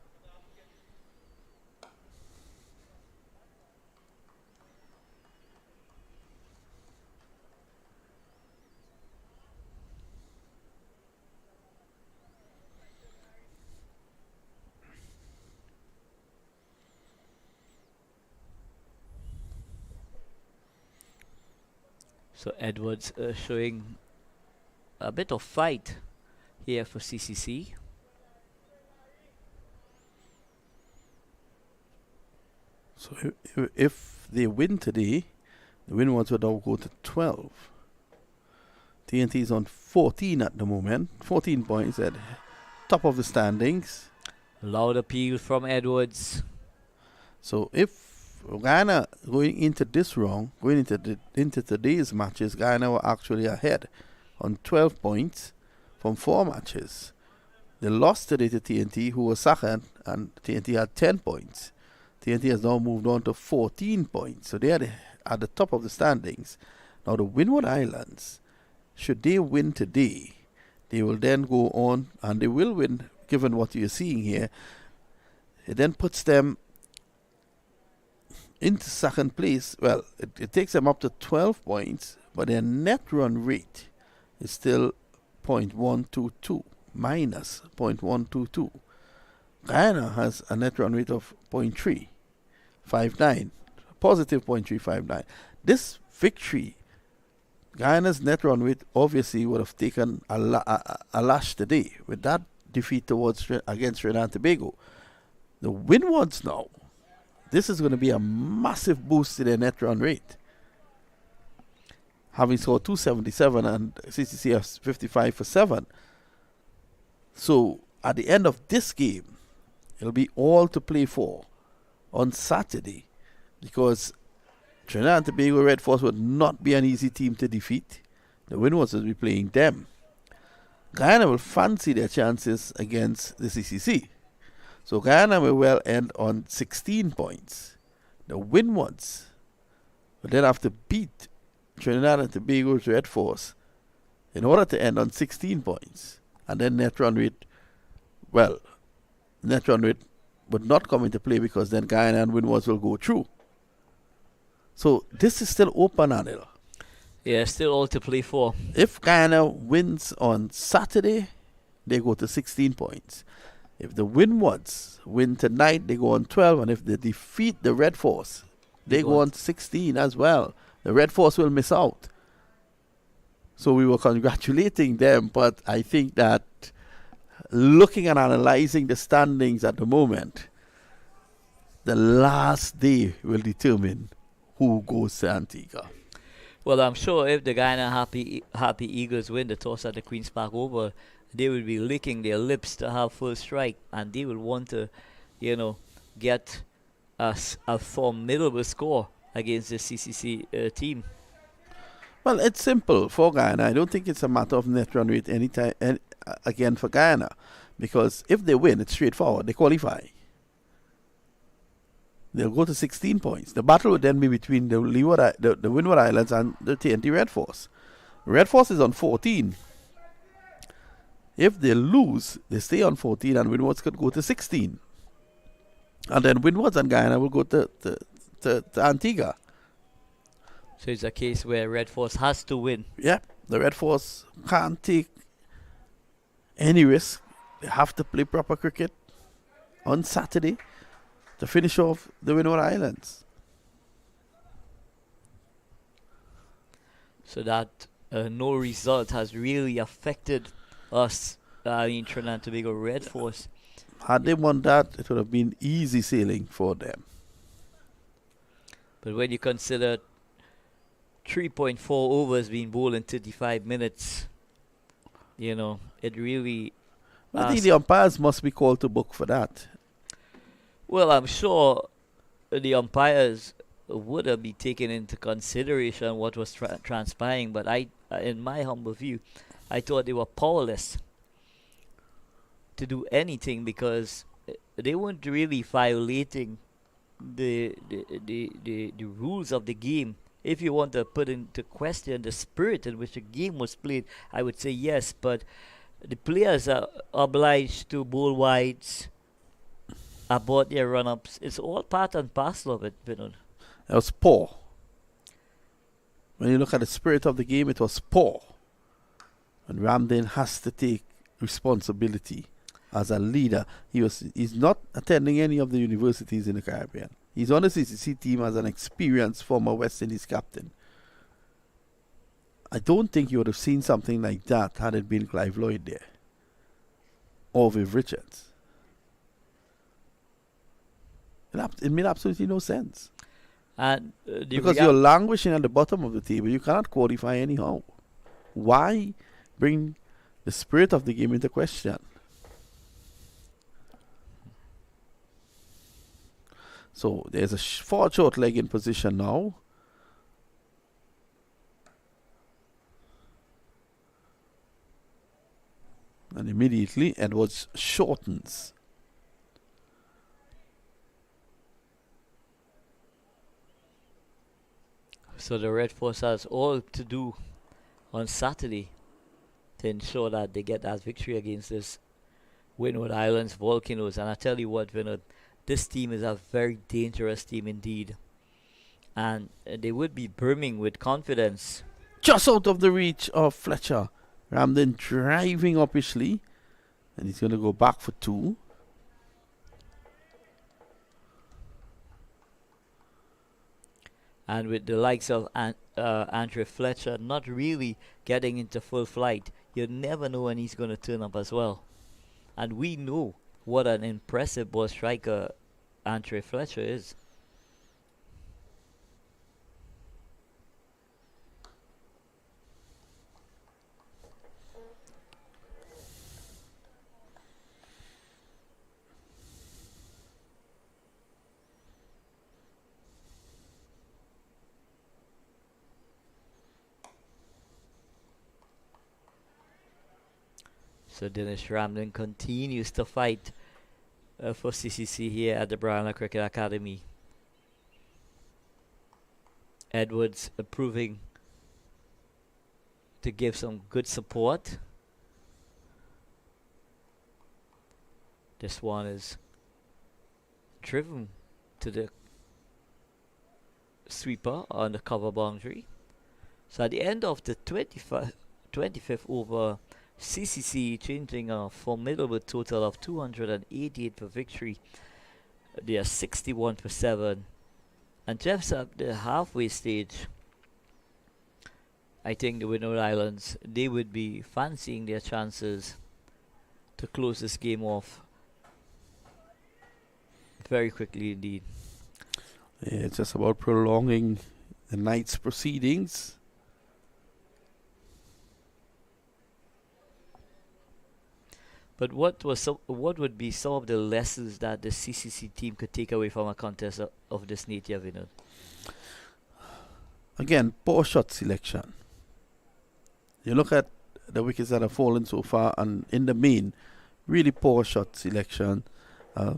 So Edwards showing a bit of fight here for CCC. So if they win today, the Windwards would now go to 12. TNT is on 14 at the moment, 14 points at top of the standings. Loud appeal from Edwards. So if Guyana going into this round, going into today's matches, Guyana were actually ahead on 12 points from 4 matches. They lost today to TNT, who was second, and TNT had 10 points. TNT has now moved on to 14 points, so they are at the top of the standings. Now the Windward Islands, should they win today, they will then go on, and they will win, given what you're seeing here. It then puts them into second place. Well, it takes them up to 12 points, but their net run rate is still 0.122, minus 0.122. Guyana has a net run rate of 0.359, positive 0.359. This victory, Guyana's net run rate obviously would have taken a lash today with that defeat against Trinidad and Tobago. The Windwards now, this is going to be a massive boost to their net run rate. Having scored 277 and CCC has 55 for 7. So at the end of this game, it'll be all to play for on Saturday, because Trinidad and Tobago Red Force would not be an easy team to defeat. The Windwards will be playing them. Guyana will fancy their chances against the CCC. So Guyana will well end on 16 points. The Windwards will then have to beat Trinidad and Tobago's Red Force in order to end on 16 points. And then net run rate would not come into play, because then Guyana and Windwards will go through. So this is still open, Anil. Yeah, still all to play for. If Guyana wins on Saturday, they go to 16 points. If the Windwards win tonight, they go on 12. And if they defeat the Red Force, they go on 16 as well. The Red Force will miss out. So we were congratulating them, but I think that looking and analyzing the standings at the moment, the last day will determine who goes to Antigua. Well, I'm sure if the Guyana Happy Eagles win the toss at the Queen's Park Oval, they will be licking their lips to have full strike, and they will want to, get a formidable score against the CCC team. Well, it's simple for Guyana. I don't think it's a matter of net run rate again for Guyana, because if they win, it's straightforward. They qualify. They'll go to 16 points. The battle would then be between the Windward Islands and the TNT Red Force. Red Force is on 14. If they lose, they stay on 14, and Windwards could go to 16. And then Windwards and Guyana will go to Antigua. So it's a case where Red Force has to win. Yeah, the Red Force can't take any risk. They have to play proper cricket on Saturday to finish off the Windward Islands. So that no result has really affected us in Trinidad and Tobago Red Force. Had they won that, it would have been easy sailing for them. But when you consider 3.4 overs being bowled in 35 minutes, it really... I think the umpires must be called to book for that. Well, I'm sure the umpires would have been taken into consideration what was transpiring, but in my humble view, I thought they were powerless to do anything, because they weren't really violating the rules of the game. If you want to put into question the spirit in which the game was played, I would say yes, but the players are obliged to bowl wides, abort their run-ups. It's all part and parcel of it, Vinod. It was poor. When you look at the spirit of the game, it was poor. And Ramdin has to take responsibility as a leader. He's not attending any of the universities in the Caribbean. He's on the CCC team as an experienced former West Indies captain. I don't think you would have seen something like that had it been Clive Lloyd there. Or Viv Richards. It made absolutely no sense. And because you're languishing at the bottom of the table, you cannot qualify anyhow. Why bring the spirit of the game into question? So there's a short leg in position now. And immediately Edwards shortens. So the Red Force has all to do on Saturday to ensure that they get that victory against this Windward Islands Volcanoes. And I tell you what, Vinod, this team is a very dangerous team indeed. And they would be brimming with confidence. Just out of the reach of Fletcher. Ramdin driving uppishly. And he's going to go back for two. And with the likes of Andre Fletcher not really getting into full flight, you never know when he's going to turn up as well. And we know what an impressive ball striker Andre Fletcher is. So Dinesh Ramlin continues to fight for CCC here at the Brownlow Cricket Academy. Edwards proving to give some good support. This one is driven to the sweeper on the cover boundary. So at the end of the 25th over, CCC changing a formidable total of 288 for victory. They are 61 for 7. And just at the halfway stage, I think the Windward Islands, they would be fancying their chances to close this game off very quickly indeed. Yeah, it's just about prolonging the night's proceedings. But what would be some of the lessons that the CCC team could take away from a contest of this nature, Vinod? Again, poor shot selection. You look at the wickets that have fallen so far, and in the main, really poor shot selection.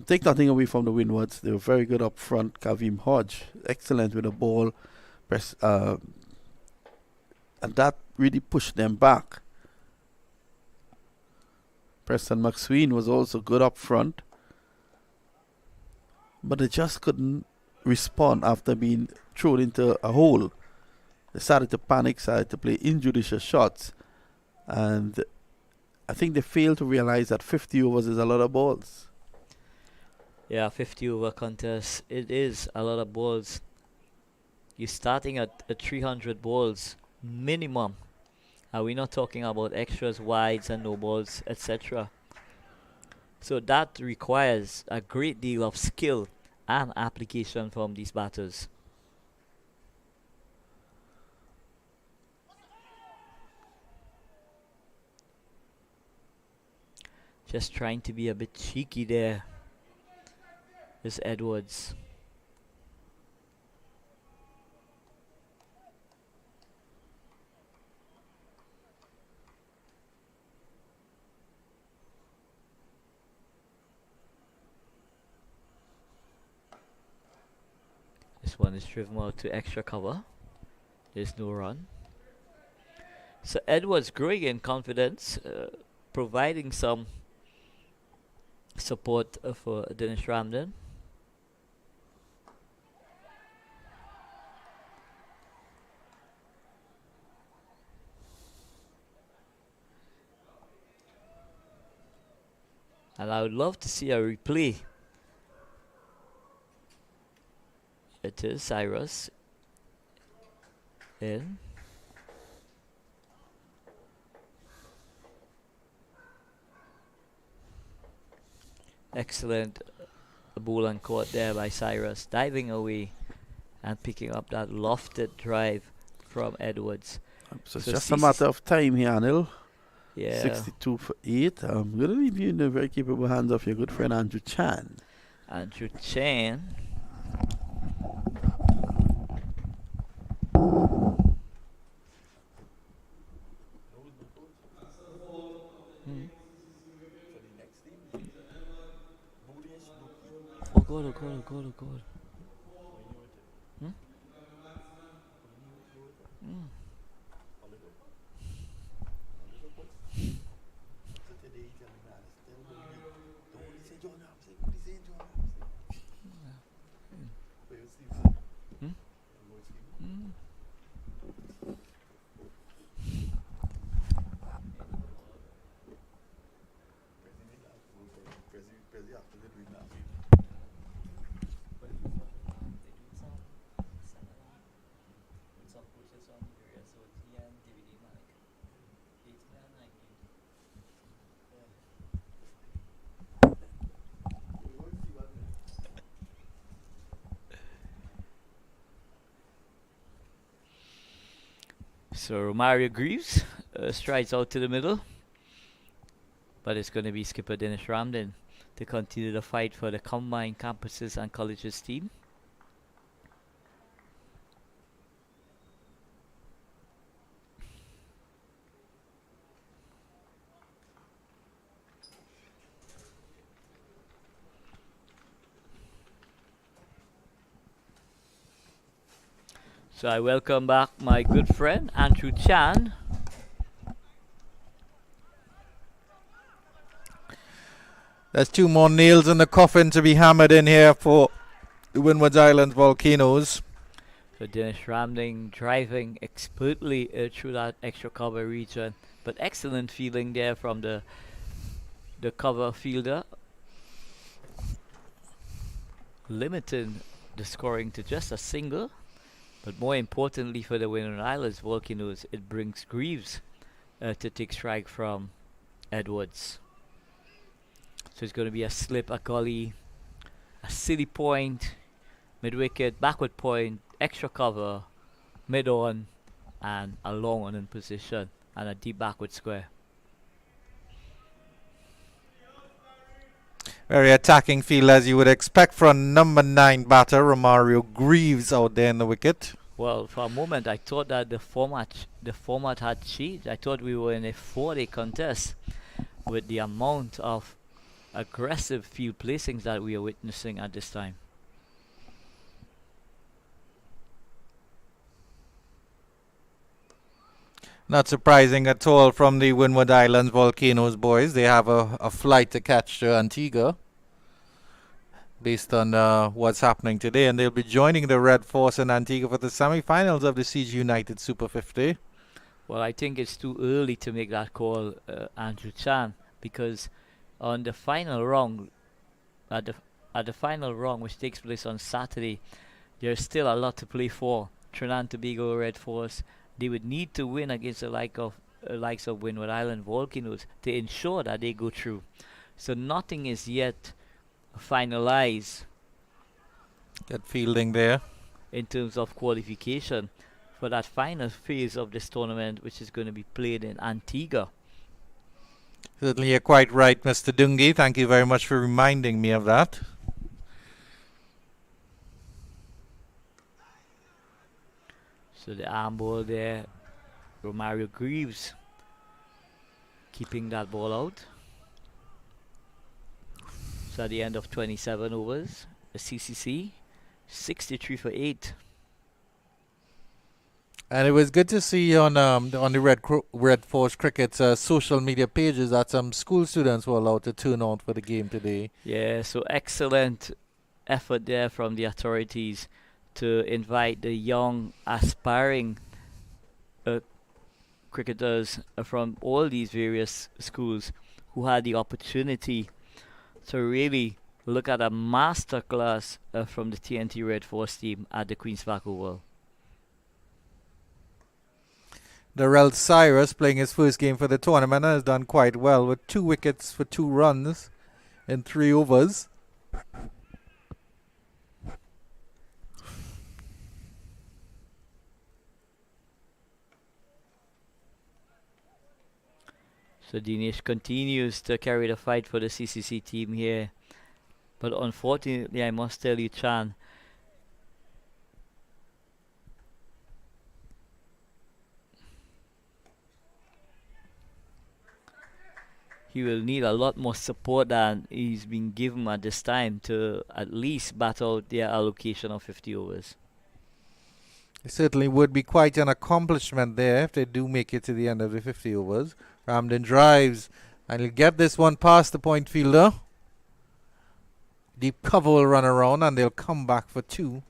Take nothing away from the Windwards. They were very good up front. Kavim Hodge, excellent with the ball. And that really pushed them back. Preston McSween was also good up front. But they just couldn't respond after being thrown into a hole. They started to panic, started to play injudicious shots. And I think they failed to realize that 50 overs is a lot of balls. Yeah, 50 over contest. It is a lot of balls. You're starting at 300 balls minimum. And we're not talking about extras, wides, and no balls, etc. So that requires a great deal of skill and application from these batters. Just trying to be a bit cheeky there is Edwards. This one is driven out to extra cover. There's no run. So Edwards growing in confidence, providing some support for Dennis Ramden. And I would love to see a replay. It is Cyrus in. Excellent ball and caught there by Cyrus, diving away and picking up that lofted drive from Edwards. So it's just a matter of time here, Anil. Yeah. 62 for 8. I'm going to leave you in the very capable hands of your good friend Andrew Chan. Andrew Chan. Oh God, oh God, oh God, oh God. Hmm? Mm. So Romario Greaves strides out to the middle, but it's going to be skipper Dennis Ramden to continue the fight for the combined campuses and colleges team. So I welcome back my good friend Andrew Chan. There's 2 more nails in the coffin to be hammered in here for the Windwards Islands Volcanoes. So Dennis Ramden driving expertly through that extra cover region, but excellent feeling there from the cover fielder, limiting the scoring to just a single. But more importantly for the Windward Islands Volcanoes, it brings Greaves to take strike from Edwards. So it's going to be a slip, a gully, a silly point, mid-wicket, backward point, extra cover, mid-on, and a long on in position, and a deep backward square. Very attacking field as you would expect from number 9 batter Romario Greaves out there in the wicket. Well, for a moment I thought that the format had changed. I thought we were in a 4-day contest with the amount of aggressive field placings that we are witnessing at this time. Not surprising at all from the Windward Islands Volcanoes boys. They have a flight to catch to Antigua based on what's happening today, and they'll be joining the Red Force in Antigua for the semi-finals of the CG United Super 50. Well, I think it's too early to make that call, Andrew Chan, because on the final round, at the final round, which takes place on Saturday, there's still a lot to play for. Trinidad and Tobago Red Force, they would need to win against the likes of Windward Island Volcanoes to ensure that they go through. So nothing is yet finalized. Good fielding there in terms of qualification for that final phase of this tournament, which is going to be played in Antigua. Certainly you're quite right, Mr. Dungi. Thank you very much for reminding me of that. So the arm ball there, Romario Greaves keeping that ball out. So at the end of 27 overs, the CCC 63 for 8. And it was good to see on the Red Force Cricket's social media pages that some school students were allowed to turn out for the game today. Yeah, so excellent effort there from the authorities to invite the young, aspiring cricketers from all these various schools who had the opportunity to really look at a masterclass from the TNT Red Force team at the Queen's Park Oval. Darrell Cyrus playing his first game for the tournament has done quite well with 2 wickets for 2 runs in 3 overs. So Dinesh continues to carry the fight for the CCC team here. But unfortunately, I must tell you, Chan, he will need a lot more support than he's been given at this time to at least battle their allocation of 50 overs. It certainly would be quite an accomplishment there if they do make it to the end of the 50 overs. Ramden drives and he'll get this one past the point fielder. Deep cover will run around and they'll come back for 2.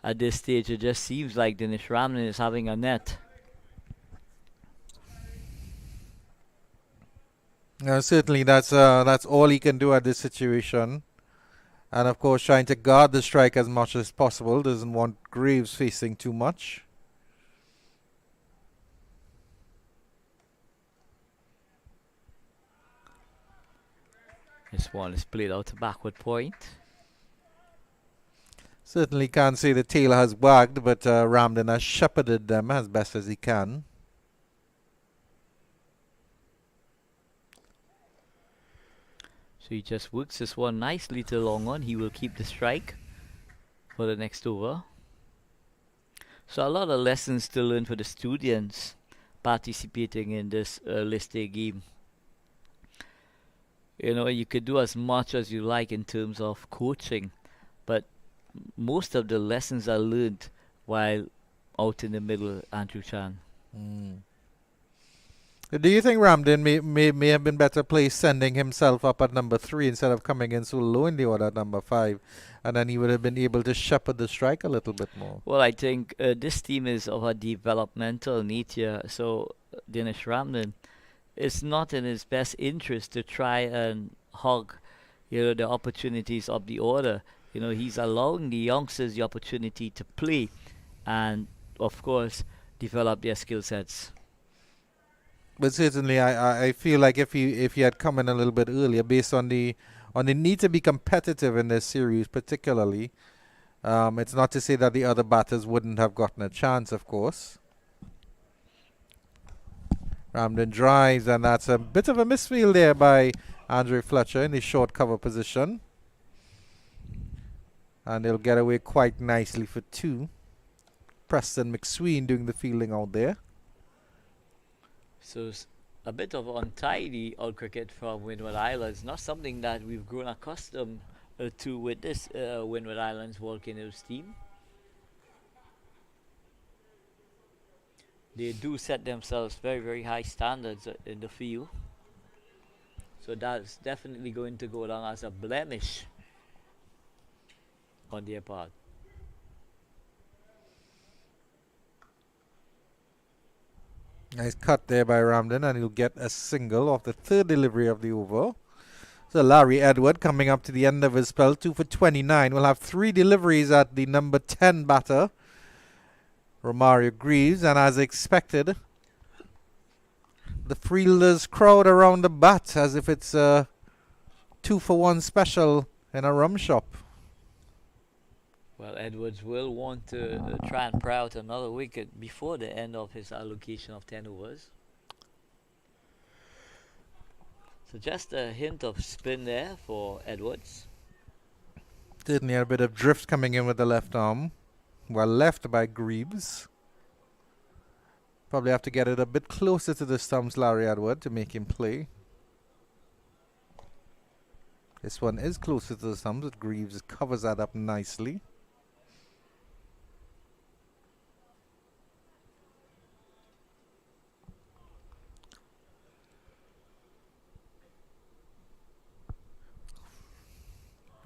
At this stage, it just seems like Dinesh Ramlin is having a net. Certainly that's all he can do at this situation. And of course trying to guard the strike as much as possible. Doesn't want Graves facing too much. This one is played out to backward point. Certainly can't say the tail has wagged, but Ramden has shepherded them as best as he can. So he just works this one nicely to long on. He will keep the strike for the next over. So a lot of lessons to learn for the students participating in this list day game. You know, you could do as much as you like in terms of coaching, but most of the lessons are learned while out in the middle, Andrew Chan. Do you think Ramden may have been better placed sending himself up at number 3 instead of coming in so low in the order at number 5, and then he would have been able to shepherd the strike a little bit more? Well, I think this team is of a developmental nature, so Dinesh Ramden, it's not in his best interest to try and hog, the opportunities of the order. He's allowing the youngsters the opportunity to play and, of course, develop their skill sets. But certainly, I feel like if he had come in a little bit earlier, based on the need to be competitive in this series, particularly, it's not to say that the other batters wouldn't have gotten a chance, of course. Ramden drives, and that's a bit of a misfield there by Andre Fletcher in the short cover position. And they'll get away quite nicely for 2. Preston McSween doing the fielding out there. So a bit of untidy out cricket from Windward Islands, not something that we've grown accustomed to with this Windward Islands Volcanoes team. They do set themselves very, very high standards in the field. So that's definitely going to go down as a blemish on their part. Nice cut there by Ramden, and he'll get a single off the 3rd delivery of the over. So Larry Edward coming up to the end of his spell, 2 for 29. We'll have 3 deliveries at the number 10 batter, Romario Greaves, and as expected, the fielders crowd around the bat as if it's a 2-for-1 special in a rum shop. Well, Edwards will want to try and pry out another wicket before the end of his allocation of 10 overs. So just a hint of spin there for Edwards. Certainly a bit of drift coming in with the left arm. Well left by Greaves. Probably have to get it a bit closer to the stumps, Larry Edward, to make him play. This one is closer to the stumps, but Greaves covers that up nicely.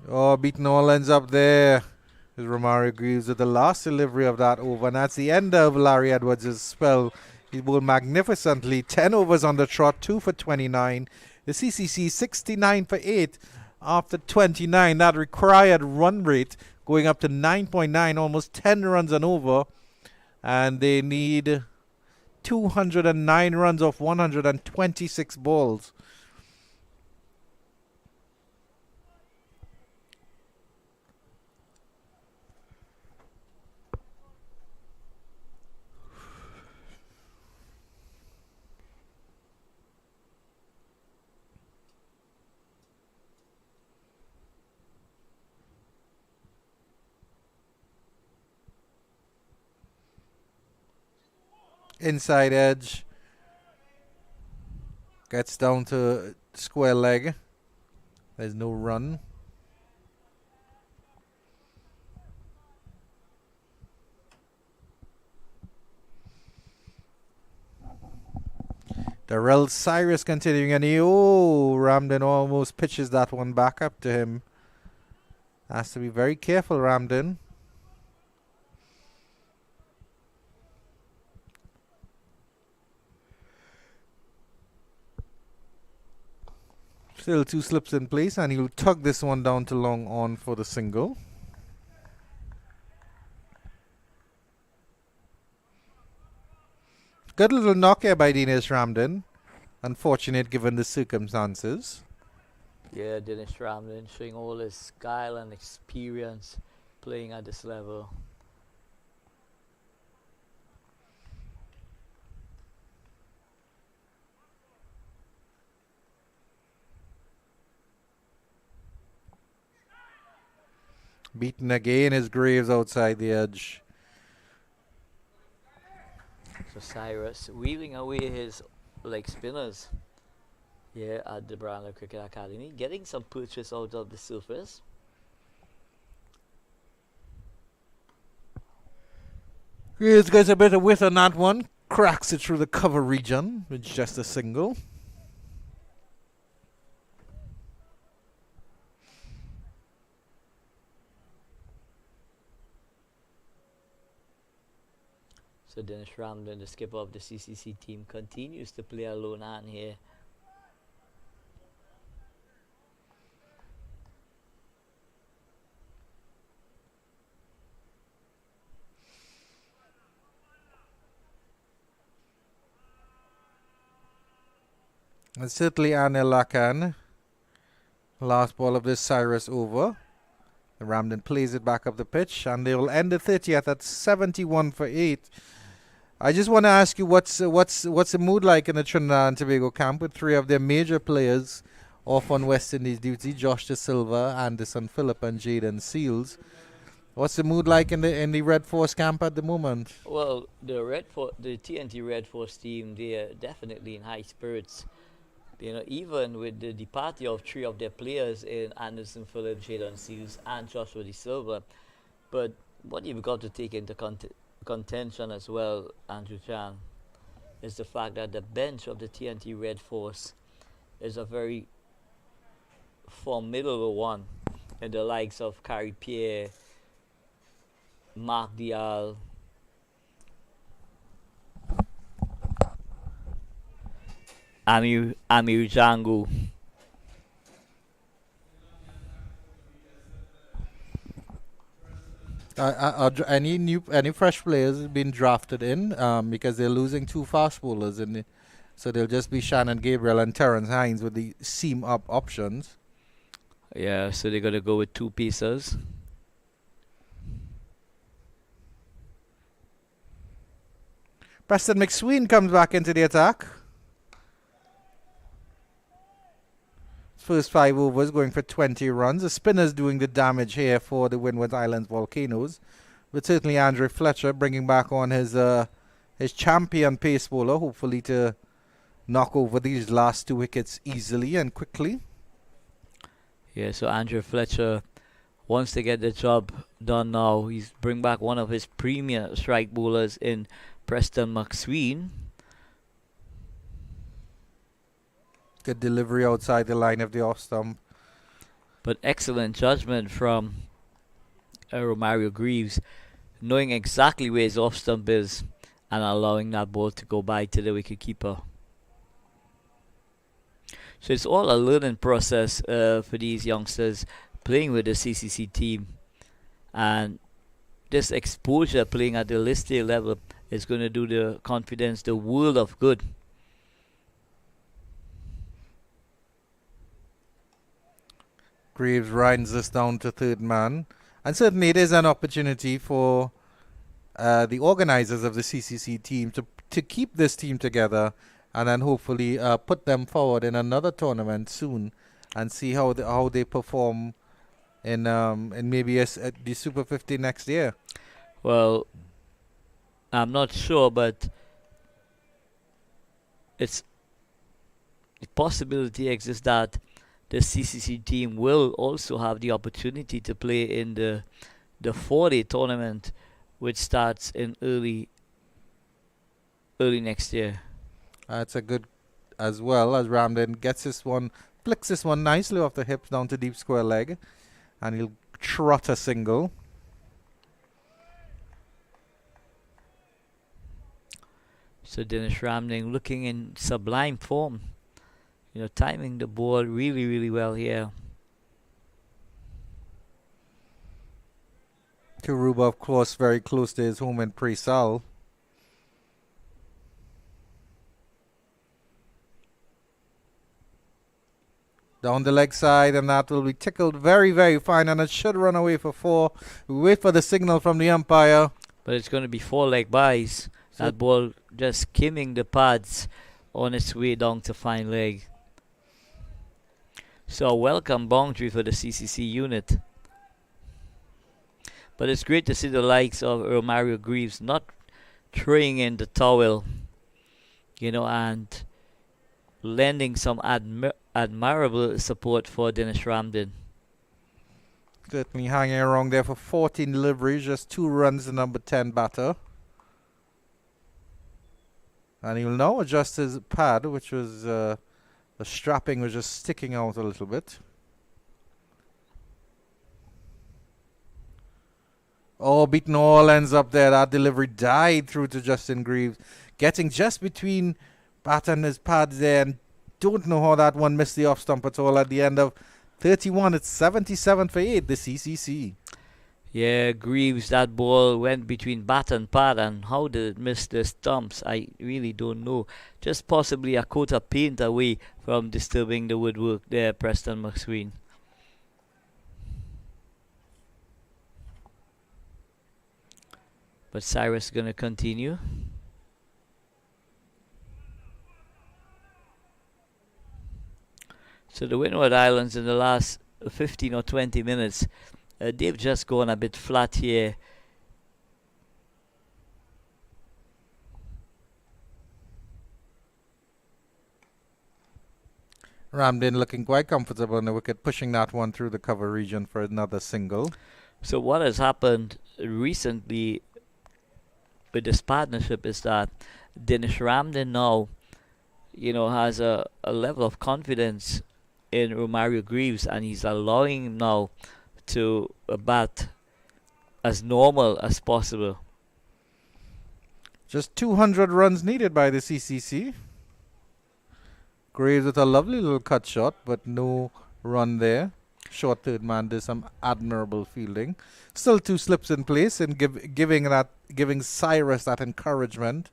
Oh, beating all ends up there. Is Romario Greaves with the last delivery of that over. And that's the end of Larry Edwards' spell. He bowled magnificently. 10 overs on the trot, 2 for 29. The CCC 69 for 8 after 29. That required run rate going up to 9.9, almost 10 runs and over. And they need 209 runs off 126 balls. Inside edge. Gets down to square leg. There's no run. Darrell Cyrus continuing, and Ramden almost pitches that one back up to him. Has to be very careful, Ramden. Still 2 slips in place, and he'll tug this one down to long on for the single. Good little knock here by Dinesh Ramden. Unfortunate given the circumstances. Yeah, Dinesh Ramden showing all his skill and experience playing at this level. Beaten again is Graves outside the edge. So Cyrus wheeling away his leg spinners here at the Brownlow Cricket Academy, getting some purchase out of the surface. Graves gets a bit of width on that one. Cracks it through the cover region with just a single. So Dinesh Ramden, the skipper of the CCC team, continues to play a lone hand here. And certainly Anil Lakan. Last ball of this Cyrus over. The Ramden plays it back up the pitch, and they will end the 30th at 71 for 8. I just want to ask you, what's the mood like in the Trinidad and Tobago camp with 3 of their major players off on West Indies duty? Josh De Silva, Anderson Phillip, and Jaden Seals. What's the mood like in the Red Force camp at the moment? Well, the TNT Red Force team, they are definitely in high spirits. You know, even with the departure of 3 of their players in Anderson Phillip, Jaden Seals, and Joshua De Silva. But what you've got to take into contention as well, Andrew Chan, is the fact that the bench of the TNT Red Force is a very formidable one, in the likes of Carrie Pierre, Mark Dial, Amir Django. Any fresh players been drafted in because they're losing 2 fast bowlers so they'll just be Shannon Gabriel and Terrence Hines with the seam up options. Yeah, so they're gonna go with 2 pieces. Preston McSween comes back into the attack. First 5 overs going for 20 runs. The spinner's doing the damage here for the Windward Islands Volcanoes. But certainly Andre Fletcher bringing back on his champion pace bowler, hopefully to knock over these last 2 wickets easily and quickly. Yeah, so Andrew Fletcher wants to get the job done now. He's bring back one of his premier strike bowlers in Preston McSween. Good delivery outside the line of the off stump. But excellent judgment from Romario Greaves, knowing exactly where his off stump is and allowing that ball to go by to the wicketkeeper. So it's all a learning process for these youngsters playing with the CCC team, and this exposure playing at the list A level is going to do the confidence the world of good. Greaves runs this down to third man, and certainly it is an opportunity for the organisers of the CCC team to keep this team together, and then hopefully put them forward in another tournament soon, and see how they perform in maybe the Super 50 next year. Well, I'm not sure, but the possibility exists that the CCC team will also have the opportunity to play in the 4-day tournament, which starts in early next year. That's a good, as well as Ramden gets this one, flicks this one nicely off the hips down to deep square leg, and he'll trot a single. So Dinesh Ramding looking in sublime form. You know, timing the ball really, really well here. Karuba, of course, very close to his home in Presal. Down the leg side, and that will be tickled very, very fine, and it should run away for 4. We wait for the signal from the umpire. But it's going to be 4 leg byes. So that ball just skimming the pads on its way down to fine leg. So a welcome boundary for the CCC unit. But it's great to see the likes of Romario Greaves not throwing in the towel, you know, and lending some admirable support for Dinesh Ramdin. Certainly hanging around there for 14 deliveries, just 2 runs, the number 10 batter. And he'll now adjust his pad, which was the strapping was just sticking out a little bit. Oh, beaten all ends up there. That delivery died through to Justin Greaves, getting just between bat and his pads there, and don't know how that one missed the off stump at all. At the end of 31, it's 77 for 8, the CCC. Yeah, Greaves, that ball went between bat and pad, and how did it miss the stumps? I really don't know. Just possibly a coat of paint away from disturbing the woodwork there, Preston McSween. But Cyrus is going to continue. So the Windward Islands in the last 15 or 20 minutes, they've just gone a bit flat here. Ramdin looking quite comfortable on the wicket, pushing that one through the cover region for another single. So what has happened recently with this partnership is that Dinesh Ramdin now, you know, has a level of confidence in Romario Greaves, and he's allowing him now to bat as normal as possible. Just 200 runs needed by the CCC. Greaves with a lovely little cut shot, but no run there. Short third man did some admirable fielding. Still 2 slips in place and giving Cyrus that encouragement.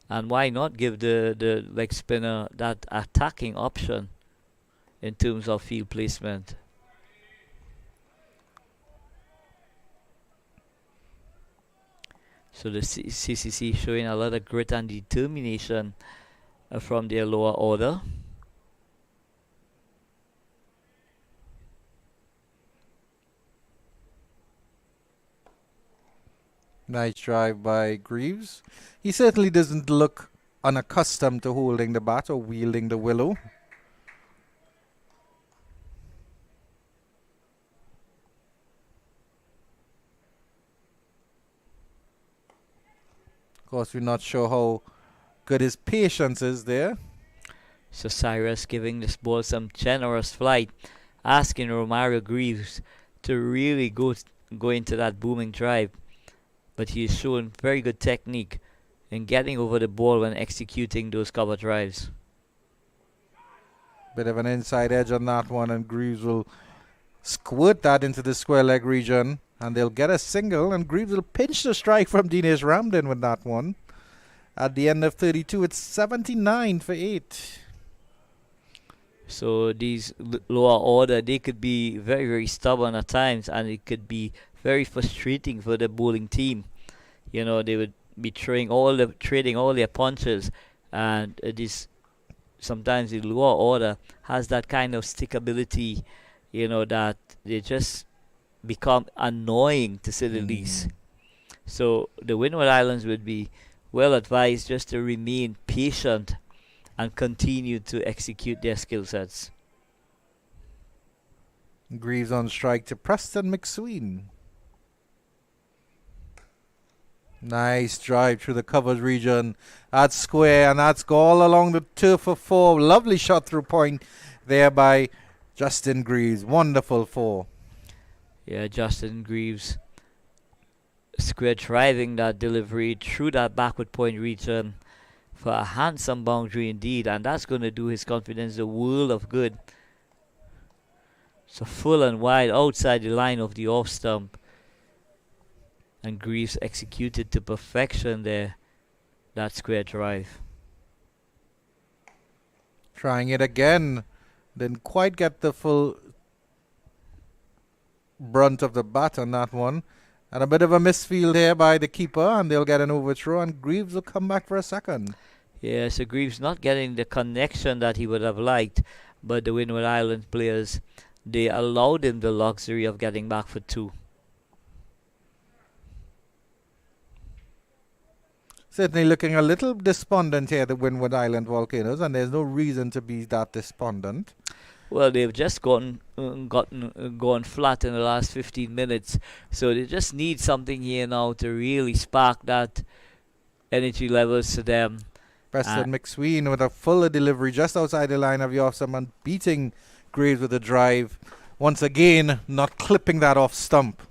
And why not give the leg spinner that attacking option in terms of field placement? So the CCC showing a lot of grit and determination from their lower order. Nice drive by Greaves. He certainly doesn't look unaccustomed to holding the bat or wielding the willow. course, we're not sure how good his patience is there. So Cyrus giving this ball some generous flight, asking Romario Greaves to really go into that booming drive. But he's shown very good technique in getting over the ball when executing those cover drives. Bit of an inside edge on that one, and Greaves will squirt that into the square leg region, and they'll get a single, and Greaves will pinch the strike from Dinesh Ramdin with that one. At the end of 32, it's 79 for 8. So these lower order, they could be very, very stubborn at times, and it could be very frustrating for the bowling team. You know, they would be trading all their punches, and sometimes the lower order has that kind of stickability, you know, that they just become annoying, to say the least. So the Windward Islands would be well advised just to remain patient and continue to execute their skill sets. Greaves on strike to Preston McSween. Nice drive through the covered region. That's square, and that's all along the turf for 4. Lovely shot through point there by Justin Greaves. Wonderful 4. Yeah, Justin Greaves square driving that delivery through that backward point region for a handsome boundary indeed, and that's going to do his confidence a world of good. So full and wide outside the line of the off stump, and Greaves executed to perfection there, that square drive. Trying it again. Didn't quite get the full brunt of the bat on that one. And a bit of a misfield here by the keeper, and they'll get an overthrow, and Greaves will come back for a second. Yeah, so Greaves not getting the connection that he would have liked, but the Windward Island players, they allowed him the luxury of getting back for 2. Certainly looking a little despondent here, the Windward Island Volcanoes, and there's no reason to be that despondent. Well, they've just gone flat in the last 15 minutes, so they just need something here now to really spark that energy levels to them. Preston McSween with a fuller delivery just outside the line of the off stump and beating Graves with a drive. Once again, not clipping that off stump.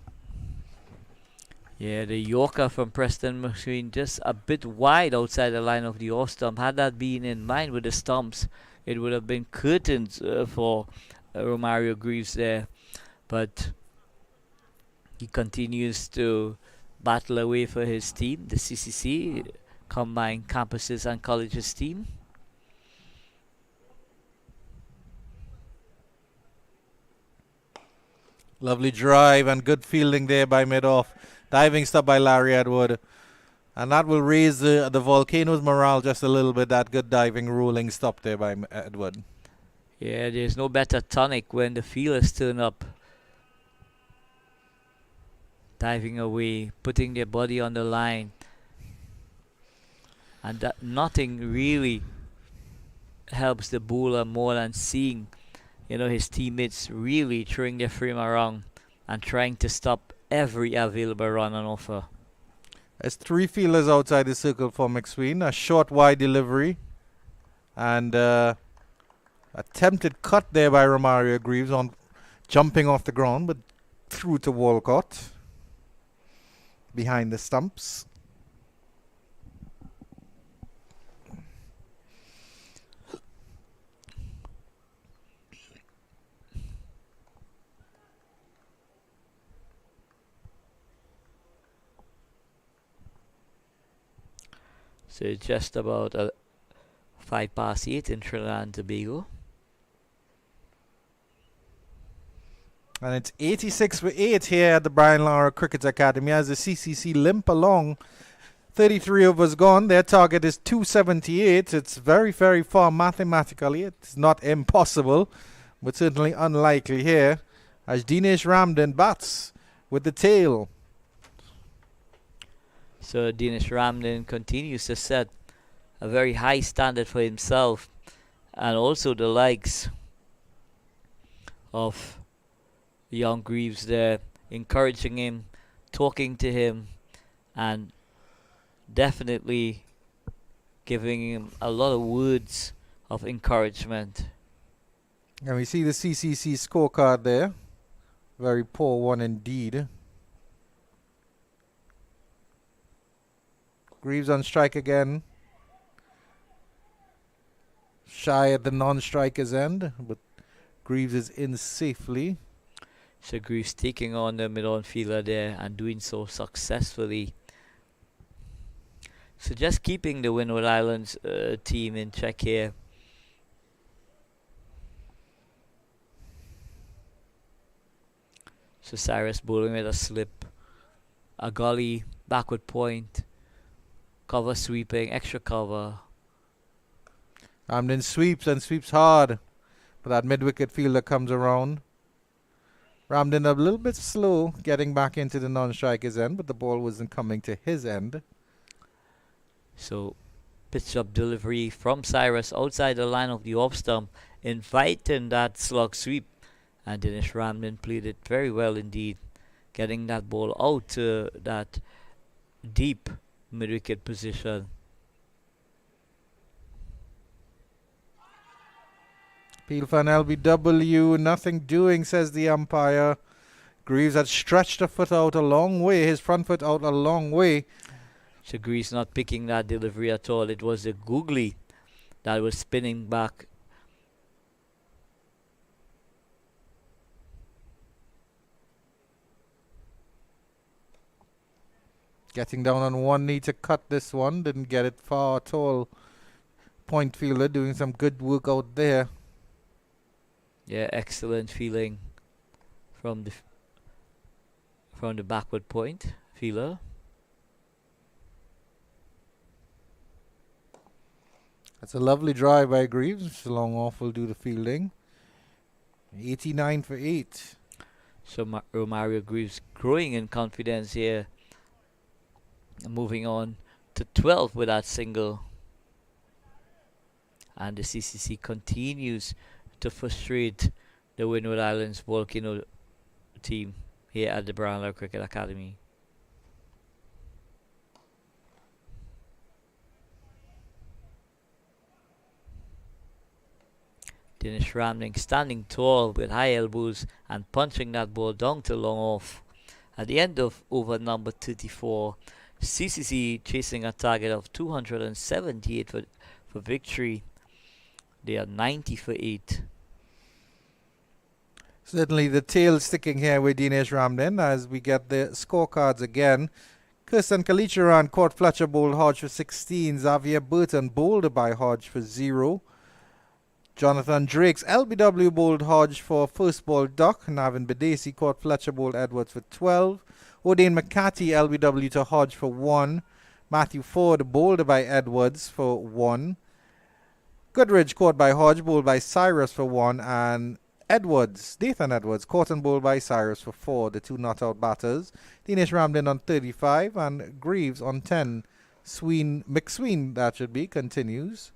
Yeah, the Yorker from Preston McSween just a bit wide outside the line of the off stump. Had that been in line with the stumps, it would have been curtains for Romario Greaves there. But he continues to battle away for his team, the CCC, Combined Campuses and Colleges team. Lovely drive and good fielding there by mid-off. Diving stop by Larry Edward. And that will raise the Volcanoes' morale just a little bit, that good diving rolling stop there by Edward. Yeah, there's no better tonic when the fielders turn up. Diving away, putting their body on the line. And that nothing really helps the bowler more than seeing, his teammates really throwing their frame around and trying to stop every available run on offer. There's 3 fielders outside the circle for McSween. A short wide delivery. And attempted cut there by Romario Greaves on jumping off the ground, but through to Walcott. Behind the stumps. So it's just about 8:05 in Trinidad and Tobago. And it's 86 for 8 here at the Brian Lara Cricket Academy as the CCC limp along. 33 overs gone. Their target is 278. It's very, very far mathematically. It's not impossible, but certainly unlikely here as Dinesh Ramdin bats with the tail. So Dinesh Ramdin continues to set a very high standard for himself and also the likes of young Greaves there, encouraging him, talking to him, and definitely giving him a lot of words of encouragement. And we see the CCC scorecard there. Very poor one indeed. Greaves on strike again. Shy at the non-striker's end, but Greaves is in safely. So Greaves taking on the mid-on fielder there and doing so successfully. So just keeping the Windward Islands team in check here. So Cyrus bowling with a slip, a gully, backward point, cover sweeping, extra cover. Ramden sweeps and sweeps hard, but that mid-wicket fielder comes around. Ramden a little bit slow getting back into the non-striker's end, but the ball wasn't coming to his end. So pitch up delivery from Cyrus outside the line of the off stump, inviting that slug sweep. And Dinesh Ramden played it very well indeed, getting that ball out to that deep mid-wicket position. Appeal for an LBW, nothing doing, says the umpire. Greaves had stretched the foot out a long way, his front foot out a long way. So Greaves not picking that delivery at all. It was the googly that was spinning back. Getting down on one knee to cut this one, didn't get it far at all. Point fielder doing some good work out there. Yeah, excellent feeling from the backward point fielder. That's a lovely drive by Greaves. Long off will do the fielding. 89 for 8. So Romario Greaves growing in confidence here. Moving on to 12 with that single. And the CCC continues to frustrate the Windward Islands Volcano team here at the Brownlow Cricket Academy. Dinesh Ramling standing tall with high elbows and punching that ball down to long off. At the end of over number 34, CCC chasing a target of 278 for victory. They are 90 for 8. Certainly the tail sticking here with Dinesh Ramden as we get the scorecards again. Kirsten Kalicharan caught Fletcher bowled Hodge for 16. Xavier Burton bowled by Hodge for 0. Jonathan Drake's LBW bowled Hodge for first ball duck. Navin Badesi caught Fletcher bowled Edwards for 12. O'Dane McCarthy LBW to Hodge for 1. Matthew Ford bowled by Edwards for 1. Goodridge caught by Hodge, bowled by Cyrus for 1. And Nathan Edwards caught and bowled by Cyrus for 4. The two not out batters. Dinesh Ramden on 35 and Greaves on 10. McSween, that should be, continues.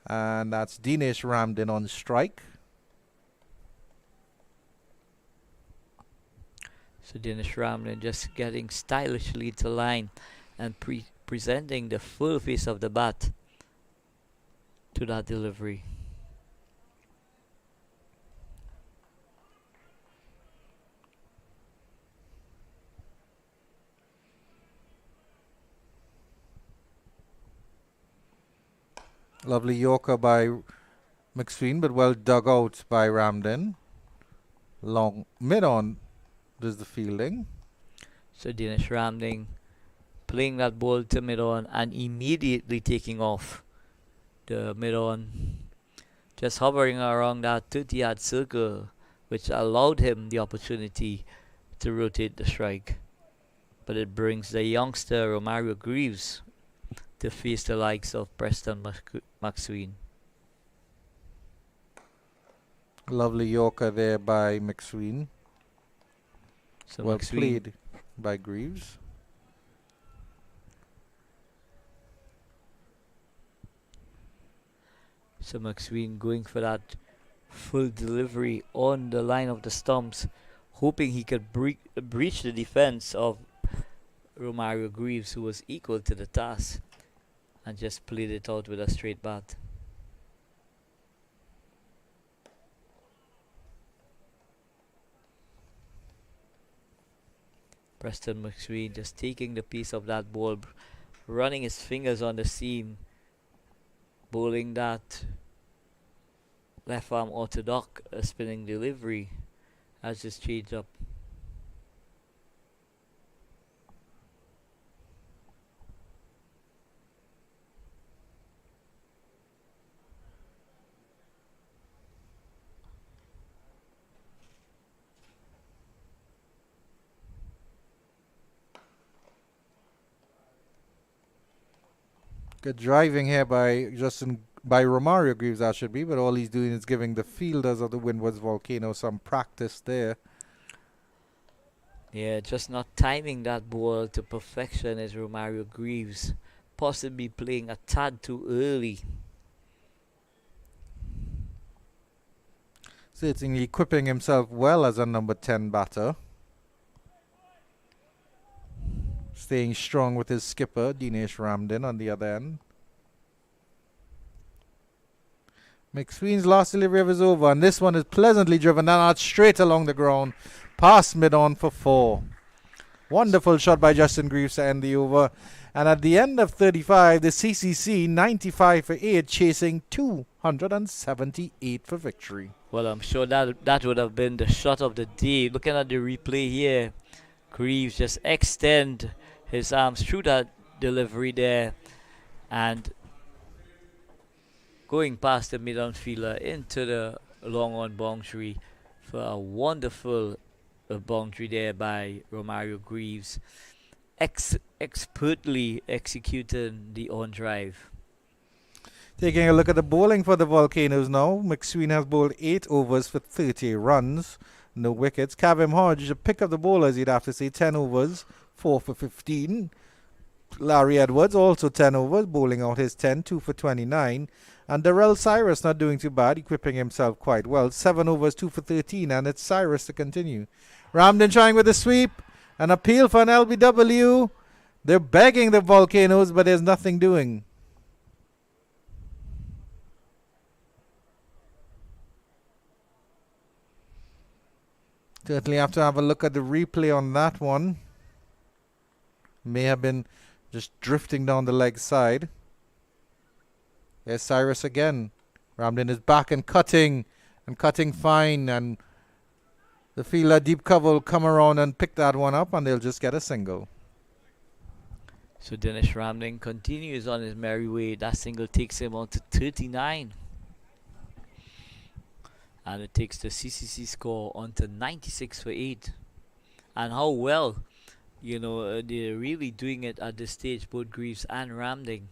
And that's Dinesh Ramden on strike. So Dinesh Ramden just getting stylishly to line and presenting the full face of the bat to that delivery. Lovely Yorker by McSween, but well dug out by Ramden. Long mid-on does the fielding. So Dinesh Ramden playing that ball to mid-on and immediately taking off the mid-on. Just hovering around that 30-yard circle, which allowed him the opportunity to rotate the strike. But it brings the youngster Romario Greaves to face the likes of Preston McSween. Lovely Yorker there by McSween. So well McSween played by Greaves. So McSween going for that full delivery on the line of the stumps, hoping he could breach the defense of Romario Greaves, who was equal to the task and just played it out with a straight bat. Preston McSween just taking the piece of that ball, running his fingers on the seam, bowling that left arm orthodox spinning delivery as just changed up. Good driving here by Romario Greaves, that should be, but all he's doing is giving the fielders of the Windwards Volcanoes some practice there. Yeah, just not timing that ball to perfection as Romario Greaves, possibly playing a tad too early. Certainly equipping himself well as a number 10 batter. Staying strong with his skipper, Dinesh Ramdin, on the other end. McSween's last delivery of his over, and this one is pleasantly driven down out straight along the ground, past mid-on for 4. Wonderful shot by Justin Greaves to end the over. And at the end of 35, the CCC 95 for 8, chasing 278 for victory. Well, I'm sure that would have been the shot of the day. Looking at the replay here, Greaves just extend his arms through that delivery there and going past the mid-on fielder into the long-on boundary for a wonderful boundary there by Romario Greaves. Expertly executing the on-drive. Taking a look at the bowling for the Volcanoes now. McSween has bowled 8 overs for 30 runs. No wickets. Kavem Hodge, a pick of the bowlers, you'd have to say, 10 overs, 4 for 15. Larry Edwards, also 10 overs, bowling out his 10, 2 for 29. And Darrell Cyrus not doing too bad, equipping himself quite well. 7 overs, 2 for 13, and it's Cyrus to continue. Ramdin trying with the sweep. An appeal for an LBW. They're begging the Volcanoes, but there's nothing doing. Certainly have to have a look at the replay on that one. May have been just drifting down the leg side. There's Cyrus again. Ramdin is back and cutting fine, and the fielder deep cover will come around and pick that one up, and they'll just get a single. So Dinesh Ramdin continues on his merry way. That single takes him on to 39. And it takes the CCC score on to 96 for 8. And how well, they're really doing it at this stage, both Greaves and Ramdin.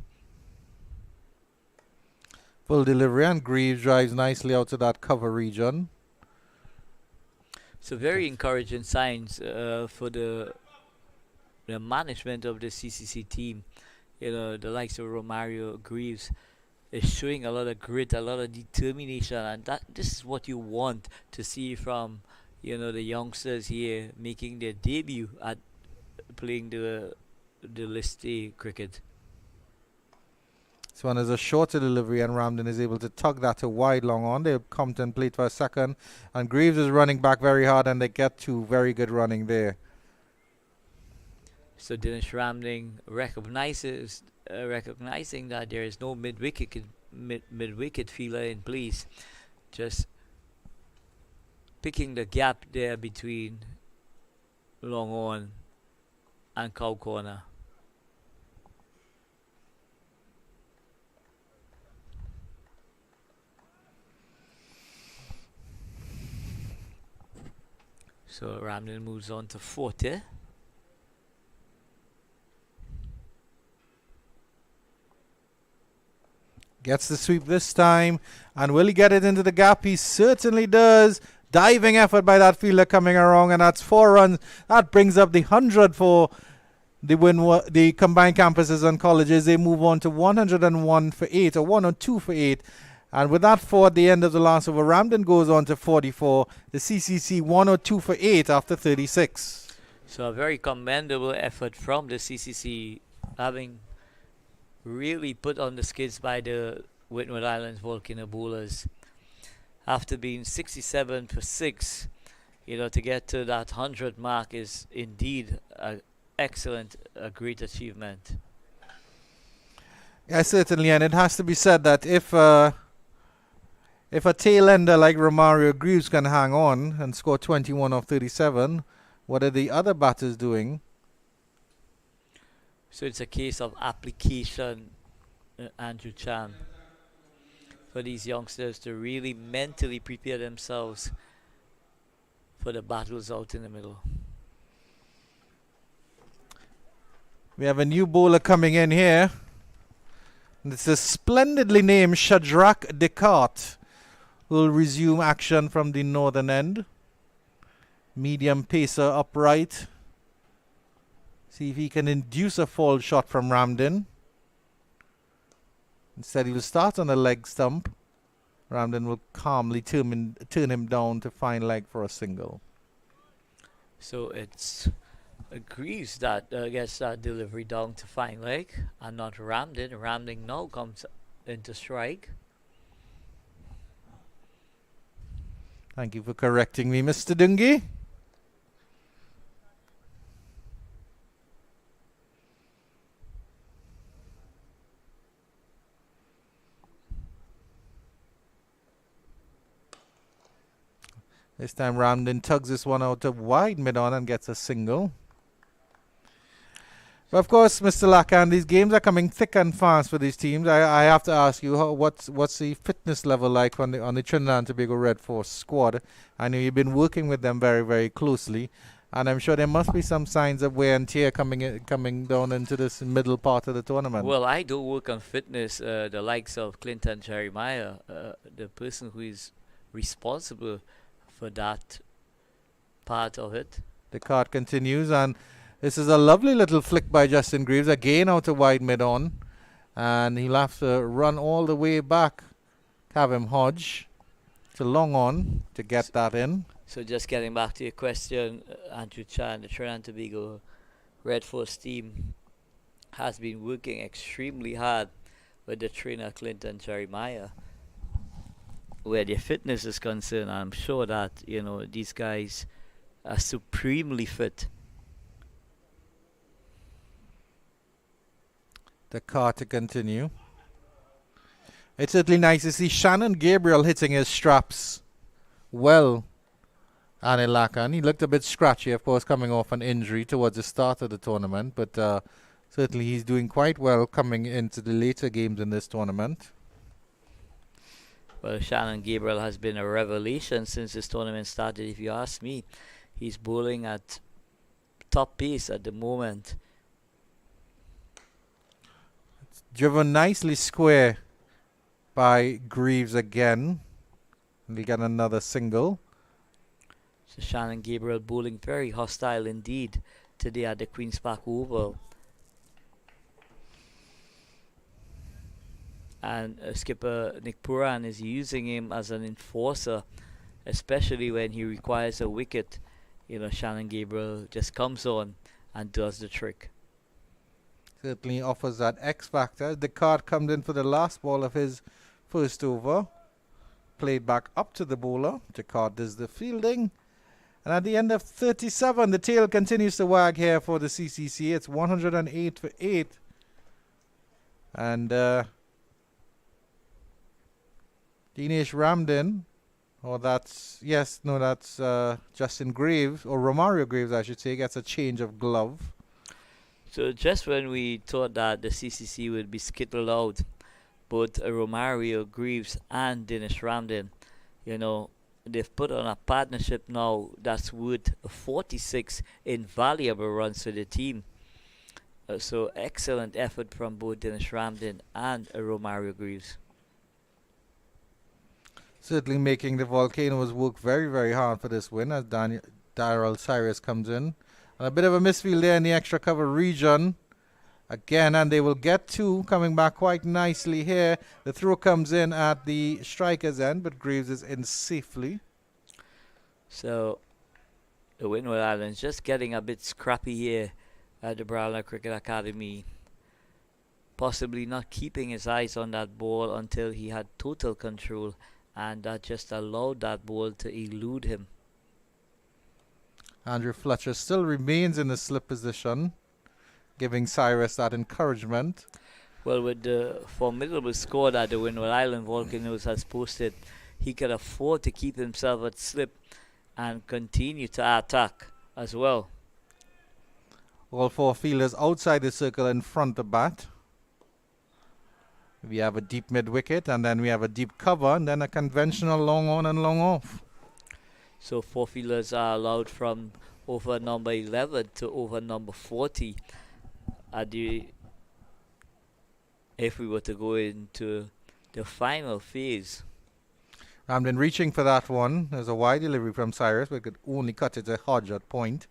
Full delivery, and Greaves drives nicely out to that cover region. So very encouraging signs for the management of the CCC team. The likes of Romario Greaves is showing a lot of grit, a lot of determination, and this is what you want to see from the youngsters here making their debut at playing the List A cricket. This one is a shorter delivery, and Ramdin is able to tug that to wide long on. They'll contemplate for a second, and Greaves is running back very hard, and they get to very good running there. So Dinesh Ramdin recognizing that there is no mid-wicket fielder in place, just picking the gap there between long on and cow corner. So Ramdin moves on to 40. Gets the sweep this time, and will he get it into the gap? He certainly does. Diving effort by that fielder coming around, and that's 4 runs. That brings up the 100 for the combined campuses and colleges. They move on to 101 for 8, or 102 for 8. And with that 4 at the end of the last over, Ramdin goes on to 44. The CCC 102 for 8 after 36. So a very commendable effort from the CCC, having really put on the skids by the Windward Islands Volcano bowlers. After being 67 for 6, to get to that 100 mark is indeed a great achievement. Yeah, certainly, and it has to be said that if a tail ender like Romario Greaves can hang on and score 21 of 37, what are the other batters doing? So it's a case of application, Andrew Chan, for these youngsters to really mentally prepare themselves for the battles out in the middle. We have a new bowler coming in here. It's a splendidly named Shadrach Descartes, who will resume action from the northern end. Medium pacer upright. See if he can induce a fall shot from Ramden. Instead, he will start on a leg stump. Ramden will calmly turn him down to fine leg for a single. So it's Greaves that gets that delivery down to fine leg and not Ramden. Ramden now comes into strike. Thank you for correcting me, Mr. Dungy. This time Ramden tugs this one out of wide mid-on and gets a single. But of course, Mr. Lakan, these games are coming thick and fast for these teams. I have to ask you, what's the fitness level like on the Trinidad and Tobago Red Force squad? I know you've been working with them very, very closely, and I'm sure there must be some signs of wear and tear coming down into this middle part of the tournament. Well, I do work on fitness. The likes of Clinton Jeremiah, the person who is responsible for that part of it. The card continues, and this is a lovely little flick by Justin Greaves, again out to wide mid-on, and he'll have to run all the way back, Kavim Hodge, to long on to get that in. So just getting back to your question, Andrew Chan, the Trinidad and Tobago Red Force team has been working extremely hard with the trainer Clinton Jeremiah. Where their fitness is concerned, I'm sure that these guys are supremely fit. The car to continue. It's certainly nice to see Shannon Gabriel hitting his straps well. Anil Lakan, he looked a bit scratchy, of course, coming off an injury towards the start of the tournament, but certainly he's doing quite well coming into the later games in this tournament. Well, Shannon Gabriel has been a revelation since this tournament started, if you ask me. He's bowling at top pace at the moment. It's driven nicely square by Greaves again. And we get another single. So Shannon Gabriel bowling very hostile indeed today at the Queen's Park Oval. And skipper Nick Puran is using him as an enforcer, especially when he requires a wicket. Shannon Gabriel just comes on and does the trick. Certainly offers that X factor. The card comes in for the last ball of his first over. Played back up to the bowler. Jacquard does the fielding. And at the end of 37, the tail continues to wag here for the CCC. It's 108 for 8. And Dinesh Ramden, that's Justin Greaves, or Romario Greaves, I should say, gets a change of glove. So just when we thought that the CCC would be skittled out, both Romario Greaves and Dinesh Ramden, they've put on a partnership now that's worth 46 invaluable runs to the team. So excellent effort from both Dinesh Ramden and Romario Greaves. Certainly making the Volcanoes work very, very hard for this win as Daryl Cyrus comes in. And a bit of a misfield there in the extra cover region. Again, and they will get two, coming back quite nicely here. The throw comes in at the striker's end, but Greaves is in safely. So the Windward Islands just getting a bit scrappy here at the Browner Cricket Academy. Possibly not keeping his eyes on that ball until he had total control, and that just allowed that ball to elude him. Andrew Fletcher still remains in the slip position, giving Cyrus that encouragement. Well, with the formidable score that the Windward Island Volcanoes has posted, he could afford to keep himself at slip and continue to attack as well. All four fielders outside the circle in front of bat. We have a deep mid wicket, and then we have a deep cover, and then a conventional long on and long off. So 4 fielders are allowed from over number 11 to over number 40 if we were to go into the final phase. Ramden reaching for that one. There's a wide delivery from Cyrus, but could only cut it to Hodge at point.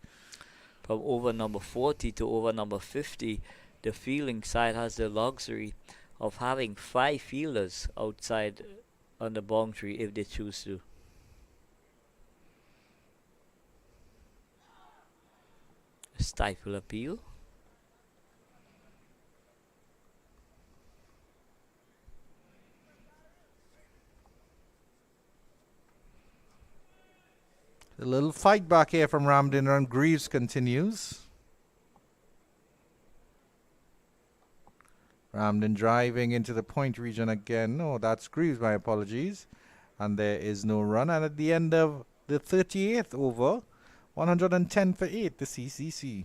From over number 40 to over number 50, the fielding side has the luxury of having 5 fielders outside on the boundary if they choose to. Stifle appeal. A little fight back here from Ramden, and Greaves continues. Ramden driving into the point region again. Oh, that's Greaves, my apologies. And there is no run. And at the end of the 38th over, 110 for 8, the CCC.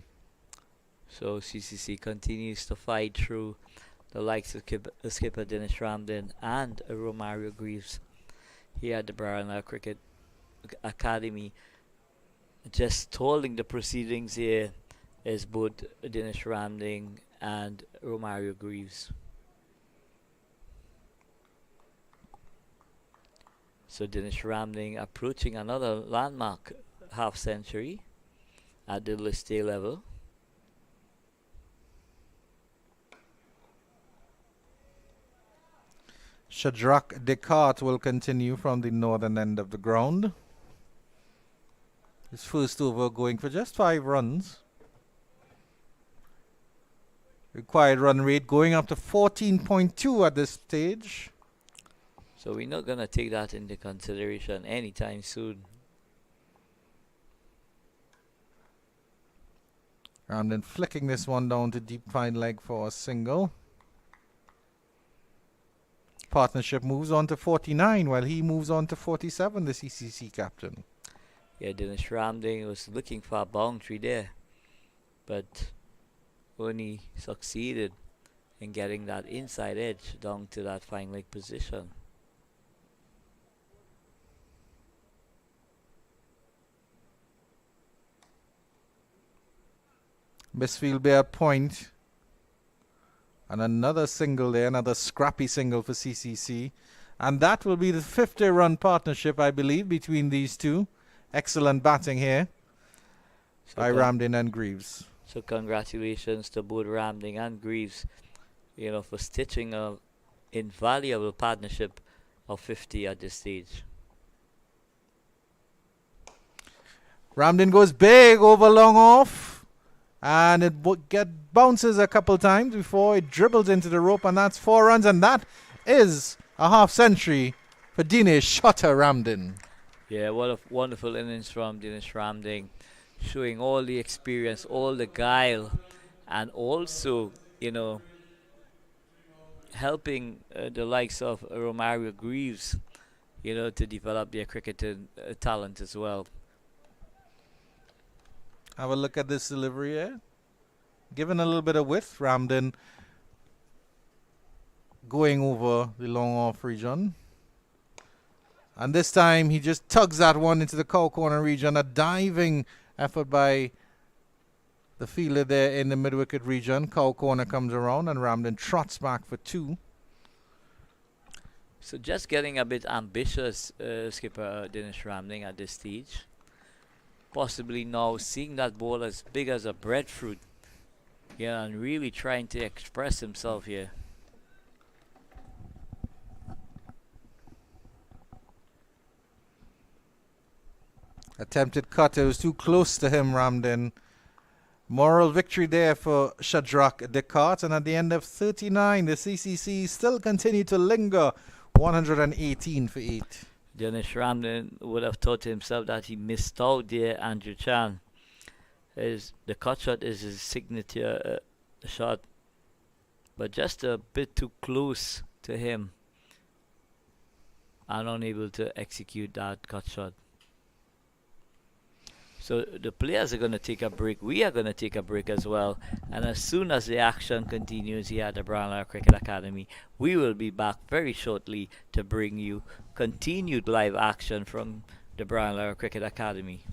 So CCC continues to fight through the likes of skipper Dennis Ramden and Romario Greaves here at the Barana Cricket Academy. Just stalling the proceedings here is both Dennis Ramden and Romario Greaves. So Dennis Ramden approaching another landmark half century at the list A level. Shadrach Descartes will continue from the northern end of the ground. His first over going for just 5 runs. Required run rate going up to 14.2 at this stage. So we're not going to take that into consideration anytime soon. Ramden flicking this one down to deep fine leg for a single. Partnership moves on to 49 while he moves on to 47, the CCC captain. Yeah, Dennis Ramden was looking for a boundary there, but only succeeded in getting that inside edge down to that fine leg position. Misfield Bay at point. And another single there, another scrappy single for CCC. And that will be the 50-run partnership, I believe, between these two. Excellent batting here by Ramden and Greaves. So congratulations to both Ramden and Greaves, for stitching a invaluable partnership of 50 at this stage. Ramden goes big over long off, and it bounces a couple times before it dribbles into the rope, and that's 4 runs, and that is a half century for Dinesh Shutter Ramden. Yeah, what a wonderful innings from Dinesh Ramden, showing all the experience, all the guile, and also, helping the likes of Romario Greaves, to develop their cricketing talent as well. Have a look at this delivery here. Given a little bit of width, Ramden going over the long off region. And this time he just tugs that one into the cow corner region. A diving effort by the fielder there in the mid-wicket region. Cow corner comes around and Ramden trots back for 2. So just getting a bit ambitious, skipper Dinesh Ramden at this stage. Possibly now seeing that ball as big as a breadfruit. Yeah, and really trying to express himself here. Attempted cut. It was too close to him, Ramden. Moral victory there for Shadrach Descartes. And at the end of 39, the CCC still continue to linger. 118 for 8. Dennis Ramlin would have thought to himself that he missed out there, Andrew Chan. The cut shot is his signature shot, but just a bit too close to him and unable to execute that cut shot. So the players are going to take a break. We are going to take a break as well. And as soon as the action continues here at the Brian Lara Cricket Academy, we will be back very shortly to bring you continued live action from the Brian Lara Cricket Academy.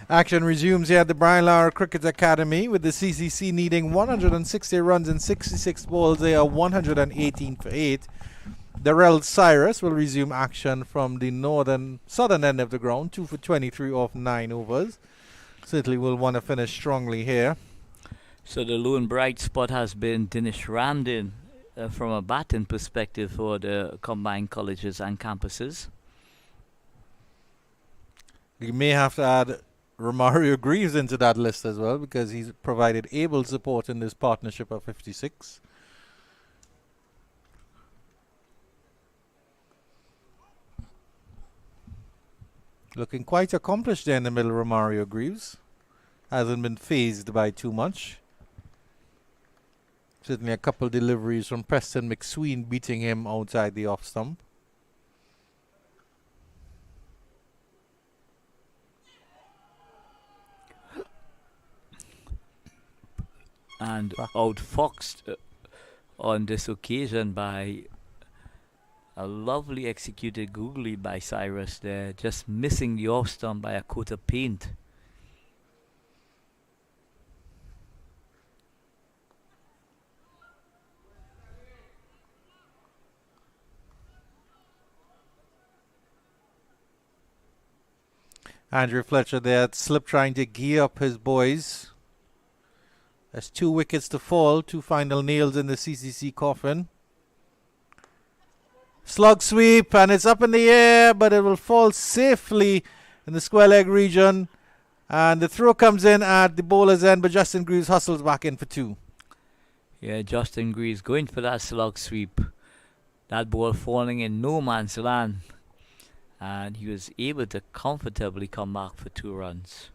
Action resumes here at the Brian Lara Cricket Academy with the CCC needing 160 runs and 66 balls. They are 118 for 8. Darrell Cyrus will resume action from the southern end of the ground, 2 for 23 off 9 overs. Certainly will want to finish strongly here. So the lone bright spot has been Dinesh Ramdin from a batting perspective for the combined colleges and campuses. You may have to add Romario Greaves into that list as well, because he's provided able support in this partnership of 56. Looking quite accomplished there in the middle, Romario Greaves. Hasn't been phased by too much. Certainly a couple deliveries from Preston McSween beating him outside the off stump. and Back. outfoxed on this occasion by a lovely executed googly by Cyrus there, just missing the off stump by a coat of paint. Andrew Fletcher there at slip trying to gear up his boys. There's 2 wickets to fall, 2 final nails in the CCC coffin. Slug sweep, and it's up in the air, but it will fall safely in the square leg region. And the throw comes in at the bowler's end, but Justin Greaves hustles back in for 2. Yeah, Justin Greaves going for that slug sweep. That ball falling in no man's land. And he was able to comfortably come back for 2 runs.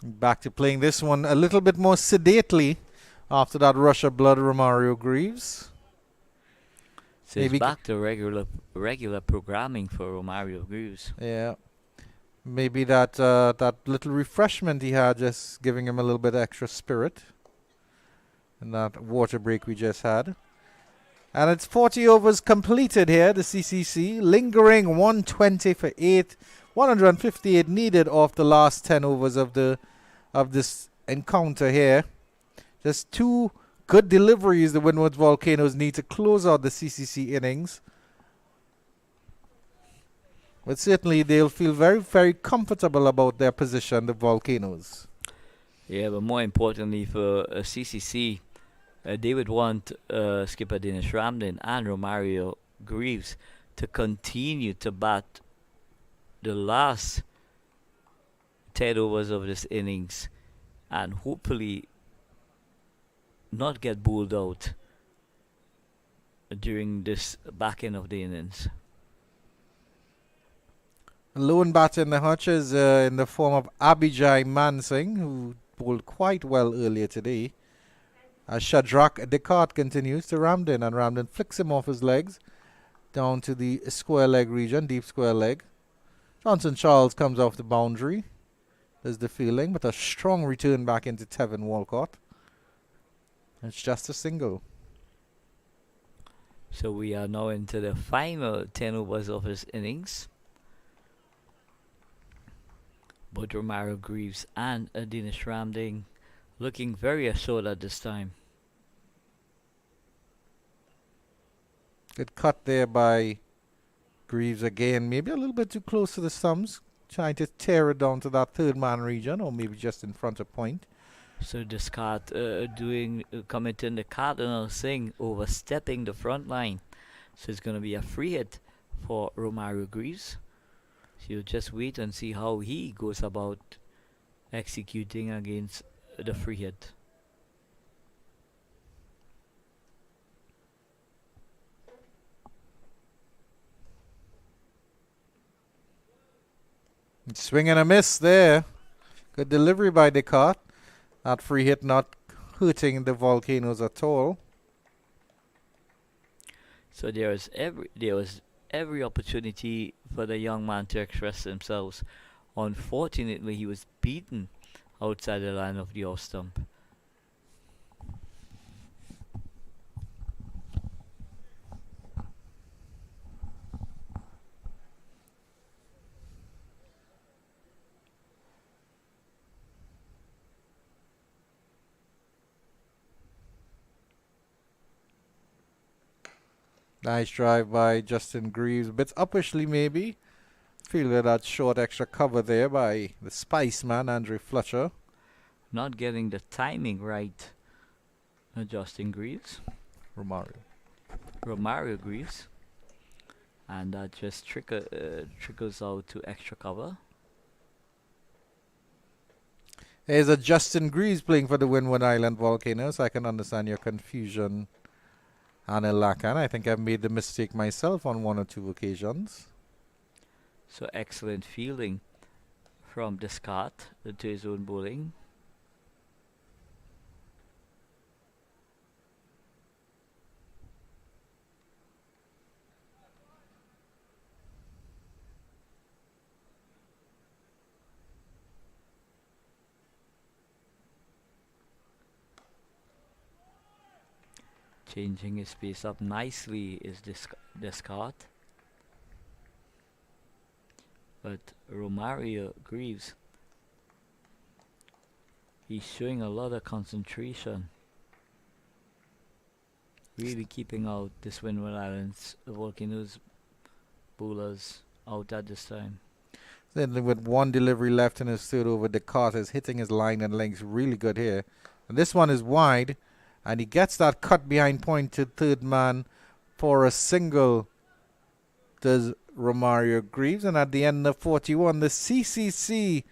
Back to playing this one a little bit more sedately after that rush of blood, Romario Greaves. So it's back to regular programming for Romario Greaves. Yeah. Maybe that that little refreshment he had just giving him a little bit extra spirit in that water break we just had. And it's 40 overs completed here, the CCC. Lingering 120 for 8. 158 needed off the last 10 overs of this encounter here. Just 2 good deliveries the Windwards Volcanoes need to close out the CCC innings. But certainly they'll feel very, very comfortable about their position, the Volcanoes. Yeah, but more importantly for CCC, they would want skipper Dennis Ramlin and Romario Greaves to continue to bat the last 10 overs of this innings and hopefully not get bowled out during this back end of the innings. Lone batter in the hutch is in the form of Abhijay Mansingh, who bowled quite well earlier today. As Shadrach Descartes continues to Ramden, and Ramden flicks him off his legs down to the square leg region, deep square leg. Johnson Charles comes off the boundary. There's the fielding, but a strong return back into Tevin Walcott. It's just a single. So we are now into the final 10 overs of his innings. Both Romario Greaves and Dinesh Ramding looking very assured at this time. Good cut there by Greaves again. Maybe a little bit too close to the stumps. Trying to tear it down to that third man region, or maybe just in front of point. So Descartes committing the cardinal thing, overstepping the front line. So it's going to be a free hit for Romario Greaves. So you'll just wait and see how he goes about executing against the free hit. Swing and a miss there. Good delivery by Descartes. That free hit not hurting the Volcanoes at all. So there was every opportunity for the young man to express themselves. Unfortunately, he was beaten outside the line of the off stump. Nice drive by Justin Greaves. A bit uppishly maybe. Fielded that short extra cover there by the Spice man, Andrew Fletcher. Not getting the timing right. Justin Greaves. Romario Greaves. And that just trickles out to extra cover. There's a Justin Greaves playing for the Windward Island Volcanoes. I can understand your confusion, Anil Lakan. I think I've made the mistake myself on 1 or 2 occasions. So excellent fielding from Descartes to his own bowling. Changing his pace up nicely is Descart. But Romario Greaves, he's showing a lot of concentration. Really keeping out this Windward Islands, the Volcanoes bowlers out at this time. Certainly with one delivery left in his third over, Descartes is hitting his line and length really good here. And this one is wide, and he gets that cut behind point to third man for a single, does Romario Greaves. And at the end of 41, the CCC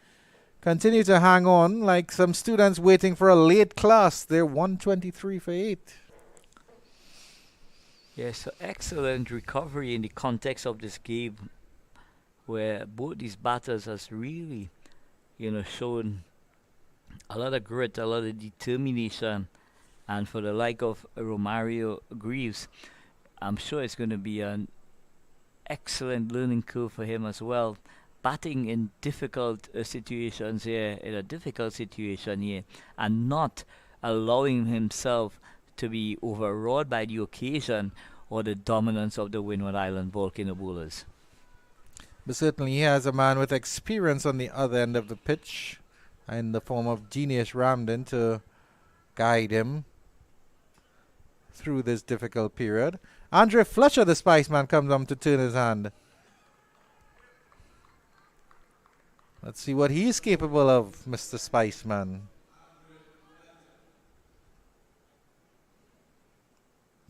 continue to hang on like some students waiting for a late class. They're 123 for 8. Yes, so excellent recovery in the context of this game, where both these batters has really, shown a lot of grit, a lot of determination. And for the like of Romario Greaves, I'm sure it's going to be an excellent learning curve for him as well. Batting in difficult situations here, in a difficult situation here, and not allowing himself to be overawed by the occasion or the dominance of the Windward Island Volcano bowlers. But certainly he has a man with experience on the other end of the pitch in the form of Genius Ramden to guide him through this difficult period. Andre Fletcher, the Spiceman, comes on to turn his hand. Let's see what he's capable of, Mr. Spiceman.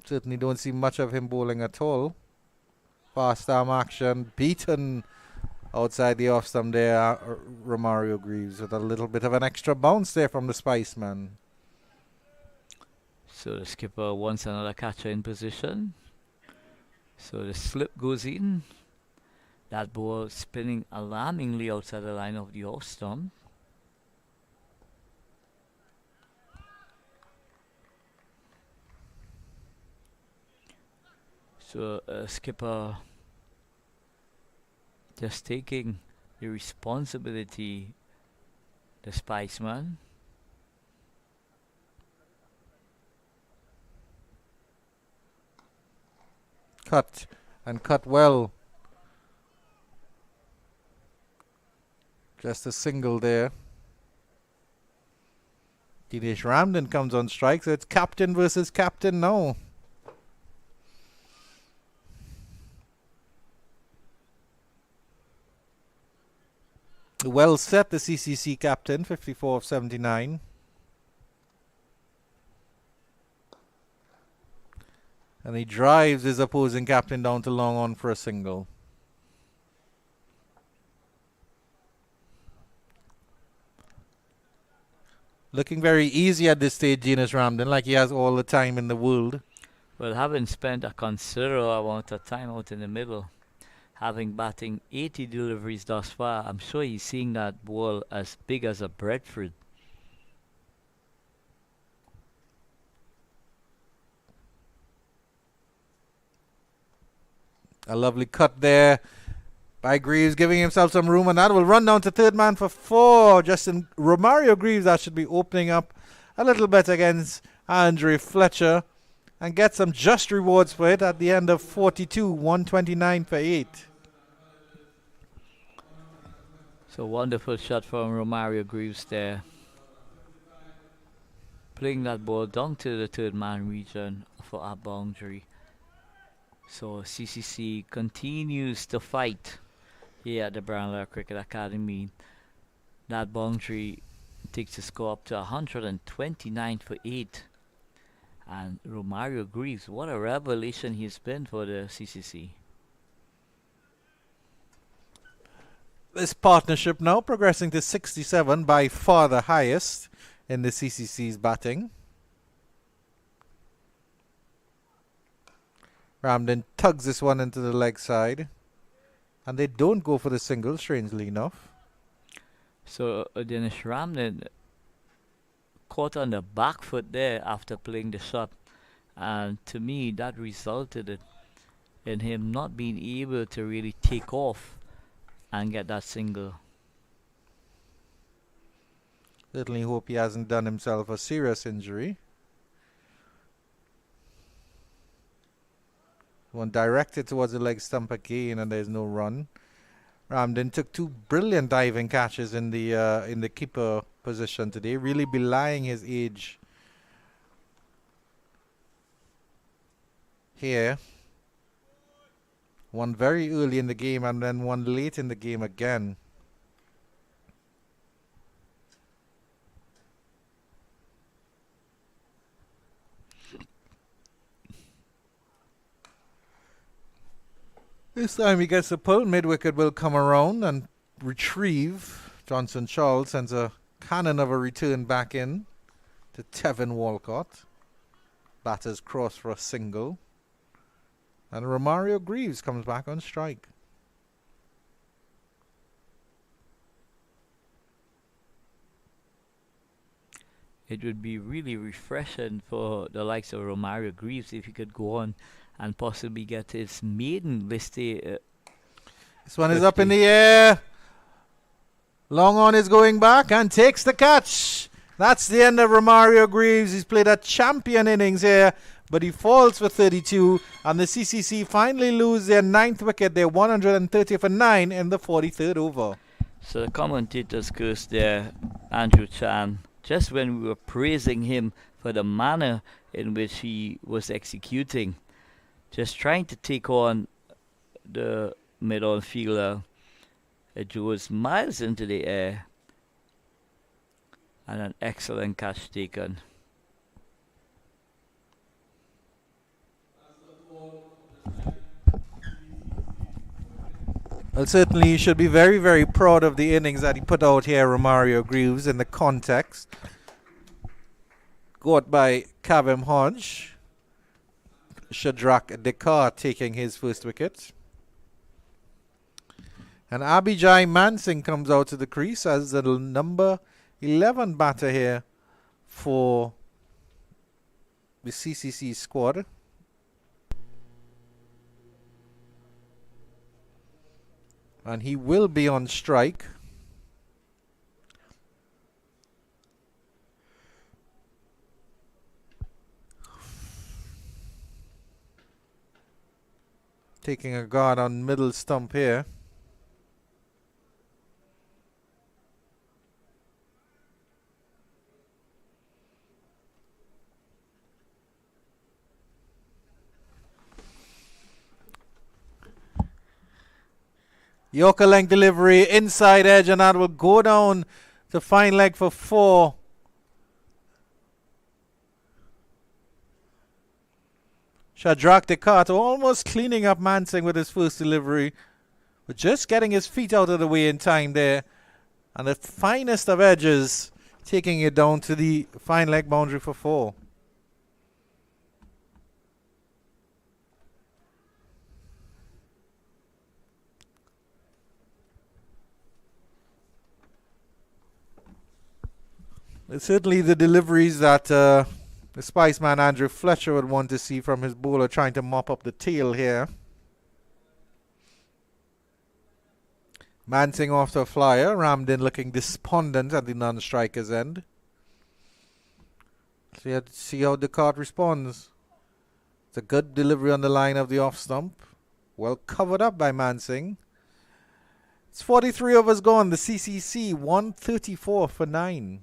Certainly don't see much of him bowling at all. Fast arm action, beaten outside the off stump there, Romario Greaves, with a little bit of an extra bounce there from the Spiceman. So the skipper wants another catcher in position. So the slip goes in. That ball spinning alarmingly outside the line of the off stump. So skipper just taking the responsibility, the Spiceman. Cut, and cut well. Just a single there. Dinesh Ramden comes on strike, so it's captain versus captain now. Well set, the CCC captain, 54 of 79. And he drives his opposing captain down to long on for a single. Looking very easy at this stage, Genius Ramden, like he has all the time in the world. Well, having spent a considerable amount of time out in the middle, having batting 80 deliveries thus far, I'm sure he's seeing that ball as big as a breadfruit. A lovely cut there by Greaves, giving himself some room, and that will run down to third man for 4. Justin Romario Greaves, that should be opening up a little bit against Andre Fletcher, and get some just rewards for it at the end of 42, 129 for 8. So wonderful shot from Romario Greaves there. Playing that ball down to the third man region for our boundary. So CCC continues to fight here at the Brownlow Cricket Academy. That boundary takes the score up to 129 for 8. And Romario Greaves, what a revelation he's been for the CCC. This partnership now progressing to 67, by far the highest in the CCC's batting. Ramden tugs this one into the leg side, and they don't go for the single, strangely enough. So Dinesh Ramden caught on the back foot there after playing the shot, and to me that resulted in him not being able to really take off and get that single. Certainly hope he hasn't done himself a serious injury. One directed towards the leg stump again, and there's no run. Ramden took two brilliant diving catches in the keeper position today, really belying his age here. One very early in the game and then one late in the game again. This time he gets the pull. Mid-wicket will come around and retrieve. Johnson Charles sends a cannon of a return back in to Tevin Walcott. Batters cross for a single. And Romario Greaves comes back on strike. It would be really refreshing for the likes of Romario Greaves if he could go on and possibly get his maiden list. This one is up in the air. Long on is going back and takes the catch. That's the end of Romario Greaves. He's played a champion innings here, but he falls for 32. And the CCC finally lose their 9th wicket. They're 130 for 9 in the 43rd over. So the commentators cursed there, Andrew Chan, just when we were praising him for the manner in which he was executing. Just trying to take on the mid-on fielder. It was miles into the air. And an excellent catch taken. Well, certainly you should be very, very proud of the innings that he put out here, Romario Greaves, in the context. Got by Kavem Hodge. Shadrach Dekar taking his first wicket. And Abhijay Mansingh comes out to the crease as the number 11 batter here for the CCC squad. And he will be on strike. Taking a guard on middle stump here. Yorker length delivery, inside edge, and that will go down to fine leg for 4. Shadrach Dekar almost cleaning up Mansingh with his first delivery, but just getting his feet out of the way in time there. And the finest of edges, taking it down to the fine leg boundary for 4. It's certainly the deliveries that the Spiceman Andrew Fletcher would want to see from his bowler, trying to mop up the tail here. Mansingh off to a flyer. Ramden looking despondent at the non-striker's end. So you have to see how Descartes responds. It's a good delivery on the line of the off stump. Well covered up by Mansingh. It's 43 overs gone. The CCC 134 for 9.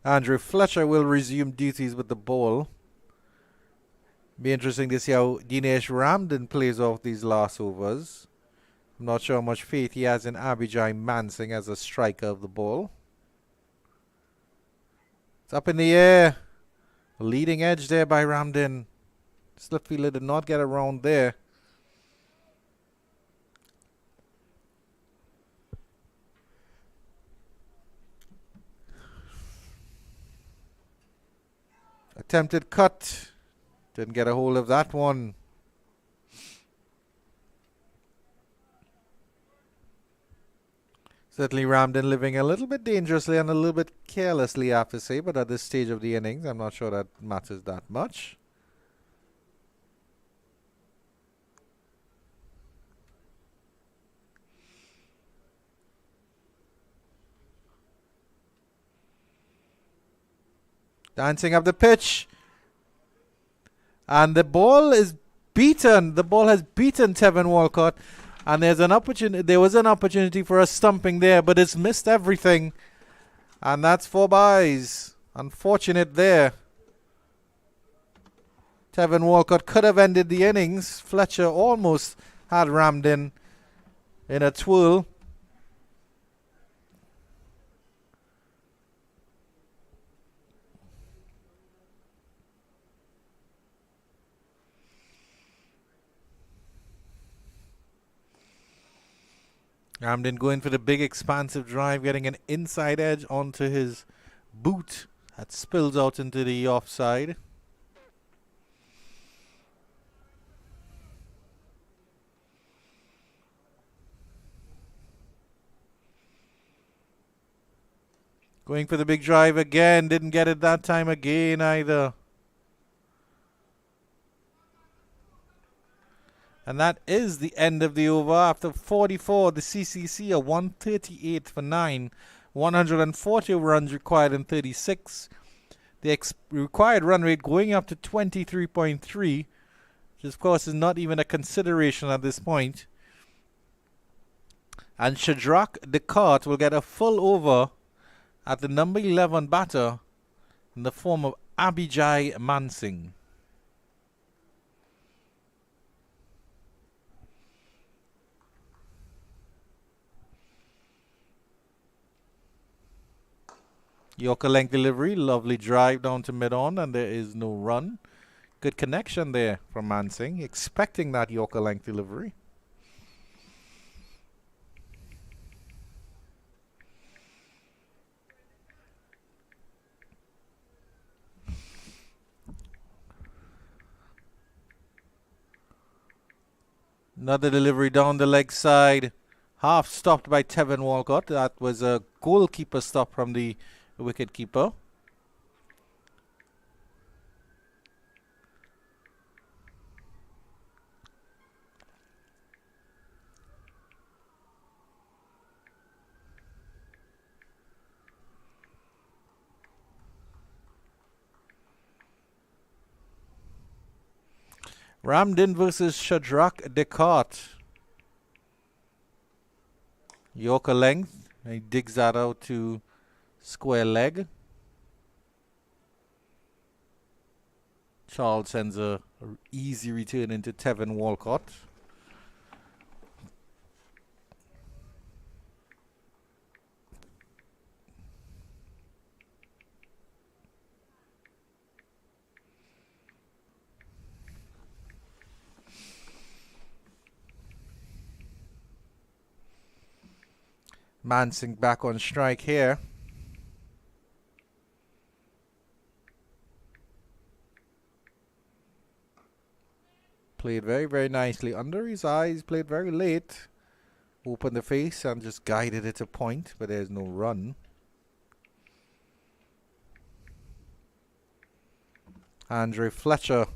Andrew Fletcher will resume duties with the ball. Be interesting to see how Dinesh Ramden plays off these last overs. I'm not sure how much faith he has in Abhijay Mansingh as a striker of the ball. It's up in the air. Leading edge there by Ramden. Slip fielder did not get around there. Attempted cut. Didn't get a hold of that one. Certainly Ramden living a little bit dangerously and a little bit carelessly, I have to say, but at this stage of the innings, I'm not sure that matters that much. Dancing up the pitch. And the ball is beaten. The ball has beaten Tevin Walcott. And there's an opportunity. There was an opportunity for a stumping there, but it's missed everything. And that's 4 byes. Unfortunate there. Tevin Walcott could have ended the innings. Fletcher almost had Ramden in a twirl. Ramden going for the big expansive drive, getting an inside edge onto his boot that spills out into the offside. Going for the big drive again, didn't get it that time again either. And that is the end of the over. After 44, the CCC are 138 for 9. 140 runs required in 36. The required run rate going up to 23.3, which of course is not even a consideration at this point. And Shadrach Descartes will get a full over at the number 11 batter in the form of Abijay Mansingh. Yorker length delivery, lovely drive down to mid-on, and there is no run. Good connection there from Mansingh, expecting that Yorker length delivery. Another delivery down the leg side, half stopped by Tevin Walcott. That was a goalkeeper stop from the wicket keeper. Ramden versus Shadrach Descartes. Yorker length. He digs that out to square leg. Charles sends a easy return into Tevin Walcott. Mansingh back on strike here. Played very, very nicely under his eyes. Played very late. Opened the face and just guided it to point, but there's no run. Andre Fletcher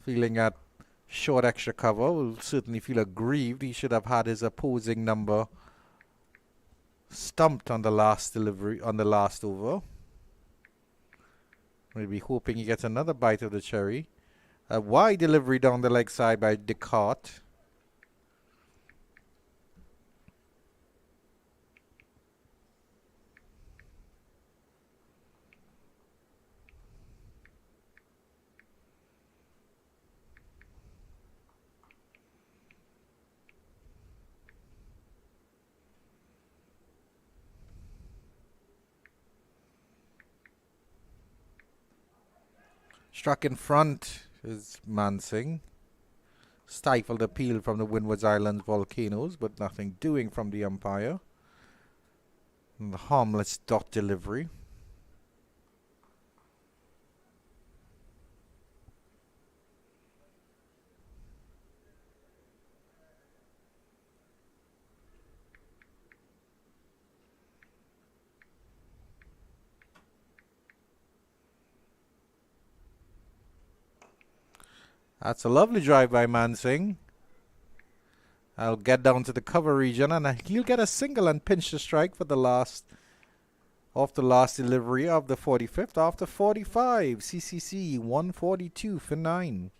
feeling at short extra cover. Will certainly feel aggrieved. He should have had his opposing number stumped on the last delivery, on the last over. We'll be hoping he gets another bite of the cherry. A wide delivery down the leg side by Descartes. Struck in front is Mansingh. Stifled appeal from the Windwards Islands Volcanoes, but nothing doing from the umpire. And the harmless dot delivery. That's a lovely drive by Mansing. I'll get down to the cover region and he'll get a single and pinch the strike for the last delivery of the 45th after 45. CCC 142 for 9.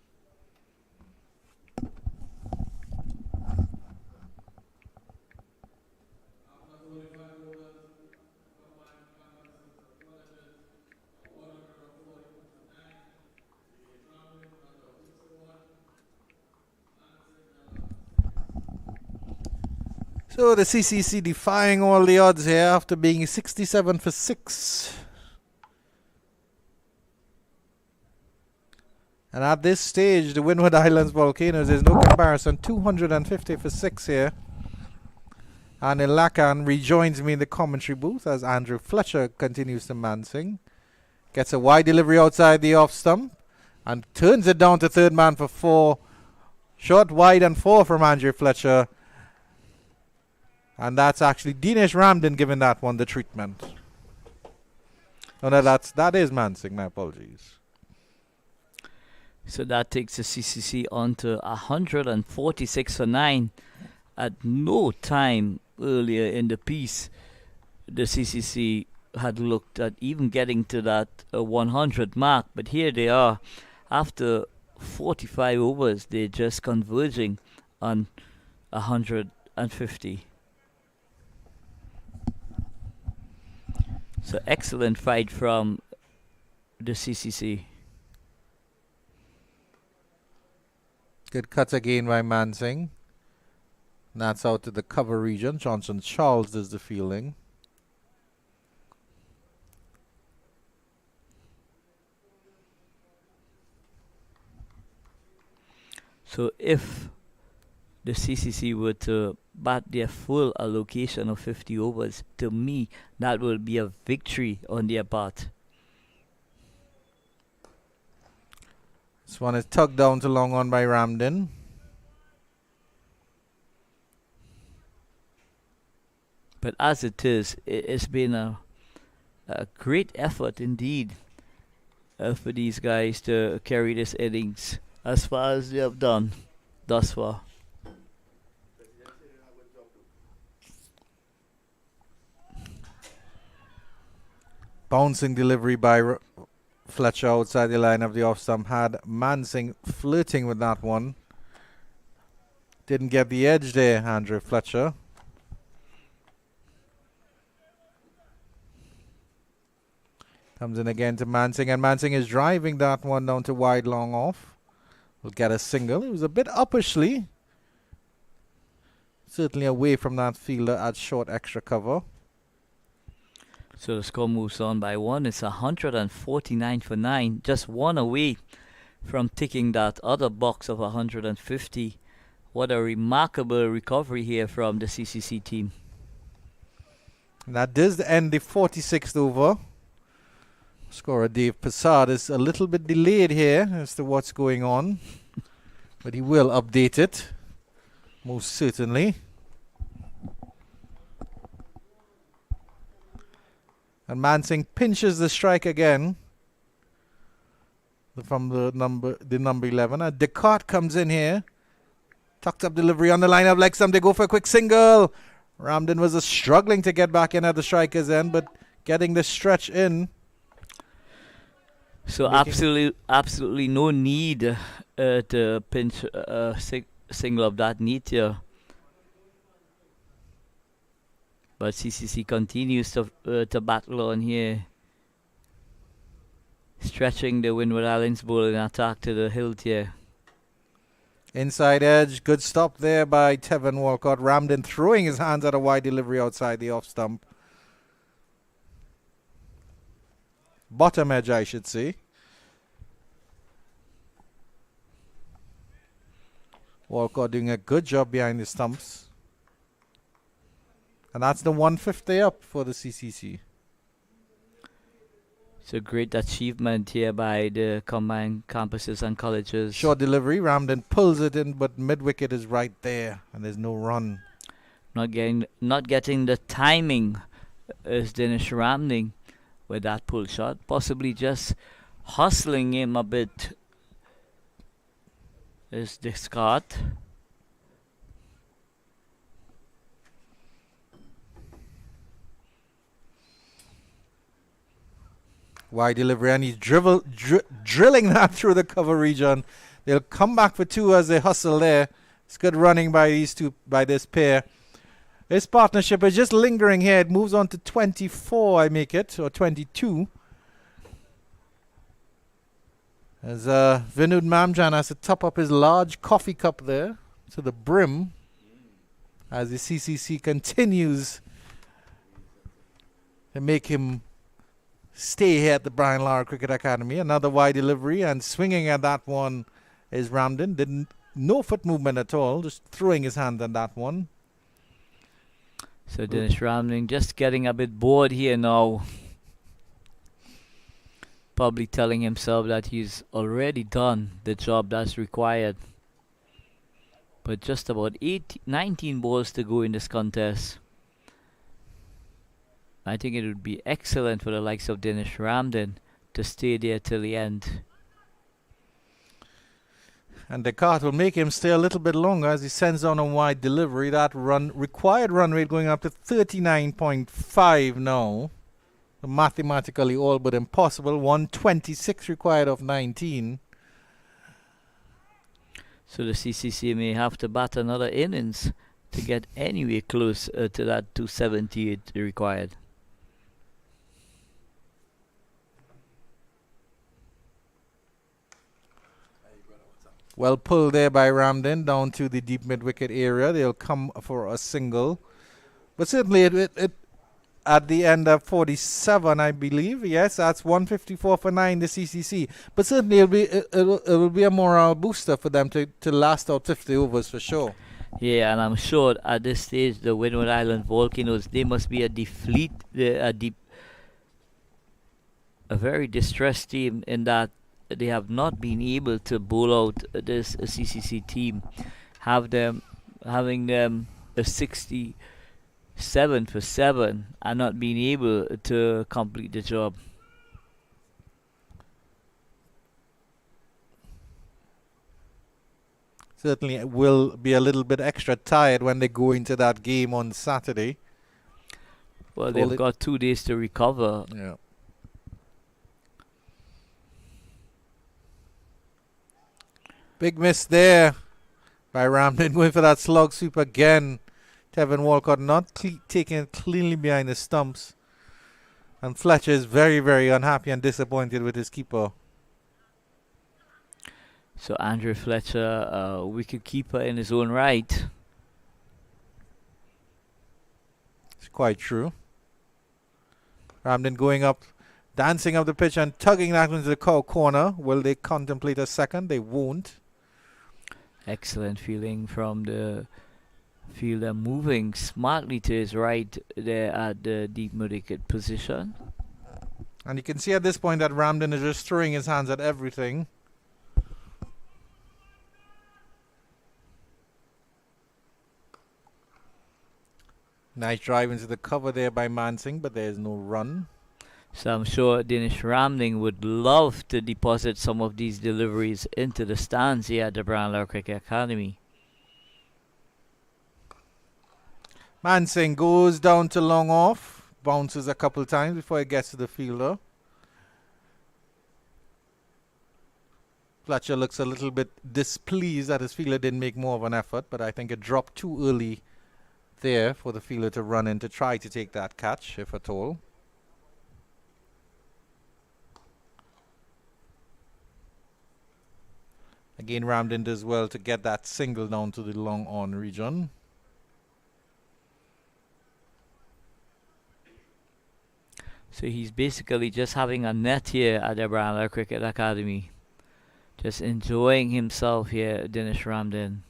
So the CCC defying all the odds here after being 67 for 6. And at this stage, the Windward Islands Volcanoes, there's no comparison. 250 for 6 here. And Ilakan rejoins me in the commentary booth as Andrew Fletcher continues to Mansing. Gets a wide delivery outside the off stump and turns it down to third man for 4. Short, wide and 4 from Andrew Fletcher. And that's actually Dinesh Ramden giving that one the treatment. Oh no, that is Mansing, my apologies. So that takes the CCC on to 146 for 9. At no time earlier in the piece, the CCC had looked at even getting to that 100 mark. But here they are. After 45 overs, they're just converging on 150. So excellent fight from the CCC. Good cut again by Mansing. That's out to the cover region. Johnson Charles does the fielding. So if the CCC were to bat their full allocation of 50 overs, to me, that will be a victory on their part. This one is tugged down to long on by Ramden. But as it is, it's been a great effort indeed for these guys to carry this innings as far as they have done thus far. Bouncing delivery by Fletcher outside the line of the off stump. Had Mansing flirting with that one. Didn't get the edge there, Andrew Fletcher. Comes in again to Mansing, and Mansing is driving that one down to wide long off. Will get a single. It was a bit uppishly. Certainly away from that fielder at short extra cover. So the score moves on by 1. It's 149 for 9. Just 1 away from ticking that other box of 150. What a remarkable recovery here from the CCC team. And that does end the 46th over. Scorer Dave Passard is a little bit delayed here as to what's going on. But he will update it. Most certainly. And Mansing pinches the strike again from the number 11. And Descartes comes in here. Tucked up delivery on the lineup like some. They go for a quick single. Ramden was struggling to get back in at the striker's end, but getting the stretch in. So absolutely no need to pinch a single of that nature. But CCC continues to battle on here, stretching the Windward Islands bowling attack to the hilt here. Inside edge, good stop there by Tevin Walcott. Ramden throwing his hands at a wide delivery outside the off stump. Bottom edge, I should say. Walcott doing a good job behind the stumps. And that's the 150 up for the CCC. It's a great achievement here by the combined campuses and colleges. Short delivery, Ramden pulls it in, but mid-wicket is right there, and there's no run. Not getting the timing is Dinesh Ramden with that pull shot. Possibly just hustling him a bit. is discard. Wide delivery, and he's drilling that through the cover region. They'll come back for two as they hustle there. It's good running by this pair. This partnership is just lingering here. It moves on to 24, I make it, or 22. As Vinod Mamjan has to top up his large coffee cup there to the brim as the CCC continues to make him stay here at the Brian Lara Cricket Academy. Another wide delivery, and swinging at that one is Ramden. No foot movement at all, just throwing his hand on that one. So Dinesh Ramden just getting a bit bored here now. Probably telling himself that he's already done the job that's required. But just about 19 balls to go in this contest. I think it would be excellent for the likes of Dinesh Ramden to stay there till the end. And Descartes will make him stay a little bit longer as he sends down a wide delivery. That required run rate going up to 39.5 now. Mathematically all but impossible. 126 required of 19. So the CCC may have to bat another innings to get anywhere close to that 278 required. Well pulled there by Ramden down to the deep mid-wicket area. They'll come for a single. But certainly it at the end of 47, I believe. Yes, that's 154 for 9, the CCC. But certainly it will be a morale booster for them to last out 50 overs for sure. Yeah, and I'm sure at this stage the Windward Island Volcanoes, they must be a very distressed team in that they have not been able to bowl out this CCC team. Having them a 67 for 7 and not being able to complete the job. Certainly will be a little bit extra tired when they go into that game on Saturday. Well, they've got 2 days to recover. Yeah. Big miss there by Ramden, going for that slog sweep again. Tevin Walcott not taking it cleanly behind the stumps. And Fletcher is very, very unhappy and disappointed with his keeper. So Andrew Fletcher, wicket keeper in his own right. It's quite true. Ramden going up, dancing up the pitch and tugging that into the corner. Will they contemplate a second? They won't. Excellent feeling from the fielder, moving smartly to his right there at the deep mid-wicket position. And you can see at this point that Ramden is just throwing his hands at everything. Nice drive into the cover there by Mansingh, but there is no run. So I'm sure Dinesh Ramden would love to deposit some of these deliveries into the stands here at the Brian Lara Cricket Academy. Mansingh goes down to long off, bounces a couple times before it gets to the fielder. Fletcher looks a little bit displeased that his fielder didn't make more of an effort, but I think it dropped too early there for the fielder to run in to try to take that catch, if at all. Again, Ramden does well to get that single down to the long on region. So he's basically just having a net here at the Brian Lara Cricket Academy. Just enjoying himself here, Dinesh Ramden.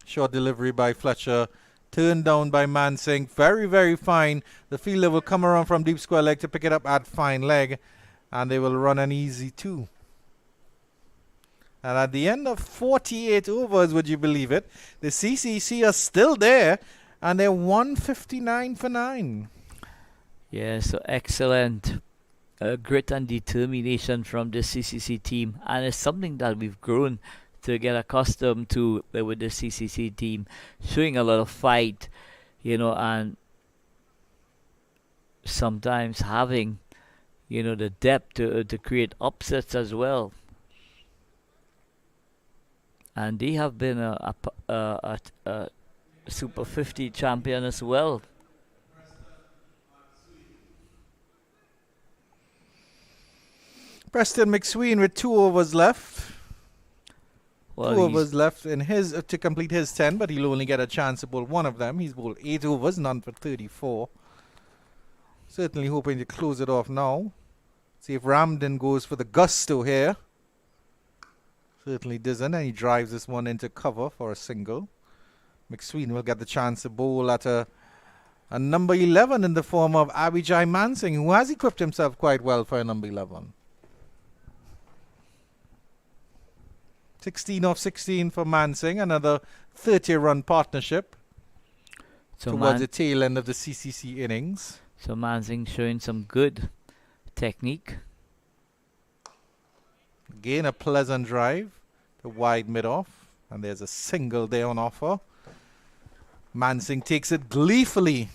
Short delivery by Fletcher. Turned down by Mansingh. Very, very fine. The fielder will come around from deep square leg to pick it up at fine leg. And they will run an easy 2. And at the end of 48 overs, would you believe it, the CCC are still there. And they're 159 for 9. Yeah, so excellent grit and determination from the CCC team. And it's something that we've grown to get accustomed to with the CCC team, showing a lot of fight, and sometimes having, the depth to create upsets as well. And they have been a Super 50 champion as well. Preston McSween with 2 overs left. Well, 2 overs left in his to complete his 10, but he'll only get a chance to bowl one of them. He's bowled 8 overs, none for 34. Certainly hoping to close it off now. See if Ramden goes for the gusto here. Certainly doesn't, and he drives this one into cover for a single. McSween will get the chance to bowl at a number 11 in the form of Abhijay Mansingh, who has equipped himself quite well for a number 11. 16 off 16 for Mansingh, another 30-run partnership towards the tail end of the CCC innings. So Mansingh showing some good technique. Again, a pleasant drive to wide mid-off, and there's a single there on offer. Mansingh takes it gleefully.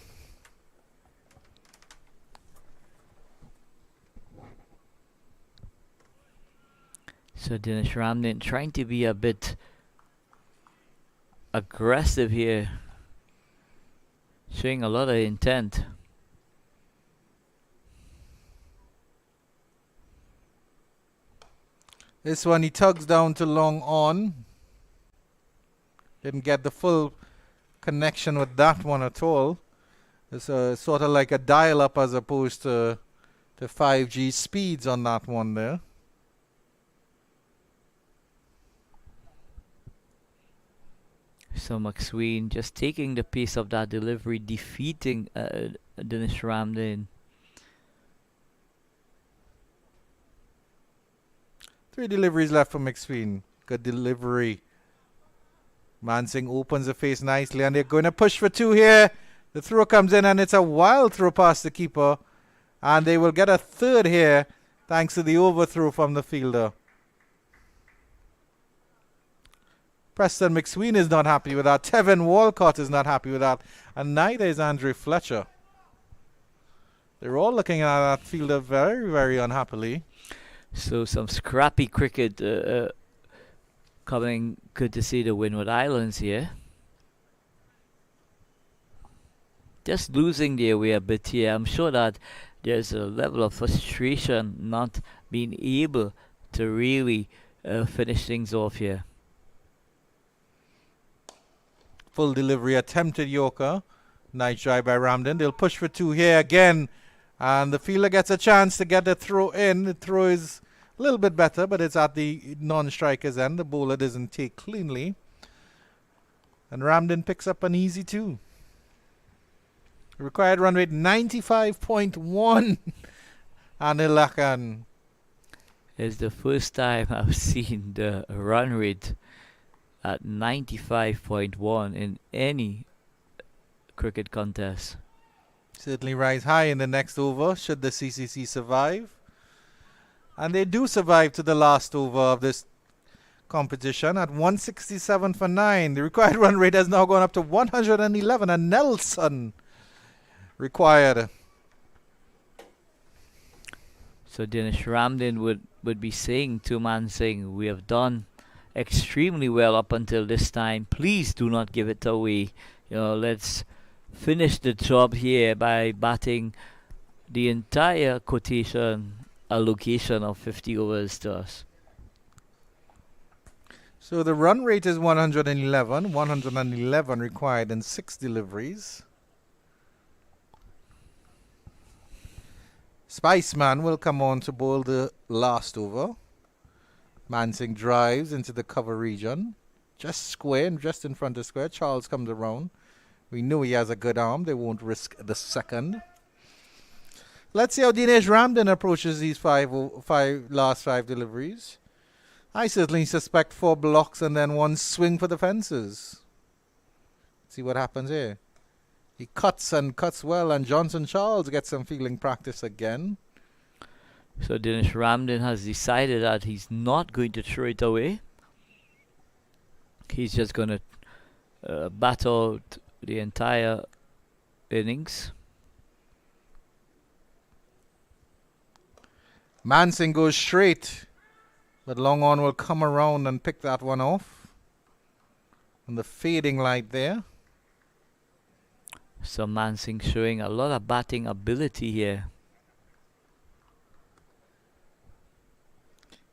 So Dinesh Ramden trying to be a bit aggressive here, showing a lot of intent. This one he tugs down to long on. Didn't get the full connection with that one at all. It's sort of like a dial-up as opposed to 5G speeds on that one there. So McSween just taking the pace of that delivery, defeating Dinesh Ramden. 3 deliveries left for McSween. Good delivery. Mansingh opens the face nicely, and they're going to push for 2 here. The throw comes in, and it's a wild throw past the keeper. And they will get a 3rd here, thanks to the overthrow from the fielder. Preston McSween is not happy with that. Tevin Walcott is not happy with that. And neither is Andre Fletcher. They're all looking at that fielder very, very unhappily. So some scrappy cricket coming courtesy the Windward Islands here. Just losing their way a bit here. I'm sure that there's a level of frustration not being able to really finish things off here. Full delivery, attempted Yorker. Nice drive by Ramden. They'll push for 2 here again. And the fielder gets a chance to get the throw in. The throw is a little bit better, but it's at the non-striker's end. The bowler doesn't take cleanly. And Ramden picks up an easy 2. Required run rate 95.1. Anil Lakan. It's the first time I've seen the run rate at 95.1 in any cricket contest. Certainly rise high in the next over should the CCC survive. And they do survive to the last over of this competition at 167 for 9. The required run rate has now gone up to 111, and Nelson required. So Dinesh Ramden would be saying to Mansingh, we have done extremely well up until this time. Please do not give it away. Let's finish the job here by batting the entire quotation allocation of 50 overs to us. So the run rate is 111 required in 6 deliveries. Spiceman will come on to bowl the last over. Mansingh drives into the cover region. Just square and just in front of square. Charles comes around. We know he has a good arm. They won't risk the second. Let's see how Dinesh Ramden approaches these last five deliveries. I certainly suspect 4 blocks and then 1 swing for the fences. See what happens here. He cuts and cuts well, and Johnson Charles gets some fielding practice again. So Dinesh Ramden has decided that he's not going to throw it away. he's just going to bat out the entire innings. Mansing goes straight, but long on will come around and pick that one off. And the fading light there. So Mansing showing a lot of batting ability here.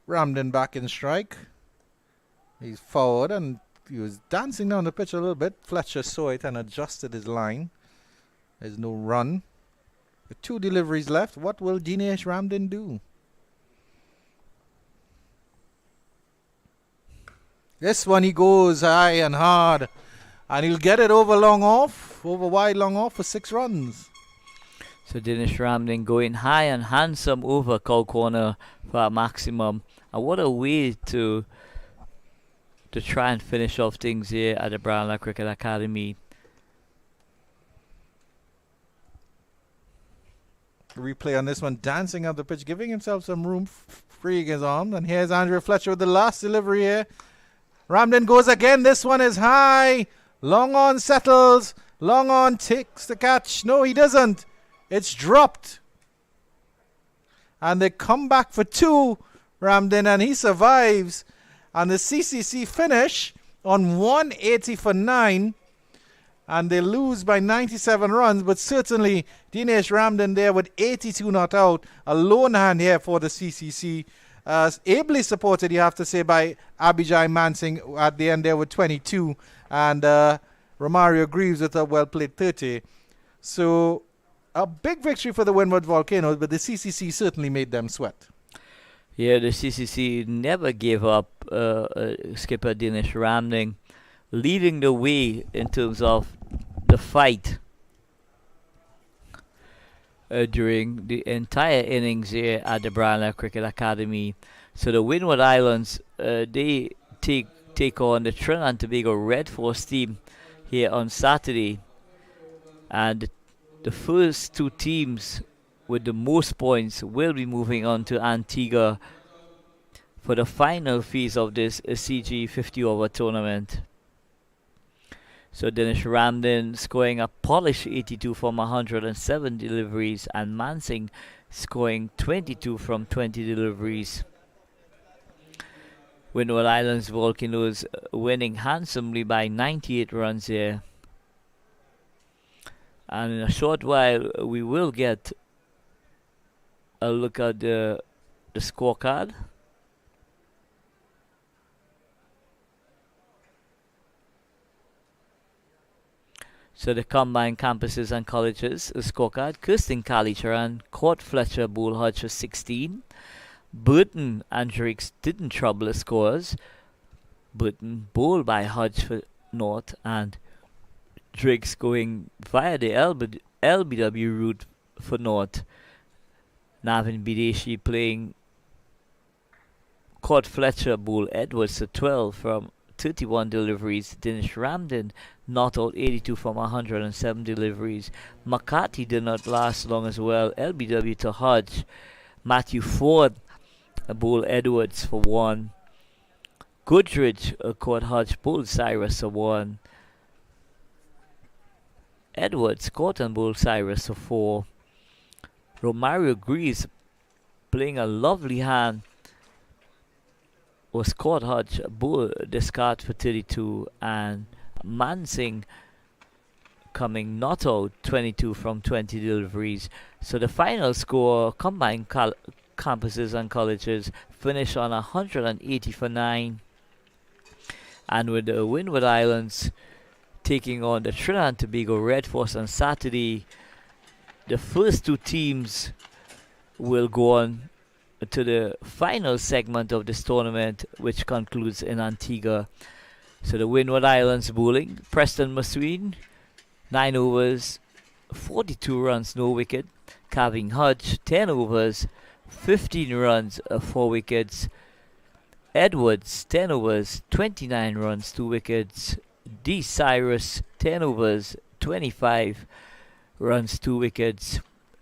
Ramden back in strike. He's forward and he was dancing down the pitch a little bit. Fletcher saw it and adjusted his line. There's no run. With 2 deliveries left, what will Dinesh Ramden do? This one he goes high and hard. And he'll get it over wide long off for 6 runs. So Dinesh Ramden going high and handsome over cow corner for a maximum. And what a way to try and finish off things here at the Brownlow Cricket Academy. Replay on this one, dancing up the pitch, giving himself some room, freeing his arms. And here's Andrew Fletcher with the last delivery here. Ramden goes again. This one is high. Long on settles. Long on takes the catch. No, he doesn't. It's dropped. And they come back for 2, Ramden, and he survives. And the CCC finish on 180 for 9. And they lose by 97 runs. But certainly, Dinesh Ramden there with 82 not out. A lone hand here for the CCC. Ably supported, you have to say, by Abhijay Mansing at the end there with 22. And Romario Greaves with a well-played 30. So, a big victory for the Windward Volcanoes, but the CCC certainly made them sweat. Yeah, the CCC never gave up. Skipper Dinesh Ramden leading the way in terms of the fight during the entire innings here at the Brownlow Cricket Academy. So the Windward Islands, they take on the Trinidad and Tobago Red Force team here on Saturday. And the first 2 teams with the most points will be moving on to Antigua for the final phase of this CG 50-over tournament. So Dinesh Ramden scoring a polished 82 from 107 deliveries, and Mansing scoring 22 from 20 deliveries. Windward Islands Volcanoes winning handsomely by 98 runs here. And in a short while, we will get a look at the scorecard. So the combined campuses and colleges scorecard: Kirsten Kalicharan caught Fletcher Bull Hodge for 16. Burton and Drakes didn't trouble the scores. Burton bowled by Hodge for naught, and Drakes going via the LBW route for naught. Navin Bideshi playing caught Fletcher Bull Edwards for 12 from 31 deliveries. Dinesh Ramden not out 82 from 107 deliveries. McCarthy did not last long as well. LBW to Hodge. Matthew Ford bowled Edwards for 1. Goodrich caught Hodge bowled Cyrus for 1. Edwards caught and bowled Cyrus for 4. Romario Greaves playing a lovely hand was caught Hodge bowled discard for 32, and Mansing coming not out 22 from 20 deliveries. So the final score, combined campuses and colleges, finish on 180 for 9. And with the Windward Islands taking on the Trinidad and Tobago Red Force on Saturday, the first 2 teams will go on to the final segment of this tournament, which concludes in Antigua. So the Windward Islands bowling: Preston Masween, 9 overs, 42 runs, no wicket. Calvin Hodge, 10 overs, 15 runs, 4 wickets. Edwards, 10 overs, 29 runs, 2 wickets. D. Cyrus, 10 overs, 25 runs, 2 wickets.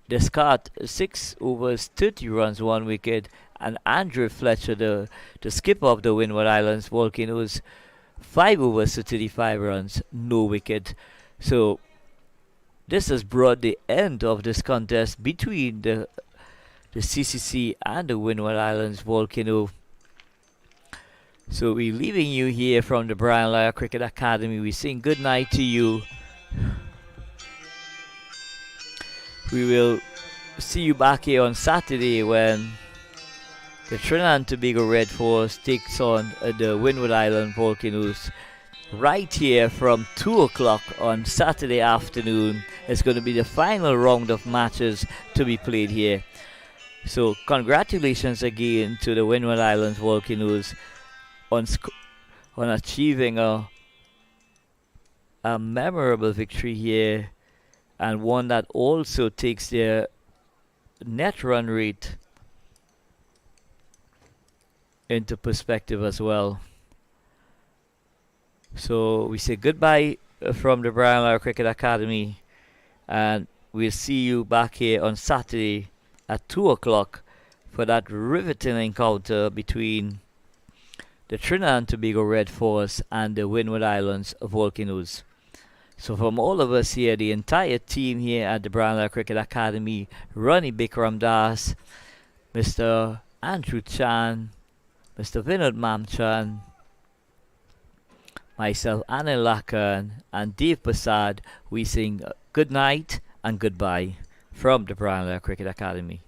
Descartes, 6 overs, 30 runs, 1 wicket. And Andrew Fletcher, the skipper of the Windward Islands Volcanoes, 5 overs to 35 runs, no wicket. So this has brought the end of this contest between the CCC and the Windward Islands Volcano. So we're leaving you here from the Brian Lara Cricket Academy. We're saying good night to you. We will see you back here on Saturday when the Trinidad and Tobago Red Force takes on the Windward Island Volcanoes. Right here from 2 o'clock on Saturday afternoon. It's going to be the final round of matches to be played here. So congratulations again to the Windward Islands Volcanoes on achieving a memorable victory here, and one that also takes their net run rate into perspective as well. So we say goodbye from the Brian Lara Cricket Academy, and we'll see you back here on Saturday at 2 o'clock for that riveting encounter between the Trinidad and Tobago Red Force and the Windward Islands Volcanoes. So from all of us here, the entire team here at the Brian Lara Cricket Academy, Ronnie Bikram Das, Mr. Andrew Chan, Mr. Vinod Mamchan, myself, Anil Lakan, and Dave Prasad, we sing good night and goodbye from the Brian Lara Cricket Academy.